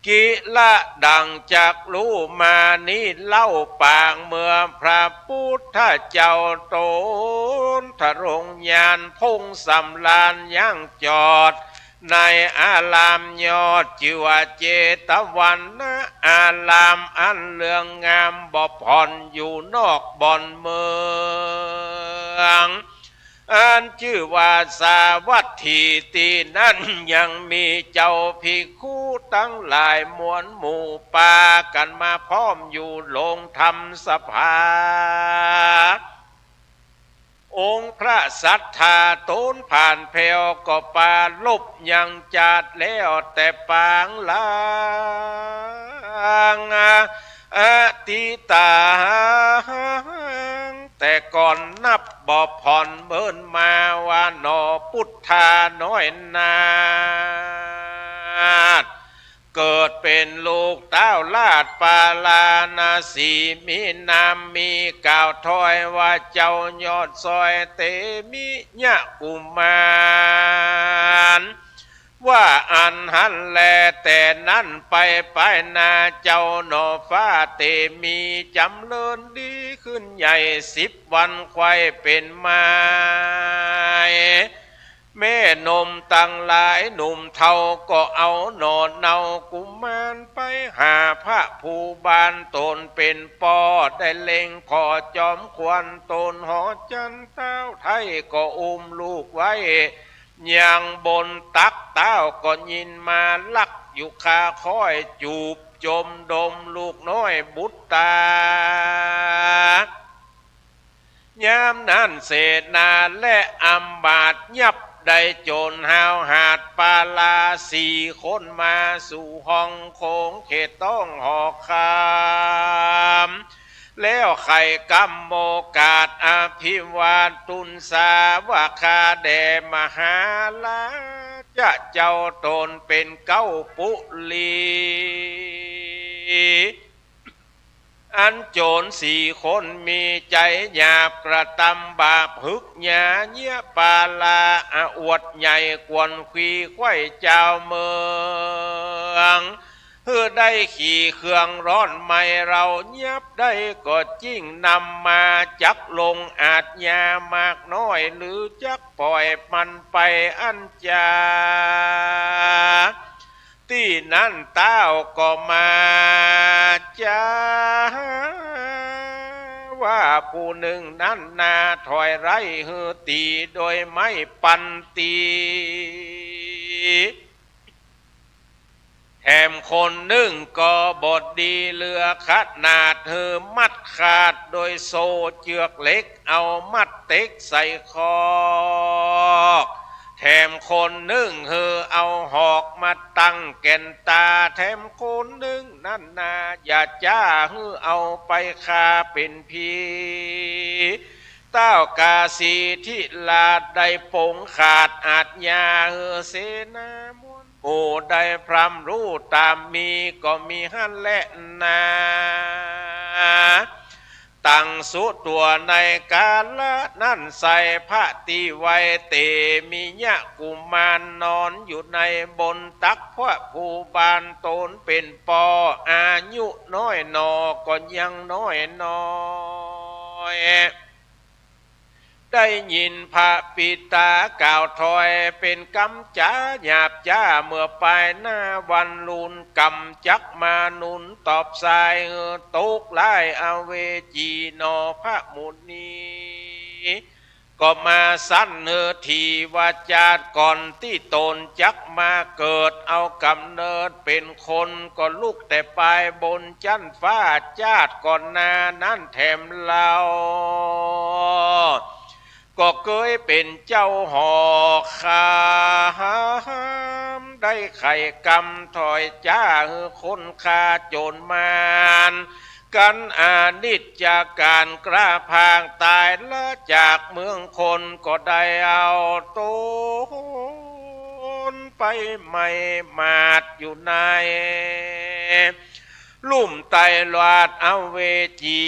กิละดังจากรู้มานี้เล่าปางเมื่อพระพุทธเจ้าโตนทรงญาณพงสำลานย่างจอดในอารามยอดจิวเจตวันนะอารามอันเลืองงามบ่ผ่อนอยู่นอกบ่อนเมืองอันชื่อว่าสาวัตถีตีนั้นยังมีเจ้าภิกขุตั้งหลายมวลหมู่ปากันมาพร้อมอยู่ลงธรรมสภาองค์พระสัทธาโตนผ่านเพลก็ปาลบยังจัดแล้วแต่ปางลางอติตาแต่ก่อนนับบ่ผ่อนเบิ่นมาว่าหนอพุทธาน้อยนาเกิดเป็นลูกเต้าลาดปาลานาสีมีนามมีกล่าวถอยว่าเจ้ายอดซอยเตมิญะกุมารว่าอันหันแลแต่นั้นไปนาเจ้าหนอฟ้าเตมีจำเริญดีขึ้นใหญ่10 วันควายเป็นไม้แม่นมตั้งหลายหนุ่มเทาก็เอาหนอนเนากุมารไปหาพระผู้บานตนเป็นปอได้เล็งขอจอมควันตนหอจันเต้าไทยก็อุ้มลูกไว้ ยังบนตักเต้าก็ยินมาลักอยู่คาค่อยจูบจมดมลูกน้อยบุตรตายามนั้นเศษนาและอัมบาดยับได้โจรหาวหาดปาลาสี่คนมาสู่ห้องโคงเขตต้องหอกคามแล้วไข่กำโมกาดอภิวาตุนสาวาคาแด่มหาลาจะเจ้าตนเป็นเก้าปุลีอันโจรสี่คนมีใจหยาบกระทำบาปหึกหยาเยี่ยปาลาอวดใหญ่กวนขีไข่เจ้าเมืองเพื่อได้ขี่เครื่องร้อนไม่เราเงียบได้ก็จิ้งนำมาจักลงอาจยามากน้อยหรือจักปล่อยมันไปอันจาที่นั้นเต้าก็มาจ้าว่าผู้หนึ่งนั้นนาถอยไรฮือตีโดยไม่ปันตีแถมคนหนึ่งก็บดดีเรือขนาดเธอมัดขาดโดยโซ่เจือกเล็กเอามัดเต็กใส่คอแถมคนหนึ่งเธอเอาหอกมาตั้งแก่นตาแถมคนหนึ่งนั่นนาอย่าจ้าเธอเอาไปคาเป็นพีเต้ากาสีที่ลาดได้ปงขาดอาจยาเธอเสนามวนโอ้ได้พรำรู้ตามมีก็มีหันและนาตั้งสุตัวในกาละนั่นใส่พระตีไวเตมียะกุมารนอนอยู่ในบนตักพระภูบาลตนเป็นปออายุน้อยนอก็ยังน้อยน้อยได้ยินพระปิตากล่าวถอยเป็นกำจ้าหยาบจ้าเมื่อไปหน้าวันลุนกำจักมานุนตอบสายตกไล่อเวจีนอพระมุนีก็มาสั้นทีวาจาดก่อนที่ตนจักมาเกิดเอากำเนิดเป็นคนก็ลุกแต่ปลายบนจันฟ้าจาดก่อนนานั้นแถมเราก็เคยเป็นเจ้าหอคามได้ไข่กำถอยจ้าคนคาโจรมานกันอานิจจากการกล้าพางตายละจากเมืองคนก็ได้เอาตนไปไม่มาดอยู่ในลุ่มไตลาดเอาเวจี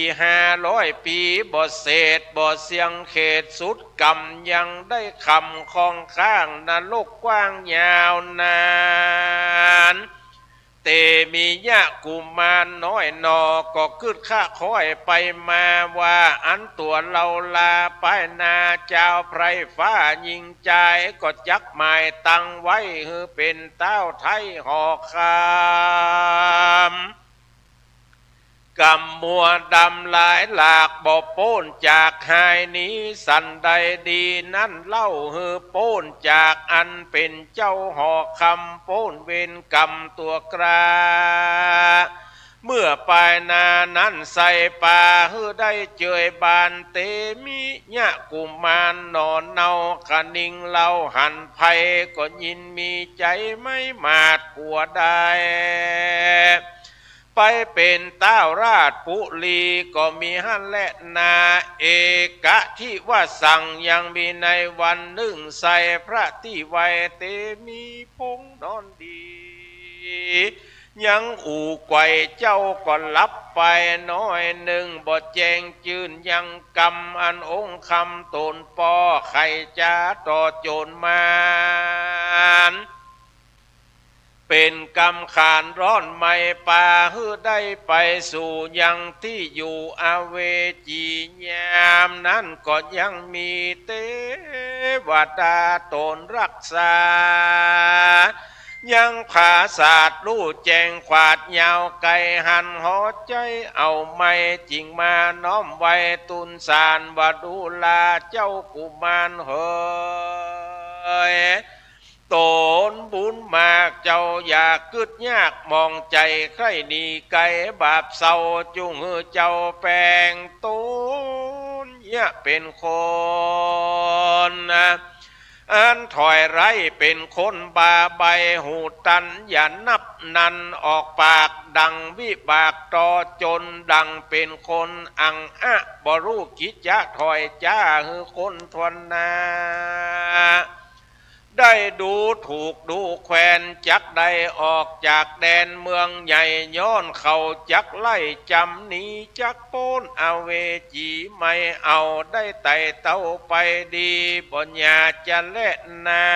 500 ปีบ่เศษบ่เสียงเขตสุดกำยังได้คำคองข้างนรกกว้างยาวนานเตมียะกุมารน้อยนอก็ขึ้นข้าคอยไปมาว่าอันตัวเราลาไปนาเจ้าไพรฟ้ายิงใจก็จักหมายตั้งไว้คือเป็นเต้าไทยหอกคามกำมัวดำหลายหลากบ่โป้นจากหายนี้สันใดดีนั่นเล่าฮือโป้นจากอันเป็นเจ้าหอกคำโป้นเวรกรรมตัวกราเมื่อปลายนานั้นใส่ป่าฮือได้เจยบานเตมิยะกุมารนอนเนาคนิ่งเล่าหันไพก็ยินมีใจไม่มาดกลัวได้ไปเป็นเต้าราชปุลีก็มีหันและนาเอกะที่ว่าสั่งยังมีในวันหนึ่งใส่พระที่ไวเตมีพงนอนดียังอู่ไกวเจ้าก็ลับไปน้อยหนึ่งบ่แจงจืนยังกำอันองค์คำตนปอไข่จ้าต่อโจรมานเป็นกำขานร้อนไม่ป่าฮือได้ไปสู่ยังที่อยู่อเวจียามนั้นก็ยังมีเทวดาตนรักษายังผาศาสตร์รู้แจงขวาดยาวไกหันหอใจเอาไม่จริงมาน้อมไว้ตุนสารว่าดูลาเจ้ากุมารเฮ โตนบุญมากเจ้าอยากกึดยากมองใจใครนี่ไก่บาปเศร้าจุงเจ้าแปลงตูนเนี่ยเป็นคนอันถอยไรเป็นคนบาใบหูตันอย่านับนันออกปากดังวิบากต่อจนดังเป็นคนอังอะบรู้กิจจะถอยจ้าคือคนทวนนาได้ดูถูกดูแควนจักได้ออกจากแดนเมืองใหญ่ย้อนเขาจักไล่จำหนีจักโป้นเอาเวจีไม่เอาได้ไต่เต้าไปดีปัญญาจะเละนา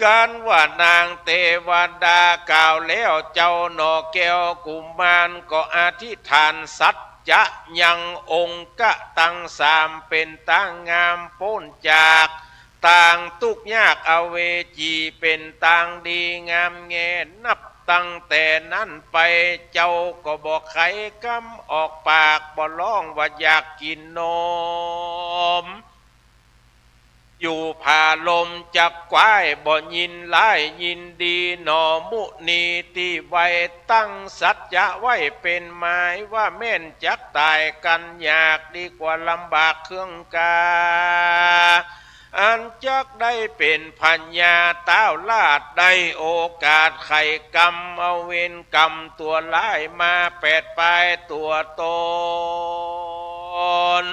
การว่านางเทวดากล่าวแล้วเจ้าหนอแก้วกุมารก็อธิษฐานสัจจะยังองค์กะตั้งสามเป็นตั้งงามพ้นจากต่างทุกยากอเวจีเป็นต่างดีงามแงนับตั้งแต่นั้นไปเจ้าก็บอกใครกำออกปากบ่ร้องว่าอยากกินนมอยู่ผ่าลมจักควายบ่ยินไล่ยินดีหนอมุนีตีไว้ตั้งสัจจะไว้เป็นหมายว่าแม่นจักตายกันอยากดีกว่าลำบากเครื่องกาอันจักได้เป็นพัญญาต้าวลาดได้โอกาสไข่กรรมเอาเวรกรรมตัวร้ายมาแปดปลายตัวตน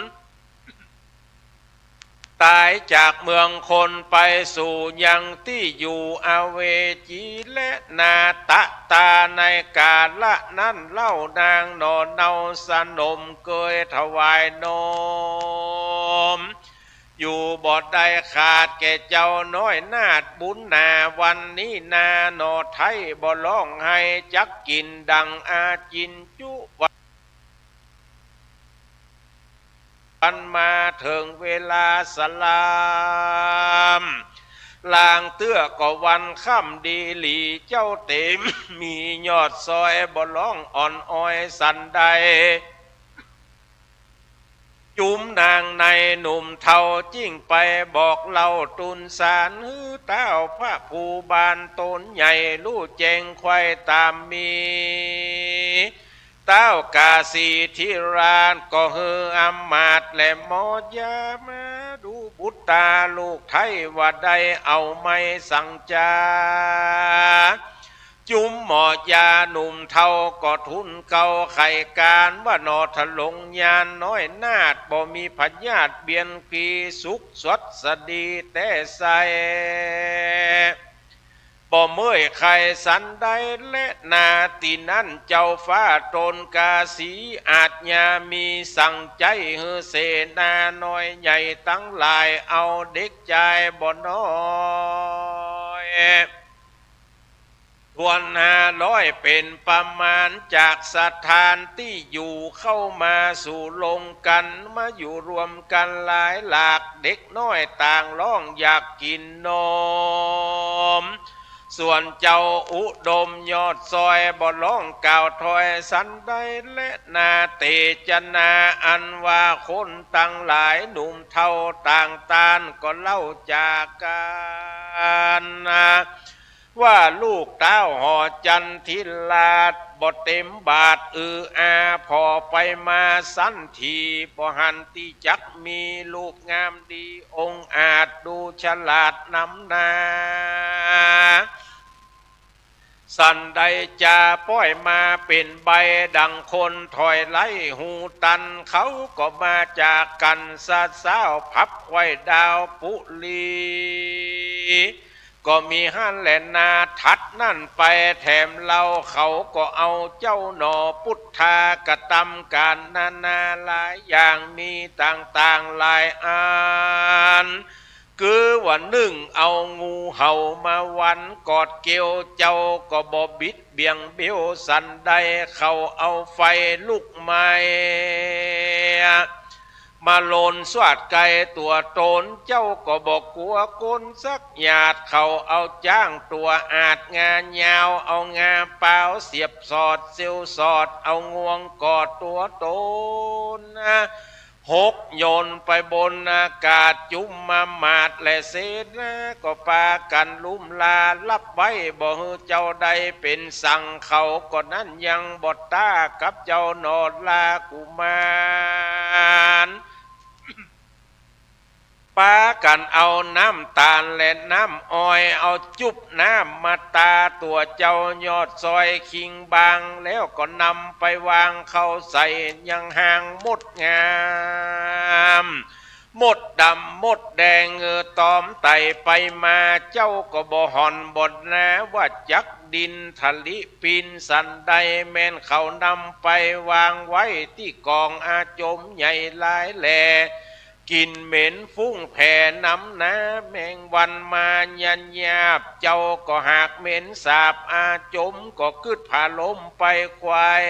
ตายจากเมืองคนไปสู่ยังที่อยู่อเวจีและนาตะตาในกาละนั้นเล่านางนอนเนาสนมเกยถวายนมอยู่บ่ได้ขาดแก่เจ้าน้อยนาดบุญนาวันนี้นาโนไทยบ่ร้องให้จักกินดังอาจินจุวันมาถึงเวลาสลามลางเตื้อก็วันค่ำดีหลีเจ้าเต็มมียอดซอยบ่ร้องอ่อนอ้อยสันใดจุมนางในหนุ่มเทาจิ้งไปบอกเล่าตุนสารฮือเต้าพระภูบานตนใหญ่ลู่แจงควายตามมีเต้ากาสีทิรานก็ฮืออำมาตและมอดยามาดูบุตตาลูกไทยว่าได้เอาไม่สั่งจาจุมหมอยาหนุ่มเทาก็ทุนเก่าไข่การว่านอทะลงยานน้อยนาดบ่มีพญาติเบียนปีสุขสดสดีแต่ใสบ่เมื่อยไข่สันใดและนาตีนั้นเจ้าฟ้าตนกาสีอาจยามีสั่งใจเฮเสนาน้อยใหญ่ตั้งหลายเอาเด็กใจบ่น้อยทวน500เป็นประมาณจากสถานที่อยู่เข้ามาสู่ลงกันมาอยู่รวมกันหลายหลากเด็กน้อยต่างร้องอยากกินนมส่วนเจ้าอุดมยอดซอยบ่ร้องกล่าวถอยสันได้และนาเตจนาอันว่าคนตั้งหลายหนุ่มเท่าต่างตานก็เล่าจากกันว่าลูกเต้าห่อจันทิลาดบ่เต็มบาทอาพอไปมาสันทีบ่หันที่จักมีลูกงามดีองค์อาจดูฉลาดนำนาสันใดจะป้อยมาเป็นใบดังคนถอยไล่หูตันเขาก็มาจากกันซาเศร้าพับไว้ดาวปุลีก็มีหันแหลนาทัดนั่นไปแถมเราเขาก็เอาเจ้าหนอพุทธากระทำการนาหลายอย่างมีต่างๆหลายอันคือว่านึ่งเอางูเห่ามาวันกอดเกี่ยวเจ้าก็บ่บิดเบี่ยงเบี้ยวสันใดเขาเอาไฟลุกไหม้มาโลนสวดไก่ตัวตนเจ้าก็บอกกลัวคนสักหยาดเขาเอาจ้างตัวอาจงานยาวเอางาเปล่าเสียบสอดเซลสอดเอางวงกอดตัวตน หกโยนไปบนอากาศจุมมามาดและเสนาก็ปากันลุ่มลาลับไว้บ่ฮือเจ้าใดเป็นสั่งเขาก็นั้นยังบดตากับเจ้านอดลากุมารปากันเอาน้ำตาลและน้ำอ้อยเอาจุบน้ำมาตาตัวเจ้ายอดซอยคิงบางแล้วก็นำไปวางเข้าใส่ยังห่างมดงามมดดำมดแดงตอมไตไปมาเจ้าก็บ่หอนบดนะว่าจักดินทะลิปินสันใดแม่นเขานำไปวางไว้ที่กองอาจมใหญ่หลายแหลกินเหม็นฟุ้งแผ่น้ำน้ำแมงวันมายันยาบเจ้าก็หากเหม็นสาบอาจมก็กึดผาลมไปควาย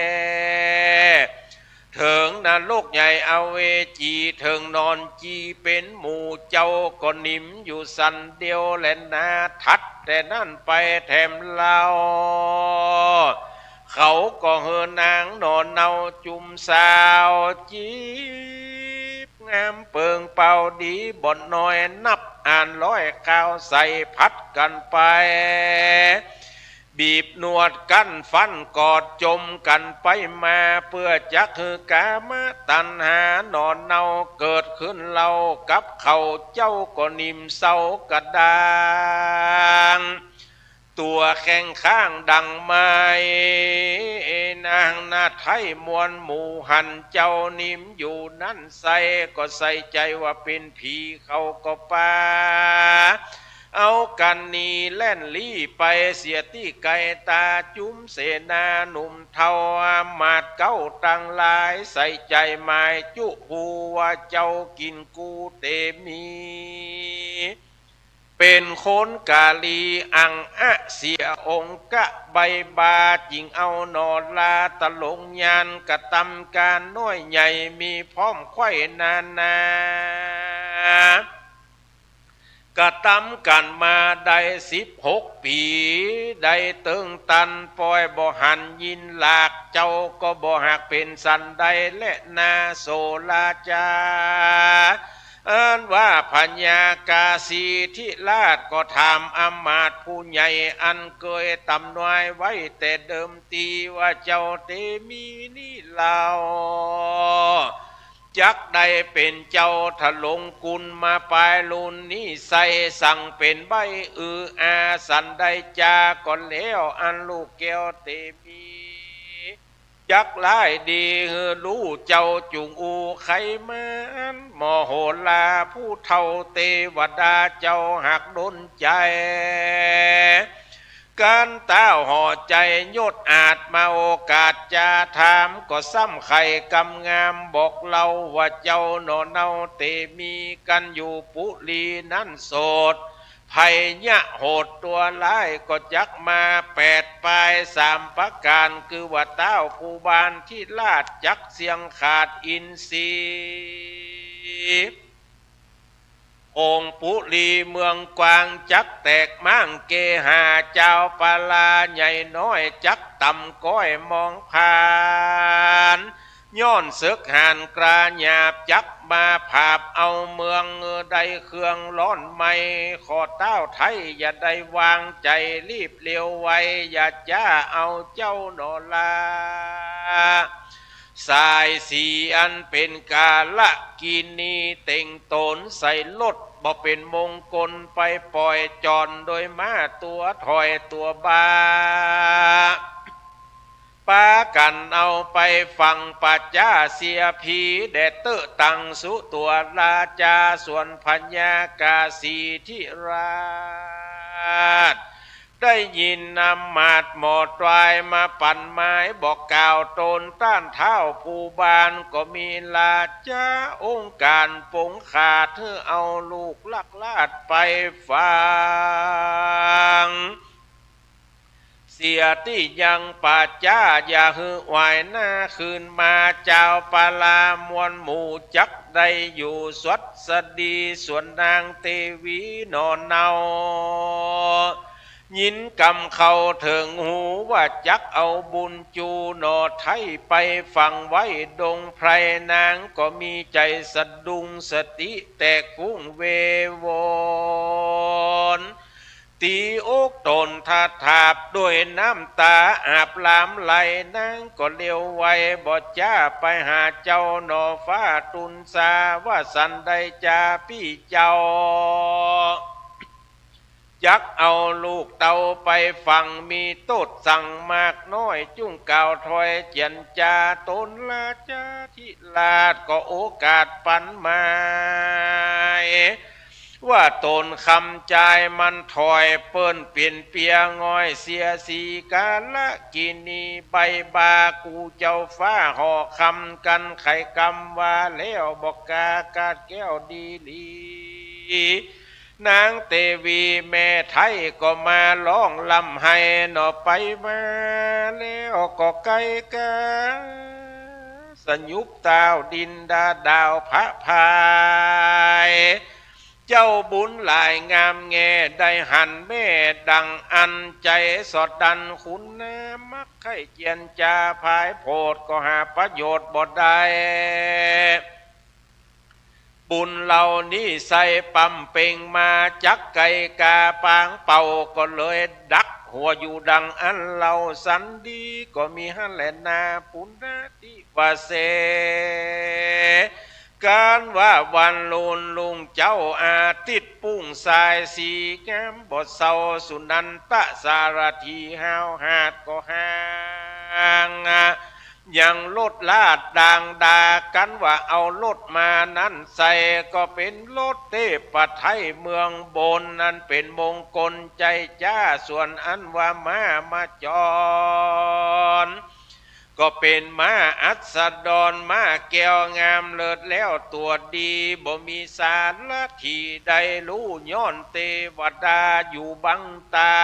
เถิงนรกใหญ่อเวจีเถิงนอนจีเป็นหมู่เจ้าก็นิ่มอยู่สันเดียวและนาทัดแต่นั่นไปแถมเล่าเขาก็เฮนางนอนเนาจุมสาวจีงามเปิงเป่าดีบ่อนน้อยนับอ่านร้อยข้าวใส่พัดกันไปบีบนวดกันฟันกอดจมกันไปมาเพื่อจักคือกามตัณหานอนเนาเกิดขึ้นเรากับเขาเจ้าก็นิ่มเศร้ากระดางตัวแข้งข้างดังไม้นางนาไทยมวลหมู่หันเจ้านิ่มอยู่นั่นใส่ก็ใส่ใจว่าเป็นผีเขาก็ป่าเอากันนีแล่นลี่ไปเสียที่ไก่ตาจุ้มเสนาหนุ่มเทามาดเก้าตังลายใส่ใจหมายจุหูว่าเจ้ากินกูเตมีเป็นคนกาลีอังอะเสียองค์กะใบบาจิงเอานอลาตะลงยานกระตำการน้อยใหญ่มีพร้อมไข่นานากระตำกันมาได้16 ปีได้ตึงตันปล่อยบ่หันยินหลากเจ้าก็บ่หักเป็นสันใดและนาโซลาจาอันว่าพญากาสีทิราชก็ถามอมาตย์ผู้ใหญ่อันเคยตำนวยไว้แต่เดิมทีว่าเจ้าเตมีนี่เล่าจักได้เป็นเจ้าถลงกุลมาปลายลุนนี้ใส่สั่งเป็นใบอาสันได้จาก่อนแล้วอันลูกแก้วเตมีจักไล่ดีรู้เจ้าจุงอูไขมันหมอโหลาผู้เท่าเทวดาเจ้าหักดนใจการต้าห่อใจยศอาจมาโอกาสจะถามก็ซ้ำไข่กำงามบอกเราว่าเจ้าหนอเนาเตมีกันอยู่ปุรีนั่นโสดภัยยะโหดตัวร้ายก็จักมา8 ปลาย3 ประการคือว่าเต้าภูบาลที่ลาดจักเสียงขาดอินทรีย์องค์ปุรีเมืองกวางจักแตกมั่งเกหาเจ้าปลาใหญ่น้อยจักต่ำก้อยมองผ่านย้อนศึกหานกราหยาบจักมาผาบเอาเมืองใดเครื่องร้อนไม่ขอเต้าไทยอย่าได้วางใจรีบเร็วไวอย่าจ้าเอาเจ้าโนลาสายสีอันเป็นกาละกินีเต่งตนใส่ลดบ่เป็นมงคลไปปล่อยจอนโดยมาตัวถอยตัวบาปากันเอาไปฟังปัจจาเสียพีแดดเตอตังสุตัวราชาส่วนพญากาสีที่ราชได้ยินนำมาดหมอดวายมาปั่นไม้บอกกล่าวตนต้านเท้าภูบาลก็มีลาจ้าองค์การปงขาดเธอเอาลูกลักลาดไปฟังเสียที่ยังปัจจาอย่าหือไหวหน้าคืนมาเจ้าปลามวลหมู่จักได้อยู่สวัสดีส่วนนางเทวีนอนเนา ยินกำเขาเถิงหูว่าจักเอาบุญจูหนอไทยไปฟังไว้ดงไพรนางก็มีใจสะดุ้งสติแตกฟุ้งเววอนตีอกตนทาทาบด้วยน้ำตาอาบลามไหลนางก็เลี้ยวไวบ่จ้าไปหาเจ้าหนอฟ้าตุนสาว่าสันใดจ้าพี่เจ้ายักเอาลูกเต่าไปฟังมีโตดสั่งมากน้อยจุ้งก่าวถอยเจียนจาตนลาจาทิลาดก็โอกาสปันมาว่าตนคำใจมันถอยเปิ้นเปลี่ยนเปียง่อยเสียสีกาละกินีใบบากูเจ้าฟ้าห่อคำกันไข่กำว่าแล้วบอกกากาดแก้วดีลีนางเตวีแม่ไทยก็มาร้องลำให้หนอไปมาแล้วก็ไกลกาสยุบดาวดินดาวพระพายเจ้าบุญหลายงามแงได้หันแม่ดังอันใจสอดดันคุณน้ำมักไข่เจียนจาพายโพดก็หาประโยชน์บ่ได้บุญเหล่านี้ใส่ปั๊มเป่งมาจักไก่กาปางเป่าก็เลยดักหัวอยู่ดังอันเหล่าสันดีก็มีฮันแลนาปุณณติวาเสการว่าวันลุนลุงเจ้าอาทิตย์ปุ้งสายสีงามบทเศร้าสุนันตะสารทีห้าวหาดก็ห่างยังลดลาดด่างดากันว่าเอารถมานั้นใส่ก็เป็นรถเทพไทยเมืองบนนั้นเป็นมงคลใจจ้าส่วนอันว่ามาจรก็เป็นม้าอัศดรม้าแก้วงามเลิศแล้วตัวดีบ่มีสารละทีใดรู้ย้อนเทวดาอยู่บังตา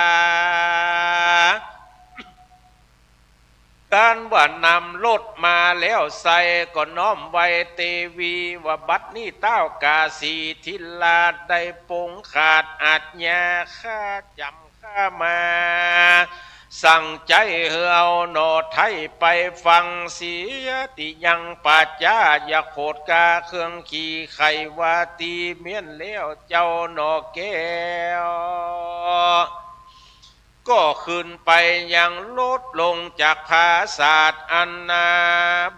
การว่านำรถมาแล้วใส่ก็น้อมไว้เตวีว่าบัดนี้เต้ากาสีทิลาได้ปงขาดอาจญาข้าจำข้ามาสั่งใจเฮือเอาหนอไทยไปฟังเสียติยังปัจจาอย่าโคดกาเครื่องขี่ไขว่าตีเมียนแล้วเจ้าหนอแก้วก็ขึ้นไปยังลดลงจากภาศาสตร์อันนา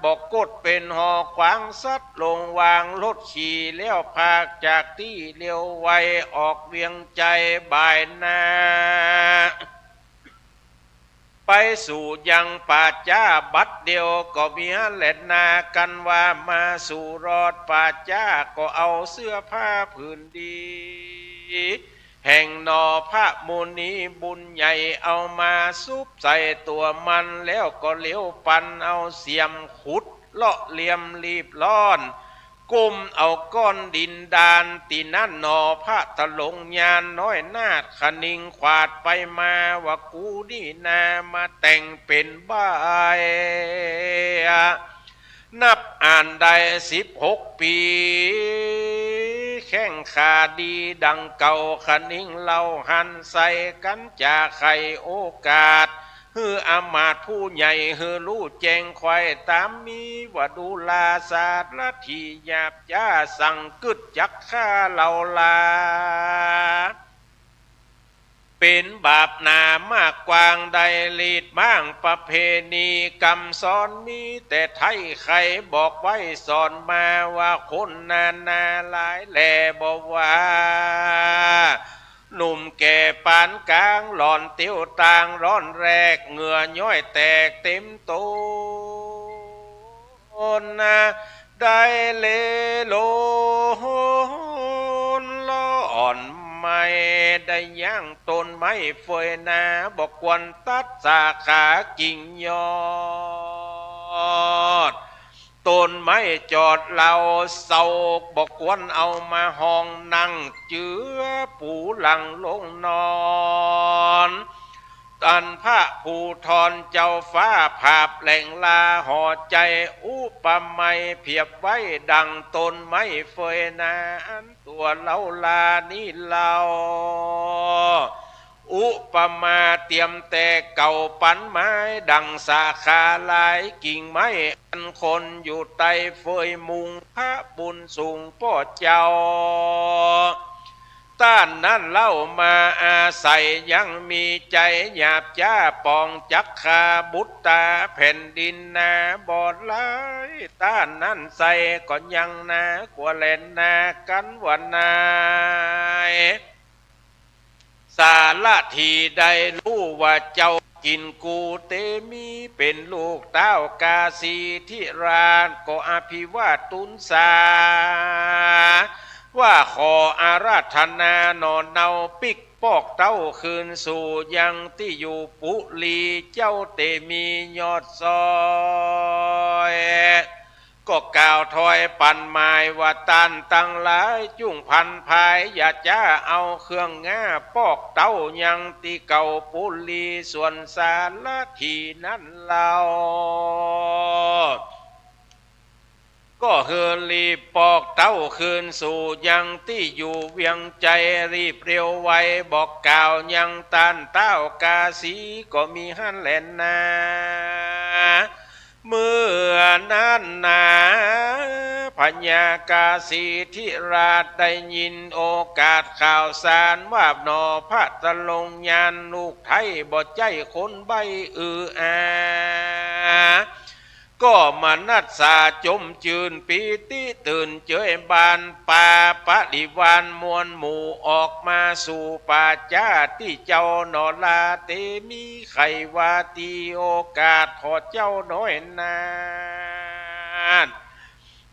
บอกกดเป็นหอขวางซัดลงวางรถขี่เลี้ยวพากจากที่เลี้ยวไวออกเวียงใจบ่ายนาไปสู่ยังป่าจ้าบัดเดียวก็มีแหลนนากันว่ามาสู่รอดป่าจ้าก็เอาเสื้อผ้าผืนดีแห่งนอพระมูนีบุญใหญ่เอามาซุบใส่ตัวมันแล้วก็เลี้ยวปันเอาเสียมขุดเลาะเหลี่ยมรีบร้อนกุมเอาก้อนดินดานตีนั่นนอพระตะลงยานน้อยนาดขนิงขวาดไปมาว่ากูนี่นามาแต่งเป็นบ้ายนับอ่านได้16 ปีแข้งขาดีดังเก่าขนิงเล่าหันใส่กันจากไขโอกาสฮืออามาตผู้ใหญ่ฮือรู้แจงควายตามมีว่าดูลาศาสตร์ละที่หยาบจ้าสั่งกึดจักฆ่าเหล่าลาเป็นบาปหนามากกวางใดลีดบ้างประเพณีกรรมสอนมีแต่ไทยใครบอกไว้สอนมาว่าคนนาหลายแหล่บอกว่าหนุ่มแก่ปานกลางหล่อนเตี้ยวต่างร้อนแรกเหงื่อย้อยแตกเต็มตัวนะได้เลโลนล้อนไม่ได้ย่างต้นไม้เฟยนาบอกควรตัดสาขากิ่งยอดต้นไม้จอดเราเศร้าบอกควรเอามาห้องนั่งเจือปูหลังลงนอนตันพระภูทรเจ้าฟ้าภาพแหล่งลาห่อใจอุปมาเพียบไว้ดังต้นไม้เฟยนาอันตัวเล่าลานี่เล่า อุปมาเตรียมแต่เก่าปันไม้ดังสาขาหลายกิ่งไม้อันคนอยู่ใต้เฟยมุงพระบุญสูงพ่อเจ้าต้านนั้นเล่ามาอาศัยยังมีใจหยาบจ้าปองจักขาบุตตาแผ่นดินนาบอดไหลต้านนั้นใส่ก็ยังนากว่าเล่นนากันวันนายสาละทีใดรู้ว่าเจ้ากินกูเตมีเป็นลูกเต้ากาสีที่รานก็อภิวาตุนสาว่าขออาราธนานอนเนาปิกปอกเต้าคืนสู่ยังที่อยู่ปุลีเจ้าเตมียอดซอยก็กล่าวถอยปันหมายว่าตันตั้งหลายจุ่งพันภายอย่าจ้าเอาเครื่องง่าปอกเต้ายังที่เก่าปุลีส่วนสารละทีนั้นเล่าก็เฮือรีบปอกเต้าคืนสู่ยังที่อยู่เวียงใจรีบเร็วไวบอกกล่าวยังตันเต้ากาสีก็มีหันแหลนนาเมื่อนั้นนาพญากาสีทิราชได้ยินโอกาสข่าวสารว่าหนอพระตะลงยานลูกไทยบ่ใจคนใบอาก็มานัดสาจมจืนปีติตื่นเจยบานป่าปริวานมวลหมู่ออกมาสู่ป่าจ้าที่เจ้าหนอลาเตมีไขวาตีโอกาสขอเจ้าน้อยนา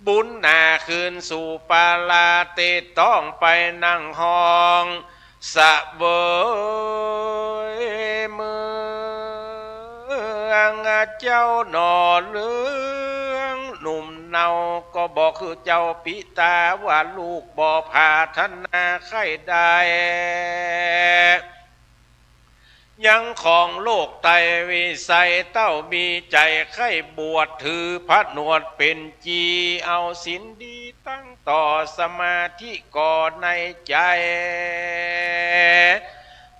บุญนาคืนสู่ปาลาเตต้องไปนั่งห้องสะเบยมือเจ้าหนอเลืองหนุ่มเนาก็บอกคือเจ้าปิตาว่าลูกบ่พาธนาไข่ได้ยังของโลกไตวิสัยเต้ามีใจไข่บวชถือพระนวดเป็นจีเอาศีลดีตั้งต่อสมาธิก่อในใจ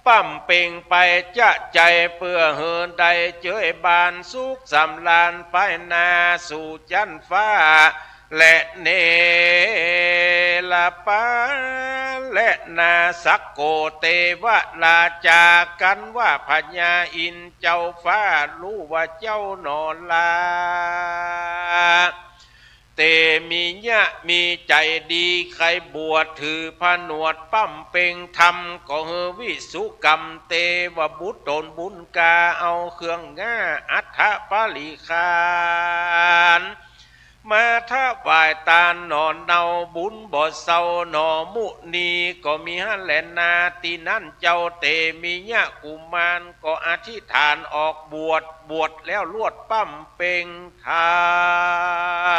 ปั้มเป่งไปจะใจเพื่อเหินใดเจยบานสุขสำลานไปนาสู่จันฟ้าและเนลปาและนาสักโกเตวะลาจากันว่าพญาอินเจ้าฟ้ารู้ว่าเจ้านอนลาเตมีญะมีใจดีใครบวชถือผนวดปั้มเป่งทำก็เฮวิสุกรรมเตวบุตรตนบุญกาเอาเครื่องง่าอัฏฐปาลิคานมาถ้าฝ่ายตาหนอนเนาบุญบ่เศร้าหนอมุนีก็มีหันแหลนาตีนั่นเจ้าเตมีญะกุมารก็อธิษฐานออกบวชแล้วลวดปั้มเป่งท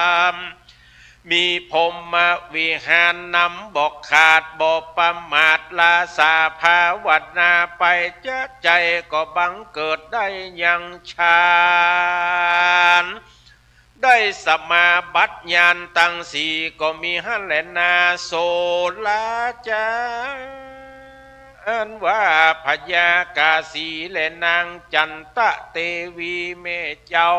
ำมีพรหมวิหารนำบอกขาดบ่ประมาทลาสาภาวนาไปจะใจก็บังเกิดได้ยังฌานได้สมาบัติญาณตั้งสี่ก็มีหันแหลนาโสลาจาอันว่าพญากาสีและนางจันตะเตวีเมเจ้า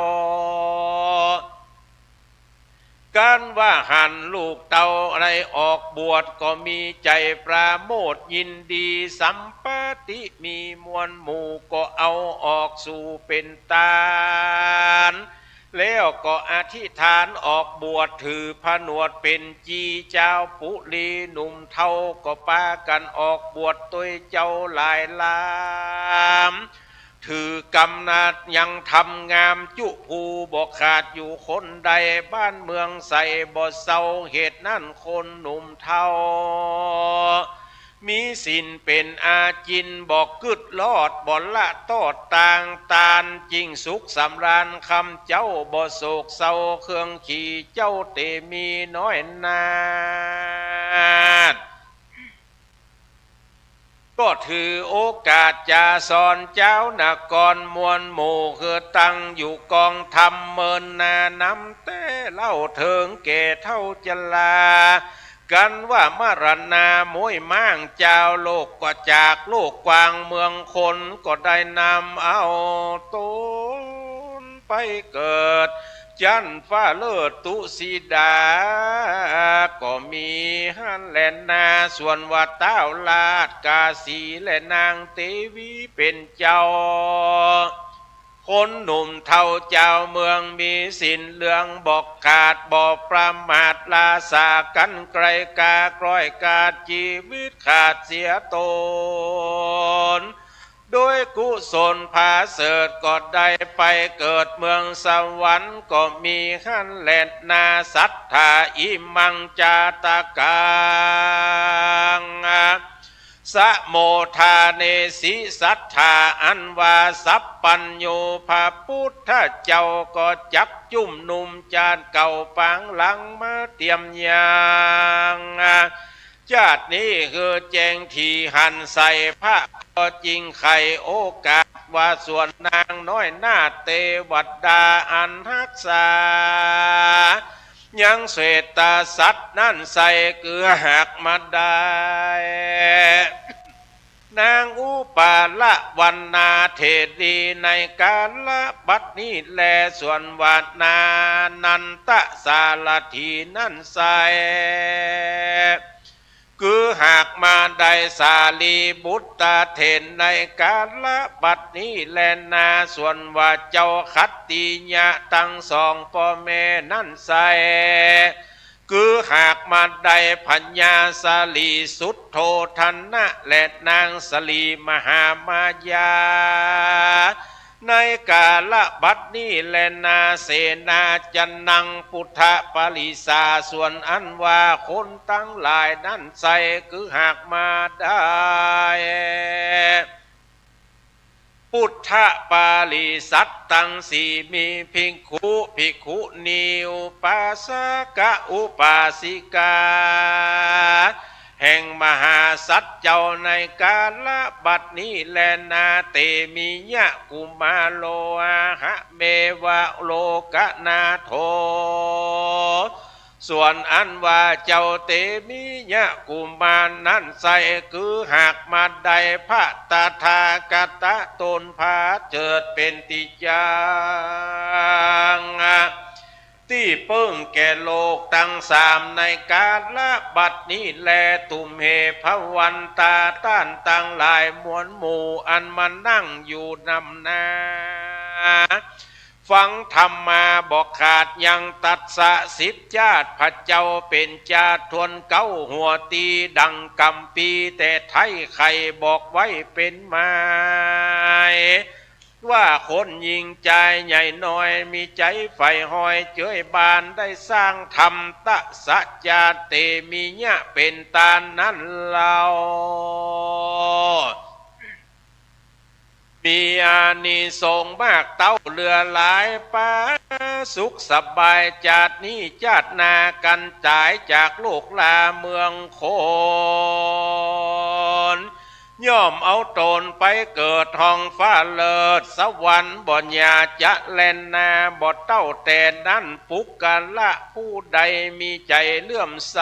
การว่าหันลูกเต่าอะไรออกบวชก็มีใจปราโมทยินดีสัมปติมีมวลหมู่ก็เอาออกสู่เป็นตาลแล้วก็อธิษฐานออกบวชถือผนวดเป็นจีเจ้าปุลีหนุ่มเท่าก็ปากันออกบวชตัวเจ้าหลายลามถือกำนัดยังทำงามจุภูบอกขาดอยู่คนใดบ้านเมืองใส่บ่เศร้าเหตุนั่นคนหนุ่มเท่ามีสินเป็นอาจินบอกกึดลอดบ่ละตอดต่างตานจริงสุขสำราญคำเจ้าบ่โศกเศร้าเครื่องขี่เจ้าเตมีน้อยนาดก็ถือโอกาสจะสอนเจ้านกรมวลหมู่คือตั้งอยู่กองธรรมเมินนานำแต่เล่าเถิงแก่เท่าจลา กันว่ามรณามวยม่างเจ้าโลกก็จากโลกกวางเมืองคนก็ได้นำเอาตนไปเกิดจันฟ้าเลิศตุสีดาก็มีฮันแลนนาส่วนว่าเต้าลาดกาสีและนางเตวีเป็นเจ้าคนหนุ่มเท่าเจ้าเมืองมีสินเหลืองบอกขาดบอกประมาทลาสากันไกลกากร้อยกาดชีวิตขาดเสียตนโดยกุศลพาเสริฐก็ได้ไปเกิดเมืองสวรรค์ก็มีขันแลนนาศรัทธาอิมังจาตกังสะโมทาเนสิศรัทธาอันว่าสัพปัญโยพระพุทธเจ้าก็จับจุ่มนุ่มจานเก่าปังหลังมาเตรียมยางชาตินี้คือแจงที่หันใส่พระก็จริงไขโอกาสว่าส่วนนางน้อยหน้าเตวัดดาอันรักษายังเศรษฐสัตว์นั่นใส่เกลือหักมาได้นางอุปาละวันนาเทดีในกาลบัดนี้แลส่วนวานานันตะสารทีนั่นใส่คือหากมาได้สาลีบุตรเทนในกาลบัดนี้แลนาส่วนว่าเจ้าคัตติญะตั้งสองพ่อแม่นั่นใสคือหากมาได้พัญญาสาลีสุดโททันนะและนางสลีมหามายาในกาลบัดนี้แลนาเสนาจันนังพุทธปริสาส่วนอันว่าคนตั้งหลายนั่นใส่คือหากมาได้พุทธปาลิสัตตังสีมีภิกขุนีอุปาสกะอุปาสิกาแห่งมหาสัตว์เจ้าในกาลบัดนี้แลนาเตมิยะกุมาโลหะเมวะโลกนาโทส่วนอันว่าเจ้าเตมิยะกุมารนั้นใส่คือหากมาได้พระตถาคตตนพาเจิดเป็นติยังที่เพิ่งแก่โลกตั้งสามในกาลบัดนี้แลตุมเหภวันตาต้านตั้งหลายมวลหมู่อันมานั่งอยู่นำนาฟังธรรมมาบอกขาดยังตัดสะสิบชาติพระเจ้าเป็นจาทวนเก้าหัวตีดังกำปีแต่ไทยไข่บอกไว้เป็นไม้ว่าคนยิงใจใหญ่น้อยมีใจไฟหอยเจยบานได้สร้างธรรมตะสัจจาเตมีญะเป็นตานั้นเรามีอานิสงส์มากเต้าเรือหลายป้าสุขสบายจาดนี้จาดนากันจ่ายจากโลกลาเมืองโคนย่อมเอาตนไปเกิดท้องฟ้าเลิศสวรรค์บ่ญาจะแลนนาบ่เต้าแต่นั้นปุกกันละผู้ใดมีใจเลื่อมใส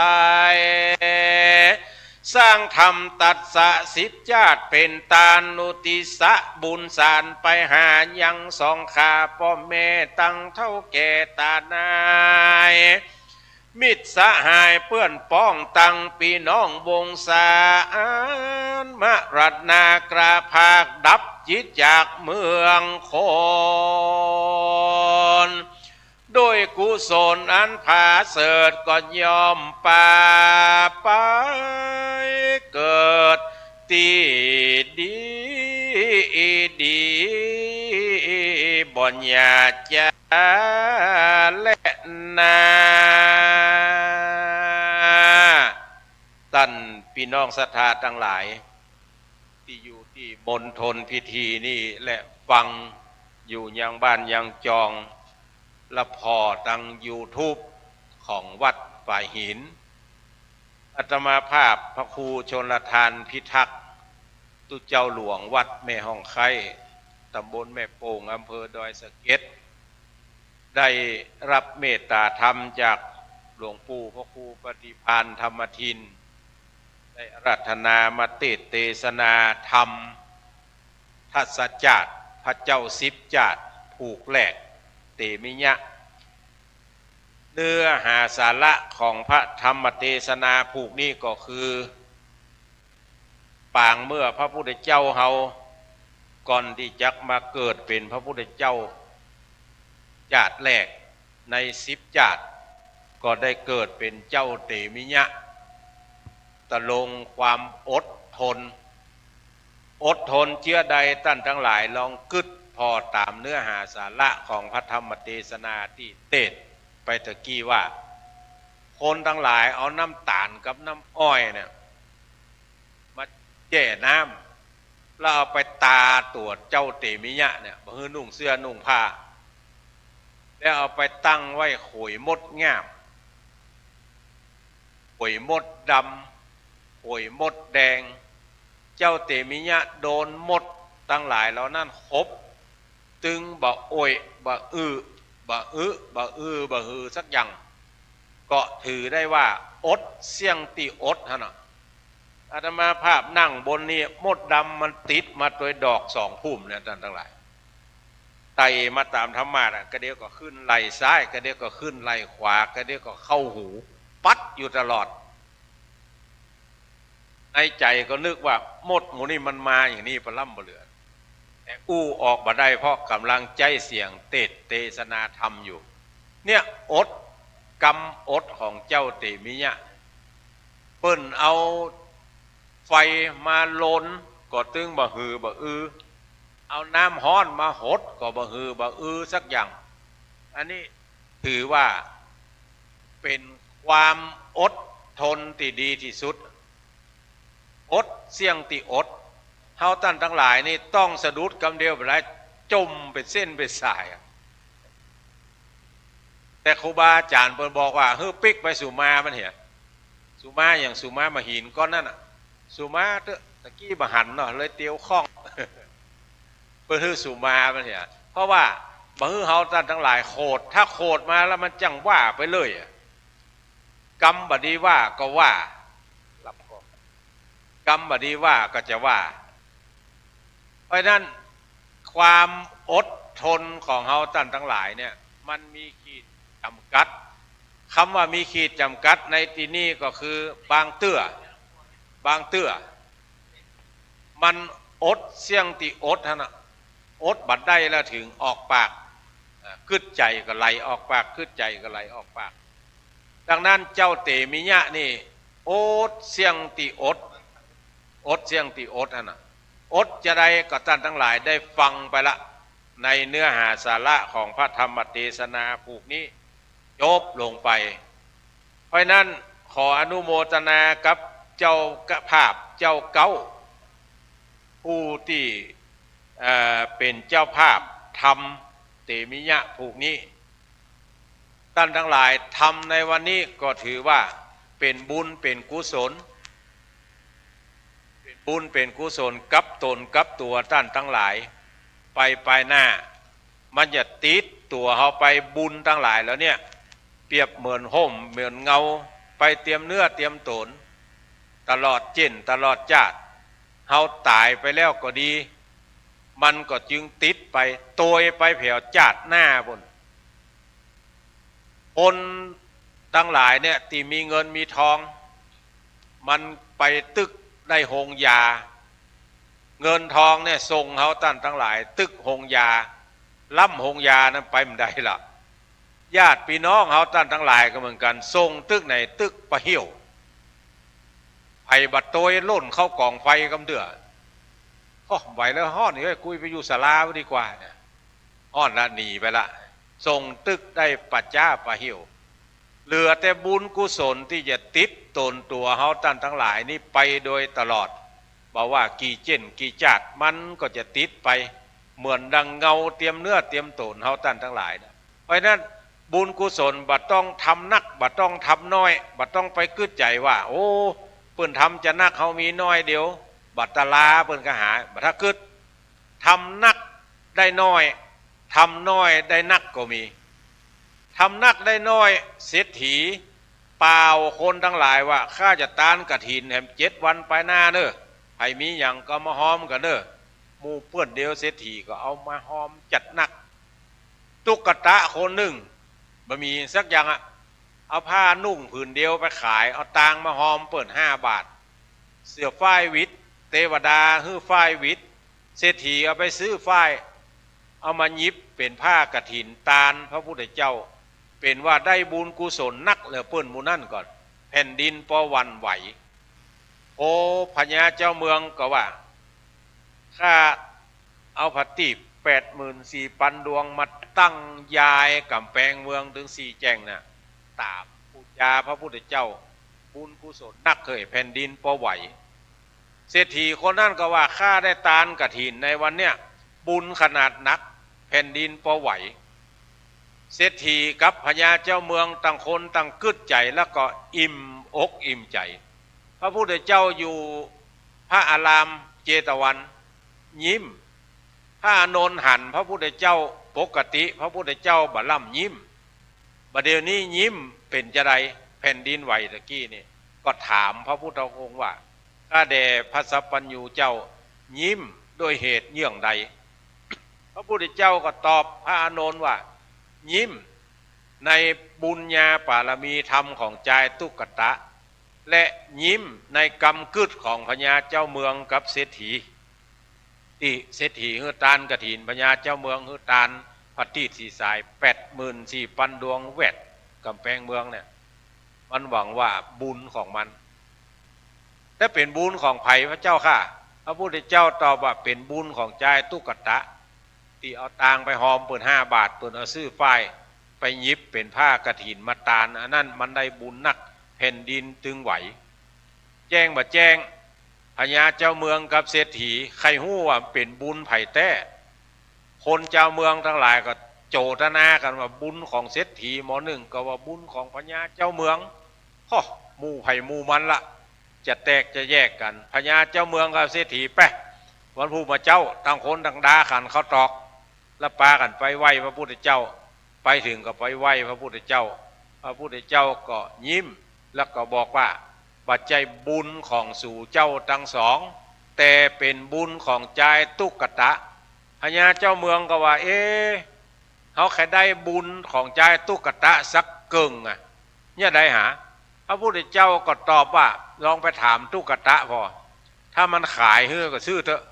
สร้างธรรมตัดสะสิบชาติเป็นตานุติสะบุญสารไปหายังสองขาพ่อแม่ตั้งเท่าแก่ตานายมิตรสหายเพื่อนป้องตั้งพี่น้องวงศามรัตนากราภาคดับจิตจากเมืองโคนโดยกุศลอันผาเสริฐก็ยอมป่าไปเกิดตีดีบ่ญาจะและนาท่านพี่น้องศรัทธาทั้งหลายที่อยู่ที่มณฑลพิธีนี่และฟังอยู่ยังบ้านยังจองละพอตั้ง YouTube ของวัดฝ่ายหินอาตมาภาพพระครูชนลทานพิทักษ์ตุเจ้าหลวงวัดแม่ห้องไข่ตำบลแม่โป่งอำเภอดอยสะเก็ดได้รับเมตตาธรรมจาก หลวงปู่พระครูปฏิภาณธรรมทินได้อาราธนามาเทศนาธรรมทัศจาตพระเจ้าสิบจาตผูกแหลกเตมิยะเนื้อหาสาระของพระธรรมเทศนาผูกนี้ก็คือปางเมื่อพระพุทธเจ้าเฮาก่อนที่จักมาเกิดเป็นพระพุทธเจ้าจาตแรกใน10จาตก็ได้เกิดเป็นเจ้าเตมิยะตะลงความอดทนเชื่อใดท่านทั้งหลายลองกึดพอตามเนื้อหาสาระของพระธรรมเทศนาที่เทศไปตะกี้ว่าคนทั้งหลายเอาน้ำตาลกับน้ำอ้อยเนี่ยมาแย่น้ำแล้วเอาไปตาตัวเจ้าเตมิยะเนี่ยบ่ฮือนุ่งเสื้อนุ่งผ้าแล้วเอาไปตั้งไว้ขุยมดงามขุยมดดำขุยมดแดงเจ้าเตมิยะโดนมดตั้งหลายแล้วนั่นครบตึงบ่โอยบ่ฮือสักอย่างก็ถือได้ว่าอดเสี่ยงติอดฮะนะอาตมาภาพนั่งบนนี้มดดำมันติดมาตัวดอก2พุ่มเนี่ยท่านทั้งหลายไต่มาตามธรรมะก็เดี๋ยวก็ขึ้นไหล่ซ้ายก็เดี๋ยวก็ขึ้นไหล่ขวาก็เดี๋ยวก็เข้าหูปัดอยู่ตลอดในใจก็นึกว่ามดหมูนี่มันมาอย่างนี้ปล่ำบ่เหลือแต่อู้ออกมาได้เพราะกำลังใจเสียงเทศนาธรรมอยู่เนี่ยอดกรรมอดของเจ้าเตมิยะเปิ้นเอาไฟมาลนก็ตึงบ่ฮือบ่เอาน้ำฮ้อนมาหดก็บ่ฮือบ่สักอย่างอันนี้ถือว่าเป็นความอดทนที่ดีที่สุดอดเสี่ยงติอดเฮาท่านทั้งหลายนี่ต้องสะดุดกำเดียวไปแล้วจมเป็นเส้นเป็นสายแต่ครูบาอาจารย์เพิ่นบอกว่าเฮ้ยปิกไปสู่มามันเหี้ยสู่มาอย่างสู่มามาหินก้อนนั่นน่ะสู่มาตะกี้บ่หันเนาะเลยเตียวข้องเพิ่นฮื้อสู่มามันเหี้ยเพราะว่าบ่ฮื้อเฮาท่านทั้งหลายโคดถ้าโคดมาแล้วมันจังว่าไปเลยกรรมบ่ดีว่าก็ว่ากรรมบดีว่าก็จะว่าเพราะนั้นความอดทนของเฮาท่านทั้งหลายเนี่ยมันมีขีดจำกัดคำว่ามีขีดจำกัดในที่นี้ก็คือบางเตื้อมันอดเสี่ยงติอดนะอดบัดได้แล้วถึงออกปากกึดใจก็ไหลออกปากกึดใจก็ไหลออกปากดังนั้นเจ้าเตมิยะนี่อดเสี่ยงติอดเสี่ยงติอดนะอดจะได้ก็ท่านทั้งหลายได้ฟังไปละในเนื้อหาสาระของพระธรรมเทศนาผูกนี้จบลงไปเพราะนั้นขออนุโมทนากับเจ้ากภาพเจ้าเก้าผู้ที่เป็นเจ้าภาพทำเตมิยะผูกนี้ท่านทั้งหลายทำในวันนี้ก็ถือว่าเป็นบุญเป็นกุศลบุญเป็นกุศลกับตนกับตัวท่านทั้งหลายไปหน้ามันจะติดตัวเขาไปบุญทั้งหลายแล้วเนี่ยเปรียบเหมือนห่มเหมือนเงาไปเตรียมเนื้อเตรียมตนตลอดเจนตลอดจาดเขาตายไปแล้วก็ดีมันก็จึงติดไปตัวไปแผ่วจาดหน้าบนคนทั้งหลายเนี่ยที่มีเงินมีทองมันไปตึกได้หงยาเงินทองเนี่ยส่งเขาท่านทั้งหลายตึกหงยาล่ำหงยานั้นไปไม่ได้ละญาติพี่น้องเขาท่านทั้งหลายก็เหมือนกันส่งตึกไหนตึกปะเหี่ยวไผ่บัดโตยล่นเข้ากองไฟกำเดือไหวแล้วห้อนนี่คุยไปอยู่ศาลาดีกว่าเนี่ยห้อนละหนีไปละส่งตึกได้ปัจจ้าปะเหี่ยวเหลือแต่บุญกุศลที่จะติดตนตัวเฮาท่านทั้งหลายนี่ไปโดยตลอดบอกว่ากี่เจนกี่จาดมันก็จะติดไปเหมือนดังเงาเตรียมเนื้อเตรียมตนเฮาท่านทั้งหลายนะเพราะนั้นบุญกุศลบัดต้องทำนักบัดต้องทำน้อยบัดต้องไปกึดใจว่าโอ้เปิ้นทำจะนักเฮามีน้อยเดียวบัดตะลาเปิ้นก็หาบัดถ้ากึดทำนักได้น้อยทำน้อยได้นักก็มีทำนักได้น้อยเศรษฐี เปล่าคนทั้งหลายว่าข้าจะตานกฐินแห่ง7 วันไปหน้าเนอะใครมีอย่างก็มาหอมกันเนอะหมู่เพื่อนเดียวเศรษฐีก็เอามาหอมจัดหนักตุ๊กตาคนหนึ่งบะมีสักอย่างเอาผ้านุ่งผืนเดียวไปขายเอาตังมาหอมเปิด5 บาทเสื้อฝ้ายวิทย์เทวดาฮื้อฝ้ายวิทย์เศรษฐีเอาไปซื้อฝ้ายเอามายิบเป็นผ้ากฐินตาลพระพุทธเจ้าเป็นว่าได้บุญกุศลนักเหลือเปิ้นหมู่นั่นก่อนแผ่นดินปอวันไหวโอ้พญาเจ้าเมืองก็ว่าข้าเอาผัดตีบ84,000 ดวงมาตั้งยายกำแพงเมืองถึง4 แจ้งน่ะตามปุญญาพระพุทธเจ้าบุญกุศลนักเคยแผ่นดินปอไหวเศรษฐีคนนั้นก็ว่าข้าได้ตานกฐินในวันเนี้ยบุญขนาดนักแผ่นดินปอไหวเศรษฐีกับพญาเจ้าเมืองต่างคนต่างกึดใจแล้วก็อิ่มอกอิ่มใจพระพุทธเจ้าอยู่พระอารามเจตวันยิ้มพระอานนท์หันพระพุทธเจ้าปกติพระพุทธเจ้าบะล่ำยิ้มบัดเดี๋ยวนี้ยิ้มเป็นจะไดแผ่นดินไหวตะกี้นี่ก็ถามพระพุทธองค์ว่าข้าแด่พระสัพพัญญูเจ้ายิ้มด้วยเหตุเยื่องใดพระพุทธเจ้าก็ตอบพระอานนท์ว่ายิ้มในบุญญาปารมีธรรมของจายตุกตะและยิ้มในกรรมกึศของพญาเจ้าเมืองกับเศรษฐีที่เศรษฐีฮือตานกฐินพญาเจ้าเมืองฮือตานพัดที่สีสาย84,000 ดวงแวดกำแพงเมืองเนี่ยมันหวังว่าบุญของมันแต่เป็นบุญของไผ่พระเจ้าค่ะพระพุทธเจ้าตอบว่าเป็นบุญของจายตุกตะที่เอาตางไปหอมเปิด5 บาทเปิดเอาซื้อฝ้ายไปยิบเป็นผ้ากฐินมาตานอันนั้นมันได้บุญนักแผ่นดินตึงไหวแจ้งบ่แจ้งพญาเจ้าเมืองกับเศรษฐีใครฮู้ว่าเป็นบุญไผ่แต้คนเจ้าเมืองทั้งหลายก็โจทนากันว่าบุญของเศรษฐีหมอหนึ่งก็ว่าบุญของพญาเจ้าเมืองฮ้อหมู่ไผ่หมู่มันละจะแตกจะแยกกันพญาเจ้าเมืองกับเศรษฐีแปะวันผู้มาเจ้าต่างคนต่างด่าขันเขาตอกแล้วปากันไปไหว้พระพุทธเจ้าไปถึงก็ไปไหว้พระพุทธเจ้าพระพุทธเจ้าก็ยิ้มแล้วก็บอกว่าปัจจัยบุญของสู่เจ้าทั้งสองแต่เป็นบุญของจายตุกตะพญาเจ้าเมืองก็ว่าเขาแค่ได้บุญของจายตุกตะสักเกิงเนี่ยได้หาพระพุทธเจ้าก็ตอบว่าลองไปถามตุกตะพอถ้ามันขายเฮ้อก็ซื้อเถอะ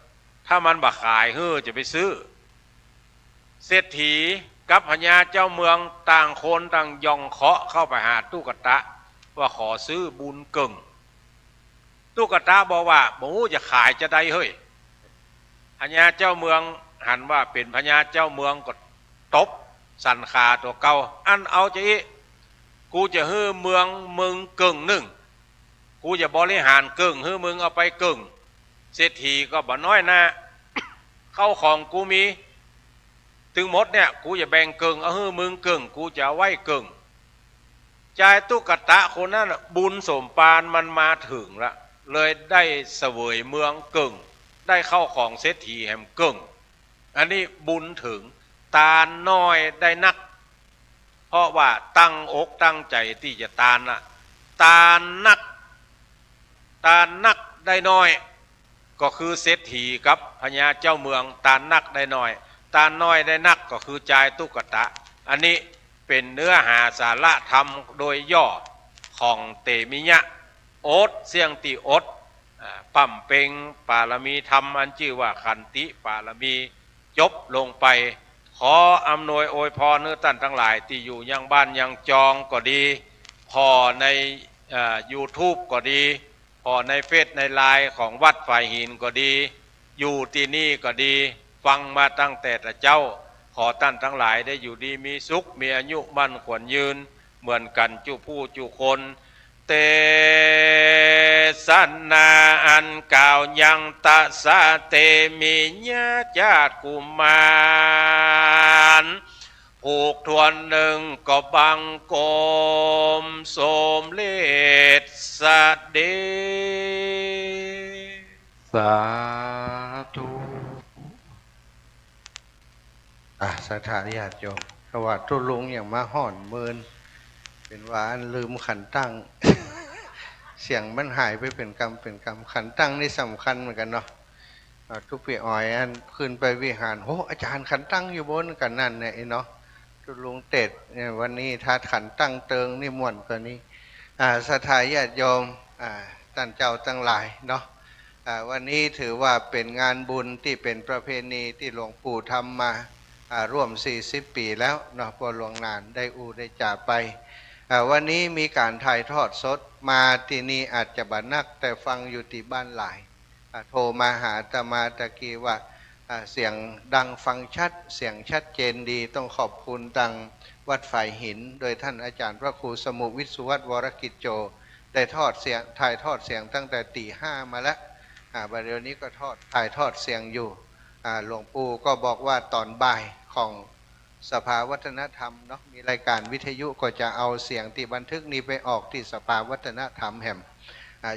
ถ้ามันบ่ขายเฮ้อจะไปซื้อเศรษฐีกับพญาเจ้าเมืองต่างคนต่างย่องเคาะเข้าไปหาตุกตะว่าขอซื้อบุญเกิงตุกตะบอกว่าหมูจะขายจะได้เฮ้ยพญาเจ้าเมืองหันว่าเป็นพญาเจ้าเมืองก็ตบสันขาตัวเก่าอันเอาจะกูจะฮื้อเมืองมึงเกิงหนึ่งกูจะบริหารเกิงฮื้อมึงเอาไปเกิงเศรษฐีก็บ่น้อยหน้า เข้าของกูมีถึงหมดเนี่ยกูจะแบ่งเกิงเอาฮื้อมึงเกิงกูจะไว้เกิงจายตุกตะคนนั้นบุญสมปานมันมาถึงละเลยได้เสวยเมืองเกิงได้เข้าของเศรษฐีแห่งเกิงอันนี้บุญถึงตาน้อยได้นักเพราะว่าตั้งอกตั้งใจที่จะตานละตานักได้น้อยก็คือเศรษฐีกับพญาเจ้าเมืองตานักได้น้อยตาน้อยได้นักก็คือจายตุกตะอันนี้เป็นเนื้อหาสาระธรรมโดยย่อของเตมิยะโอตเสียงติโอตปั่มเป่งปารมีธรรมอันชื่อว่าขันติปารมีจบลงไปขออำนวยอวยพรเนื้อท่านทั้งหลายที่อยู่ยังบ้านยังจองก็ดีพอในYouTube ก็ดีพอในเฟซในไลน์ของวัดฝ่ายหินก็ดีอยู่ที่นี่ก็ดีฟังมาตั้งแต่เจ้าขอท่านทั้งหลายได้อยู่ดีมีสุขมีอายุมั่นขวัญยืนเหมือนกันจุผู้จุคนเตสันนาอันกล่าวยังตะสะเตมิญาจาตกุมารผูกทวนหนึ่งก็บังกมสมเลศสเดสาธุสถานญาติโยมเพราะว่าทุลุงอย่างมาห่อนเมิน เป็นว่าอันลืมขันตั้ง เสียงมันหายไปเป็นกรรมเป็นกรรมขันตั้งนี่สำคัญเหมือนกันเนาะทุกปีอ้อยอันขึ้นไปวิหารโอ้อาจารย์ขันตั้งอยู่บนกันนั่นเนี่ยเนาะทุลุงเต็ดเนี่ยวันนี้ถ้าขันตั้งเติงนี่ม่วนกว่านี้ศรัทธาญาติโยมท่านเจ้าทั้งหลายเนาะวันนี้ถือว่าเป็นงานบุญที่เป็นประเพณีที่หลวงปู่ทำมาร่วม40 ปีแล้วเนาะพอหลวงนานได้ได้จากไปวันนี้มีการถ่ายทอดสดมาที่นี่อาจจะบัดนักแต่ฟังอยู่ที่บ้านหลายโทรมาหาอาตมาตะกี้ว่าเสียงดังฟังชัดเสียงชัดเจนดีต้องขอบคุณตังวัดฝ่ายหินโดยท่านอาจารย์พระครูสมุวิศวัตวรกิจโจได้ถ่ายทอดเสียงตั้งแต่ตี 5มาแล้วบัดเดี๋ยวนี้ก็ถ่ายทอดเสียงอยู่หลวงปู่ก็บอกว่าตอนบ่ายของสภาวัฒนธรรมเนาะมีรายการวิทยุก็จะเอาเสียงที่บันทึกนี้ไปออกที่สภาวัฒนธรรมแห่ง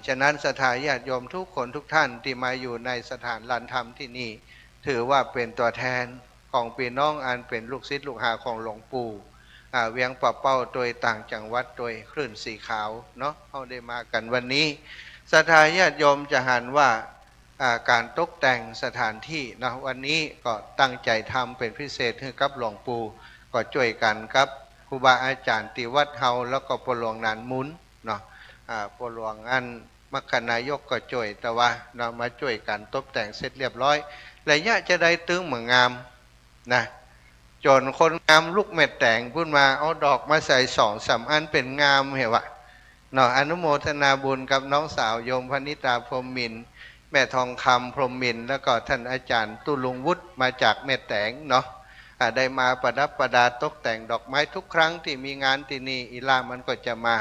ฉะนั้นศรัทธาญาติโยมทุกคนทุกท่านที่มาอยู่ในสถานลานธรรมที่นี่ถือว่าเป็นตัวแทนของพี่น้องอันเป็นลูกศิษย์ลูกหาของหลวงปู่เวียงป่าเป้าโดยต่างจังหวัดโดยคลื่นสีขาวเนาะเขาได้มากันวันนี้ศรัทธาญาติโยมจะหันว่าการตกแต่งสถานที่นะวันนี้ก็ตั้งใจทำเป็นพิเศษให้กับหลวงปู่ก็ช่วยกันครับครูบาอาจารย์ติวัดเฮาแล้วก็ปหลวงนานมุนเนาะปหลวงอันมัคคณายกก็ช่วยแต่ว่าเนาะมาช่วยกันตกแต่งเสร็จเรียบร้อยระยะจะได้ตึงเหมือนงามนะจนคนงามลูกเม็ดแต่งพูดมาเอาดอกมาใส่2-3 อันเป็นงามเหรอวะเนาะอนุโมทนาบุญกับน้องสาวโยมพนิตาพรหมมินทร์แม่ทองคำพรหมมินทร์แล้วก็ท่านอาจารย์ตุลุงวุฒิมาจากแม่แตงเนาะได้มาประดับประดาตกแต่งดอกไม้ทุกครั้งที่มีงานที่นี่อีล่ามันก็จะมา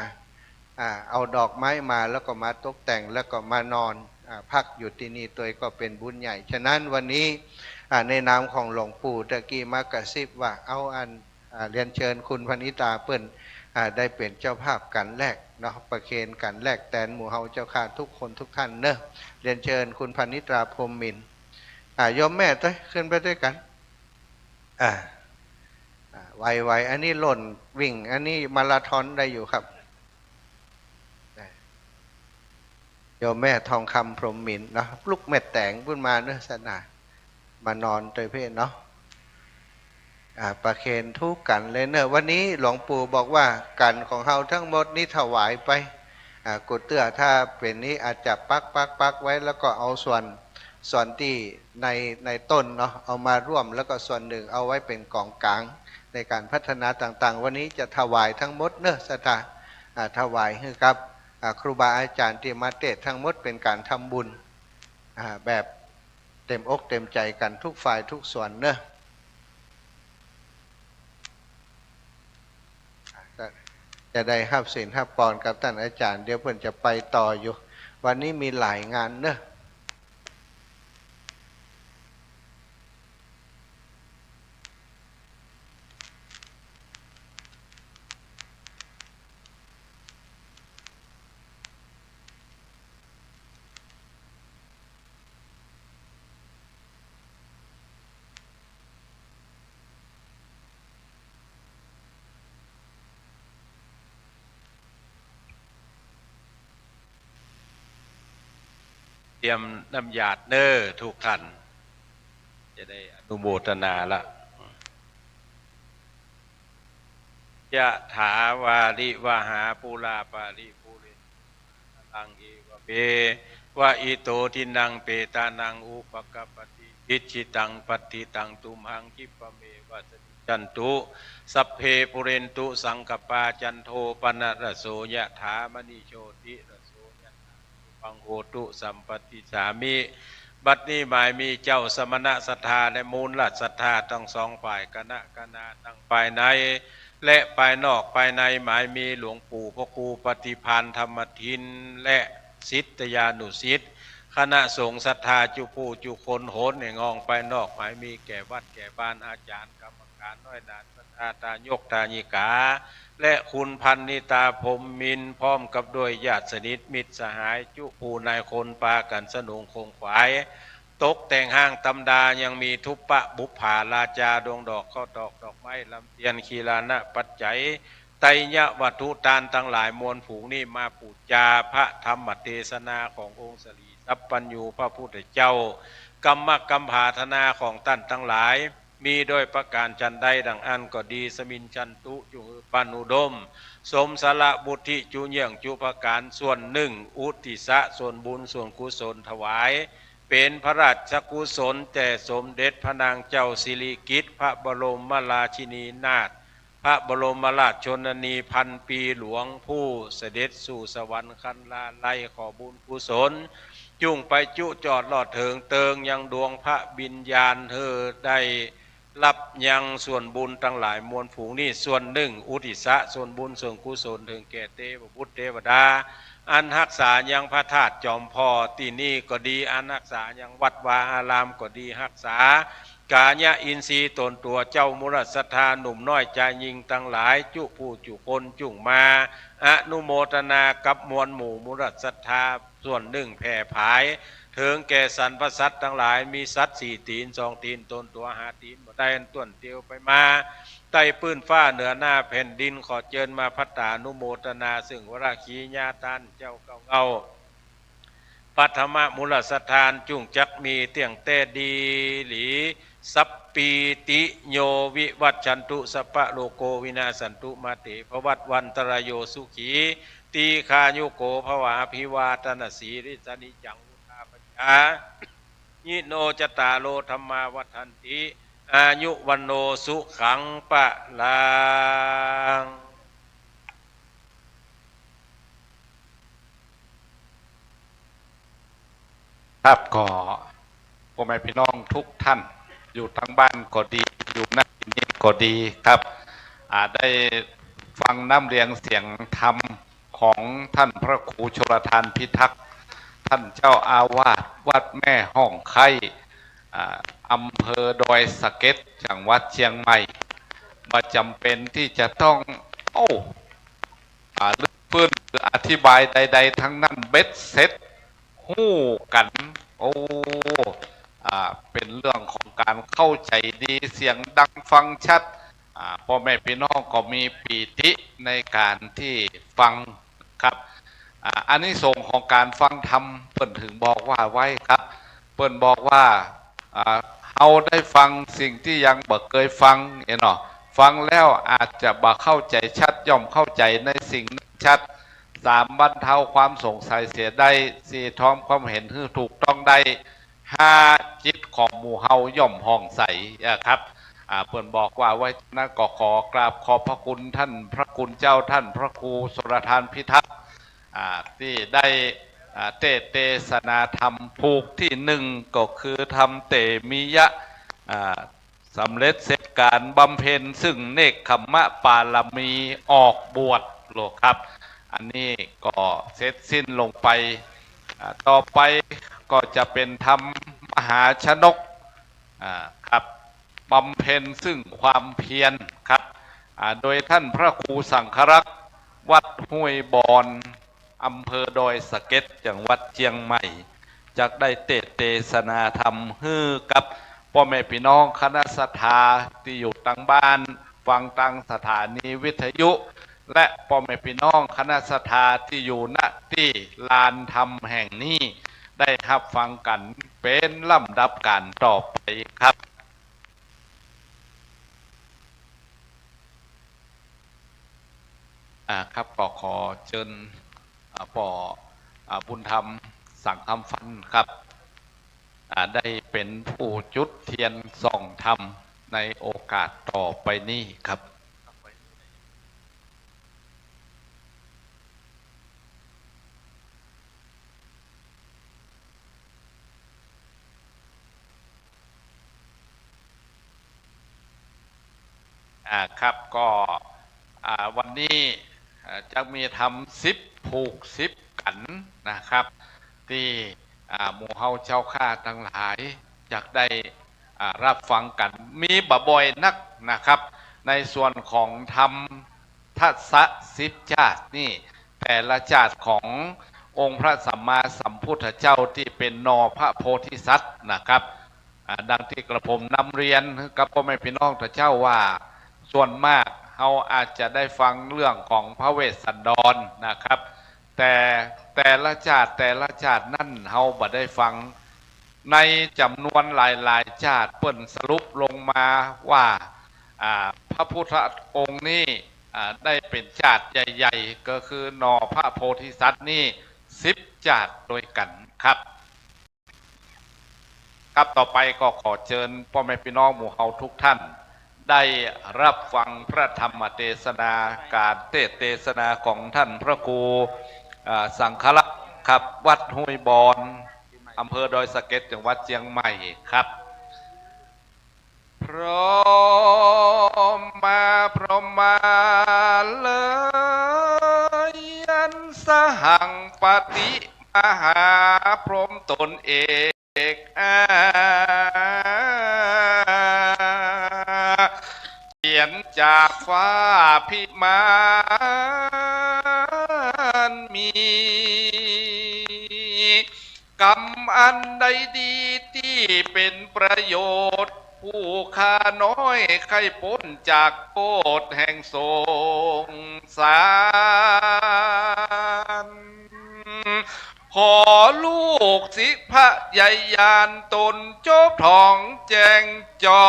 เอาดอกไม้มาแล้วก็มาตกแต่งแล้วก็มานอนพักอยู่ที่นี่ตัวก็เป็นบุญใหญ่ฉะนั้นวันนี้ในนามของหลวงปู่ตะกี้มากระซิบว่าเอาเรียนเชิญคุณพนิตาเปิ้นได้เป็นเจ้าภาพกันแรกเนาะประเคนกันแรกแตนหมู่เฮาเจ้าข้าทุกคนทุกท่านเนอะเรียนเชิญคุณพนิตาพรหมมินทร์โยมแม่ต้อยขึ้นไปด้วยกันไวๆอันนี้หล่นวิ่งอันนี้มาราธอนได้อยู่ครับโยมแม่ทองคำพรหมมินทร์เนาะลูกเม็ดแต่งพูดมาเนอะสนามานอนโดยเพศเนาะประเคนทุกกันเลยเนอะวันนี้หลวงปู่บอกว่ากันของเฮาทั้งหมดนี้ถวายไปกุดเตื้อถ้าเป็นนี้อาจจะปักไว้แล้วก็เอาส่วนที่ในต้นเนาะเอามาร่วมแล้วก็ส่วนหนึ่งเอาไว้เป็นกองกลางในการพัฒนาต่างๆวันนี้จะถวายทั้งหมดเนอะสตาถวายให้กับครูบาอาจารย์ที่มาเทศทั้งหมดเป็นการทำบุญแบบเต็มอกเต็มใจกันทุกฝ่ายทุกส่วนเนอะจะได้ห้าศีลห้าปอนกับท่านอาจารย์เดี๋ยวเพื่อนจะไปต่ออยู่วันนี้มีหลายงานเนอะเตรียมน้ำหยาดเนอทุกท่านจะได้อนุโมทนาละยะถาวาริวหาปูราปาริปุเรตังเอวเปวะอิโตทินังเปตานังอุปกปติอิจิตังปฏิตังตุมหังคิปะเมวะสติจันตุสัพเพปุเรนตุสังกปาจันโทปนะระโสยะถามณิโชติปังโหตุสัมปติสามิบัดนี้หมายมีเจ้าสมณะศรัทธาและมูลรัฐศรัทธาทั้งสองฝ่ายคณะทั้งภายในและภายนอกภายในหมายมีหลวงปู่พระครูปฏิภาณธรรมทินและศิษยานุศิษย์คณะสงฆ์ศรัทธาจุผู้จุคนโหนในงองภายนอกหมายมีแก่วัดแก่บ้านอาจารย์กรรมการน้อยนาศรัทธาตายกตาญิกาและคุณพันนิตาพรหมมินทร์พร้อมกับด้วยญาติสนิทมิตรสหายจุผู้นายคนปากันสนุงคงขวายตกแต่งห้างตำดายังมีทุปปะบุปผาราจาดวงดอกข้อดอกดอกไม้ลำเทียนคีลานะปัจจัย ไตรยวัตถุทานทั้งหลายมวลผูงนี่มาปูจาพระธรรมเทศนาขององค์สรีสัพพัญญูพระพุทธเจ้ากรรมกัมภาธนาของท่านทั้งหลายมีโดยประการจันใดดังอันก็ดีสมินจันตุจุปันุดมสมสละบุตริจุเยี่ยงจุภการส่วนหนึ่งอุติสะส่วนบุญส่วนกุศลถวายเป็นพระราชกุศลแต่สมเด็จพระนางเจ้าสิริกิติ์พระบรมราชินีนาถพระบรมราชชนนีพันปีหลวงผู้เสด็จสู่สวรรค์คันลาไลขอบุญกุศลจุ่งไปจุจอดหลอดเถิงเติงยังดวงพระบิญญาณเธอได้รับยังส่วนบุญทั้งหลายมวลฝูงนี่ส่วนหนึ่งอุทิศะส่วนบุญส่วนกุศลถึงแก่เทพบุตรเทวดาอันรักษายังพระธาตุจอมพ่อที่นี่ก็ดีอันรักษายังวัดวาอารามก็ดีรักษากาญะอินทรีย์ตนตัวเจ้ามุรศรัทธาหนุ่มน้อยใจยิงทั้งหลายจุผู้จุคนจุ่งมาอนุโมทนากับมวลหมู่มุรศรัทธาส่วนหนึ่งแผ่ผายถึงแก่สรรพสัตว์ทั้งหลายมีสัตว์4 ตีน 2 ตีนตนตัว5 ตีนบ่ได้ต้นเตียวไปมาใต้ปื้นฟ้าเหนือหน้าแผ่นดินขอเจิญมาพัตตานุโมทนาซึ่งวราคีญาตันเจ้าเก่าเงาปัทมมุลสถานจุ่งจักมีเตียงเตดีหลีสัปปีติโยวิวัชชันตุสัพพะโลโกวินาสันตุมาเตภวัตวันตรโยสุขีตีคายุโกภวาภิวาตนาสีริสนิจังอุทาปจายิโนจตาโลธรรมาวัฏันติอายุวันโนสุขังปะลังครับก็พ่อแม่พี่น้องทุกท่านอยู่ทางบ้านก็ดีอยู่นั่นนี่ก็ดีครับได้ฟังน้ำเรียงเสียงธรรมของท่านพระครูชลทานพิทักษ์ท่านเจ้าอาวาสวัดแม่ห้องไข่อำเภอดอยสะเก็ดจังหวัดเชียงใหม่มาจำเป็นที่จะต้องลึกฟื้นหรืออธิบายใดๆทั้งนั้นเบ็ดเสร็จหู้กันเป็นเรื่องของการเข้าใจดีเสียงดังฟังชัดพ่อแม่พี่น้องก็มีปีติในการที่ฟังครับอันนี้ส่งของการฟังธรรมเปิ้นถึงบอกว่าไว้ครับเปิ้นบอกว่าเอาได้ฟังสิ่งที่ยังบ่เคยฟังเนาะฟังแล้วอาจจะบ่เข้าใจชัดย่อมเข้าใจในสิ่งชัด3บรรเทาความสงสัยเสียได้4ทอมความเห็นที่ถูกต้องได้5จิตของหมู่เฮาย่อมห้องใสครับเพิ่นบอกว่าไว้นั้นก็ขอกราบขอบพระคุณท่านพระคุณเจ้าท่านพระครูชลทานพิทักษ์ที่ได้เทศนาธรรมผูกที่1ก็คือทำเตมิยะสำเร็จเสร็จการบำเพ็ญซึ่งเนกขมะปารมีออกบวชโลครับอันนี้ก็เสร็จสิ้นลงไปต่อไปก็จะเป็นธรรมมหาชนกครับบำเพ็ญซึ่งความเพียรครับโดยท่านพระครูสังฆรักษ์วัดห้วยบอนอำเภอดอยสะเก็ดจังหวัดเชียงใหม่จากได้เทศนาธรรมฮือกับพ่อแม่พี่น้องคณะศรัทธาที่อยู่ต่างบ้านฟังต่างสถานีวิทยุและพ่อแม่พี่น้องคณะศรัทธาที่อยู่ณที่ลานธรรมแห่งนี้ได้รับฟังกันเป็นลำดับการต่อไปครับครับก็ขอเชิญปอบุญธรรมสังคำฟันครับได้เป็นผู้จุดเทียนส่องธรรมในโอกาสต่อไปนี้ครับครับก็วันนี้จะมีทำ10ผูก10กันนะครับที่หมู่เฮาเจ้าข้าทั้งหลายอยากได้รับฟังกันมีบ่อยนักนะครับในส่วนของธรรมทัศน์10 ชาตินี่แต่ละชาติขององค์พระสัมมาสัมพุทธเจ้าที่เป็นนอพระโพธิสัตว์นะครับดังที่กระผมนำเรียนกับพ่อแม่พี่น้องท่านเจ้าว่าส่วนมาก เราอาจจะได้ฟังเรื่องของพระเวสสันดรนะครับแต่ละชาตินั่นเราบ่ได้ฟังในจำนวนหลายชาติเปิ้นสรุปลงมาว่าพระพุทธองค์นี่ได้เป็นชาติใหญ่ๆก็คือนอพระโพธิสัตว์นี่10 ชาติโดยกันครับครับต่อไปก็ขอเชิญพ่อแม่พี่น้องหมู่เฮาทุกท่านได้รับฟังพระธรรมเทศนาการเทศนาของท่านพระครูสังฆลักษณ์ครับวัดห้วยบอนอำเภอดอยสะเก็ดจังหวัดเชียงใหม่ครับพร้อมมาเลยยันสหังปฏิมหาพรหมตนเอกเขียนจากฟ้าพิมานมีกรรมอันใดดีที่เป็นประโยชน์ผู้ข้าน้อยใครพ้นจากโทษแห่งสงสารขอลูกศิษย์พระใหญ่ยานตนโจบทองแจงจอ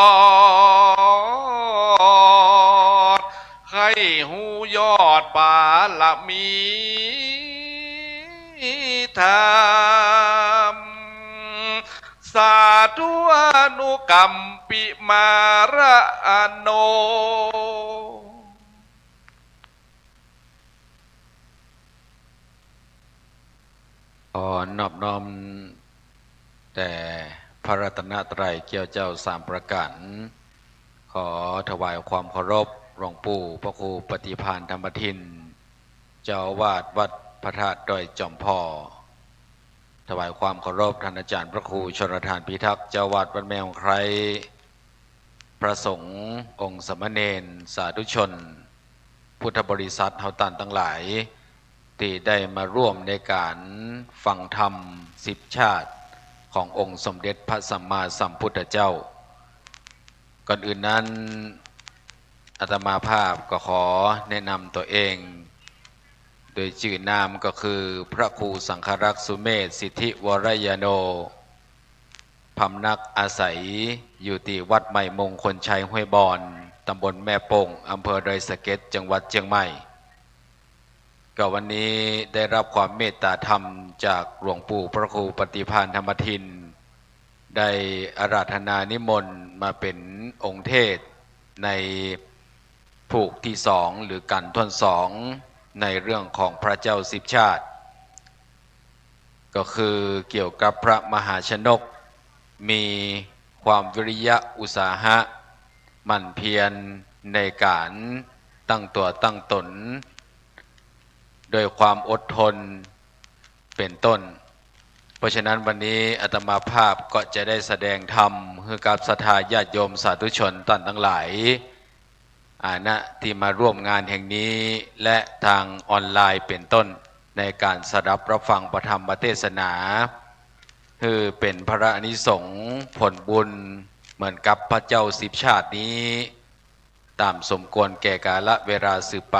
ดให้หูยอดบารมีธรรมสาธุอนุกรรมปิมาระโนขอนอบน้อมแต่พระรัตนตรัยเกี่ยวเจ้า3 ประการขอถวายความเคารพหลวงปู่พระครูปฏิภาณธรรมทินเจ้าอาวาสวัดพระธาตุดอยจอมพ่อถวายความเคารพท่านอาจารย์พระครูชลทานพิทักษ์เจ้าอาวาสวัดแมวไคร้พระสงฆ์องค์สมณเณรสาธุชนพุทธบริษัทเฮาตันทั้งหลายที่ได้มาร่วมในการฟังธรรม10 ชาติขององค์สมเด็จพระสัมมาสัมพุทธเจ้าก่อนอื่นนั้นอาตมาภาพก็ขอแนะนำตัวเองโดยชื่อนามก็คือพระครูสังฆรักษ์สุเมธสิทธิวรยโนพำนักอาศัยอยู่ที่วัดใหม่มงคลชัยห้วยบอนตำบลแม่โป่งอำเภอดอยสะเก็ดจังหวัดเชียงใหม่ก็วันนี้ได้รับความเมตตาธรรมจากหลวงปู่พระครูปฏิภาณธรรมทินได้อาราธนานิมนต์มาเป็นองค์เทศในผูกที่2หรือกันท่อน2ในเรื่องของพระเจ้า10 ชาติก็คือเกี่ยวกับพระมหาชนกมีความวิริยะอุตสาหะหมั่นเพียรในการตั้งตัวตั้งตนโดยความอดทนเป็นต้นเพราะฉะนั้นวันนี้อาตมาภาพก็จะได้แสดงธรรมให้กับศรัทธาญาติโยมสาธุชนท่านทั้งหลายที่มาร่วมงานแห่งนี้และทางออนไลน์เป็นต้นในการสดับรับฟังพระธรรมเทศนาคือเป็นพระอานิสงส์ผลบุญเหมือนกับพระเจ้า10 ชาตินี้ตามสมควรแก่กาลเวลาสืบไป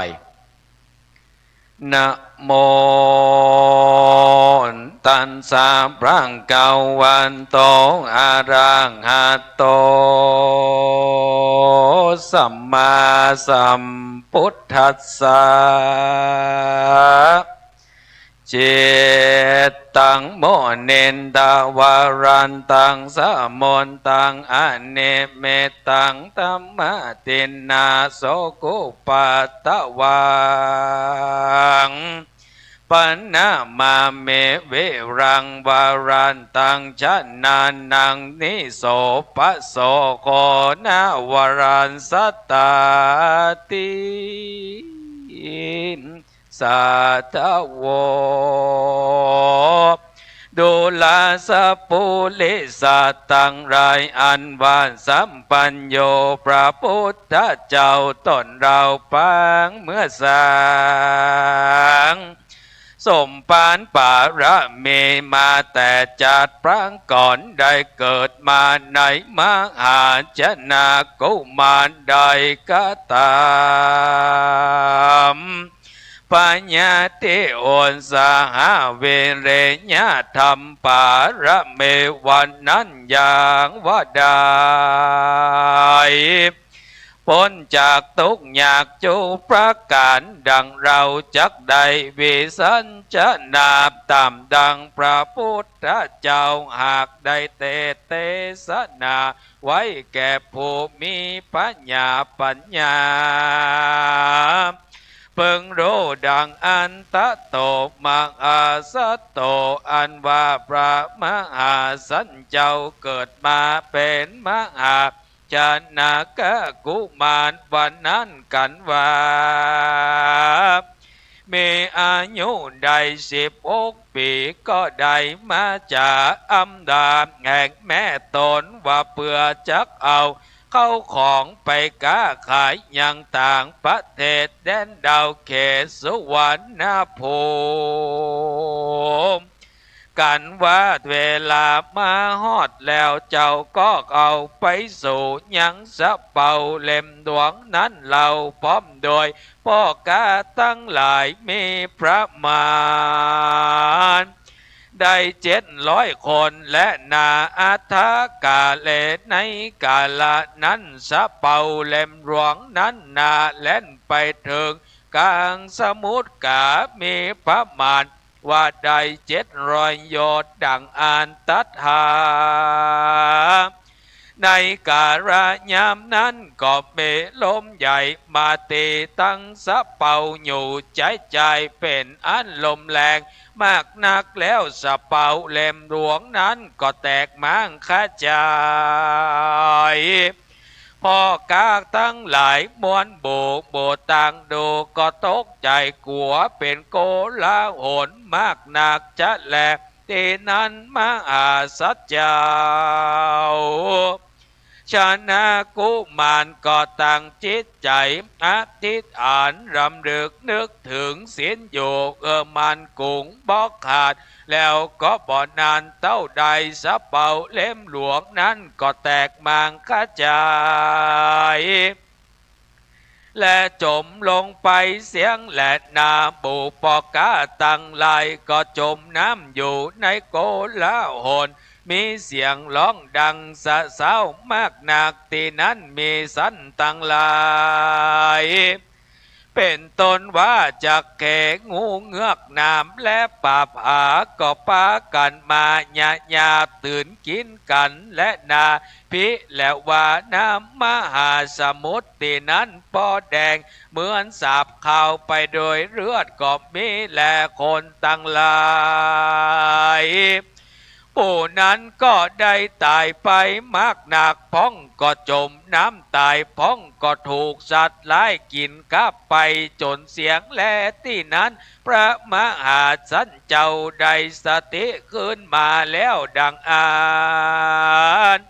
นะโมตัสสะพระกวันโตอะระหะโตสัมมาสัมพุทธัสสะเจตังโมเนนตาวารันตังสะมนตังอเนเมตังธัมมตินนาโสกุปัตตวังปันนามาเมเวรังวารันตังชนานังนิโสปะโสโคนาวรันสัตตาติสาธโวดูลาสปุลิสัตตังไรอันวานสัมปัญโยพระพุทธเจ้าตนเราปังเมื่อสาง สมปานป่าระเมมาแต่จัดพระก่อนได้เกิดมาในมหาชนากุมารใดก็ตามปัญญาติโอนสหาเวเรญาธรรมปาระเมวันนั้นอย่างว่าได้พ้นจากทุกข์ยากจูประการดังเราจักได้วิสัญจนาตามดังพระพุทธเจ้าหากได้เทศนาไว้แก่ผู้มีปัญญาเพิ่งรู้ดังอันตะโตมังอาสัตโตอันว่าพระมหาสันเจ้าเกิดมาเป็นมหาชนกกุมารวันนั้นกันว่ามีอายุได้16 ปีก็ได้มาจากอำดาบแห่งแม่ตนว่าเพื่อจักเอาเข้าของไปค้าขายยังต่างประเทศแดนดาวเขตสุวรรณภูมิกันว่าเวลามาฮอดแล้วเจ้าก็เอาไปสู่ยังสะเป่าเล่มดวงนั้นเราพร้อมโดยพ่อกาตั้งหลายมีพระมาณได้700 คนและนาอัฐกาเลในกาลนั้นสะเป่าเล่มหลวงนั้นนาเล่นไปถึงกลางสมุทรกามีพระมารว่าได้700 โยชน์ดังอ่านตัทธาในกาลยามนั้นก็มีลมใหญ่มาตีตั้งสะเป่าอยู่ใจเป็นอันลมแรงมากนักแล้วสะเป่าเล่มหลวงนั้นก็แตกมั่งขจายพ่อกาตั้งหลายมวนโบต่างดูก็ตกใจกลัวเป็นโกลาหลมากนักจะแหลกที่นั้นมหาสัจเจ้าชนะกุมารก็ตั้งจิตใจอธิษฐานรำลึกนึกถึงศีลอยู่มันกุงบอกขาดแล้วก็บ่นานเต้าใดสะเป่าเล่มหลวงนั้นก็แตกมังกระจายและจมลงไปเสียงและนาบุปกาตั้งหลายก็จมน้ำอยู่ในโกลาหลมีเสียงร้องดังสะเศร้ามากหนักที่นั้นมีสันตั้งหลายเป็นต้นว่าจากแก่งูเงือกน้ำและป่าผาก็ปากันมาญาตื่นกินกันและนาพิและว่าน้ำมหาสมุทรที่นั้นปอแดงเหมือนสาบข่าวไปโดยเลือดก็มีแลคนตั้งหลายผู้นั้นก็ได้ตายไปมากหนักพ้องก็จมน้ำตายพ้องก็ถูกสัตว์ไล่กินกลับไปจนเสียงแลที่นั้นพระมหาสันเจ้าได้สติขึ้นมาแล้วดังอ่าน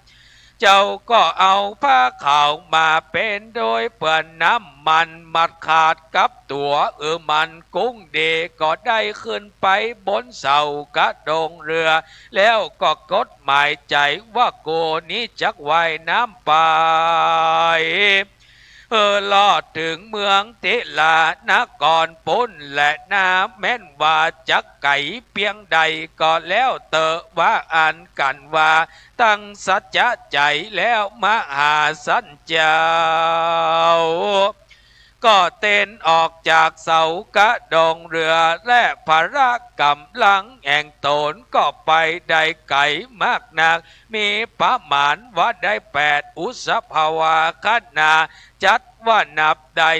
เจ้าก็เอาผ้าขาวมาเป็นโดยเปื่อนน้ำมันมัดขาดกับตัวมันกุ้งเดก็ได้ขึ้นไปบนเสากระดงเรือแล้วก็กดหมายใจว่าโกนี้จักว่ายน้ำไปลอดถึงเมืองติลานครปุณและนาแม่นว่าจักไก่เพียงใดก็แล้วเตอว่าอ่านกันว่าตั้งสัจจะใจแล้วมหาสันเจ้าก็เต้นออกจากเสากระดงเรือและพระกำลังแห่งตนก็ไปได้ไก่มากนักมีประมาณว่าได้8 อุสภาวาคณาจัดว่านับได้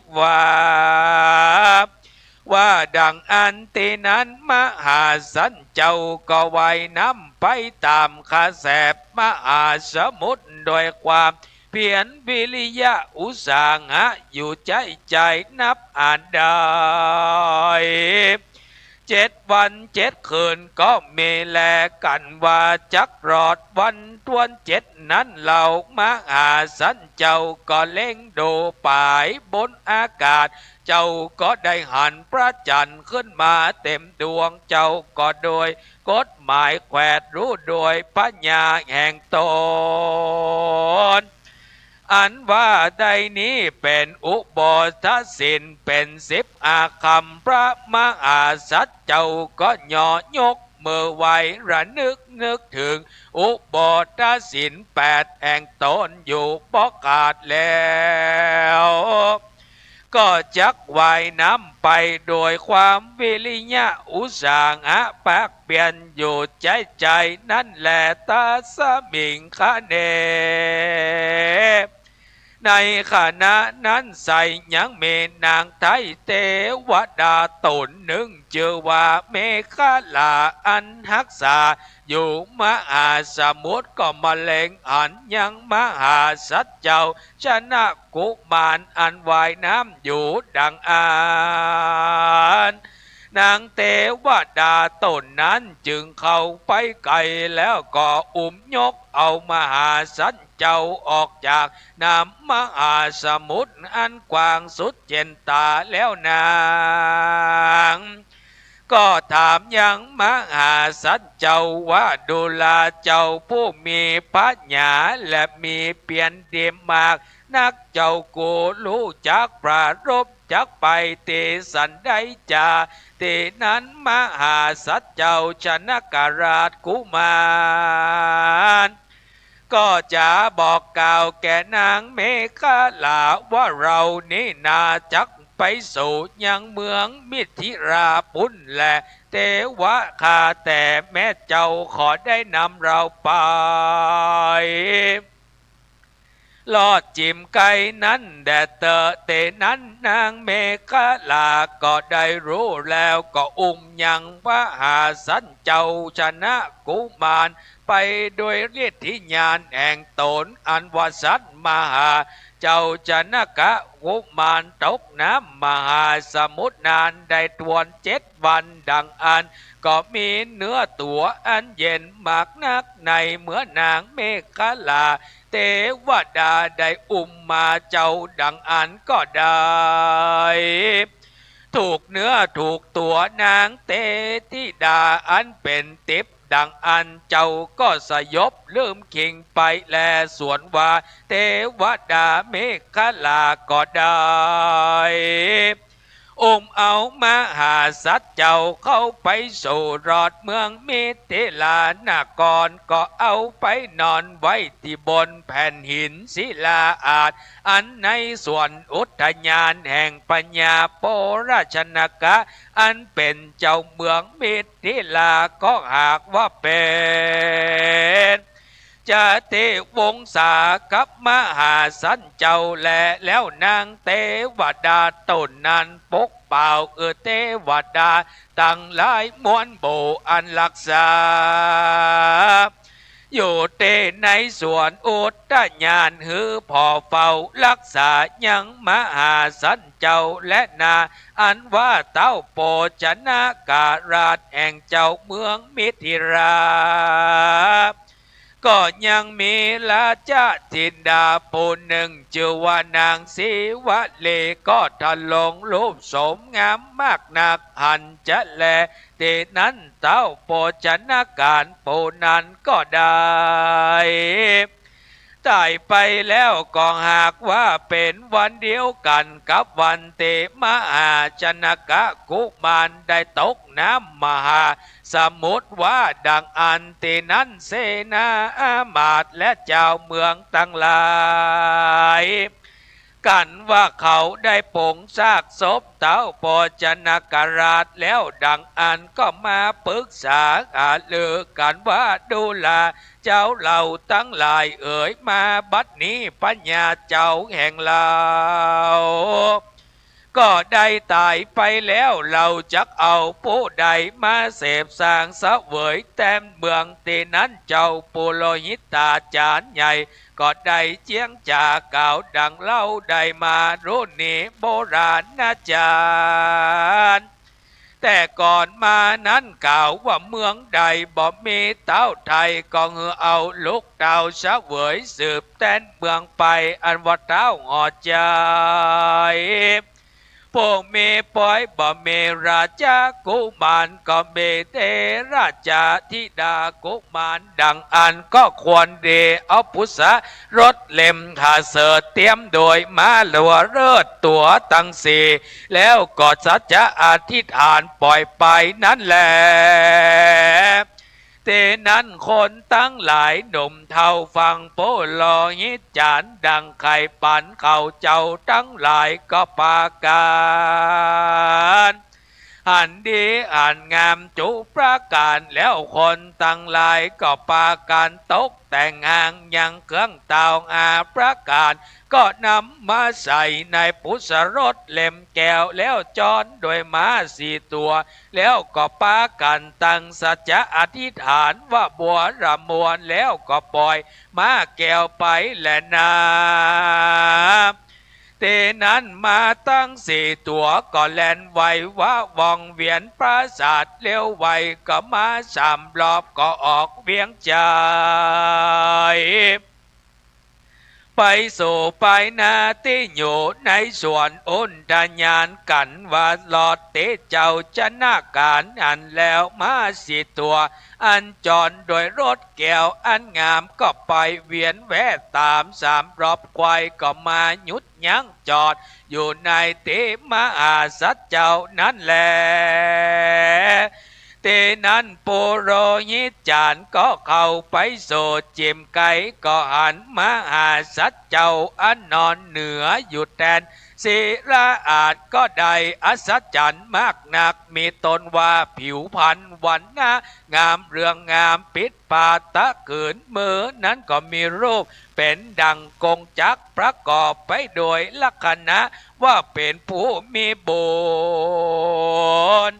280 ว่าดังอันตีนั้นมหาสันเจ้าก็ว่ายน้ำไปตามคาแสบมหาสมุทรโดยความเพียรวิริยะอุตสาหะอยู่ใจนับอ่านได้ 7 วัน 7 คืนก็มีแลกันว่าจักรอดวันทวน7นั้นเหล่ามหาสันเจ้าก็เล็งดูป่ายบนอากาศเจ้าก็ได้หันพระจันทร์ขึ้นมาเต็มดวงเจ้าก็โดยกฎหมายแขวดรู้โดยปัญญาแห่งตนอันว่าใดนี้เป็นอุโบสถศีลเป็น10 อาคัมพระมหาสัจเจ้าก็ย่อยกมือไหวระนึกถึงอุโบสถศีล8แห่งตนอยู่บ่ขาดแล้วก็จักว่ายน้ำไปโดยความวิริยะอุตสาหะปากเปลี่ยนอยู่ใจนั่นแหละตาสมิงคะเนในขณะนั้นใส่ยังเมนางไทยเทวดาตนหนึ่งชื่อว่าเมฆลาอันรักษาอยู่มหาสมุทรก็มาเล็งหันยังมหาสัจเจ้าชนะกุมารอันว่ายน้ำอยู่ดังอ่านนางเทวดาตนนั้นจึงเข้าไปไกลแล้วก็อุ้มยกเอามหาสัจเจ้าออกจากน้ำมหาสมุทรอันกว้างสุดเจนตาแล้วนางก็ถามยังมหาสัจเจ้าว่าดูลาเจ้าผู้มีปัญญาและมีเปลี่ยนเดียมมากนักเจ้ากูรู้จักปรารภจักไปเตสันได้จาเตนั้นมหาสัจเจ้าชนะกราชกุมารก็จะบอกกล่าวแก่นางเมฆลาว่าเรานี่นาจักไปสู่ยังเมืองมิถิราปุณและเทวะข้าแต่แม่เจ้าขอได้นำเราไปลอดจิมไก่นั้นแดดเตนั้นนางเมฆลาก็ได้รู้แล้วก็อุ้มยังพระหาสันเจ้าชนะกุมารไปโดยฤทธิญาณแห่งตนอันวสัตมหาเจ้าชนะกะกุมารตกน้ำมหาสมุทรนานได้ทวน7 วันดังอันก็มีเนื้อตัวอันเย็นมากนักในเมื่อนางเมฆลาเทวดาได้อุ้มมาเจ้าดังอันก็ได้ถูกเนื้อถูกตัวนางเตธิดาอันเป็นติบดังอันเจ้าก็สยบลืมคิงไปแลส่วนว่าเทวดาเมฆลาก็ได้อุ้มเอามหาสัจเจ้าเข้าไปสู่รอดเมืองมิถิลานครก็เอาไปนอนไว้ที่บนแผ่นหินศิลาอาจอันในส่วนอุทยานแห่งปัญญาโปราชนกะอันเป็นเจ้าเมืองมิถิลาก็หากว่าเป็นจะเทวงศากับมหาสันเจ้าแล้วนางเทวดาตนนั้นปกเป่าเทวดาตั้งหลายมวลโบอันรักษาอยู่เตในส่วนอุทยานหือพอเฝ้ารักษายังมหาสันเจ้าและนาอันว่าเต้าโปชนะการาชแห่งเจ้าเมืองมิถิราก็ยังมีราชธิดาผู้หนึ่งชื่อว่านางศิวลีก็ทะลงรูปสมงามมากนักหันจะแลเตนั้นเต้าโภชนาการผู้นั้นก็ได้ตายไปแล้วก็หากว่าเป็นวันเดียวกันกับวันเตมหาชนกะกุมารได้ตกน้ำมหาสมุทรว่าดังอันตีนั้นเสนาอามาตย์และเจ้าเมืองตั้งหลายกันว่าเขาได้ปงซากศพเต้าโภชนกราชแล้วดังอันก็มาปรึกษาหารือกันว่าดูแลเจ้าเหล่าทั้งหลายเอ่ยมาบัดนี้ปัญญาเจ้าแห่งเราก็ได้ตายไปแล้วเราจักเอาผู้ใดมาเสพสร้างเสวยแต้มเมืองตีนั้นเจ้าปุโรหิตาจารย์ใหญ่ก็ได้เจียงจาก่าวดังเล่าได้มารู้นี่โบราณจารย์ แต่ก่อนมานั้นกล่าวว่าเมืองใดบ่มีเต้าไทยก็เหือเอาลูกเต้าเสวยสืบแต้นเมืองไปอันว่าเต้าหอใจพวกเมปอยบ่เมราชากุมารก็เมเตราชาธิดากุมารดังอันก็ควรเดเอาพุษะรถเล่มหาเสดเตรียมโดยมาหลัวเลิศตัวตั้งสี่แล้วก็สัจจะอธิษฐานปล่อยไปนั่นแหละเตนั้นคนตั้งหลายหนุ่มเท่าฟังโปลอยิจานดังไข่ปันเขาเจ้าตั้งหลายก็ปาการหันดีอ่านงามจุประการแล้วคนตั้งหลายก็ปาการตกแต่งหางยังเครื่องเต่าอาประการก็นำมาใส่ในพุทธรถเล่มแก้วแล้วจอนโดยม้าสี่ตัวแล้วก็ปากันตั้งสัจจะอธิษฐานว่าบัวรำมวลแล้วก็ปล่อยม้าแก้วไปแหละนาเตนั้นมาตั้งสี่ตัวก็แล่นไวว่าวองเวียนปราสาทเลี้ยวไวก็มาสามรอบก็ออกเวียงใจไปสู่ไปนาที่อยู่ในส่วนอุนทญาณกันว่าหลอดเตเจ้าชนะการอันแล้วมาสี่ตัวอันจรโดยรถแก้วอันงามก็ไปเวียนแวะตามสามรอบควายก็มาหยุดยั้งจอดอยู่ในเตมหาสัจเจ้านั่นแหละเตนั้นปุโรหิตจารก็เข้าไปโสดจิมไก่ก็หันมาหาสัจเจ้าอันนอนเหนืออยู่แทนศิราอาจก็ได้อัศจรรย์มากนักมีตนว่าผิวพรรณวันหน้างามเรืองงามปิดปาตะเกินมือนั้นก็มีรูปเป็นดังกงจักรประกอบไปโดยลักษณะว่าเป็นผู้มีบุญ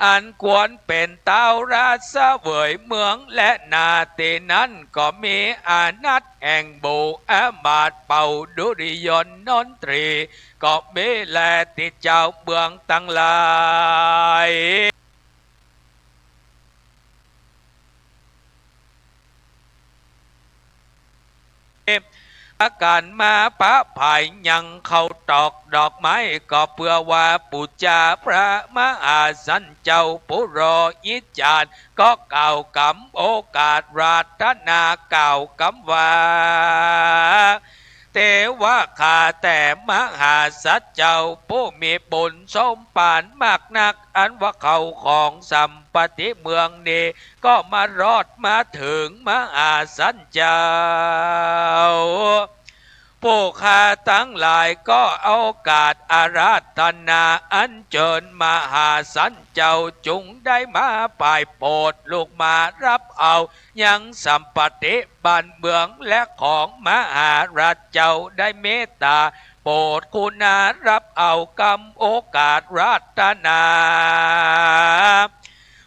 อันควรเป็นเต้าราชเสวยเมืองและนาตีนั้นก็มีอานัตแห่งบุอามาตเป่าดุริยนต์นนตรีก็มีแลติเจ้าเมืองตั้งหลายอาการมาปะภายยังเขาตอกดอกไม้ก็เพื่อว่าปูจาพระมหาสันเจ้าปุโรหิตจารก็กล่าวกำโอกาสราธนากล่าวกำว่าเทวะข้าแต่มหาสัจเจ้าผู้มีบุญสมปานมากนักอันว่าเขาของสัมปติเมืองนี้ก็มารอดมาถึงมหาสัจเจ้าผู้ข้าทั้งหลายก็เอาโอกาสอาราธนาอัญเชิญมหาสันเจ้าจุงได้มาป่ายโปรดลูกมารับเอายังสัมปติบ้านเมืองและของมหาราชเจ้าได้เมตตาโปรดคุณารับเอากรรมโอกาสราธนา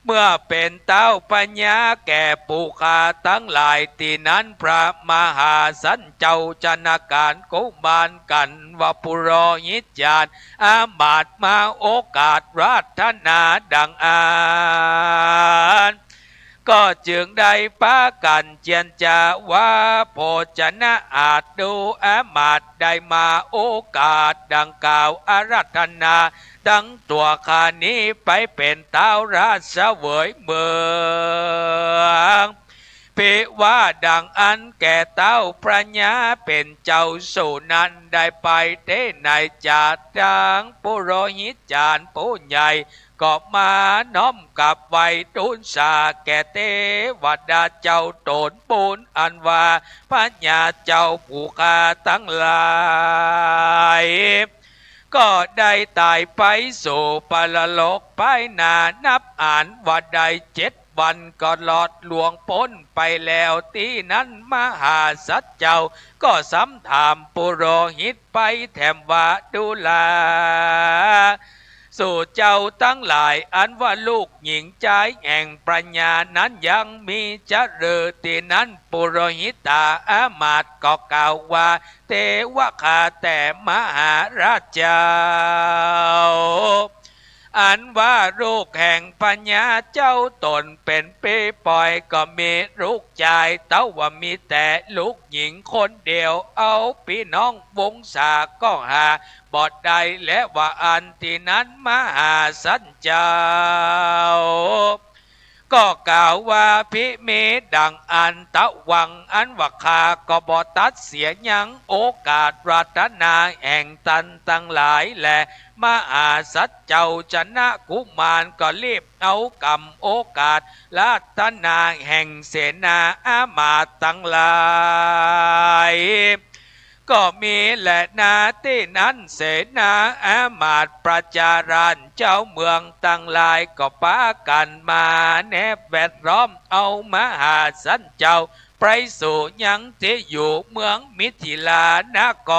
เมื่อเป็นเต้าปัญญาแก่ปุคาทั้งหลายที่นั้นพระมหาสันเจ้าชนาการกุมารกันว่าปุโรหิตจารอามาตมาโอกาสราธนาดังอ่านก็จึงได้ปากันเจียนจาว่าโภชนะอาจดูอามาตได้มาโอกาสดังกล่าวอาราธนาดังตัวข้านี้ไปเป็นเต้าราชเสวยเมืองเปว่าดังอันแก่เต้าพระญาเป็นเจ้าสุนันได้ไปเทในจาดังปุโรหิตจารผู้ใหญ่ก็มาน้อมกับไว้ทูลสาแก่เทวดาเจ้าโตนปูนอันว่าพระญาเจ้าผู้ข้าทั้งหลายก็ได้ตายไปสู่ปรโลกไปนานับอ่านว่าได้7 วันก็หลอดหลวงพ้นไปแล้วที่นั้นมหาสัจเจ้าก็ซ้ำถามปุโรหิตไปแถมว่าดูแลสู่เจ้าทั้งหลายอันว่าลูกหญิงใจแห่งปัญญานั้นยังมีจเรือที่นั้นปุโรหิตาอามาตก็กล่าวว่าเทวะข้าแต่มหาราชเจ้า อันว่าลูกแห่งปัญญาเจ้าตนเป็นปีปล่อยก็มีลูกชายเต้าว่ามีแต่ลูกหญิงคนเดียวเอาพี่น้องวงศาก็หาบอดใดและว่าอันที่นั้นมหาสัจเจ้าก็กล่าวว่าพิเมดังอันตะวังอันว่าคาก็บอตัดเสียยังโอกาสรัตนาแห่งตันตั้งหลายแหละมหาสัจเจ้าชนะกุมารก็รีบเอากรรมโอกาสรัตนาแห่งเสนาอามาตย์ตั้งหลายก็มีแหละนาที่นั้นเสนาอามาตย์ประจารานเจ้าเมืองตั้งหลายก็ปากันมาแนบแวดล้อมเอามหาสัจเจ้าไปสู่ยังที่อยู่เมืองมิถิลานค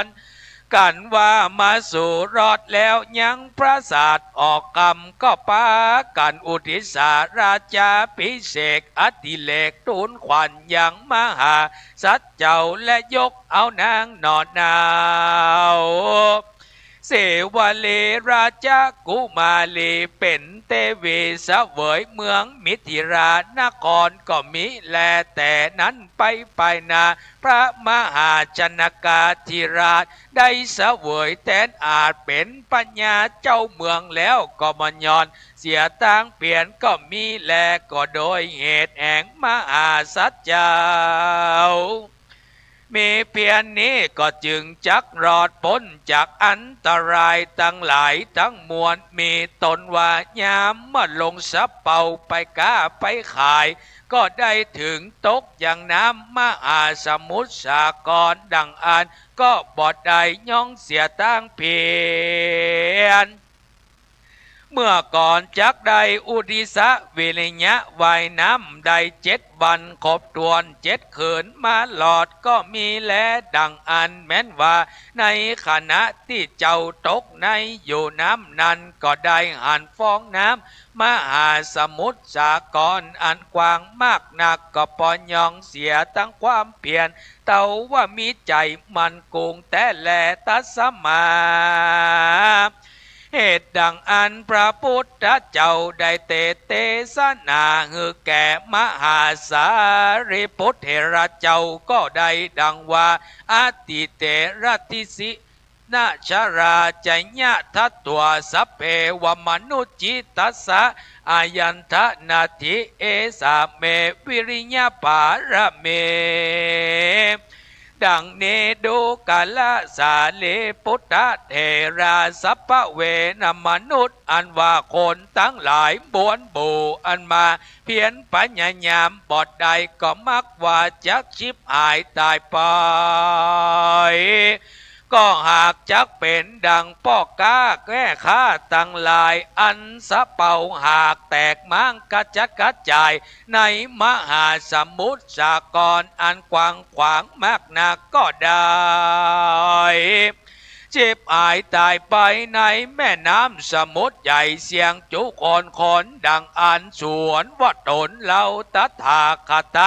รกันว่ามาสู่รอดแล้วยังพระศาสตร์ออกกรรมก็ปากันอุทิศาราชาพิเศษอติเลกทูลขวัญยังมหาสัจเจ้าและยกเอานางนอนนาวเสวลีราชกุมาลีเป็นเตวีเสวยเมืองมิถิรานครก็มิแลแต่นั้นไปนาพระมหาชนกาธิราชได้เสวยแทนอาจเป็นปัญญาเจ้าเมืองแล้วก็มายอนเสียตั้งเปลี่ยนก็มีแลก็โดยเหตุแห่งมหาสัจเจ้ามีเพียงนี้ก็จึงจักรอดพ้นจากอันตรายทั้งหลายทั้งมวลมีตนว่ายามเมื่อลงสะเป่าไปก้าไปขายก็ได้ถึงตกอย่างน้ำมหาสมุทรสาครดังอันก็บอดได้ย่องเสียตั้งเพียนเมื่อก่อนจักได้อุทิศวิริยะว่ายน้ำได้7 วันครบถ้วน7 คืนมาหลอดก็มีแลดังอันแม้นว่าในขณะที่เจ้าตกในอยู่น้ำนั้นก็ได้หันฟองน้ำมหาสมุทรสาครอันกว้างมากนักก็ปอนยองเสียทั้งความเพียรเต่าว่ามีใจมันคงแต่แลตัสมาเหตุดังอันพระพุทธเจ้าได้เทศนาคือแก่มหาสารีปุตรเถระเจ้าก็ได้ดังว่าอาติเตระติสินาชราจัญญะทัตตัวสัพเพวมนุจิตัสสะอายันทนาทิเอสาเมวิริญญาปารเมดังเนดูกาลสาลีพุทธเทราสัพพเวนมนุษย์อันว่าคนทั้งหลายบวนบูอันมาเพียรปัญญามบอดใดก็มักว่าจักชิบหายตายไปก็หากจักเป็นดังป้อกาแก้ข้าตั้งหลายอันสะเป่าหากแตกมั่งกระจัดกระจายในมหาสมุทรสาครอันกว้างขวางมากนักก็ได้เจ็บหายตายไปในแม่น้ำสมุทรใหญ่เสียงจุคนดังอันสวนว่าตนเราตถาคต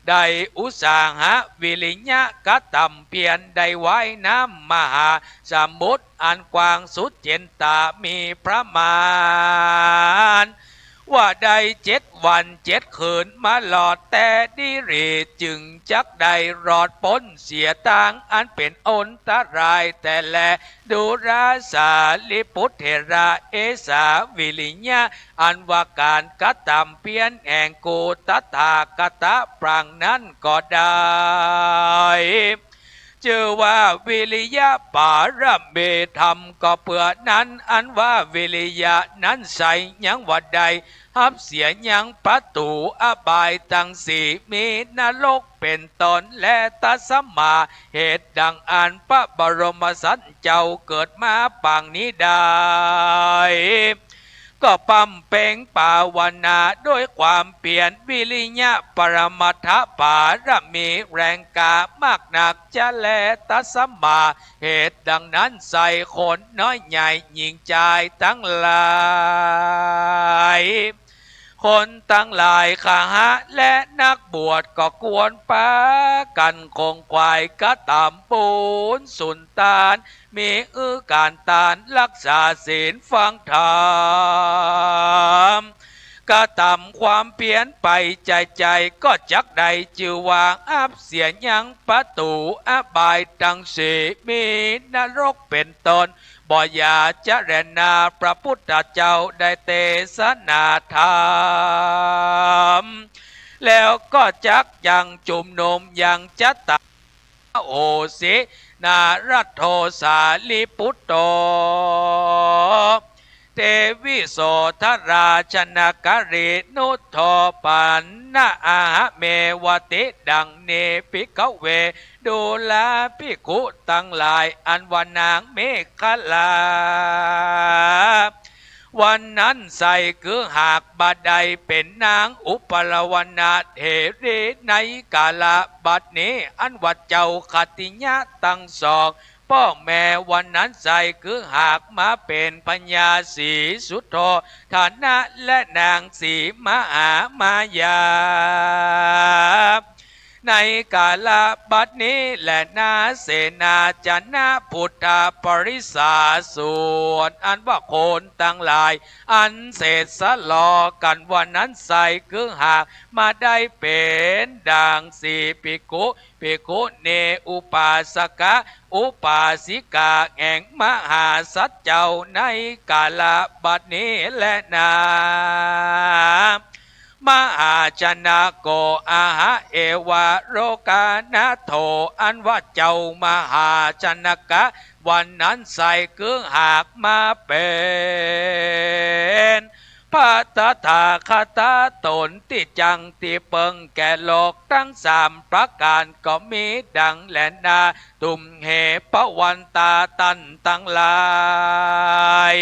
ได้อุตสาหะวิริญะกะตำเปลี่ยนได้ไว้น้ำมหาสมุทรอันกว้างสุดเจนตามีพระมาณว่าได้7 วัน7 คืนมาหลอดแต่ดิรีจึงจักได้รอดพ้นเสียต่างอันเป็นอนตรายแต่แลดูราสาลิปุตรเถระเอสาวิริญะอันว่าการกระทำเพียนแห่งกูตถาคตปรางนั้นก็ได้ชื่อว่าวิริยะปารเมธรรมก็เพื่อนั้นอันว่าวิริยะนั้นใส่ยังวัดใดหับเสียยังประตูอบายทั้งสี่มีนรกเป็นตนและตัสมาเหตุดังอันพระบรมสันเจ้าเกิดมาปางนี้ได้ก็ปั๊มเป่งปาวนาด้วยความเปลี่ยนวิริยะปรมัตถปารมีแรงกามากหนักจะแลตัสมาเหตุดังนั้นใส่คนน้อยใหญ่หญิงชายทั้งหลาย คนตั้งหลายข้าหะและนักบวชก็กวนป้ากันคงควายกะตามปูนสุนตานมีการตานรักษาศีลฟังธรรมกะตามความเปลี่ยนไปใจก็จักใดจือวางอับเสียยังประตูอบายตังสีมีนรกเป็นต้นบ่อยาจะแรนาพระพุทธเจ้าได้เทศนาธรรมแล้วก็จักยังจุมนุมยังจะตาโอสินารัตโทสาลิปุตโตเทวิโสทราชนกฤนุทโธปันนาอาเมวติดังเนปิกเวดูลาภิกขุตั้งหลายอันว่านางเมฆลาวันนั้นใส่คือหากบาดใดเป็นนางอุปลวนาเทรีในกาลบัดนี้อันว่าเจ้าขติญะตั้งสองพ่อแม่วันนั้นใส่คือหากมาเป็นปัญญาสีสุโธฐานะและนางสีมหามายาในกาลบัดนี้และนาเสนาจะนาพุทธปริสาส่วนอันว่าโคนตั้งหลายอันเศษสลอกันวันนั้นใส่คือหากมาได้เป็นดังสีภิกขุเนอุปาสกะอุปาสิกาแห่งมหาสัจเจ้าในกาลบัดนี้และนามหาชนะโกอาหะเอวะโรกานาโทอันว่าเจ้ามหาชนะกะวันนั้นใส่คือหากมาเป็นพระตถาคตตนที่จังที่เปิงแก่โลกทั้งสามประการก็มีดังแลนาตุมเหปวันตาตันตั้งหลาย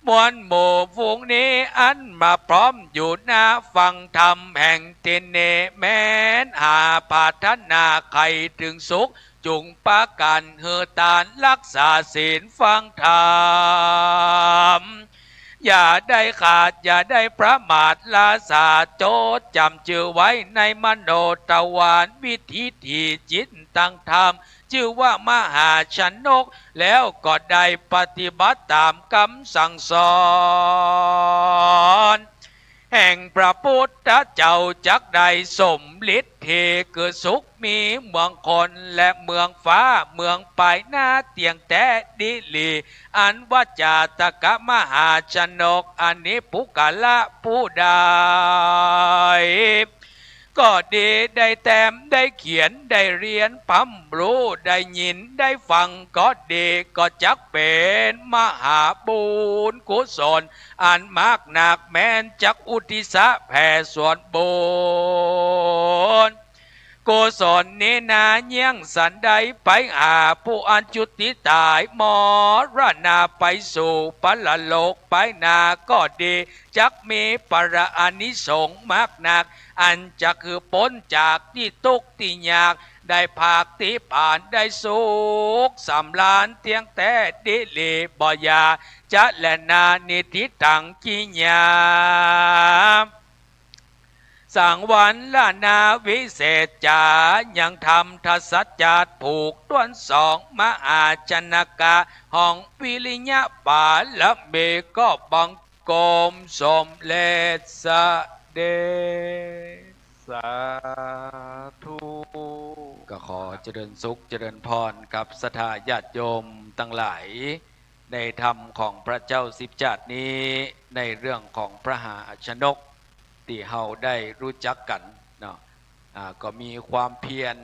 มวลหมู่ฝูงนี้อันมาพร้อมอยู่หน้าฟังธรรมแห่งทินเนแม้นหาปาถนาใครถึงสุขจุงปากันเฮือตานรักษาศีลฟังธรรมอย่าได้ขาดอย่าได้ประมาทลาสาโจดจำชื่อไว้ในมโนตวานวิธีที่จิตตั้งธรรมชื่อว่ามหาชนกแล้วก็ได้ปฏิบัติตามคำสั่งสอนแห่งพระพุทธเจ้าจักได้สมฤทธิ์เทคือสุขมีเมืองคนและเมืองฟ้าเมืองปลายหน้าเตียงแต่ดิลีอันว่าจาตกะมหาชนกอันนี้ปุกละผู้ใดก็ดีได้แต้มได้เขียนได้เรียนพัมรู้ได้ยินได้ฟังก็ดีก็จักเป็นมหาบุญกุศลอันมากหนักแม้นจักอุทิศแผ่ส่วนบุญกุศลนี้นาเยี่ยงสันใดไปหาผู้อันจุติตายมรณาไปสู่ปรโลกไปนาก็ดีจักมีปรอานิสงส์มากหนักอันจะคือพ้นจากที่ทุกข์ที่ยากได้ภาคที่ผ่านได้สุขสำราญเตียงแต่ดิลีบ่ยาจะและนานิทิตังกิญาสังวันละนาวิเศษจายังทำทัศจัดผูกต้วนสองมหาชนกะห้องวิริยะปาละเบก็บังกรมสมเลสเดสาธุก็ขอเจริญสุขเจริญพรกับศรัทธาญาติโยมทั้งหลายในธรรมของพระเจ้าสิบจัดนี้ในเรื่องของพระมหาชนกที่เฮาได้รู้จักกันเนาะก็มีความเพียร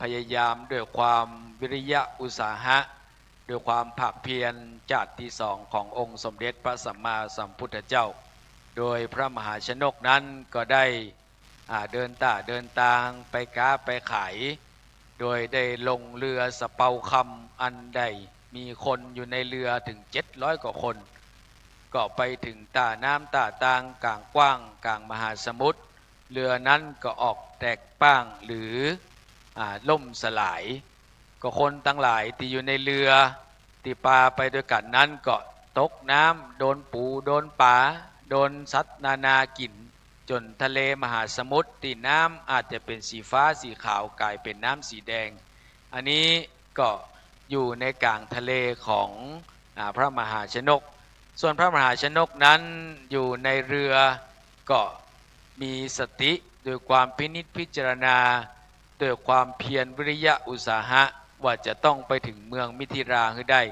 พยายามด้วยความวิริยะอุตสาหะด้วยความภาคเพียรจาติที่สองขององค์สมเด็จพระสัมมาสัมพุทธเจ้าโดยพระมหาชนกนั้นก็ได้เดินทางไปค้าไปขายโดยได้ลงเรือสะเปาคำอันใดมีคนอยู่ในเรือถึง700 กว่าคนก็ไปถึงตาน้ำตาตางกลางกว้างกลางมหาสมุทรเรือนั้นก็ออกแตกป้างหรือล่มสลายก็คนทั้งหลายที่อยู่ในเรือที่ปาไปด้วยกันนั้นก็ตกน้ำโดนปูโดนปลา โดนสัตว์นานากินจนทะเลมหาสมุทรที่น้ำอาจจะเป็นสีฟ้าสีขาวกลายเป็นน้ำสีแดงอันนี้ก็อยู่ในกลางทะเลของพระมหาชนกส่วนพระมหาชนกนั้นอยู่ในเรือก็มีสติโดยความพินิจพิจารณาโดยความเพียรวิริยะอุตสาหะว่าจะต้องไปถึงเมืองมิถิราให้ได้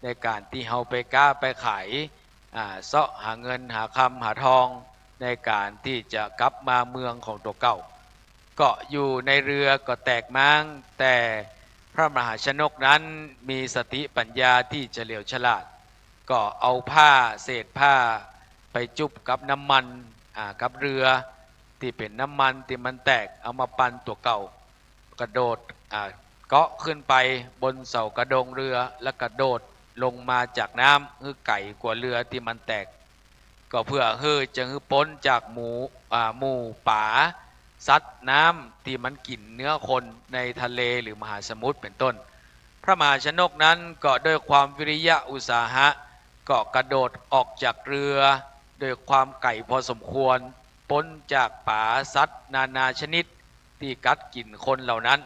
ในการที่เฮาไปก้าไปขายเสาะหาเงินหาคำหาทองในการที่จะกลับมาเมืองของตัวเก่าก็อยู่ในเรือก็แตกม้างแต่พระมหาชนกนั้นมีสติปัญญาที่เฉลียวฉลาดก็เอาผ้าเศษผ้าไปจุบกับน้ำมันกับเรือที่เป็นน้ำมันที่มันแตกเอามาปั่นตัวเก่ากระโดดเกาะขึ้นไปบนเสากระดงเรือแล้วกระโดดลงมาจากน้ำคือไก่กว่าเรือที่มันแตกก็เพื่อจะพ้นจากหมู่ป่าสัตว์น้ำที่มันกินเนื้อคนในทะเลหรือมหาสมุทรเป็นต้นพระมหาชนกนั้นก็ด้วยความวิริยะอุตสาหะก็กระโดดออกจากเรือโดยความไก่พอสมควรพ้นจากป่าสัตว์นานาชนิดที่กัดกินคนเหล่านั้น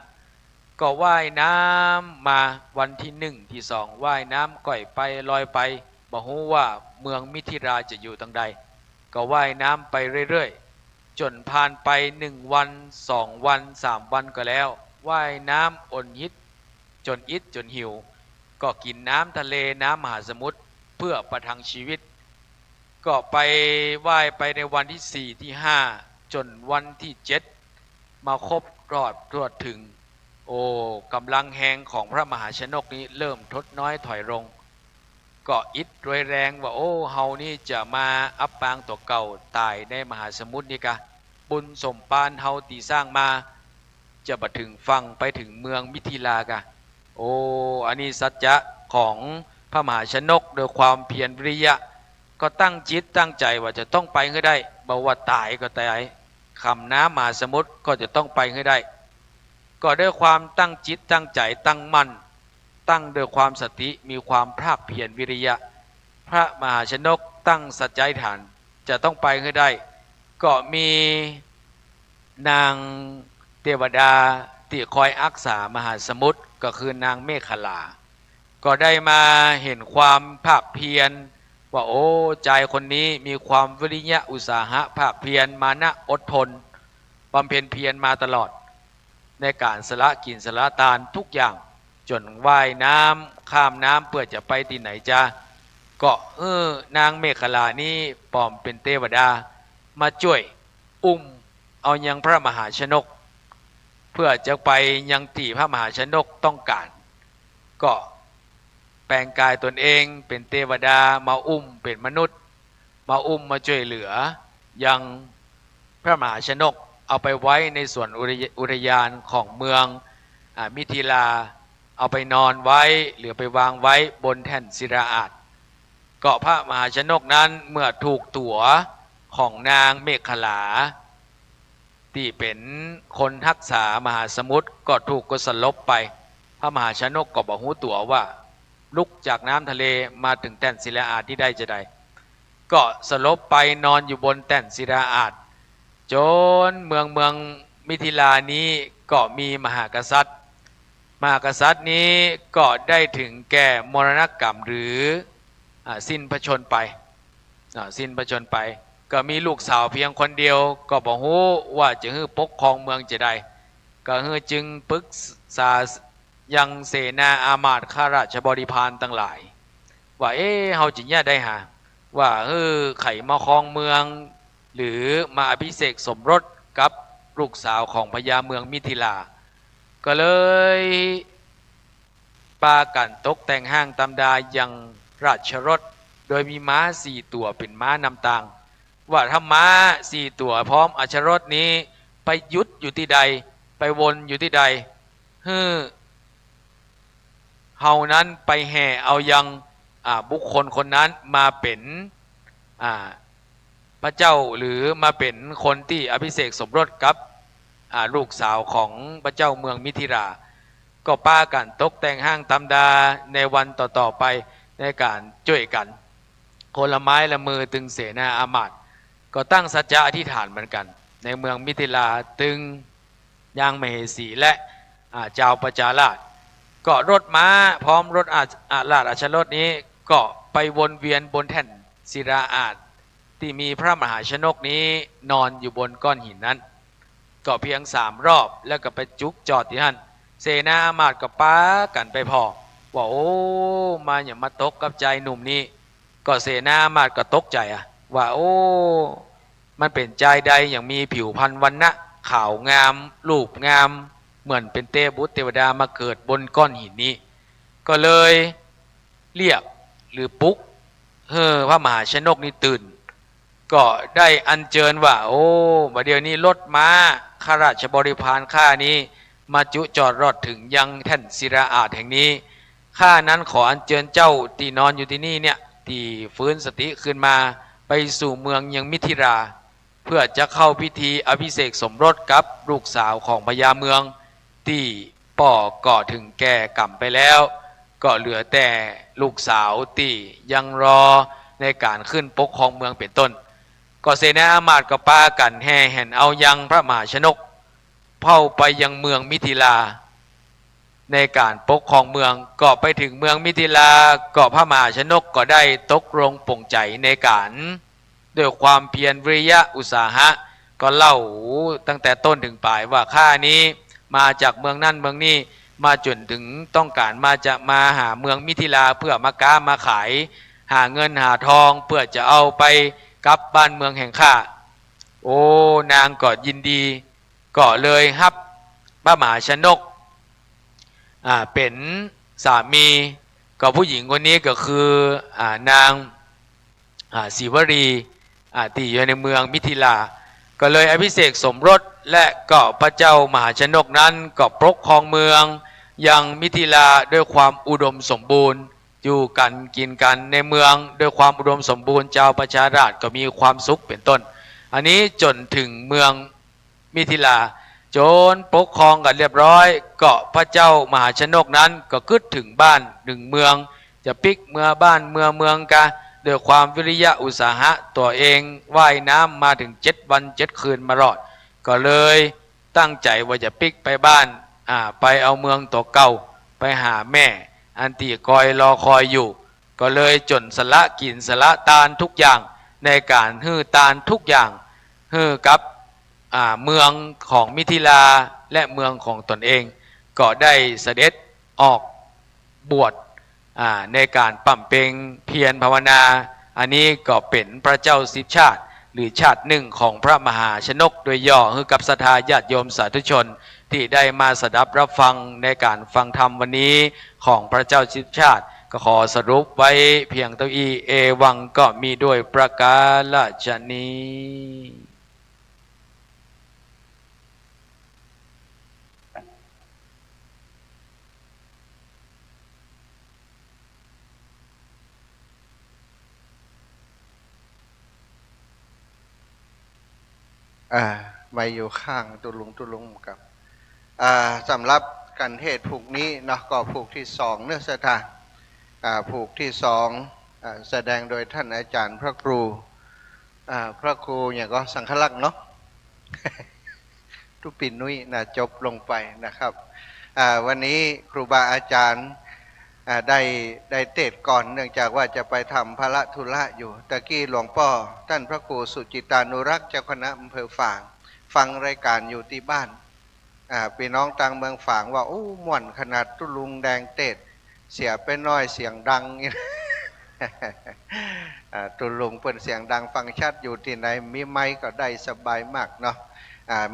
ก็ว่ายน้ำมาวันที่1ที่2ว่ายน้ำก่อยไปลอยไปบ่ฮู้ว่าเมืองมิถิราจะอยู่ตรงใดก็ว่ายน้ำไปเรื่อยๆจนผ่านไป1วัน2วัน3วันก็แล้วว่ายน้ำอ่อนหิดจนจนหิวก็กินน้ำทะเลน้ำมหาสมุทรเพื่อประทังชีวิตก็ไปว่ายไปในวันที่4ที่5จนวันที่7มาครบรอบตรวจถึงกำลังแหงของพระมหาชนกนี้เริ่มทดน้อยถอยลงก็อิดรวยแรงว่าเฮานี่จะมาอับปางตัวเก่าตายในมหาสมุทรนี่กะบุญสมปานเฮาตีสร้างมาจะมาถึงฟังไปถึงเมืองมิถิลากะอันนี้สัจจะของพระมหาชนกโดยความเพียรวิริยะก็ตั้งจิตตั้งใจว่าจะต้องไปให้ได้บ่ว่าตายก็ตายคำน้ำมหาสมุทรก็จะต้องไปให้ได้ก็ด้วยความตั้งจิตตั้งใจตั้งมั่นตั้งด้วยความสติมีความภาคเพียรวิริยะพระมหาชนกตั้งสัจจะฐานจะต้องไปให้ได้ก็มีนางเทวดาที่คอยรักษามหาสมุทรก็คือนางเมขลาก็ได้มาเห็นความภาคเพียรว่าใจคนนี้มีความวิริยะอุตสาหะภาคเพียรมานะอดทนบำเพ็ญเพียรมาตลอดในการสละกินสละทานทุกอย่างจนว่ายน้ำข้ามน้ำเพื่อจะไปที่ไหนจ้าก็นางเมขลานี้ปลอมเป็นเทวดามาช่วยอุ้มเอายังพระมหาชนกเพื่อจะไปยังที่พระมหาชนกต้องการก็แปลงกายตนเองเป็นเทวดามาอุ้มเป็นมนุษย์มาอุ้มมาช่วยเหลือยังพระมหาชนกเอาไปไว้ในส่วนอุทยานของเมืองมิถิลาเอาไปนอนไว้หรือไปวางไว้บนแท่นศิลาอาสน์ก็พระมหาชนกนั้นเมื่อถูกตั๋วของนางเมขลาที่เป็นคนทักษามหาสมุทรก็ถูกก็สลบไปพระมหาชนกก็บอกหูตั๋วว่าลุกจากน้ำทะเลมาถึงแท่นศิลาอาสน์ที่ได้จะได้ก็สลบไปนอนอยู่บนแท่นศิลาอาสน์จนเมืองมิถิลานี้ก็มีมหากษัตริย์นี้ก็ได้ถึงแก่มรณกรรมหรือสิ้นพระชนไปก็มีลูกสาวเพียงคนเดียวก็บอกฮู้ว่าจะฮื้อปกครองเมืองจะได้ก็ฮื้อจึงปรึกษายังเสนาอามาตย์ข้าราชบริพารทั้งหลายว่าเฮาจะเนี่ยได้หาว่าไขมาครองเมืองหรือมาอภิเษกสมรสกับลูกสาวของพญาเมืองมิถิลาก็เลยปากันตกแต่งห้างตำดายังราชรถโดยมีม้า4ตัวเป็นม้านำทางว่าถ้าม้า4ตัวพร้อมอัชรถนี้ไปยุดอยู่ที่ใดไปวนอยู่ที่ใดเฮานั้นไปแห่เอายังบุคคลคนนั้นมาเป็นพระเจ้าหรือมาเป็นคนที่อภิเษกสมรสกับลูกสาวของพระเจ้าเมืองมิถิราก็ป้ากันตกแต่งห้างตำดาในวันต่อๆไปในการช่วยกันคนละไม้ละมือตึงเสนาอามาตย์ ก็ตั้งสัจจะอธิษฐานเหมือนกันในเมืองมิถิลาตึงยางมเหสีและเจ้าประชาราชก็รถม้าพร้อมรถราชอัชรถนี้ก็ไปวนเวียนบนแท่นศิลาอาสน์ที่มีพระมหาชนกนี้นอนอยู่บนก้อนหินนั้นก็เพียง3 รอบแล้วก็ไปจุกจอดที่นั่นเสนาอามาตย์ก็ป้ากันไปพอว่าโอ้มาอย่ามาตกกับใจหนุ่มนี้ก็เสนาอามาตย์ก็ตกใจว่าโอ้มันเป็นใจใดอย่างมีผิวพรรณวรรณะขาวงามรูปงามเหมือนเป็นเทพบุตรเทวดามาเกิดบนก้อนหินนี้ก็เลยเรียกหรือปลุกพระมหาชนกนี่ตื่นก็ได้อัญเชิญว่าโอ้บัดเดี๋ยวนี้รถม้าข้าราชบริพารข้านี้มาจุจอดรอดถึงยังแท่นศิลาอาสน์แห่งนี้ข้านั้นขออัญเชิญเจ้าที่นอนอยู่ที่นี่เนี่ยที่ฟื้นสติขึ้นมาไปสู่เมืองยังมิถิราเพื่อจะเข้าพิธีอภิเษกสมรสกับลูกสาวของพญาเมืองที่ป่อก่อถึงแก่กรรมไปแล้วก็เหลือแต่ลูกสาวที่ยังรอในการขึ้นปกครองเมืองเป็นต้นก็เสนาอามาตย์ก็ปากันแห่แห่นเอายังพระมหาชนกเข้าไปยังเมืองมิถิลาในการปกครองเมืองก็ไปถึงเมืองมิถิลาก็พระมหาชนกก็ได้ตกลงปลงใจในการด้วยความเพียรวิริยะอุตสาหะก็เล่าตั้งแต่ต้นถึงปลายว่าข้านี้มาจากเมืองนั่นเมืองนี้มาจนถึงต้องการมาหาเมืองมิถิลาเพื่อมาค้ามาขายหาเงินหาทองเพื่อจะเอาไปกลับบ้านเมืองแห่งข้าโอ้นางก็ยินดีก็เลยรับพระมหาชนกเป็นสามีก็ผู้หญิงคนนี้ก็คือนางศิวรีที่อยู่ในเมืองมิถิลาก็เลยอภิเษกสมรสและก็พระเจ้ามหาชนกนั้นก็ปกครองเมืองยังมิถิลาด้วยความอุดมสมบูรณ์อยู่กันกินกันในเมืองด้วยความอุดมสมบูรณ์เจ้าประชาราชก็มีความสุขเป็นต้นอันนี้จนถึงเมืองมิถิลาโจรปกครองกันเรียบร้อยก็พระเจ้ามหาชนกนั้นก็คิดถึงบ้านหนึ่งเมืองจะปิกเมืองบ้านเมืองกะด้วยความวิริยะอุตสาหะตัวเองว่ายน้ำมาถึง7 วัน7 คืนมารอดก็เลยตั้งใจว่าจะปิกไปบ้านไปเอาเมืองตัวเก่าไปหาแม่อันที่คอยรอคอยอยู่ก็เลยจนสละกินสละตาลทุกอย่างในการฮื้อตาลทุกอย่างฮื้อกับเมืองของมิถิลาและเมืองของตนเองก็ได้เสด็จออกบวชในการปั่มเปงเพียรภาวนาอันนี้ก็เป็นพระเจ้า10 ชาติหรือชาติหนึ่งของพระมหาชนกโดยย่อให้กับศรัทธาญาติโยมสาธุชนที่ได้มาสดับรับฟังในการฟังธรรมวันนี้ของพระเจ้า10 ชาติก็ขอสรุปไว้เพียงเท่านี้เอวังก็มีด้วยประกาศนี้มาอยู่ข้างตุลุงกับสำหรับการเทศผูกนี้เนาะก็ผูกที่2เนื้อสถานผูกที่2แสดงโดยท่านอาจารย์พระครูอย่างก็สังฆลักษณ์เนาะ ทุกปีนุ้ยนะจบลงไปนะครับวันนี้ครูบาอาจารย์ได้เทศก่อนเนื่องจากว่าจะไปทำภารธุระอยู่ตะกี้หลวงพ่อท่านพระครูสุจิตานุรักษ์เจ้าคณะอำเภอฝางฟังรายการอยู่ที่บ้านพี่น้องต่างเมืองฝางว่าโอ้ม่วนขนาดตุลุงแดงเทศเสียไปน้อยเสียงดัง ตุลุงเปิดเสียงดังฟังชัดอยู่ที่ไหนมีไม้ก็ได้สบายมากเนาะ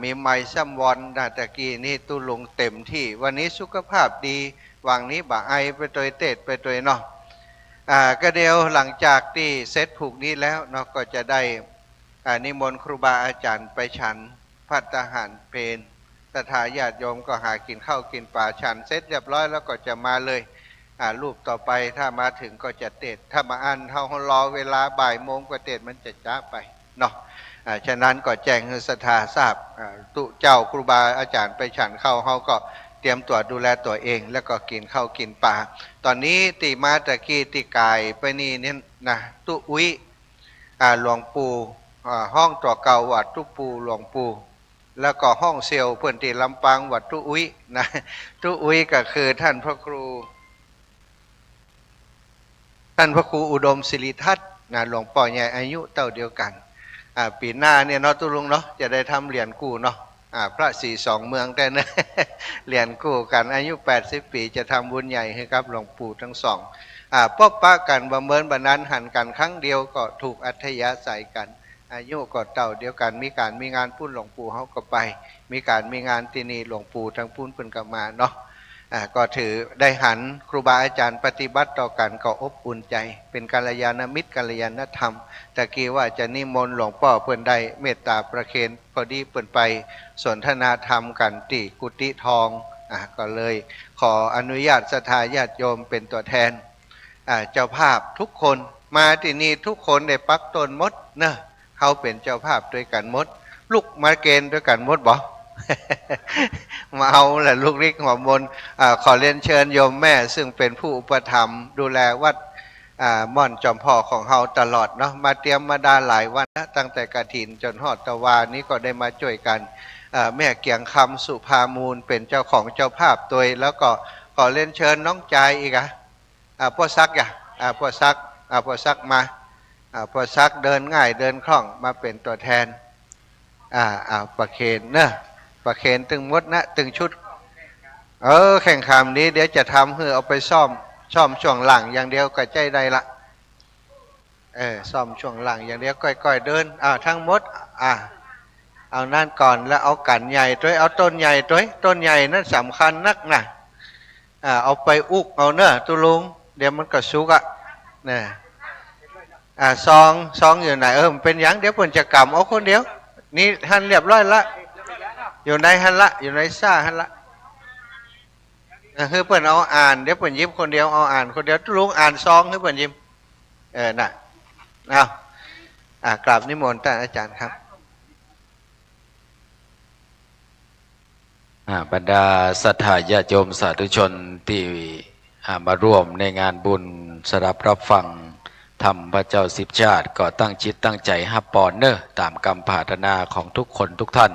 มีไม้ซ้ำวอนตะกี้นี่ตุลุงเต็มที่วันนี้สุขภาพดีวังนี้บ่าไอไปตัวเตดไปตัวเนาะก็เดียวหลังจากที่เซตผูกนี้แล้วเนาะก็จะได้นิมนต์ครูบาอาจารย์ไปฉันภัตตาหารเพลศรัทธาญาติโยมก็หากินข้าวกินปลาฉันเสร็จเรียบร้อยแล้วก็จะมาเลยรูปต่อไปถ้ามาถึงก็จะเตดถ้ามาอันเท่ารอเวลาบ่ายโมงก็เตดมันจะจ้าไปเนาะฉะนั้นก็แจ้งให้ศรัทธาทราบตุเจ้าครูบาอาจารย์ไปฉันเข้าเขาก็เตรียมตัวดูแลตัวเองแล้วก็กินข้าวกินปลาตอนนี้ตีมาตะกี้ตีกายไปนี่เนี่ยนะตุอุ้ยหลวงปู่ ห้องตัวเก่าวัดตุปูหลวงปู่แล้วก็ห้องเซลเพื่อนที่ลำปางวัดตุอุ้ยนะตุอุ้ยก็คือท่านพระครูอุดมศิริทัศน์นะหลวงพ่อใหญ่อายุเท่าเดียวกันปีหน้าเนี่ยเนาะตุลุงเนาะจะได้ทำเหรียญกู้เนาะพระสี่สองเมืองแต่นะเหรียญกู้กันอายุ80 ปีจะทำบุญใหญ่ให้กับหลวงปู่ทั้งสองป้อป้ากันบำเมินบันนั้นหันกันครั้งเดียวก็ถูกอัธยาศัยกันอายุก็เต่าเดียวกันมีงานปุ้นหลวงปู่เขาก็ไปมีงานที่นี่หลวงปู่ทั้งปุ้นเพิ่นก็มาเนาะก็ถือได้หันครูบาอาจารย์ปฏิบัติต่อกันก็อบอุ่นใจเป็นกัลยาณมิตรกัลยาณธรรมตะกี้ว่าจะนิมนต์หลวงพ่อเพิ่นได้เมตตาประเคนพอดีเพิ่นไปสนทนาธรรมกันที่กุฏิทองก็เลยขออนุญาตศรัทธาญาติโยมเป็นตัวแทนเจ้าภาพทุกคนมาที่นี่ทุกคนได้ปักตนมดเนอะเขาเป็นเจ้าภาพด้วยกันมดลูกมาเกณฑ์ด้วยกันมดบ่ มาเอาแหละลูกริกหัวมนขอเรียนเชิญโยมแม่ซึ่งเป็นผู้อุปถัมภ์ดูแลวัดม่อนจอมพ่อของเฮาตลอดเนาะมาเตรียมมาดาหลายวันนะตั้งแต่กฐินจนฮอดตะวานี้ก็ได้มาช่วยกันแม่เกียงคำสุภามูลเป็นเจ้าของเจ้าภาพตัวแล้วก็ขอเรียนเชิญน้องใจอีกพ่อซักพ่อซักมาพ่อซักเดินง่ายเดินคล่องมาเป็นตัวแทนประเคนเนอะประเคนตึงมดนะตึงชุดแข่งขันนี้เดี๋ยวจะทำเพื่อเอาไปซ่อมช่วงหลังอย่างเดียวก็ใจได้ละซ่อมช่วงหลังอย่างเดียวก้อยๆเดินทั้งหมดเอานั่นก่อนแล้วเอากันใหญ่ด้วยเอาต้นใหญ่ด้วยต้นใหญ่นั่นสำคัญนักนะเอาไปอุกเอาเนอะตุลุงเดี๋ยวมันก็สุกเนี่ยซองอยู่ไหนมันเป็นยังเดี๋ยวเพิ่นจะกำเอาคนเดียวนี่หันเรียบร้อยละอยู่ในหันละอยู่ในซ่าหันละคือเพิ่นเอาอ่านเดี๋ยวเพิ่นยิ้มคนเดียวเอาอ่านคนเดียวตุลุงอ่านซองให้เพิ่นยิ้มน่ะเอากราบนิมนต์ท่านอาจารย์ครับบรรดาศรัทธาญาติโยมสาธุชนที่มาร่วมในงานบุญสดับรับฟังธรรมพระเจ้าสิบชาติก็ตั้งจิตตั้งใจฮับปอนเนอตามกรรมปรารถนาของทุกคนทุกท่าน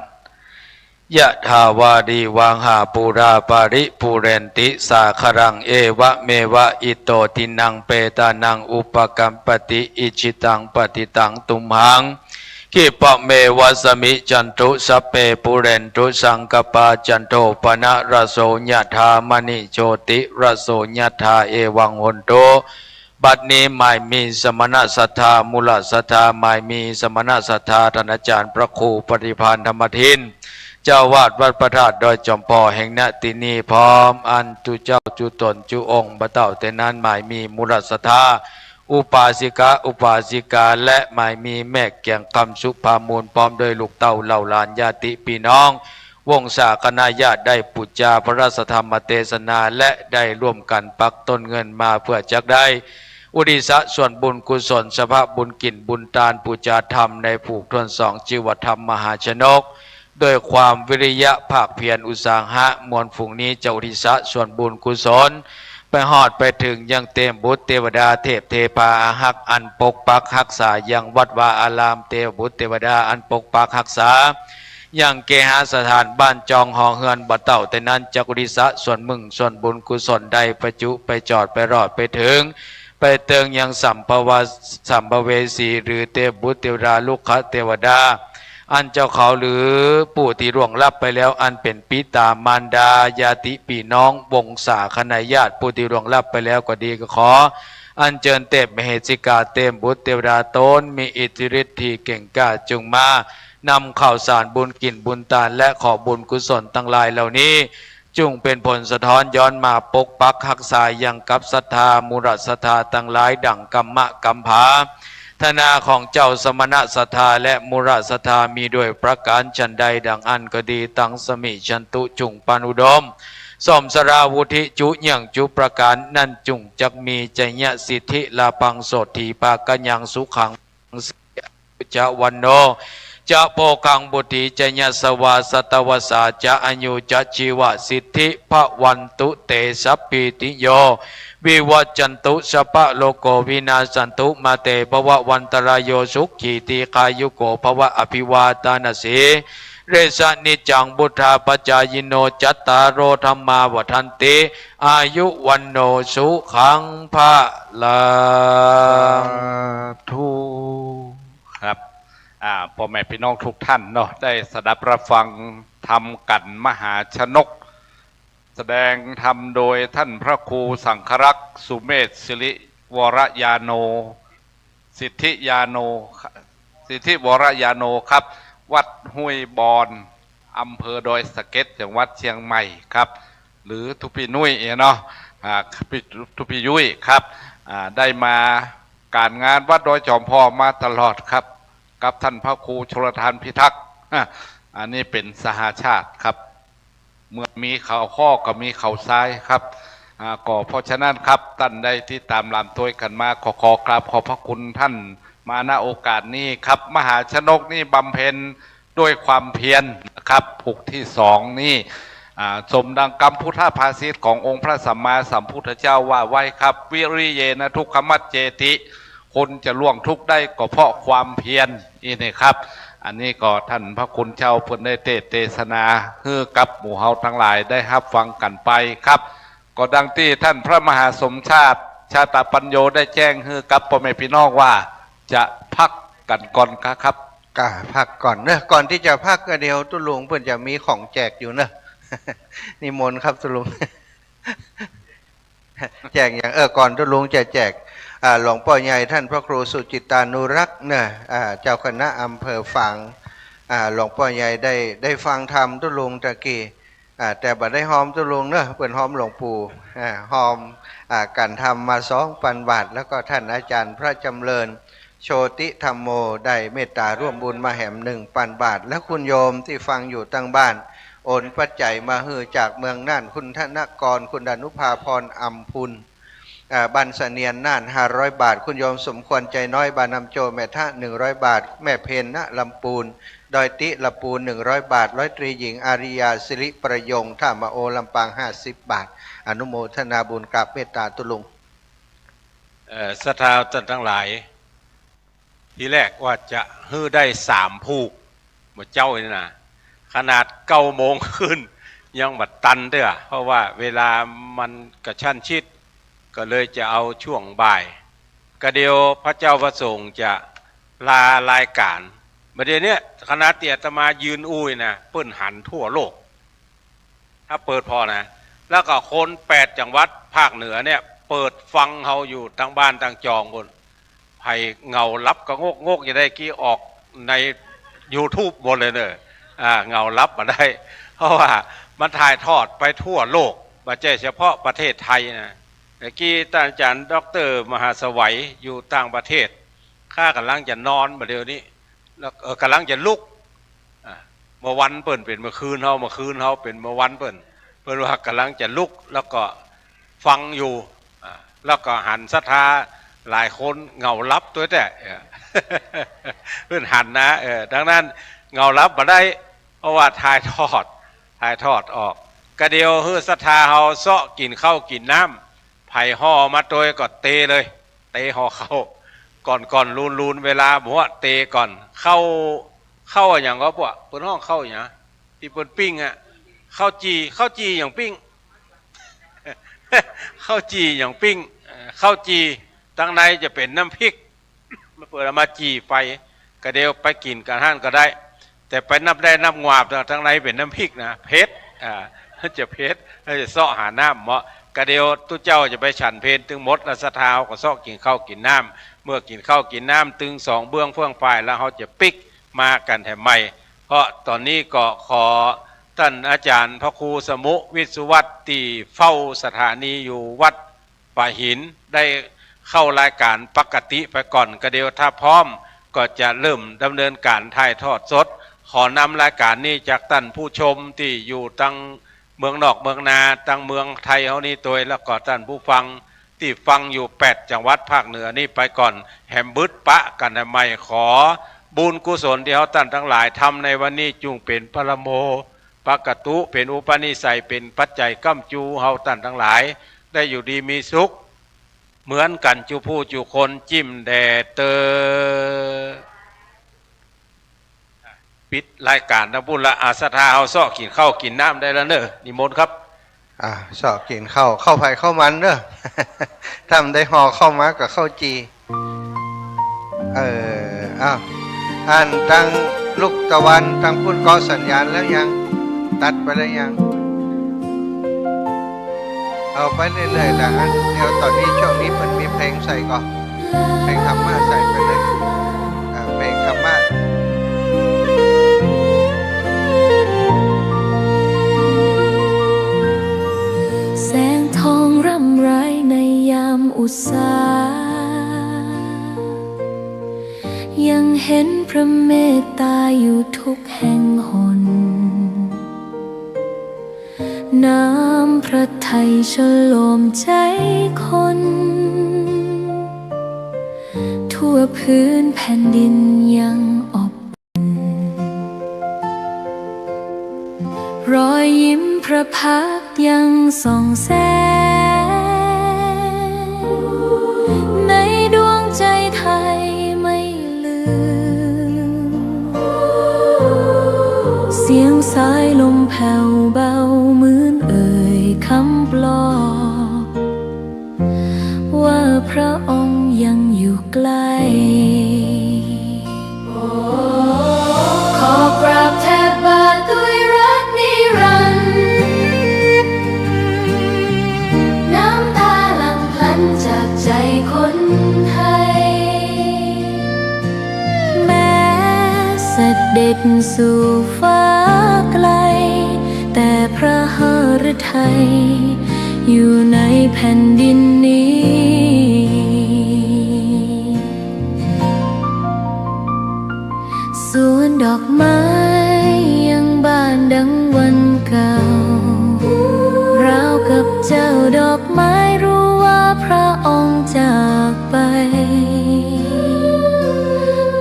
ยะถาวาดีวางหาปูราปาริปูเรนติสาครังเอวะเมวะอิโตตินังเปตานังอุปกัมปติอิจิตังปฏิตังตุมหังกิปะเมวะสมิจันตุสัพเพปุเรนตุสังกปาจันโทปนะระโสยะธามณิโชติระโสยะธาเอวังหนโตบัดนี้ไม่มีสมณศรัทธามูลศรัทธาไม่มีสมณศรัทธาท่านอาจารย์พระครูปฏิภาณธรรมทินเจ้าวาดวัดพระธาตุดอยจอมพอแห่งณที่นี้พร้อมอันจุเจ้าจุตนจุองค์บะเต่าแต่นั้นไม่มีมูลศรัทธาอุปาสิกาและไม่มีแม่เกียงคำสุภามูลพร้อมโดยลูกเต่าเหล่าหลานญาติพี่น้องวงศาคณะญาติได้ปุจจาพระราชธรรมเทศนาและได้ร่วมกันปักต้นเงินมาเพื่อจักได้อุทิศส่วนบุญกุศลสภาพบุญกินบุญทานปูจาธรรมในผูกทวนสองจีวธรรมมหาชนกโดยความวิริยะภาคเพียรอุตสาหะมวลฝูงนี้จะอุทิศส่วนบุญกุศลไปหอดไปถึงยังเต็มบุตรเทวดาเทพเทพาหักอันปกปักรักษายังวัดวาอารามเทวบุตรเทวดาอันปกปักรักษายังเกหสถานบ้านจองหอเฮือนบ่เต่าแต่นั้นจักอุทิศส่วนมึงส่วนบุญกุศลใดประจุไปจอดไปรอดไปถึงไปเติงยังสัมภเวสีหรือเทพบุตรเทวดาลูกขเทวดาอันเจ้าเขาหรือผู้ที่ร่วงลับไปแล้วอันเป็นปิตามารดาญาติพี่น้องวงศาคณะญาติผู้ที่ร่วงลับไปแล้วก็ดีก็ขออันเจิญเทพมเหสิกาเทพบุตรเทวดาตนมีอิทธิฤทธิ์ที่เก่งกล้าจงมานำข่าวสารบุญกินบุญทานและขอบุญกุศลทั้งหลายเหล่านี้จุงเป็นผลสะท้อนย้อนมาปกปักรักษายังกับศรัทธามูลศรัทธาทั้งหลายดั่งกัมมะกัมภาธนาของเจ้าสมณะศรัทธาและมูลศรัทธามีด้วยประการฉันใดดังอันก็ดีตั้งสมิชันตุจุงปานุดมสมสราวุธิจุยังจุประการนั่นจุงจักมีใจญะสิทธิลาพังโสถีปากัญญังสุขังจวันโน จะโพคังบุตรีจะญสวาสตวสาจะอยุจะชีวสิทธิภวันตุเตสัพพิติโยวิวัจจันตุสัพพะโลโกวินาสันตุมาเตภวะวันตรายโยสุขีติกายุโกภวะอภิวาทานสีเรสนิจังบุทธาปจายโนจัตตารโอธรรมาวัฏันติอายุวันโนสุขังภะลังทุครับพ่อแม่พี่น้องทุกท่านเนาะได้สดับรับฟังธรรมกันมหาชนกแสดงธรรมโดยท่านพระครูสังฆรักษ์สุเมธสิริวรยาโนสิทธิยาโนสิทธิวรยาโนครับวัดห้วยบอนอำเภอดอยสะเก็ดจังหวัดเชียงใหม่ครับหรือทุพีนุ้ยเนาะทุพียุ้ยครับได้มาการงานวัดดอยจอมพอมาตลอดครับกับท่านพระครูชลทานพิทักษ์อันนี้เป็นสหชาติครับเมื่อมีเข่าข้อก็มีเข่าซ้ายครับก็เพราะฉะนั้นครับท่านได้ที่ตามลำตัวกันมาขอกราบขอบพระคุณท่านมาณโอกาสนี้ครับมหาชนกนี่บำเพ็ญด้วยความเพียรนะครับผูกที่สองนี่สมดังกรรมพุทธภาษิตขององค์พระสัมมาสัมพุทธเจ้าว่าไว้ครับวิริเยนะทุกขมัจเจติคนจะล่วงทุกข์ได้ก็เพราะความเพียรนี่ครับอันนี้ก็ท่านพระคุณเจ้าเพิ่นได้เทศนาให้กับหมู่เฮาทั้งหลายได้รับฟังกันไปครับก็ดังที่ท่านพระมหาสมชาติชาตปัญโยได้แจ้งให้กับพ่อแม่พี่น้องว่าจะพักกันก่อนครับพักก่อนเนอะก่อนที่จะพักก็เดียวตุลุงเพื่อนจะมีของแจกอยู่เนอะนิมนต์ครับตุลุงแจกอย่างก่อนตุลุงจะแจกหลวงพ่อใหญ่ท่านพระครูสุจิตานุรักษ์เนอะเจ้าคณะอำเภอฝางหลวงพ่อใหญ่ได้ฟังธรรมตุลุงตะกี้แต่บัดได้หอมตุลุงเนอะเปิ่นหอมหลวงปู่หอมกันทำมา2,000 บาทแล้วก็ท่านอาจารย์พระจำเริญโชติธรรมโมได้เมตตาร่วมบุญมาแหม1,000 บาทและคุณโยมที่ฟังอยู่ตั้งบ้านโอนปัจจัยมาฮือจากเมืองน่านคุณธนกรคุณดานุภาพรอัมพุนบันเสนียนน่าน500 บาทคุณโยมสมควรใจน้อยบานำโจแม่ท่า100 บาทแม่เพนณลำปูนดอยติลำปูน100 บาทร้อยตรีหญิงอาริยาสิริประยงท่ามาโอลำปาง50 บาทอนุโมทนาบุญกับเมตตาตุลุงศรัทธาท่านทั้งหลายทีแรกว่าจะฮื้อได้3 ผูกมาเจ้านี่นะขนาด9 โมงขึ้นยังบัดตันเด้อเพราะว่าเวลามันกระชั้นชิดก็เลยจะเอาช่วงบ่ายกระเดียวพระเจ้าประสงค์จะลารายการประเดี๋ยวนี้คณะเตียตมายืนอุ้ยนะเปิ้นหันทั่วโลกถ้าเปิดพอนะแล้วก็คน8 จังหวัดภาคเหนือเนี่ยเปิดฟังเขาอยู่ทั้งบ้านทั้งจองบนไผ่เงาลับก็งกจะได้กี้ออกใน YouTube หมดเลยเนอะเงาลับมาได้เพราะว่ามันถ่ายทอดไปทั่วโลกไม่ใช่เฉพาะประเทศไทยนะเมื่อกี้ท่านอาจารย์ดร.มหาสวัยอยู่ต่างประเทศข้ากำลังจะนอนมาเดี๋ยวนี้แล้วกำลังจะลุกเมื่อวันเปิ่นเป็นเมื่อคืนเขาเป็นเมื่อวันเปิ่นว่ากำลังจะลุกแล้วก็ฟังอยู่แล้วก็หันศรัทธาหลายคนเงาลับตัวแต่เพื่อนหันนะดังนั้นเงาลับมาได้เพราะว่าถ่ายทอดออกกระเดียวฮือศรัทธาเฮาเซาะกินข้าวกินน้ำไผ่ห่อมาตัวก็เตเลยเตห่อเข้าก่อนลูนเวลาบอกว่าเตก่อนเข้าอย่างก็พวกเปิ้นห้องเข้าอย่างที่เปิ้นปิ้งข้าวจีอย่างปิ้งข้าวจีอย่างปิ้งข้าวจีตั้งในจะเป็นน้ำพริกมาเปิดมาจีไฟกระเดียวไปกินกันห้านก็ได้แต่ไปนับได้นับงวาบตั้งในเป็นน้ำพริกนะเพชรจะเพชรจะเสาะหาน้ำเหมาะกระเดียวตู้เจ้าจะไปฉันเพลตึงมดและสะท้าก็เสาะกินข้าวกินน้ำเมื่อกินข้าวกินน้ำตึง2 เบื้องเฟื่องฝ่ายแล้วเขาจะปิกมากันแถมใหม่เพราะตอนนี้ก็ขอท่านอาจารย์พระครูสมุวิสุวัตตีเฝ้าสถานีอยู่วัดป่าหินได้เข้ารายการปกติไปก่อนกระเดียวถ้าพร้อมก็จะเริ่มดำเนินการถ่ายทอดสดขอนำรายการนี้จากท่านผู้ชมที่อยู่ตั้งเมืองนอกเมืองนาตั้งเมืองไทยเขานี่ตัวแล้วก็ท่านผู้ฟังที่ฟังอยู่8 จังหวัดภาคเหนือนี่ไปก่อนแหมบึดปะกันทำไมขอ บุญกุศลที่เราท่านทั้งหลายทำในวันนี้จุงเป็นปรโมปกตุเป็นอุปนิสัยเป็นปัจจัยก้ำจูเฮาท่านทั้งหลายได้อยู่ดีมีสุขเหมือนกันจูผู้จูคนจิ้มแดดเตอปิดรายการนะบุญละอาสาเฮาซ้อกินข้าวกินน้ำได้แล้วเนอะนิมนต์ครับชอบกินข้าวไผ่ข้าวมันเนอะ ทำได้ห่อข้าวมักกับข้าวจีอ่านตั้งลูกตะวันตั้งพุ่นกอสัญญาณแล้วยังตัดไปแล้วยังเอาไปเรื่อยๆนะเดี๋ยวตอนนี้ช่วงนี้มันมีเพลงใส่ก่อนเพลงธรรมะใส่ไปเลยเพลงธรรมะแสงทองร่ำไรในยามอุษายังเห็นพระเมตตาอยู่ทุกแห่งหนน้ำพระทัยฉโลมใจคนทั่วพื้นแผ่นดินยังอบอุ่นรอยยิ้มพระพักตร์ยังส่องแสงในดวงใจไทยไม่ลืมเสียงสายลมแผ่วเบาเหมือนเอ่ยคำปลอบว่าพระองค์ยังอยู่ใกล้ขอกราบแทบบาทด้วยรักนิรันดร์น้ำตาหลั่งพลันจากใจคนไทยแม้เสด็จสู่ฟ้าไกลแต่พระหฤทัยอยู่ในแผ่นดินนี้สวนดอกไม้ยังบานดังวันเก่าราวกับเจ้าดอกไม้รู้ว่าพระองค์จากไป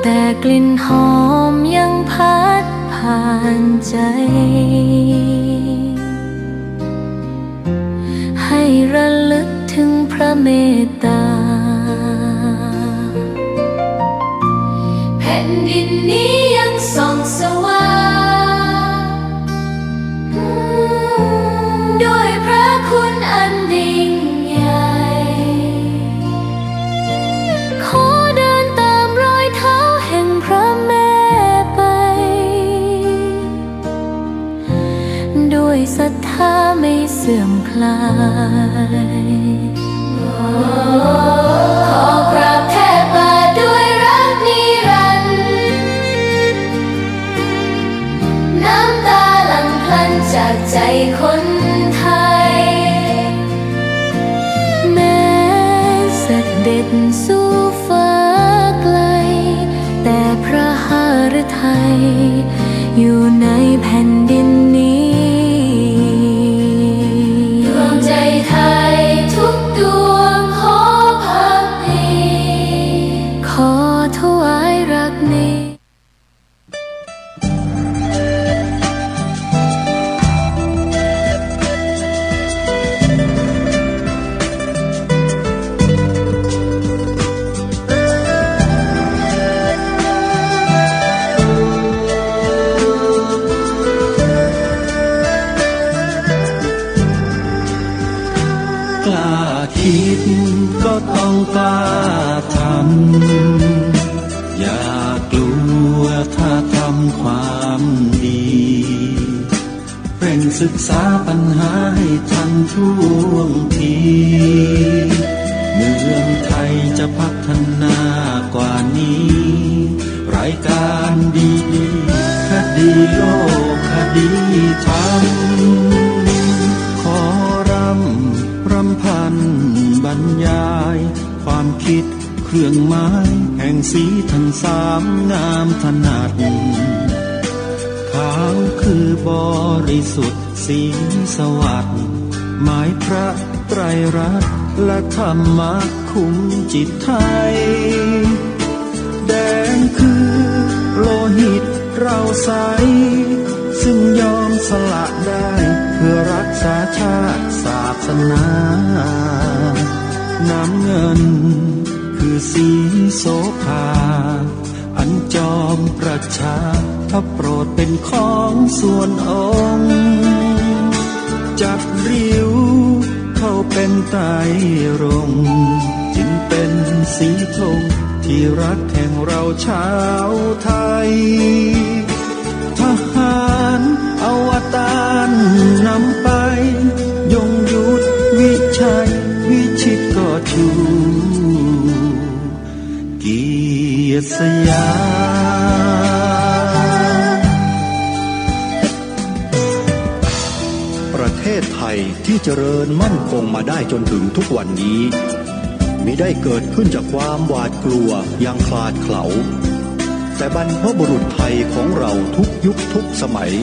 แต่กลิ่นหอมยังพัดผ่านใจให้ระลึกถึงพระเมตตาแผ่นดินนี้ยังส่องสว่างด้วยพระคุณอันยิ่งใหญ่ขอเดินตามรอยเท้าแห่งพระแม่ไปด้วยศรัทธาไม่เสื่อมคลายขอกราบแทบบาทด้วยรักนิรันดร์น้ำตาหลั่งพลันจากใจคนไทยแม้เสด็จสู่ฟ้าไกลแต่พระหฤทัยอยู่ในแผ่นดินนี้ดวงใจไทยทุกดวงขอพักดีขอถวายรักนี้คิดก็ต้องกล้าทำอย่ากลัวถ้าทำความดีเร่งศึกษาปัญหาให้ทันท่วงทีเมืองไทยจะพัฒนากว่านี้รายการดีคดีโลกคดีธรรมขอรำพันบรรยายความคิดเครื่องหมายแห่งสีทันสามงามถนัดขาวคือบริสุทธิ์สีสวัสดิ์หมายพระไตรรัตน์และธรรมะคุ้มจิตไทยแดงคือ หิตเราใสซึ่งยอมสละได้เพื่อรักษาชาติศาสนาน้ำเงินคือสีโสภาอันจอมประชาพระโปรดเป็นของส่วนองค์จับริ้วเข้าเป็นไตรรงค์จึงเป็นสีธงที่รักแห่งเราชาวไทยทหารอวตารนำไปยงยุทธวิชัยวิชิตก็ชูเกียรติสยามประเทศไทยที่เจริญมั่นคงมาได้จนถึงทุกวันนี้มิได้เกิดขึ้นจากความหวาดกลัวอย่างคลาดเขลาแต่บรรพบุรุษไทยของเราทุกยุคทุกสมัย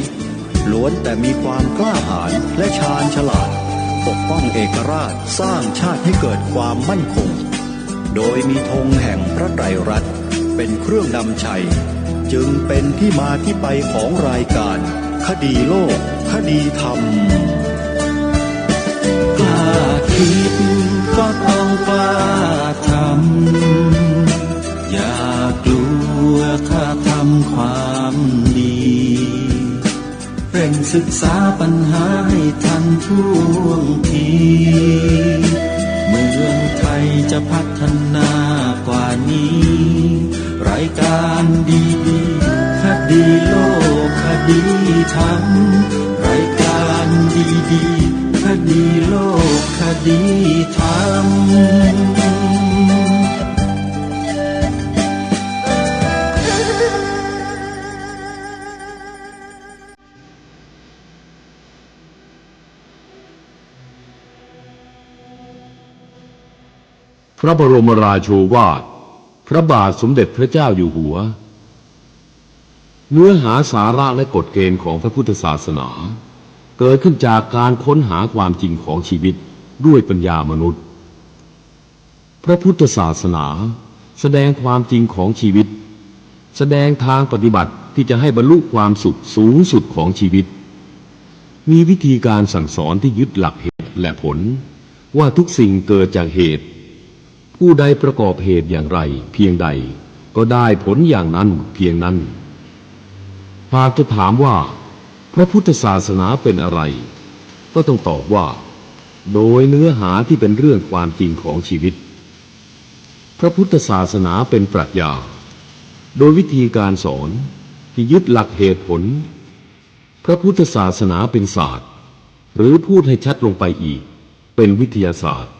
ล้วนแต่มีความกล้าหาญและชาญฉลาดปกป้องเอกราชสร้างชาติให้เกิดความมั่นคงโดยมีธงแห่งพระไตรรัตน์เป็นเครื่องนำชัยจึงเป็นที่มาที่ไปของรายการคดีโลกคดีธรรมถ้าคิดก็ต้องกล้าทำอย่ากลัวถ้าทำความดีเร่งศึกษาปัญหาให้ทันท่วงทีเมืองไทยจะพัฒนากว่านี้รายการดีๆคดีโลกคดีธรรมรายการดีๆคดีโลกคดีธรรมพระบรมราโชวาทพระบาทสมเด็จพระเจ้าอยู่หัวเนื้อหาสาระและกฎเกณฑ์ของพระพุทธศาสนาเกิดขึ้นจากการค้นหาความจริงของชีวิตด้วยปัญญามนุษย์พระพุทธศาสนาแสดงความจริงของชีวิตแสดงทางปฏิบัติที่จะให้บรรลุความสุขสูงสุดของชีวิตมีวิธีการสั่งสอนที่ยึดหลักเหตุและผลว่าทุกสิ่งเกิดจากเหตุผู้ใดประกอบเหตุอย่างไรเพียงใดก็ได้ผลอย่างนั้นเพียงนั้นหากจะถามว่าพระพุทธศาสนาเป็นอะไรก็ต้องตอบว่าโดยเนื้อหาที่เป็นเรื่องความจริงของชีวิตพระพุทธศาสนาเป็นปรัชญาโดยวิธีการสอนที่ยึดหลักเหตุผลพระพุทธศาสนาเป็นศาสตร์หรือพูดให้ชัดลงไปอีกเป็นวิทยาศาสตร์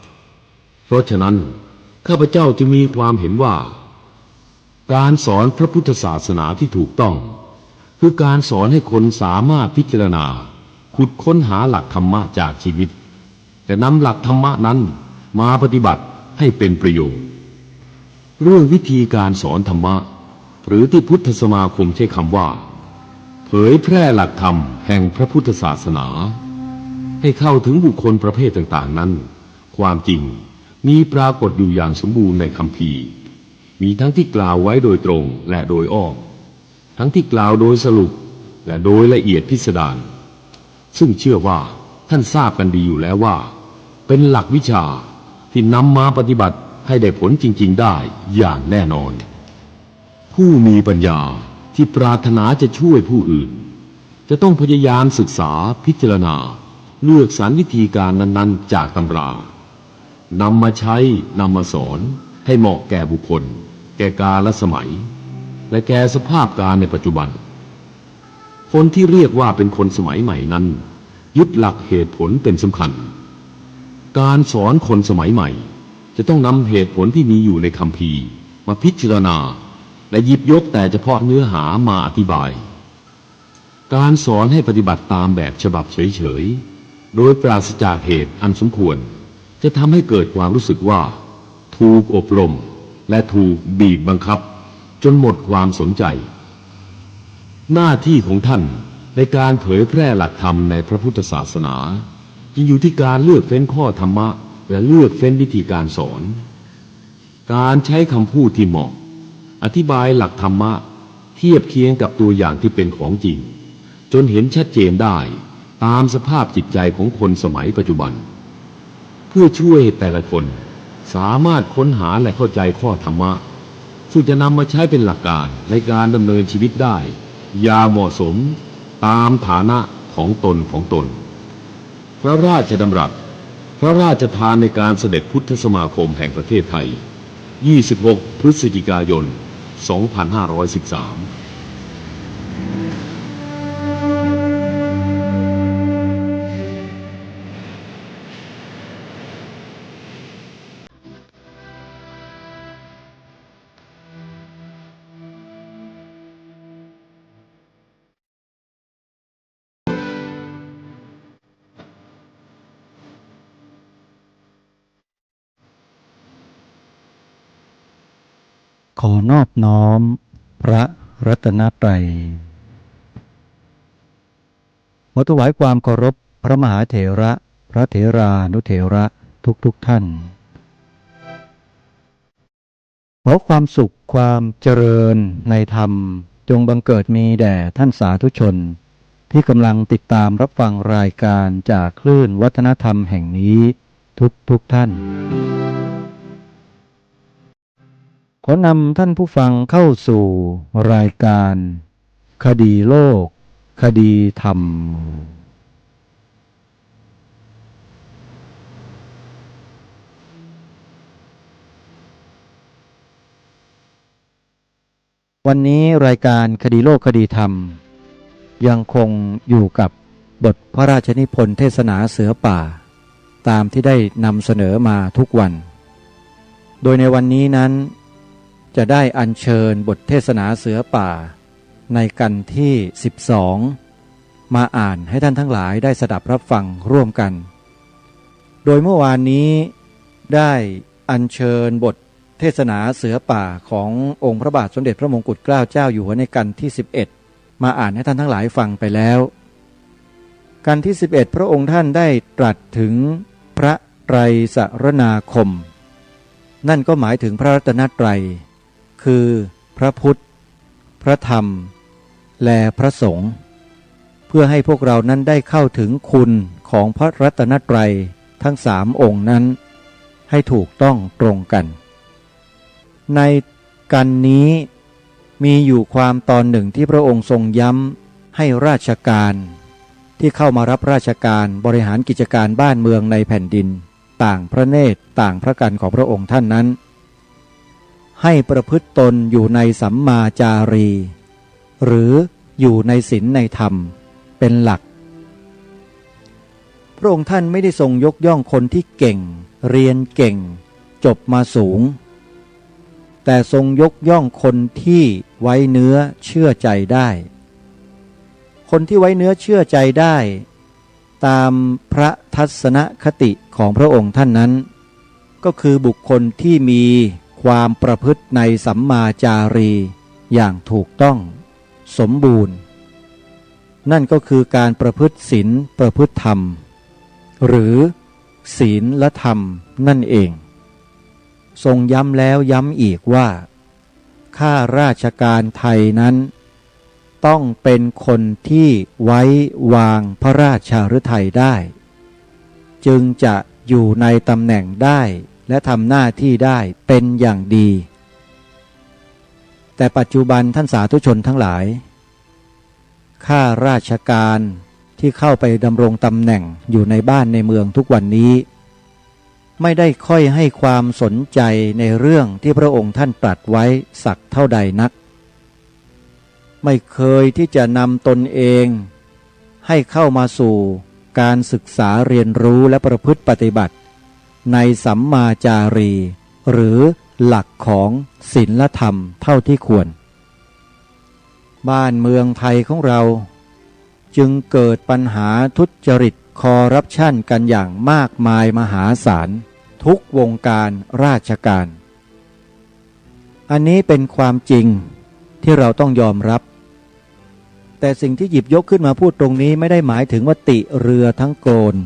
เพราะฉะนั้นข้าพเจ้าจึงมีความเห็นว่าการสอนพระพุทธศาสนาที่ถูกต้องคือการสอนให้คนสามารถพิจารณาขุดค้นหาหลักธรรมะจากชีวิตแต่นำหลักธรรมะนั้นมาปฏิบัติให้เป็นประโยชน์เรื่องวิธีการสอนธรรมะหรือที่พุทธสมาคมใช้คำว่าเผยแพร่หลักธรรมแห่งพระพุทธศาสนาให้เข้าถึงบุคคลประเภทต่างๆนั้นความจริงมีปรากฏอยู่อย่างสมบูรณ์ในคัมภีร์มีทั้งที่กล่าวไว้โดยตรงและโดยอ้อมทั้งที่กล่าวโดยสรุปและโดยละเอียดพิสดารซึ่งเชื่อว่าท่านทราบกันดีอยู่แล้วว่าเป็นหลักวิชาที่นำมาปฏิบัติให้ได้ผลจริงๆได้อย่างแน่นอนผู้มีปัญญาที่ปรารถนาจะช่วยผู้อื่นจะต้องพยายามศึกษาพิจารณาเลือกสรรวิธีการนั้นๆจากตำรานำมาใช้นำมาสอนให้เหมาะแก่บุคคลแก่กาลสมัยและแก่สภาพการในปัจจุบันคนที่เรียกว่าเป็นคนสมัยใหม่นั้นยึดหลักเหตุผลเป็นสำคัญการสอนคนสมัยใหม่จะต้องนำเหตุผลที่มีอยู่ในคัมภีร์มาพิจารณาและหยิบยกแต่เฉพาะเนื้อหามาอธิบายการสอนให้ปฏิบัติตามแบบฉบับเฉยๆโดยปราศจากเหตุอันสมควรจะทำให้เกิดความรู้สึกว่าถูกอบรมและถูกบีบบังคับจนหมดความสนใจหน้าที่ของท่านในการเผยแพร่หลักธรรมในพระพุทธศาสนาจึงอยู่ที่การเลือกเฟ้นข้อธรรมะและเลือกเฟ้นวิธีการสอนการใช้คำพูดที่เหมาะอธิบายหลักธรรมะ เทียบเคียงกับตัวอย่างที่เป็นของจริงจนเห็นชัดเจนได้ตามสภาพจิตใจของคนสมัยปัจจุบันเพื่อช่วยให้แต่ละคนสามารถค้นหาและเข้าใจข้อธรรมะซึ่งจะนำมาใช้เป็นหลักการในการดำเนินชีวิตได้อย่างเหมาะสมตามฐานะของตนพระราชดำรัสพระราชทานในการเสด็จพุทธสมาคมแห่งประเทศไทย26 พฤศจิกายน 2513ขอนอบน้อมพระรัตนตรัยขอถวายความเคารพพระมหาเถระพระเถรานุเถระทุกท่านขอความสุขความเจริญในธรรมจงบังเกิดมีแด่ท่านสาธุชนที่กำลังติดตามรับฟังรายการจากคลื่นวัฒนธรรมแห่งนี้ทุกท่านขอนำท่านผู้ฟังเข้าสู่รายการคดีโลกคดีธรรมวันนี้รายการคดีโลกคดีธรรมยังคงอยู่กับบทพระราชนิพนธ์เทศนาเสือป่าตามที่ได้นำเสนอมาทุกวันโดยในวันนี้นั้นจะได้อัญเชิญบทเทศนาเสือป่าในกันที่12มาอ่านให้ท่านทั้งหลายได้สดับรับฟังร่วมกันโดยเมื่อวานนี้ได้อัญเชิญบทเทศนาเสือป่าขององค์พระบาทสมเด็จพระมงกุฎเกล้าเจ้าอยู่หัวในกันที่11มาอ่านให้ท่านทั้งหลายฟังไปแล้วกันที่11พระองค์ท่านได้ตรัสถึงพระไตรสรณาคมนั่นก็หมายถึงพระรัตนตรัยคือพระพุทธพระธรรมและพระสงฆ์เพื่อให้พวกเรานั้นได้เข้าถึงคุณของพระรัตนตรัยทั้ง3องค์นั้นให้ถูกต้องตรงกันในกันนี้มีอยู่ความตอนหนึ่งที่พระองค์ทรงย้ำให้ราชการที่เข้ามารับราชการบริหารกิจการบ้านเมืองในแผ่นดินต่างพระเนตรต่างพระกันของพระองค์ท่านนั้นให้ประพฤติตนอยู่ในสัมมาจารีหรืออยู่ในศีลในธรรมเป็นหลักพระองค์ท่านไม่ได้ทรงยกย่องคนที่เก่งเรียนเก่งจบมาสูงแต่ทรงยกย่องคนที่ไว้เนื้อเชื่อใจได้คนที่ไว้เนื้อเชื่อใจได้ตามพระทัศนคติของพระองค์ท่านนั้นก็คือบุคคลที่มีความประพฤติในสัมมาจารีอย่างถูกต้องสมบูรณ์นั่นก็คือการประพฤติศีลประพฤติธรรมหรือศีลและธรรมนั่นเองทรงย้ำแล้วย้ำอีกว่าข้าราชการไทยนั้นต้องเป็นคนที่ไว้วางพระราชฤทัยได้จึงจะอยู่ในตำแหน่งได้และทำหน้าที่ได้เป็นอย่างดีแต่ปัจจุบันท่านสาธุชนทั้งหลายข้าราชการที่เข้าไปดำรงตำแหน่งอยู่ในบ้านในเมืองทุกวันนี้ไม่ได้ค่อยให้ความสนใจในเรื่องที่พระองค์ท่านตรัสไว้สักเท่าใดนักไม่เคยที่จะนำตนเองให้เข้ามาสู่การศึกษาเรียนรู้และประพฤติปฏิบัติในสัมมาจารีหรือหลักของศีลธรรมเท่าที่ควรบ้านเมืองไทยของเราจึงเกิดปัญหาทุจริตคอร์รัปชันกันอย่างมากมายมหาศาลทุกวงการราชการอันนี้เป็นความจริงที่เราต้องยอมรับแต่สิ่งที่หยิบยกขึ้นมาพูดตรงนี้ไม่ได้หมายถึงว่าติเรือทั้งโกลน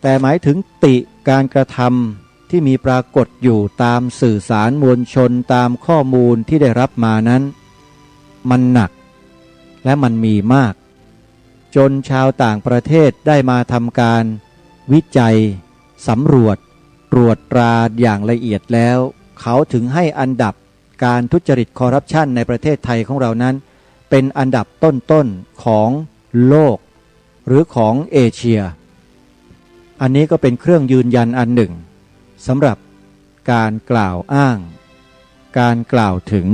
แต่หมายถึงติการกระทำที่มีปรากฏอยู่ตามสื่อสารมวลชนตามข้อมูลที่ได้รับมานั้น มันหนักและมันมีมากจนชาวต่างประเทศได้มาทำการวิจัยสำรวจตรวจตราอย่างละเอียดแล้วเขาถึงให้อันดับการทุจริตคอร์รัปชันในประเทศไทยของเรานั้นเป็นอันดับต้นๆของโลกหรือของเอเชียอันนี้ก็เป็นเครื่องยืนยันอันหนึ่งสำหรับการกล่าวอ้างการกล่าวถึง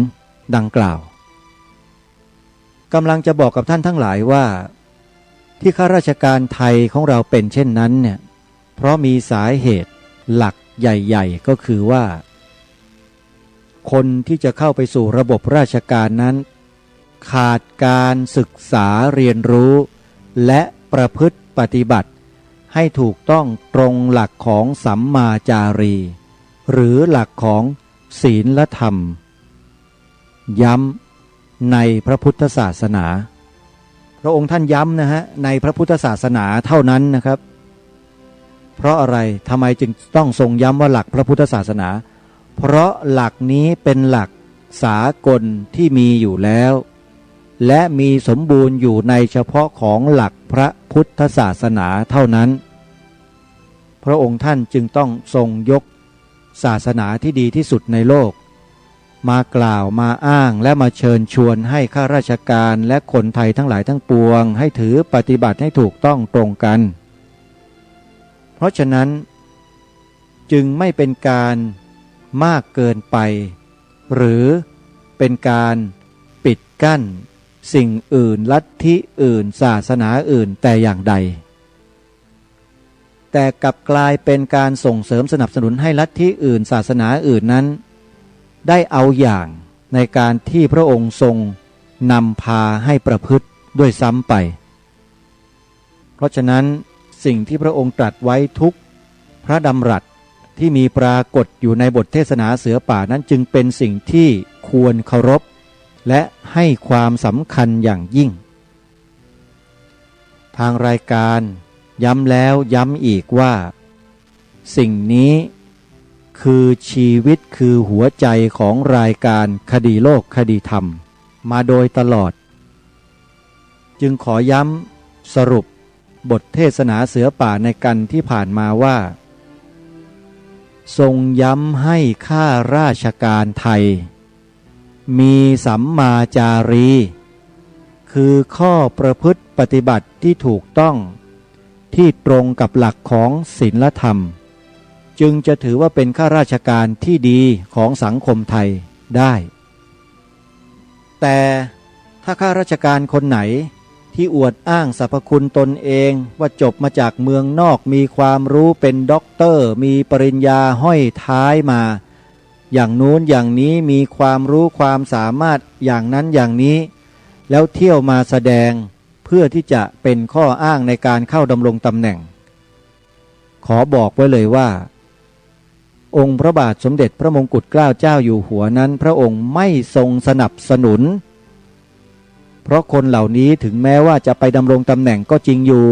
ดังกล่าวกำลังจะบอกกับท่านทั้งหลายว่าที่ข้าราชการไทยของเราเป็นเช่นนั้นเนี่ยเพราะมีสาเหตุหลักใหญ่ๆก็คือว่าคนที่จะเข้าไปสู่ระบบราชการนั้นขาดการศึกษาเรียนรู้และประพฤติปฏิบัติให้ถูกต้องตรงหลักของสัมมาจารีหรือหลักของศีลธรรมย้ำในพระพุทธศาสนาพระองค์ท่านย้ำนะฮะในพระพุทธศาสนาเท่านั้นนะครับเพราะอะไรทำไมจึงต้องทรงย้ำว่าหลักพระพุทธศาสนาเพราะหลักนี้เป็นหลักสากลที่มีอยู่แล้วและมีสมบูรณ์อยู่ในเฉพาะของหลักพระพุทธศาสนาเท่านั้นพระองค์ท่านจึงต้องทรงยกศาสนาที่ดีที่สุดในโลกมากล่าวมาอ้างและมาเชิญชวนให้ข้าราชการและคนไทยทั้งหลายทั้งปวงให้ถือปฏิบัติให้ถูกต้องตรงกันเพราะฉะนั้นจึงไม่เป็นการมากเกินไปหรือเป็นการปิดกั้นสิ่งอื่นลัทธิอื่นศาสนาอื่นแต่อย่างใดแต่กลับกลายเป็นการส่งเสริมสนับสนุนให้ลัทธิอื่นศาสนาอื่นนั้นได้เอาอย่างในการที่พระองค์ทรงนำพาให้ประพฤติด้วยซ้ำไปเพราะฉะนั้นสิ่งที่พระองค์ตรัสไว้ทุกพระดำรัสที่มีปรากฏอยู่ในบทเทศนาเสือป่านั้นจึงเป็นสิ่งที่ควรเคารพและให้ความสำคัญอย่างยิ่งทางรายการย้ำแล้วย้ำอีกว่าสิ่งนี้คือชีวิตคือหัวใจของรายการคดีโลกคดีธรรมมาโดยตลอดจึงขอย้ำสรุปบทเทศนาเสือป่าในกันที่ผ่านมาว่าทรงย้ำให้ข้าราชการไทยมีสัมมาจารีคือข้อประพฤติปฏิบัติที่ถูกต้องที่ตรงกับหลักของศีลธรรมจึงจะถือว่าเป็นข้าราชการที่ดีของสังคมไทยได้แต่ถ้าข้าราชการคนไหนที่อวดอ้างสรรพคุณตนเองว่าจบมาจากเมืองนอกมีความรู้เป็นด็อกเตอร์มีปริญญาห้อยท้ายมาอย่างนู้นอย่างนี้มีความรู้ความสามารถอย่างนั้นอย่างนี้แล้วเที่ยวมาแสดงเพื่อที่จะเป็นข้ออ้างในการเข้าดำรงตำแหน่งขอบอกไว้เลยว่าองค์พระบาทสมเด็จพระมงกุฎเกล้าเจ้าอยู่หัวนั้นพระองค์ไม่ทรงสนับสนุนเพราะคนเหล่านี้ถึงแม้ว่าจะไปดำรงตำแหน่งก็จริงอยู่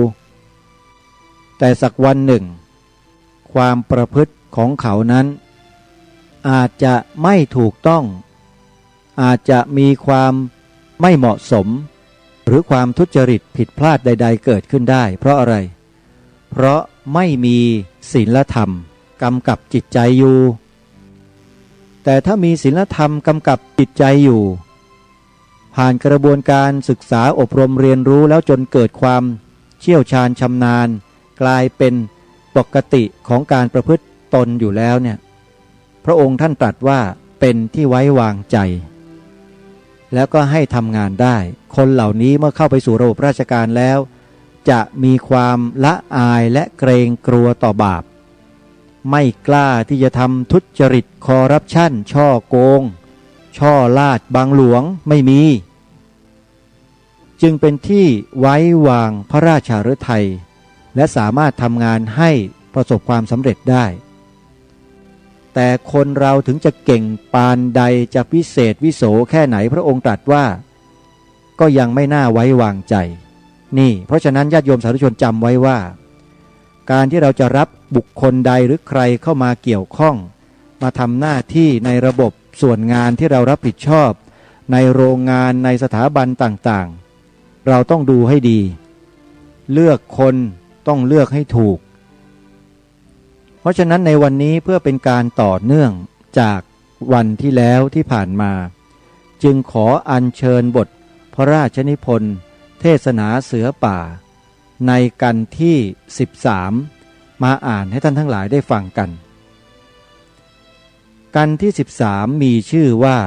แต่สักวันหนึ่งความประพฤติของเขานั้นอาจจะไม่ถูกต้องอาจจะมีความไม่เหมาะสมหรือความทุจริตผิดพลาดใดๆเกิดขึ้นได้เพราะอะไรเพราะไม่มีศีลธรรมกำกับจิตใจอยู่แต่ถ้ามีศีลธรรมกำกับจิตใจอยู่ผ่านกระบวนการศึกษาอบรมเรียนรู้แล้วจนเกิดความเชี่ยวชาญชำนาญกลายเป็นปกติของการประพฤติตนอยู่แล้วเนี่ยพระองค์ท่านตรัสว่าเป็นที่ไว้วางใจแล้วก็ให้ทำงานได้คนเหล่านี้เมื่อเข้าไปสู่ระบบราชการแล้วจะมีความละอายและเกรงกลัวต่อบาปไม่กล้าที่จะทำทุจริตคอร์รัปชันช่อโกงช่อลาดบังหลวงไม่มีจึงเป็นที่ไว้วางพระราชฤทัยและสามารถทำงานให้ประสบความสำเร็จได้แต่คนเราถึงจะเก่งปานใดจะพิเศษวิโสแค่ไหนพระองค์ตรัสว่าก็ยังไม่น่าไว้วางใจนี่เพราะฉะนั้นญาติโยมสาธุชนจำไว้ว่าการที่เราจะรับบุคคลใดหรือใครเข้ามาเกี่ยวข้องมาทำหน้าที่ในระบบส่วนงานที่เรารับผิดชอบ ในโรงงานในสถาบันต่างๆเราต้องดูให้ดีเลือกคนต้องเลือกให้ถูกเพราะฉะนั้นในวันนี้เพื่อเป็นการต่อเนื่องจากวันที่แล้วที่ผ่านมาจึงขออัญเชิญบทพระราชนิพนธ์เทศนาเสือป่าในกันที่13มาอ่านให้ท่านทั้งหลายได้ฟังกันกันที่13มีชื่อว่า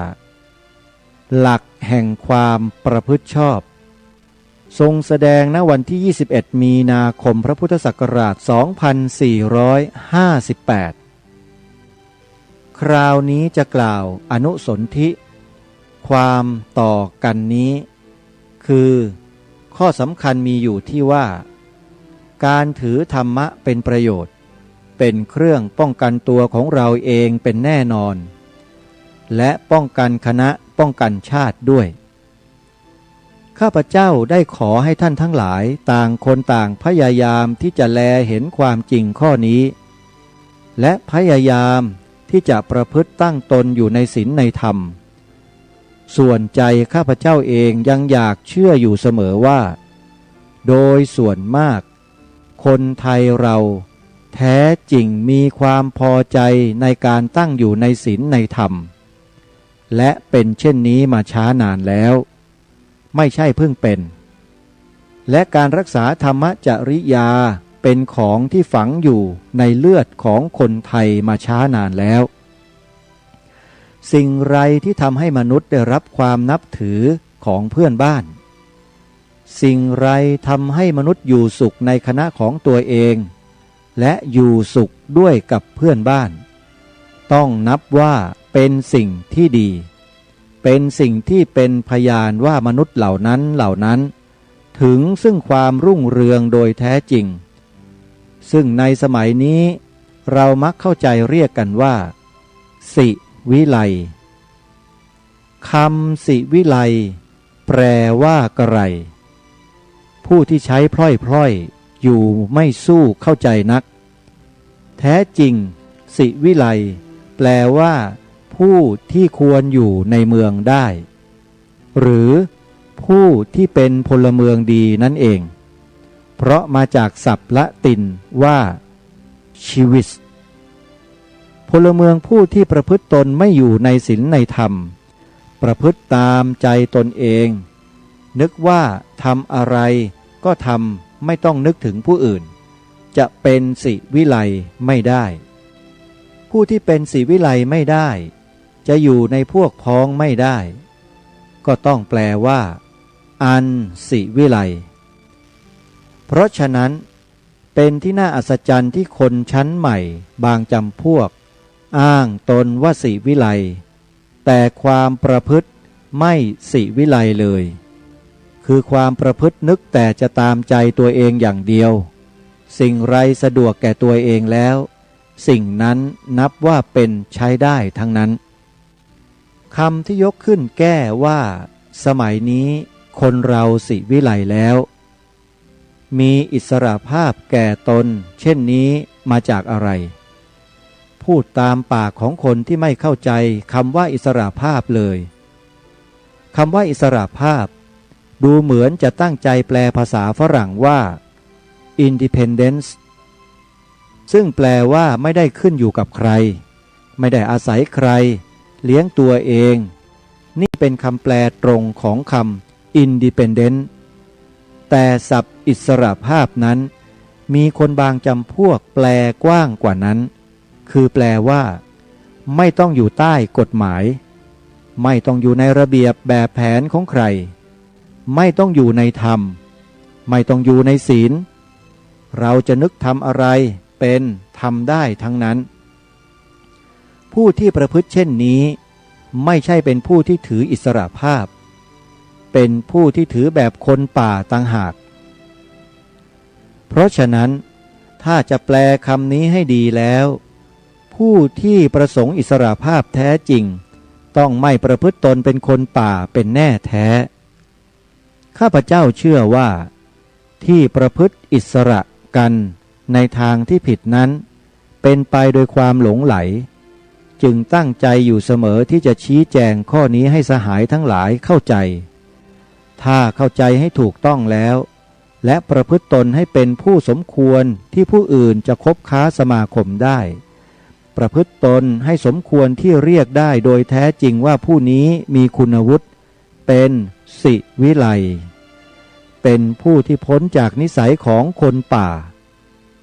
หลักแห่งความประพฤติชอบทรงแสดงณวันที่21มีนาคมพระพุทธศักราช2458คราวนี้จะกล่าวอนุสนธิความต่อกันนี้คือข้อสำคัญมีอยู่ที่ว่าการถือธรรมะเป็นประโยชน์เป็นเครื่องป้องกันตัวของเราเองเป็นแน่นอนและป้องกันคณะป้องกันชาติด้วยข้าพเจ้าได้ขอให้ท่านทั้งหลายต่างคนต่างพยายามที่จะแลเห็นความจริงข้อนี้และพยายามที่จะประพฤติตั้งตนอยู่ในศีลในธรรมส่วนใจข้าพเจ้าเองยังอยากเชื่ออยู่เสมอว่าโดยส่วนมากคนไทยเราแท้จริงมีความพอใจในการตั้งอยู่ในศีลในธรรมและเป็นเช่นนี้มาช้านานแล้วไม่ใช่เพิ่งเป็นและการรักษาธรรมจริยาเป็นของที่ฝังอยู่ในเลือดของคนไทยมาช้านานแล้วสิ่งไรที่ทำให้มนุษย์ได้รับความนับถือของเพื่อนบ้านสิ่งไรทำให้มนุษย์อยู่สุขในคณะของตัวเองและอยู่สุขด้วยกับเพื่อนบ้านต้องนับว่าเป็นสิ่งที่ดีเป็นสิ่งที่เป็นพยานว่ามนุษย์เหล่านั้นถึงซึ่งความรุ่งเรืองโดยแท้จริงซึ่งในสมัยนี้เรามักเข้าใจเรียกกันว่าสิวิไลคำสิวิไลแปลว่ากระไรผู้ที่ใช้พล่อยอยู่ไม่สู้เข้าใจนักแท้จริงสิวิไลแปลว่าผู้ที่ควรอยู่ในเมืองได้หรือผู้ที่เป็นพลเมืองดีนั่นเองเพราะมาจากศัพท์ละตินว่าชีวิสพลเมืองผู้ที่ประพฤติตนไม่อยู่ในศีลในธรรมประพฤติตามใจตนเองนึกว่าทำอะไรก็ทำไม่ต้องนึกถึงผู้อื่นจะเป็นสิวิไลไม่ได้ผู้ที่เป็นสิวิไลไม่ได้จะอยู่ในพวกพ้องไม่ได้ก็ต้องแปลว่าอันสิวิไลเพราะฉะนั้นเป็นที่น่าอัศจรรย์ที่คนชั้นใหม่บางจำพวกอ้างตนว่าสิวิไลแต่ความประพฤติไม่สิวิไลเลยคือความประพฤตินึกแต่จะตามใจตัวเองอย่างเดียวสิ่งไรสะดวกแก่ตัวเองแล้วสิ่งนั้นนับว่าเป็นใช้ได้ทั้งนั้นคำที่ยกขึ้นแก้ว่าสมัยนี้คนเราสิวิไลแล้วมีอิสรภาพแก่ตนเช่นนี้มาจากอะไรพูดตามปากของคนที่ไม่เข้าใจคำว่าอิสรภาพเลยคำว่าอิสรภาพดูเหมือนจะตั้งใจแปลภาษาฝรั่งว่า independence ซึ่งแปลว่าไม่ได้ขึ้นอยู่กับใครไม่ได้อาศัยใครเลี้ยงตัวเองนี่เป็นคำแปลตรงของคำ independent แต่ศัพท์อิสรภาพนั้นมีคนบางจำพวกแปลกว้างกว่านั้นคือแปลว่าไม่ต้องอยู่ใต้กฎหมายไม่ต้องอยู่ในระเบียบแบบแผนของใครไม่ต้องอยู่ในธรรมไม่ต้องอยู่ในศีลเราจะนึกทำอะไรเป็นทำได้ทั้งนั้นผู้ที่ประพฤติเช่นนี้ไม่ใช่เป็นผู้ที่ถืออิสรภาพเป็นผู้ที่ถือแบบคนป่าต่างหากเพราะฉะนั้นถ้าจะแปลคำนี้ให้ดีแล้วผู้ที่ประสงค์อิสรภาพแท้จริงต้องไม่ประพฤติตนเป็นคนป่าเป็นแน่แท้ข้าพเจ้าเชื่อว่าที่ประพฤติอิสระกันในทางที่ผิดนั้นเป็นไปโดยความหลงไหล จึงตั้งใจอยู่เสมอที่จะชี้แจงข้อนี้ให้สหายทั้งหลายเข้าใจถ้าเข้าใจให้ถูกต้องแล้วและประพฤติตนให้เป็นผู้สมควรที่ผู้อื่นจะคบค้าสมาคมได้ประพฤติตนให้สมควรที่เรียกได้โดยแท้จริงว่าผู้นี้มีคุณวุฒิเป็นสิวิไลเป็นผู้ที่พ้นจากนิสัยของคนป่า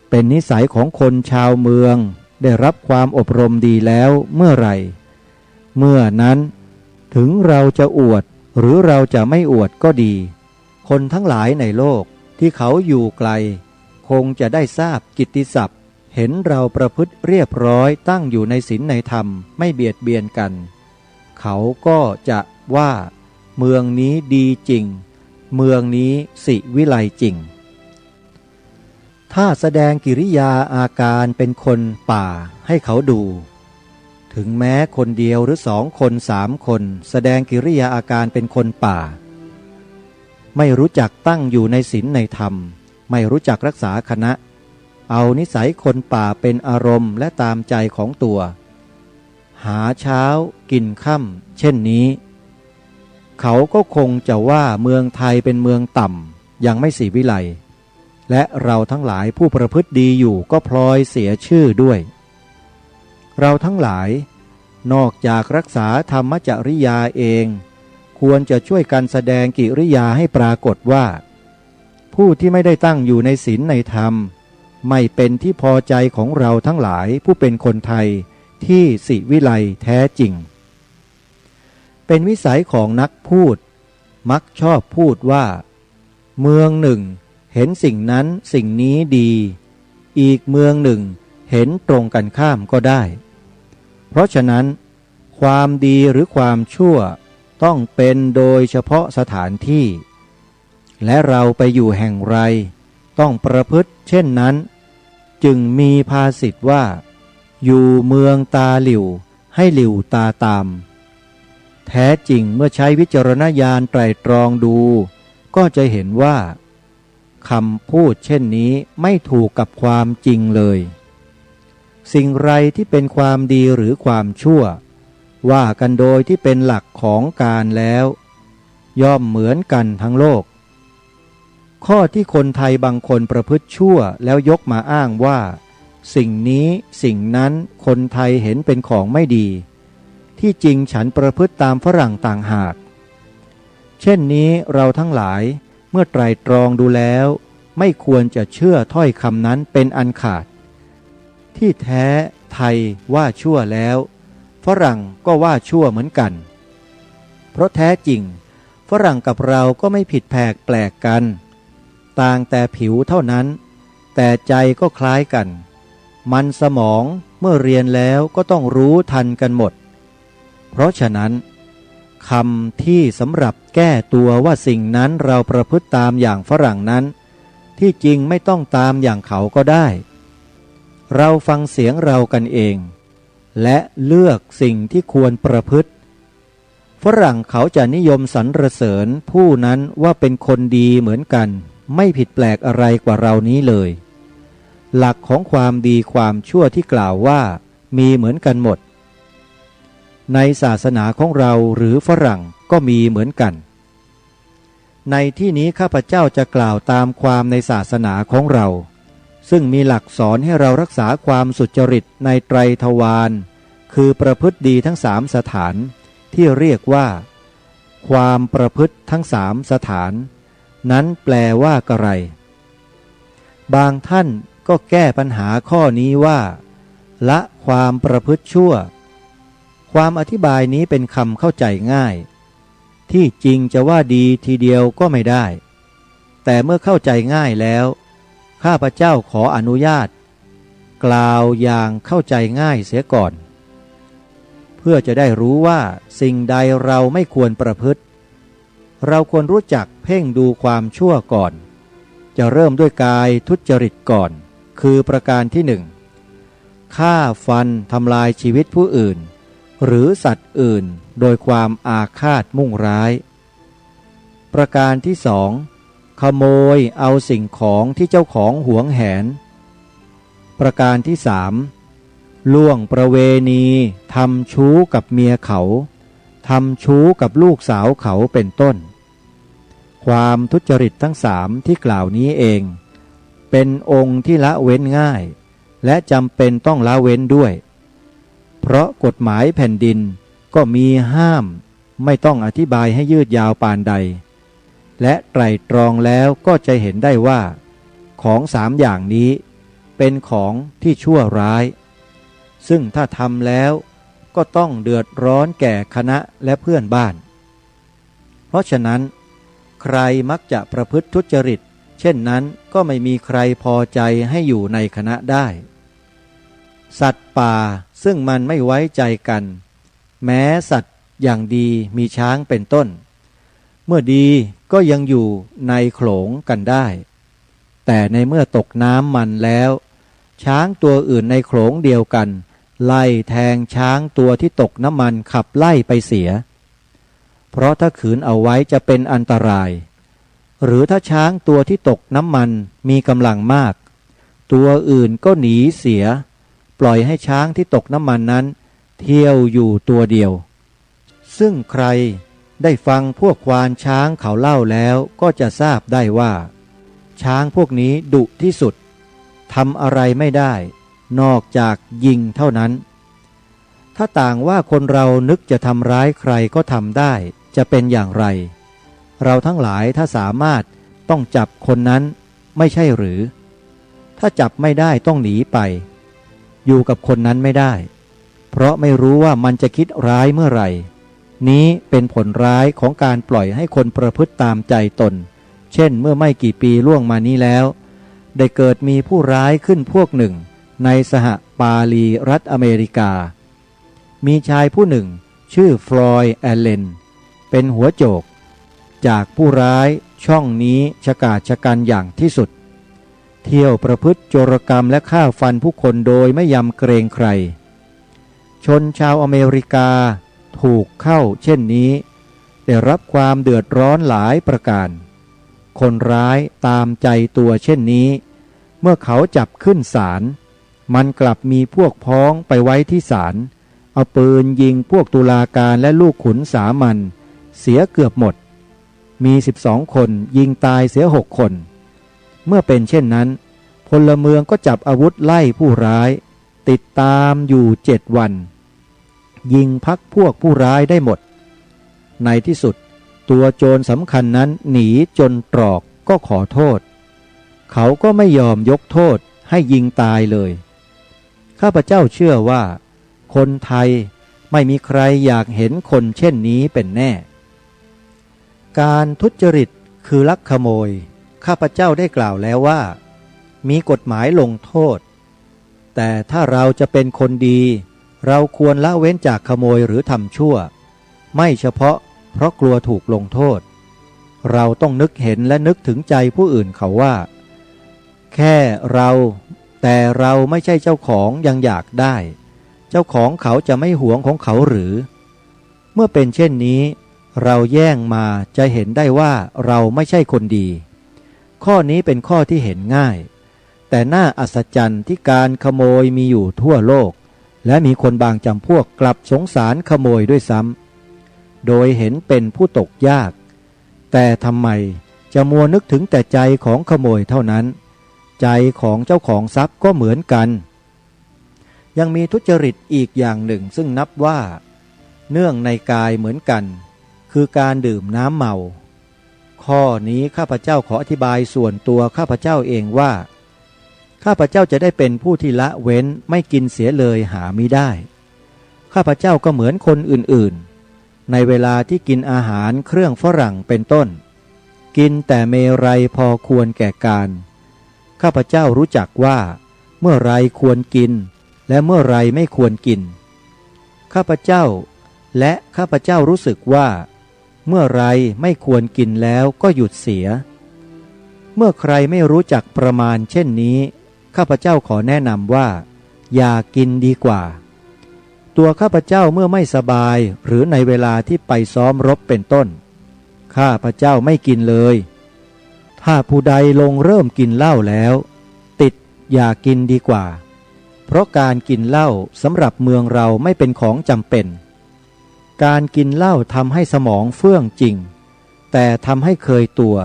เป็นนิสัยของคนชาวเมืองได้รับความอบรมดีแล้วเมื่อไหร่เมื่อนั้นถึงเราจะอวดหรือเราจะไม่อวดก็ดีคนทั้งหลายในโลกที่เขาอยู่ไกลคงจะได้ทราบกิตติศัพท์เห็นเราประพฤติเรียบร้อยตั้งอยู่ในศีลในธรรมไม่เบียดเบียนกันเขาก็จะว่าเมืองนี้ดีจริงเมืองนี้สิวิไลจริงถ้าแสดงกิริยาอาการเป็นคนป่าให้เขาดูถึงแม้คนเดียวหรือ2 คน3 คนแสดงกิริยาอาการเป็นคนป่าไม่รู้จักตั้งอยู่ในศีลในธรรมไม่รู้จักรักษาคณะเอานิสัยคนป่าเป็นอารมณ์และตามใจของตัวหาเช้ากินค่ำเช่นนี้เขาก็คงจะว่าเมืองไทยเป็นเมืองต่ำยังไม่ศรีวิไลและเราทั้งหลายผู้ประพฤติดีอยู่ก็พลอยเสียชื่อด้วยเราทั้งหลายนอกจากรักษาธรรมจริยาเองควรจะช่วยกันแสดงกิริยาให้ปรากฏว่าผู้ที่ไม่ได้ตั้งอยู่ในศีลในธรรมไม่เป็นที่พอใจของเราทั้งหลายผู้เป็นคนไทยที่สิวิไลแท้จริงเป็นวิสัยของนักพูดมักชอบพูดว่าเมืองหนึ่งเห็นสิ่งนั้นสิ่งนี้ดีอีกเมืองหนึ่งเห็นตรงกันข้ามก็ได้เพราะฉะนั้นความดีหรือความชั่วต้องเป็นโดยเฉพาะสถานที่และเราไปอยู่แห่งไรต้องประพฤติเช่นนั้นจึงมีภาษิตว่าอยู่เมืองตาหลิวให้หลิวตาตามแท้จริงเมื่อใช้วิจารณญาณไตร่ตรองดูก็จะเห็นว่าคำพูดเช่นนี้ไม่ถูกกับความจริงเลยสิ่งไรที่เป็นความดีหรือความชั่วว่ากันโดยที่เป็นหลักของการแล้วย่อมเหมือนกันทั้งโลกข้อที่คนไทยบางคนประพฤติชั่วแล้วยกมาอ้างว่าสิ่งนี้สิ่งนั้นคนไทยเห็นเป็นของไม่ดีที่จริงฉันประพฤติตามฝรั่งต่างหากเช่นนี้เราทั้งหลายเมื่อไตร่ตรองดูแล้วไม่ควรจะเชื่อถ้อยคำนั้นเป็นอันขาดที่แท้ไทยว่าชั่วแล้วฝรั่งก็ว่าชั่วเหมือนกันเพราะแท้จริงฝรั่งกับเราก็ไม่ผิดแผกแปลกกันต่างแต่ผิวเท่านั้นแต่ใจก็คล้ายกันมันสมองเมื่อเรียนแล้วก็ต้องรู้ทันกันหมดเพราะฉะนั้นคำที่สำหรับแก้ตัวว่าสิ่งนั้นเราประพฤติตามอย่างฝรั่งนั้นที่จริงไม่ต้องตามอย่างเขาก็ได้เราฟังเสียงเรากันเองและเลือกสิ่งที่ควรประพฤติฝรั่งเขาจะนิยมสรรเสริญผู้นั้นว่าเป็นคนดีเหมือนกันไม่ผิดแปลกอะไรกว่าเรานี้เลยหลักของความดีความชั่วที่กล่าวว่ามีเหมือนกันหมดในศาสนาของเราหรือฝรั่งก็มีเหมือนกันในที่นี้ข้าพเจ้าจะกล่าวตามความในศาสนาของเราซึ่งมีหลักสอนให้เรารักษาความสุจริตในไตรทวารคือประพฤติดีทั้ง3 สถานที่เรียกว่าความประพฤติทั้ง3 สถานนั้นแปลว่ากระไรบางท่านก็แก้ปัญหาข้อนี้ว่าละความประพฤติชั่วความอธิบายนี้เป็นคำเข้าใจง่ายที่จริงจะว่าดีทีเดียวก็ไม่ได้แต่เมื่อเข้าใจง่ายแล้วข้าพเจ้าขออนุญาตกล่าวอย่างเข้าใจง่ายเสียก่อนเพื่อจะได้รู้ว่าสิ่งใดเราไม่ควรประพฤติเราควรรู้จักเพ่งดูความชั่วก่อนจะเริ่มด้วยกายทุจริตก่อนคือประการที่1ฆ่าฟันทำลายชีวิตผู้อื่นหรือสัตว์อื่นโดยความอาฆาตมุ่งร้ายประการที่2ขโมยเอาสิ่งของที่เจ้าของหวงแหนประการที่3 ล่วงประเวณีทำชู้กับเมียเขาทำชู้กับลูกสาวเขาเป็นต้นความทุจริตทั้งสามที่กล่าวนี้เองเป็นองค์ที่ละเว้นง่ายและจำเป็นต้องละเว้นด้วยเพราะกฎหมายแผ่นดินก็มีห้ามไม่ต้องอธิบายให้ยืดยาวปานใดและไตร่ตรองแล้วก็จะเห็นได้ว่าของสามอย่างนี้เป็นของที่ชั่วร้ายซึ่งถ้าทำแล้วก็ต้องเดือดร้อนแก่คณะและเพื่อนบ้านเพราะฉะนั้นใครมักจะประพฤติทุจริตเช่นนั้นก็ไม่มีใครพอใจให้อยู่ในคณะได้สัตว์ป่าซึ่งมันไม่ไว้ใจกันแม้สัตว์อย่างดีมีช้างเป็นต้นเมื่อดีก็ยังอยู่ในโขลงกันได้แต่ในเมื่อตกน้ำมันแล้วช้างตัวอื่นในโขลงเดียวกันไล่แทงช้างตัวที่ตกน้ำมันขับไล่ไปเสียเพราะถ้าขืนเอาไว้จะเป็นอันตรายหรือถ้าช้างตัวที่ตกน้ำมันมีกำลังมากตัวอื่นก็หนีเสียปล่อยให้ช้างที่ตกน้ำมันนั้นเที่ยวอยู่ตัวเดียวซึ่งใครได้ฟังพวกควานช้างเขาเล่าแล้วก็จะทราบได้ว่าช้างพวกนี้ดุที่สุดทำอะไรไม่ได้นอกจากยิงเท่านั้นถ้าต่างว่าคนเรานึกจะทำร้ายใครก็ทำได้จะเป็นอย่างไรเราทั้งหลายถ้าสามารถต้องจับคนนั้นไม่ใช่หรือถ้าจับไม่ได้ต้องหนีไปอยู่กับคนนั้นไม่ได้เพราะไม่รู้ว่ามันจะคิดร้ายเมื่อไหร่นี้เป็นผลร้ายของการปล่อยให้คนประพฤติตามใจตนเช่นเมื่อไม่กี่ปีล่วงมานี้แล้วได้เกิดมีผู้ร้ายขึ้นพวกหนึ่งในสหปาลีรัฐอเมริกามีชายผู้หนึ่งชื่อฟลอยด์แอลเลนเป็นหัวโจกจากผู้ร้ายช่องนี้ชะกาจชะกันอย่างที่สุดเที่ยวประพฤติโจรกรรมและฆ่าฟันผู้คนโดยไม่ยำเกรงใครชนชาวอเมริกาถูกเข้าเช่นนี้ได้รับความเดือดร้อนหลายประการคนร้ายตามใจตัวเช่นนี้เมื่อเขาจับขึ้นศาลมันกลับมีพวกพ้องไปไว้ที่ศาลเอาปืนยิงพวกตุลาการและลูกขุนสามัญเสียเกือบหมดมี12 คนยิงตายเสีย6 คนเมื่อเป็นเช่นนั้นพลเมืองก็จับอาวุธไล่ผู้ร้ายติดตามอยู่7 วันยิงพักพวกผู้ร้ายได้หมดในที่สุดตัวโจรสำคัญนั้นหนีจนตรอกก็ขอโทษเขาก็ไม่ยอมยกโทษให้ยิงตายเลยข้าพเจ้าเชื่อว่าคนไทยไม่มีใครอยากเห็นคนเช่นนี้เป็นแน่การทุจริตคือลักขโมยข้าพเจ้าได้กล่าวแล้วว่ามีกฎหมายลงโทษแต่ถ้าเราจะเป็นคนดีเราควรละเว้นจากขโมยหรือทำชั่วไม่เฉพาะเพราะกลัวถูกลงโทษเราต้องนึกเห็นและนึกถึงใจผู้อื่นเขาว่าแค่เราแต่เราไม่ใช่เจ้าของยังอยากได้เจ้าของเขาจะไม่หวงของเขาหรือเมื่อเป็นเช่นนี้เราแย่งมาจะเห็นได้ว่าเราไม่ใช่คนดีข้อนี้เป็นข้อที่เห็นง่ายแต่น่าอัศจรรย์ที่การขโมยมีอยู่ทั่วโลกและมีคนบางจำพวกกลับสงสารขโมยด้วยซ้ำโดยเห็นเป็นผู้ตกยากแต่ทำไมจะมัวนึกถึงแต่ใจของขโมยเท่านั้นใจของเจ้าของทรัพย์ก็เหมือนกันยังมีทุจริตอีกอย่างหนึ่งซึ่งนับว่าเนื่องในกายเหมือนกันคือการดื่มน้ำเมาข้อนี้ข้าพเจ้าขออธิบายส่วนตัวข้าพเจ้าเองว่าข้าพเจ้าจะได้เป็นผู้ที่ละเว้นไม่กินเสียเลยหามิได้ข้าพเจ้าก็เหมือนคนอื่นๆในเวลาที่กินอาหารเครื่องฝรั่งเป็นต้นกินแต่เมรัยพอควรแก่การข้าพเจ้ารู้จักว่าเมื่อไรควรกินและเมื่อไรไม่ควรกินข้าพเจ้าและข้าพเจ้ารู้สึกว่าเมื่อไรไม่ควรกินแล้วก็หยุดเสียเมื่อใครไม่รู้จักประมาณเช่นนี้ข้าพเจ้าขอแนะนำว่าอย่ากินดีกว่าตัวข้าพเจ้าเมื่อไม่สบายหรือในเวลาที่ไปซ้อมรบเป็นต้นข้าพเจ้าไม่กินเลยถ้าผู้ใดลงเริ่มกินเหล้าแล้วติดอย่ากินดีกว่าเพ เพราะการกินเหล้าสำหรับเมืองเราไม่เป็นของจำเป็นการกินเหล้าทำให้สมองเฟื่องจริงแต่ทำให้เคยตัว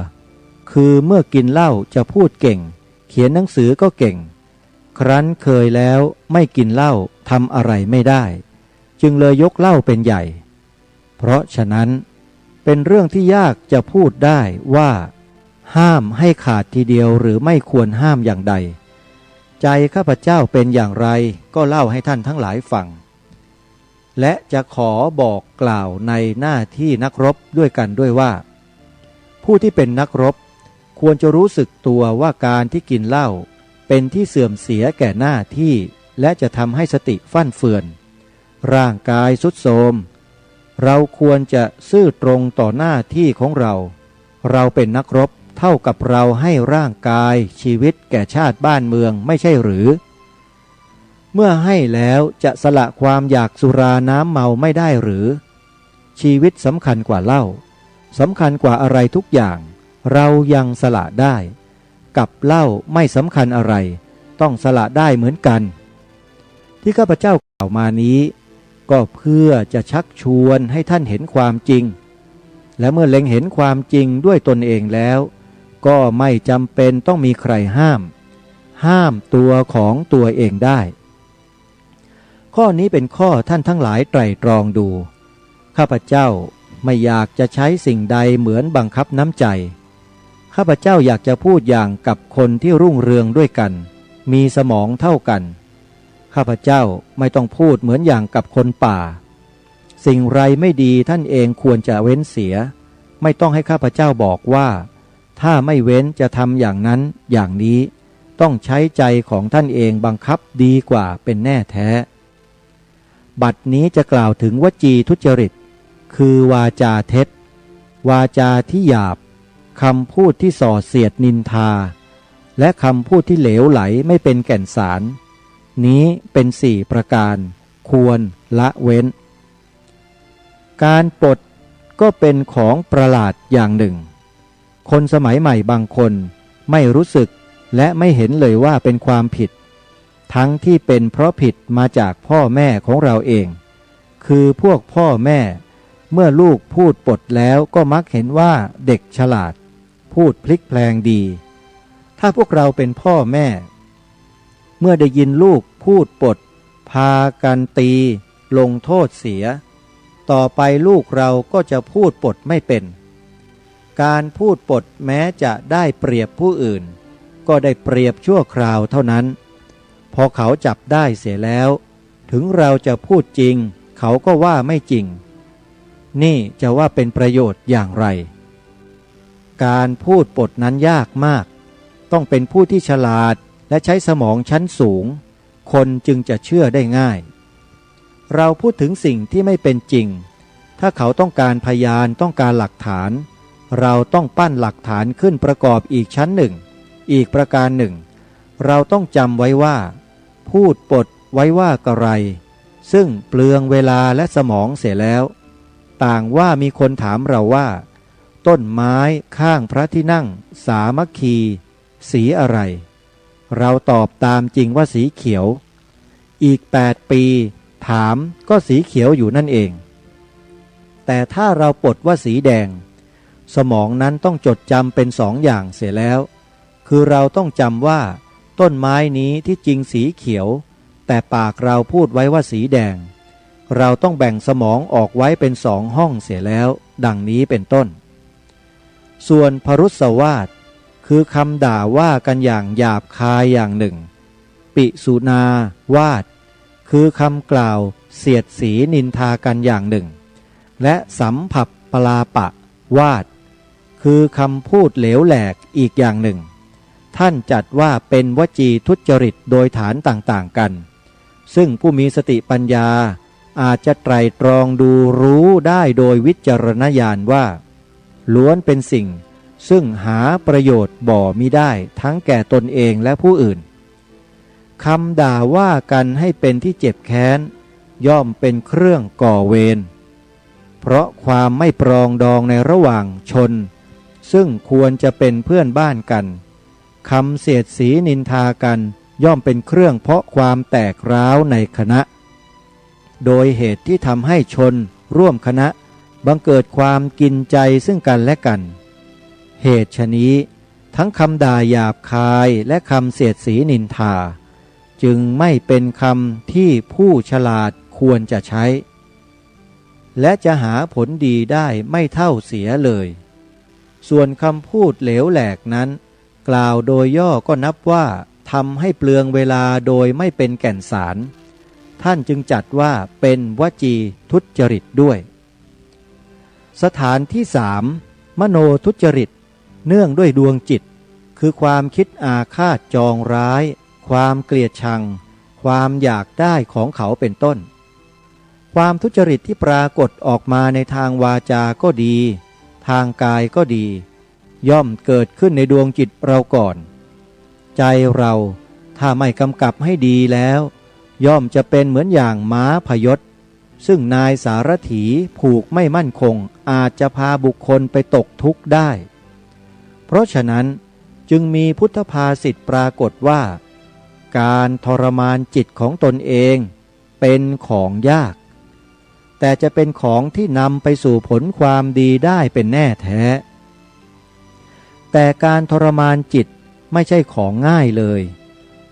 คือเมื่อกินเหล้าจะพูดเก่งเขียนหนังสือก็เก่งครั้นเคยแล้วไม่กินเหล้าทำอะไรไม่ได้จึงเลยยกเหล้าเป็นใหญ่เพราะฉะนั้นเป็นเรื่องที่ยากจะพูดได้ว่าห้ามให้ขาดทีเดียวหรือไม่ควรห้ามอย่างใดใจข้าพเจ้าเป็นอย่างไรก็เล่าให้ท่านทั้งหลายฟังและจะขอบอกกล่าวในหน้าที่นักรบด้วยกันด้วยว่าผู้ที่เป็นนักรบควรจะรู้สึกตัวว่าการที่กินเหล้าเป็นที่เสื่อมเสียแก่หน้าที่และจะทำให้สติฟั่นเฟือนร่างกายทรุดโทรมเราควรจะซื่อตรงต่อหน้าที่ของเราเป็นนักรบเท่ากับเราให้ร่างกายชีวิตแก่ชาติบ้านเมืองไม่ใช่หรือเมื่อให้แล้วจะสละความอยากสุราน้ำเมาไม่ได้หรือชีวิตสำคัญกว่าเหล้าสำคัญกว่าอะไรทุกอย่างเรายังสละได้กับเหล้าไม่สำคัญอะไรต้องสละได้เหมือนกันที่ข้าพเจ้ากล่าวมานี้ก็เพื่อจะชักชวนให้ท่านเห็นความจริงและเมื่อเล็งเห็นความจริงด้วยตนเองแล้วก็ไม่จำเป็นต้องมีใครห้ามตัวของตัวเองได้ข้อนี้เป็นข้อท่านทั้งหลายไตร่ตรองดูข้าพเจ้าไม่อยากจะใช้สิ่งใดเหมือนบังคับน้ำใจข้าพเจ้าอยากจะพูดอย่างกับคนที่รุ่งเรืองด้วยกันมีสมองเท่ากันข้าพเจ้าไม่ต้องพูดเหมือนอย่างกับคนป่าสิ่งไรไม่ดีท่านเองควรจะเว้นเสียไม่ต้องให้ข้าพเจ้าบอกว่าถ้าไม่เว้นจะทำอย่างนั้นอย่างนี้ต้องใช้ใจของท่านเองบังคับดีกว่าเป็นแน่แท้บัดนี้จะกล่าวถึงวจีทุจริตคือวาจาเท็จวาจาที่หยาบคำพูดที่ส่อเสียดนินทาและคำพูดที่เหลวไหลไม่เป็นแก่นสารนี้เป็น4ประการควรละเว้นการปลดก็เป็นของประหลาดอย่างหนึ่งคนสมัยใหม่บางคนไม่รู้สึกและไม่เห็นเลยว่าเป็นความผิดทั้งที่เป็นเพราะผิดมาจากพ่อแม่ของเราเองคือพวกพ่อแม่เมื่อลูกพูดปดแล้วก็มักเห็นว่าเด็กฉลาดพูดพลิกแพลงดีถ้าพวกเราเป็นพ่อแม่เมื่อได้ยินลูกพูดปดพากันตีลงโทษเสียต่อไปลูกเราก็จะพูดปดไม่เป็นการพูดปดแม้จะได้เปรียบผู้อื่นก็ได้เปรียบชั่วคราวเท่านั้นพอเขาจับได้เสียแล้วถึงเราจะพูดจริงเขาก็ว่าไม่จริงนี่จะว่าเป็นประโยชน์อย่างไรการพูดปดนั้นยากมากต้องเป็นผู้ที่ฉลาดและใช้สมองชั้นสูงคนจึงจะเชื่อได้ง่ายเราพูดถึงสิ่งที่ไม่เป็นจริงถ้าเขาต้องการพยานต้องการหลักฐานเราต้องปั้นหลักฐานขึ้นประกอบอีกชั้นหนึ่งอีกประการหนึ่งเราต้องจำไว้ว่าพูดปดไว้ว่ากระไรซึ่งเปลืองเวลาและสมองเสียแล้วต่างว่ามีคนถามเราว่าต้นไม้ข้างพระที่นั่งสามัคคีสีอะไรเราตอบตามจริงว่าสีเขียวอีก8 ปีถามก็สีเขียวอยู่นั่นเองแต่ถ้าเราปดว่าสีแดงสมองนั้นต้องจดจำเป็น2 อย่างเสียแล้วคือเราต้องจำว่าต้นไม้นี้ที่จริงสีเขียวแต่ปากเราพูดไว้ว่าสีแดงเราต้องแบ่งสมองออกไว้เป็น2 ห้องเสียแล้วดังนี้เป็นต้นส่วนพรุษวาทคือคำด่าว่ากันอย่างหยาบคายอย่างหนึ่งปิสุนาวาทคือคำกล่าวเสียดสีนินทากันอย่างหนึ่งและสัมผัสปลาปะวาทคือคำพูดเหลวแหลกอีกอย่างหนึ่งท่านจัดว่าเป็นวจีทุจริตโดยฐานต่างๆกันซึ่งผู้มีสติปัญญาอาจจะไตร่ตรองดูรู้ได้โดยวิจารณญาณว่าล้วนเป็นสิ่งซึ่งหาประโยชน์บ่มิได้ทั้งแก่ตนเองและผู้อื่นคำด่าว่ากันให้เป็นที่เจ็บแค้นย่อมเป็นเครื่องก่อเวรเพราะความไม่ปรองดองในระหว่างชนซึ่งควรจะเป็นเพื่อนบ้านกันคำเสียดสีนินทากัน ย่อมเป็นเครื่องเพาะความแตกร้าวในคณะโดยเหตุที่ทำให้ชนร่วมคณะบังเกิดความกินใจซึ่งกันและกันเหตุฉะนี้ทั้งคำด่าหยาบคายและคำเสียดสีนินทาจึงไม่เป็นคำที่ผู้ฉลาดควรจะใช้และจะหาผลดีได้ไม่เท่าเสียเลยส่วนคำพูดเหลวแหลกนั้นกล่าวโดยย่อก็นับว่าทำให้เปลืองเวลาโดยไม่เป็นแก่นสารท่านจึงจัดว่าเป็นวจีทุจริตด้วยสถานที่สามมโนทุจริตเนื่องด้วยดวงจิตคือความคิดอาฆาตจองร้ายความเกลียดชังความอยากได้ของเขาเป็นต้นความทุจริตที่ปรากฏออกมาในทางวาจาก็ดีทางกายก็ดีย่อมเกิดขึ้นในดวงจิตเราก่อนใจเราถ้าไม่กำกับให้ดีแล้วย่อมจะเป็นเหมือนอย่างม้าพยศซึ่งนายสารถีผูกไม่มั่นคงอาจจะพาบุคคลไปตกทุกข์ได้เพราะฉะนั้นจึงมีพุทธภาษิตปรากฏว่าการทรมานจิตของตนเองเป็นของยากแต่จะเป็นของที่นำไปสู่ผลความดีได้เป็นแน่แท้แต่การทรมานจิตไม่ใช่ของง่ายเลย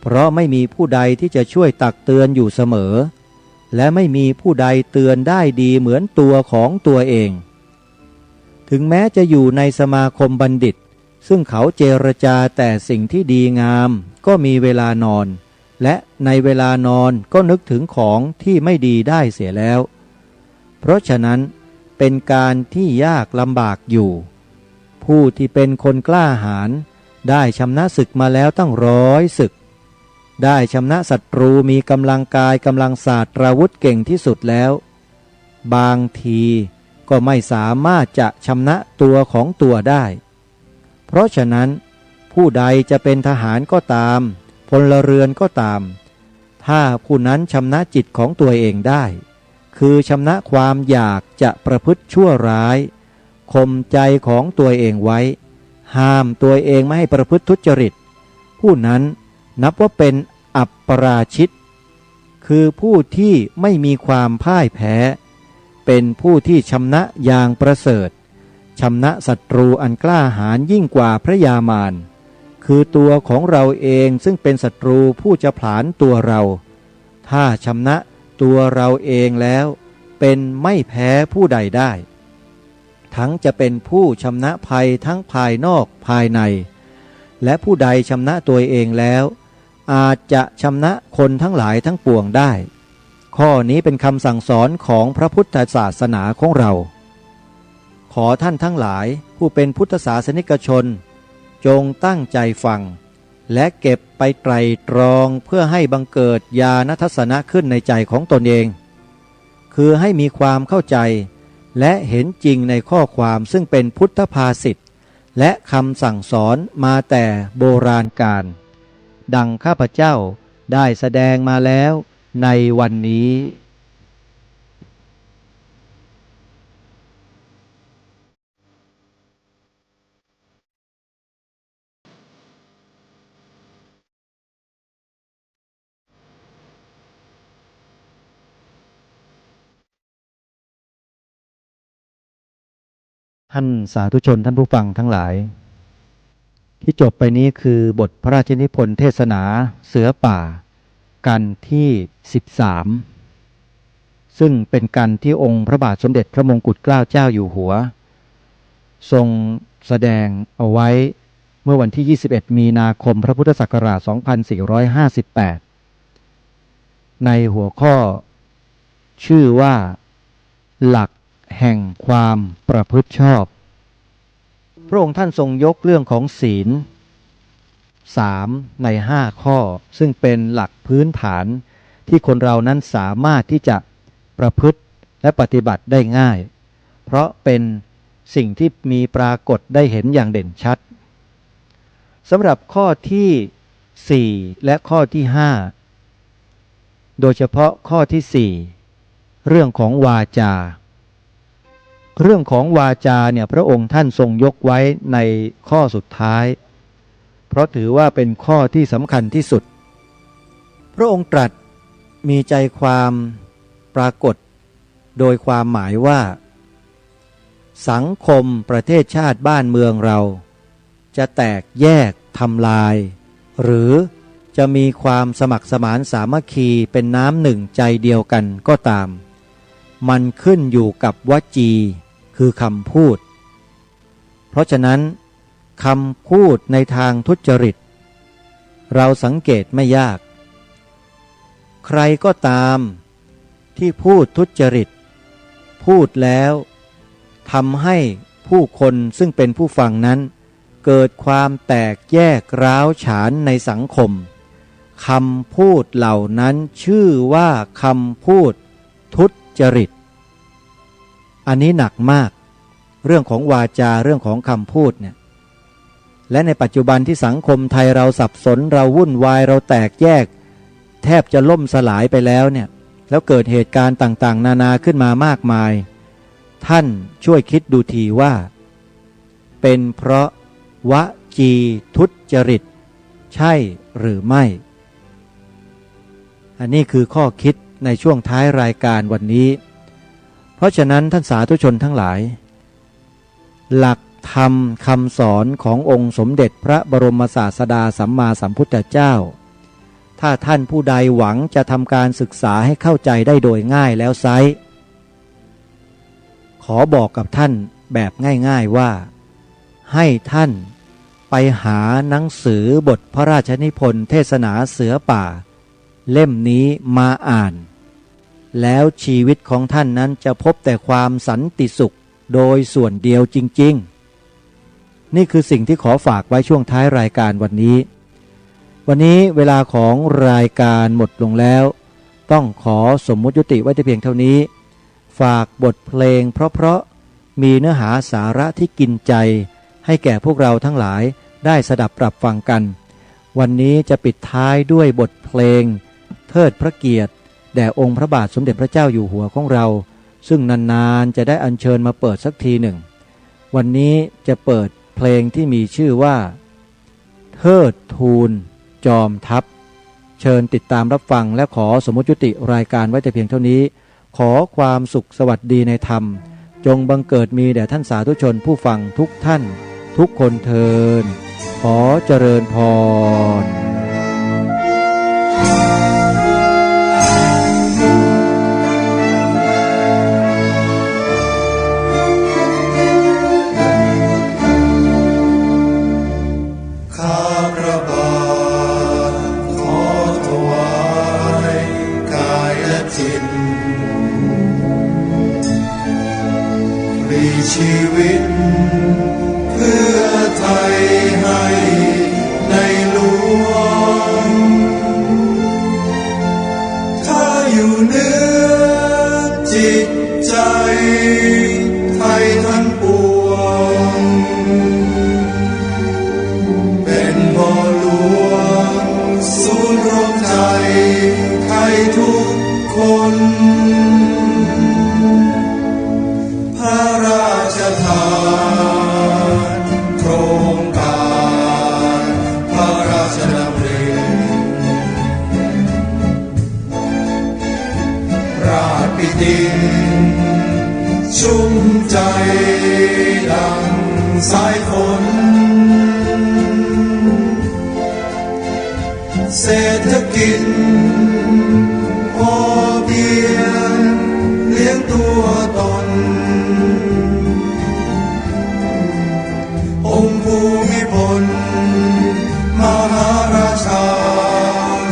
เพราะไม่มีผู้ใดที่จะช่วยตักเตือนอยู่เสมอและไม่มีผู้ใดเตือนได้ดีเหมือนตัวของตัวเองถึงแม้จะอยู่ในสมาคมบัณฑิตซึ่งเขาเจรจาแต่สิ่งที่ดีงามก็มีเวลานอนและในเวลานอนก็นึกถึงของที่ไม่ดีได้เสียแล้วเพราะฉะนั้นเป็นการที่ยากลำบากอยู่ผู้ที่เป็นคนกล้าหาญได้ชำนะศึกมาแล้วตั้ง100 ศึกได้ชำนะศัตรูมีกำลังกายกำลังศาสตราวุธเก่งที่สุดแล้วบางทีก็ไม่สามารถจะชำนะตัวของตัวได้เพราะฉะนั้นผู้ใดจะเป็นทหารก็ตามพลเรือนก็ตามถ้าผู้นั้นชำนะจิตของตัวเองได้คือชำนะความอยากจะประพฤติชั่วร้ายข่มใจของตัวเองไว้ห้ามตัวเองไม่ให้ประพฤติทุจริตผู้นั้นนับว่าเป็นอัปปราชิตคือผู้ที่ไม่มีความพ่ายแพ้เป็นผู้ที่ชำนะอย่างประเสริฐชำนะศัตรูอันกล้าหาญยิ่งกว่าพระยามารคือตัวของเราเองซึ่งเป็นศัตรูผู้จะผลาญตัวเราถ้าชำนะตัวเราเองแล้วเป็นไม่แพ้ผู้ใดได้ทั้งจะเป็นผู้ชำนะภัยทั้งภายนอกภายในและผู้ใดชำนะตัวเองแล้วอาจจะชำนะคนทั้งหลายทั้งปวงได้ข้อนี้เป็นคำสั่งสอนของพระพุทธศาสนาของเราขอท่านทั้งหลายผู้เป็นพุทธศาสนิกชนจงตั้งใจฟังและเก็บไปไตร่ตรองเพื่อให้บังเกิดญาณทัศนะขึ้นในใจของตนเองคือให้มีความเข้าใจและเห็นจริงในข้อความซึ่งเป็นพุทธภาษิตและคำสั่งสอนมาแต่โบราณกาลดังข้าพเจ้าได้แสดงมาแล้วในวันนี้ท่านสาธุชนท่านผู้ฟังทั้งหลายที่จบไปนี้คือบทพระราชนิพนธ์เทศนาเสือป่ากันที่13ซึ่งเป็นกันที่องค์พระบาทสมเด็จพระมงกุฎเกล้าเจ้าอยู่หัวทรงแสดงเอาไว้เมื่อวันที่21มีนาคมพระพุทธศักราช2458ในหัวข้อชื่อว่าหลักแห่งความประพฤติชอบพระองค์ท่านทรงยกเรื่องของศีล3ใน5ข้อซึ่งเป็นหลักพื้นฐานที่คนเรานั้นสามารถที่จะประพฤติและปฏิบัติได้ง่ายเพราะเป็นสิ่งที่มีปรากฏได้เห็นอย่างเด่นชัดสำหรับข้อที่4และข้อที่5โดยเฉพาะข้อที่4เรื่องของวาจาเรื่องของวาจาเนี่ยพระองค์ท่านทรงยกไว้ในข้อสุดท้ายเพราะถือว่าเป็นข้อที่สำคัญที่สุด พระองค์ตรัสมีใจความปรากฏโดยความหมายว่าสังคมประเทศชาติบ้านเมืองเราจะแตกแยกทำลายหรือจะมีความสมัครสมานสามัคคีเป็นน้ำหนึ่งใจเดียวกันก็ตามมันขึ้นอยู่กับวจีคือคำพูดเพราะฉะนั้นคำพูดในทางทุจริตเราสังเกตไม่ยากใครก็ตามที่พูดทุจริตพูดแล้วทำให้ผู้คนซึ่งเป็นผู้ฟังนั้นเกิดความแตกแยกร้าวฉานในสังคมคำพูดเหล่านั้นชื่อว่าคำพูดทุจริตอันนี้หนักมากเรื่องของวาจาเรื่องของคำพูดเนี่ยและในปัจจุบันที่สังคมไทยเราสับสนเราวุ่นวายเราแตกแยกแทบจะล่มสลายไปแล้วเนี่ยแล้วเกิดเหตุการณ์ต่างๆนานาขึ้นมามากมายท่านช่วยคิดดูทีว่าเป็นเพราะวจีทุจริตใช่หรือไม่อันนี้คือข้อคิดในช่วงท้ายรายการวันนี้เพราะฉะนั้นท่านสาธุชนทั้งหลายหลักธรรมคำสอนขององค์สมเด็จพระบรมศาสดาสัมมาสัมพุทธเจ้าถ้าท่านผู้ใดหวังจะทำการศึกษาให้เข้าใจได้โดยง่ายแล้วไซร้ขอบอกกับท่านแบบง่ายๆว่าให้ท่านไปหาหนังสือบทพระราชนิพนธ์เทศนาเสือป่าเล่มนี้มาอ่านแล้วชีวิตของท่านนั้นจะพบแต่ความสันติสุขโดยส่วนเดียวจริงๆนี่คือสิ่งที่ขอฝากไว้ช่วงท้ายรายการวันนี้เวลาของรายการหมดลงแล้วต้องขอสมมุติยุติไว้แต่เพียงเท่านี้ฝากบทเพลงเพราะๆมีเนื้อหาสาระที่กินใจให้แก่พวกเราทั้งหลายได้สดับปรับฟังกันวันนี้จะปิดท้ายด้วยบทเพลงเทิดพระเกียรติแด่องค์พระบาทสมเด็จพระเจ้าอยู่หัวของเราซึ่งนานๆจะได้อัญเชิญมาเปิดสักทีหนึ่งวันนี้จะเปิดเพลงที่มีชื่อว่าเทิดทูลจอมทัพเชิญติดตามรับฟังและขอสมมุติยุติรายการไว้แต่เพียงเท่านี้ขอความสุขสวัสดีในธรรมจงบังเกิดมีแด่ท่านสาธุชนผู้ฟังทุกท่านทุกคนเทินขอเจริญพรชีวิตเพื่อไทยให้ในหลวงถ้าอยู่เนื้อจิตใจไทยทั้งปวงเป็นพ่อหลวงศูนย์รวมใจไทยทุกคนพระราชทานโครงการพระราชดำริราชปิติชุ่มใจดังสายฝนเศรษฐกิจพอเพียงเลี้ยงตัวตนองค์ภูมิพลมหาราชา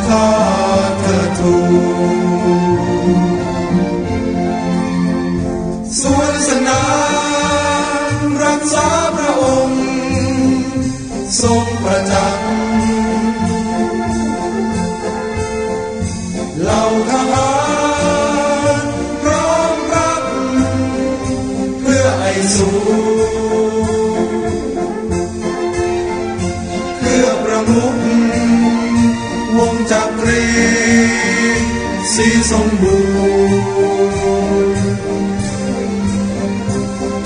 ข้าเถิดทูลสวนสนามรักษาพระองค์ทรงประจักษ์เหล่าทหารพร้อมรับเพื่อไอ้สู่มุกวงจักรีสีสมบูรณ์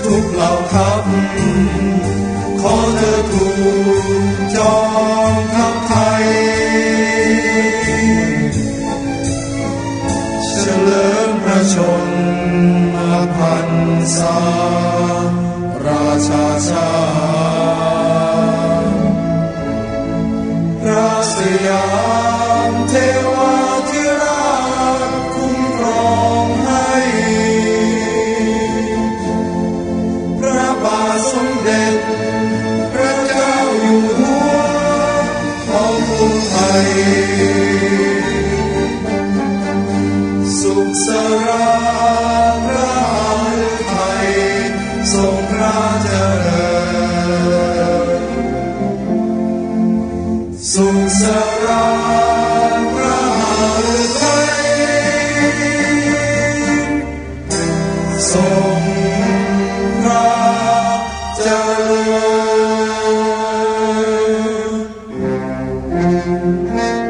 ทุกเหล่าทัพขอเธอทูลจอมทัพไทย ษาราชาชาติพระสยามเทวาธิราชคุ้มครองให้พระบาทสมเด็จพระเจ้าอยู่หัวของกรุงไทยสุขสราพระหฤทัยทรงพระเจริญสุขสราพระหฤทัยทรง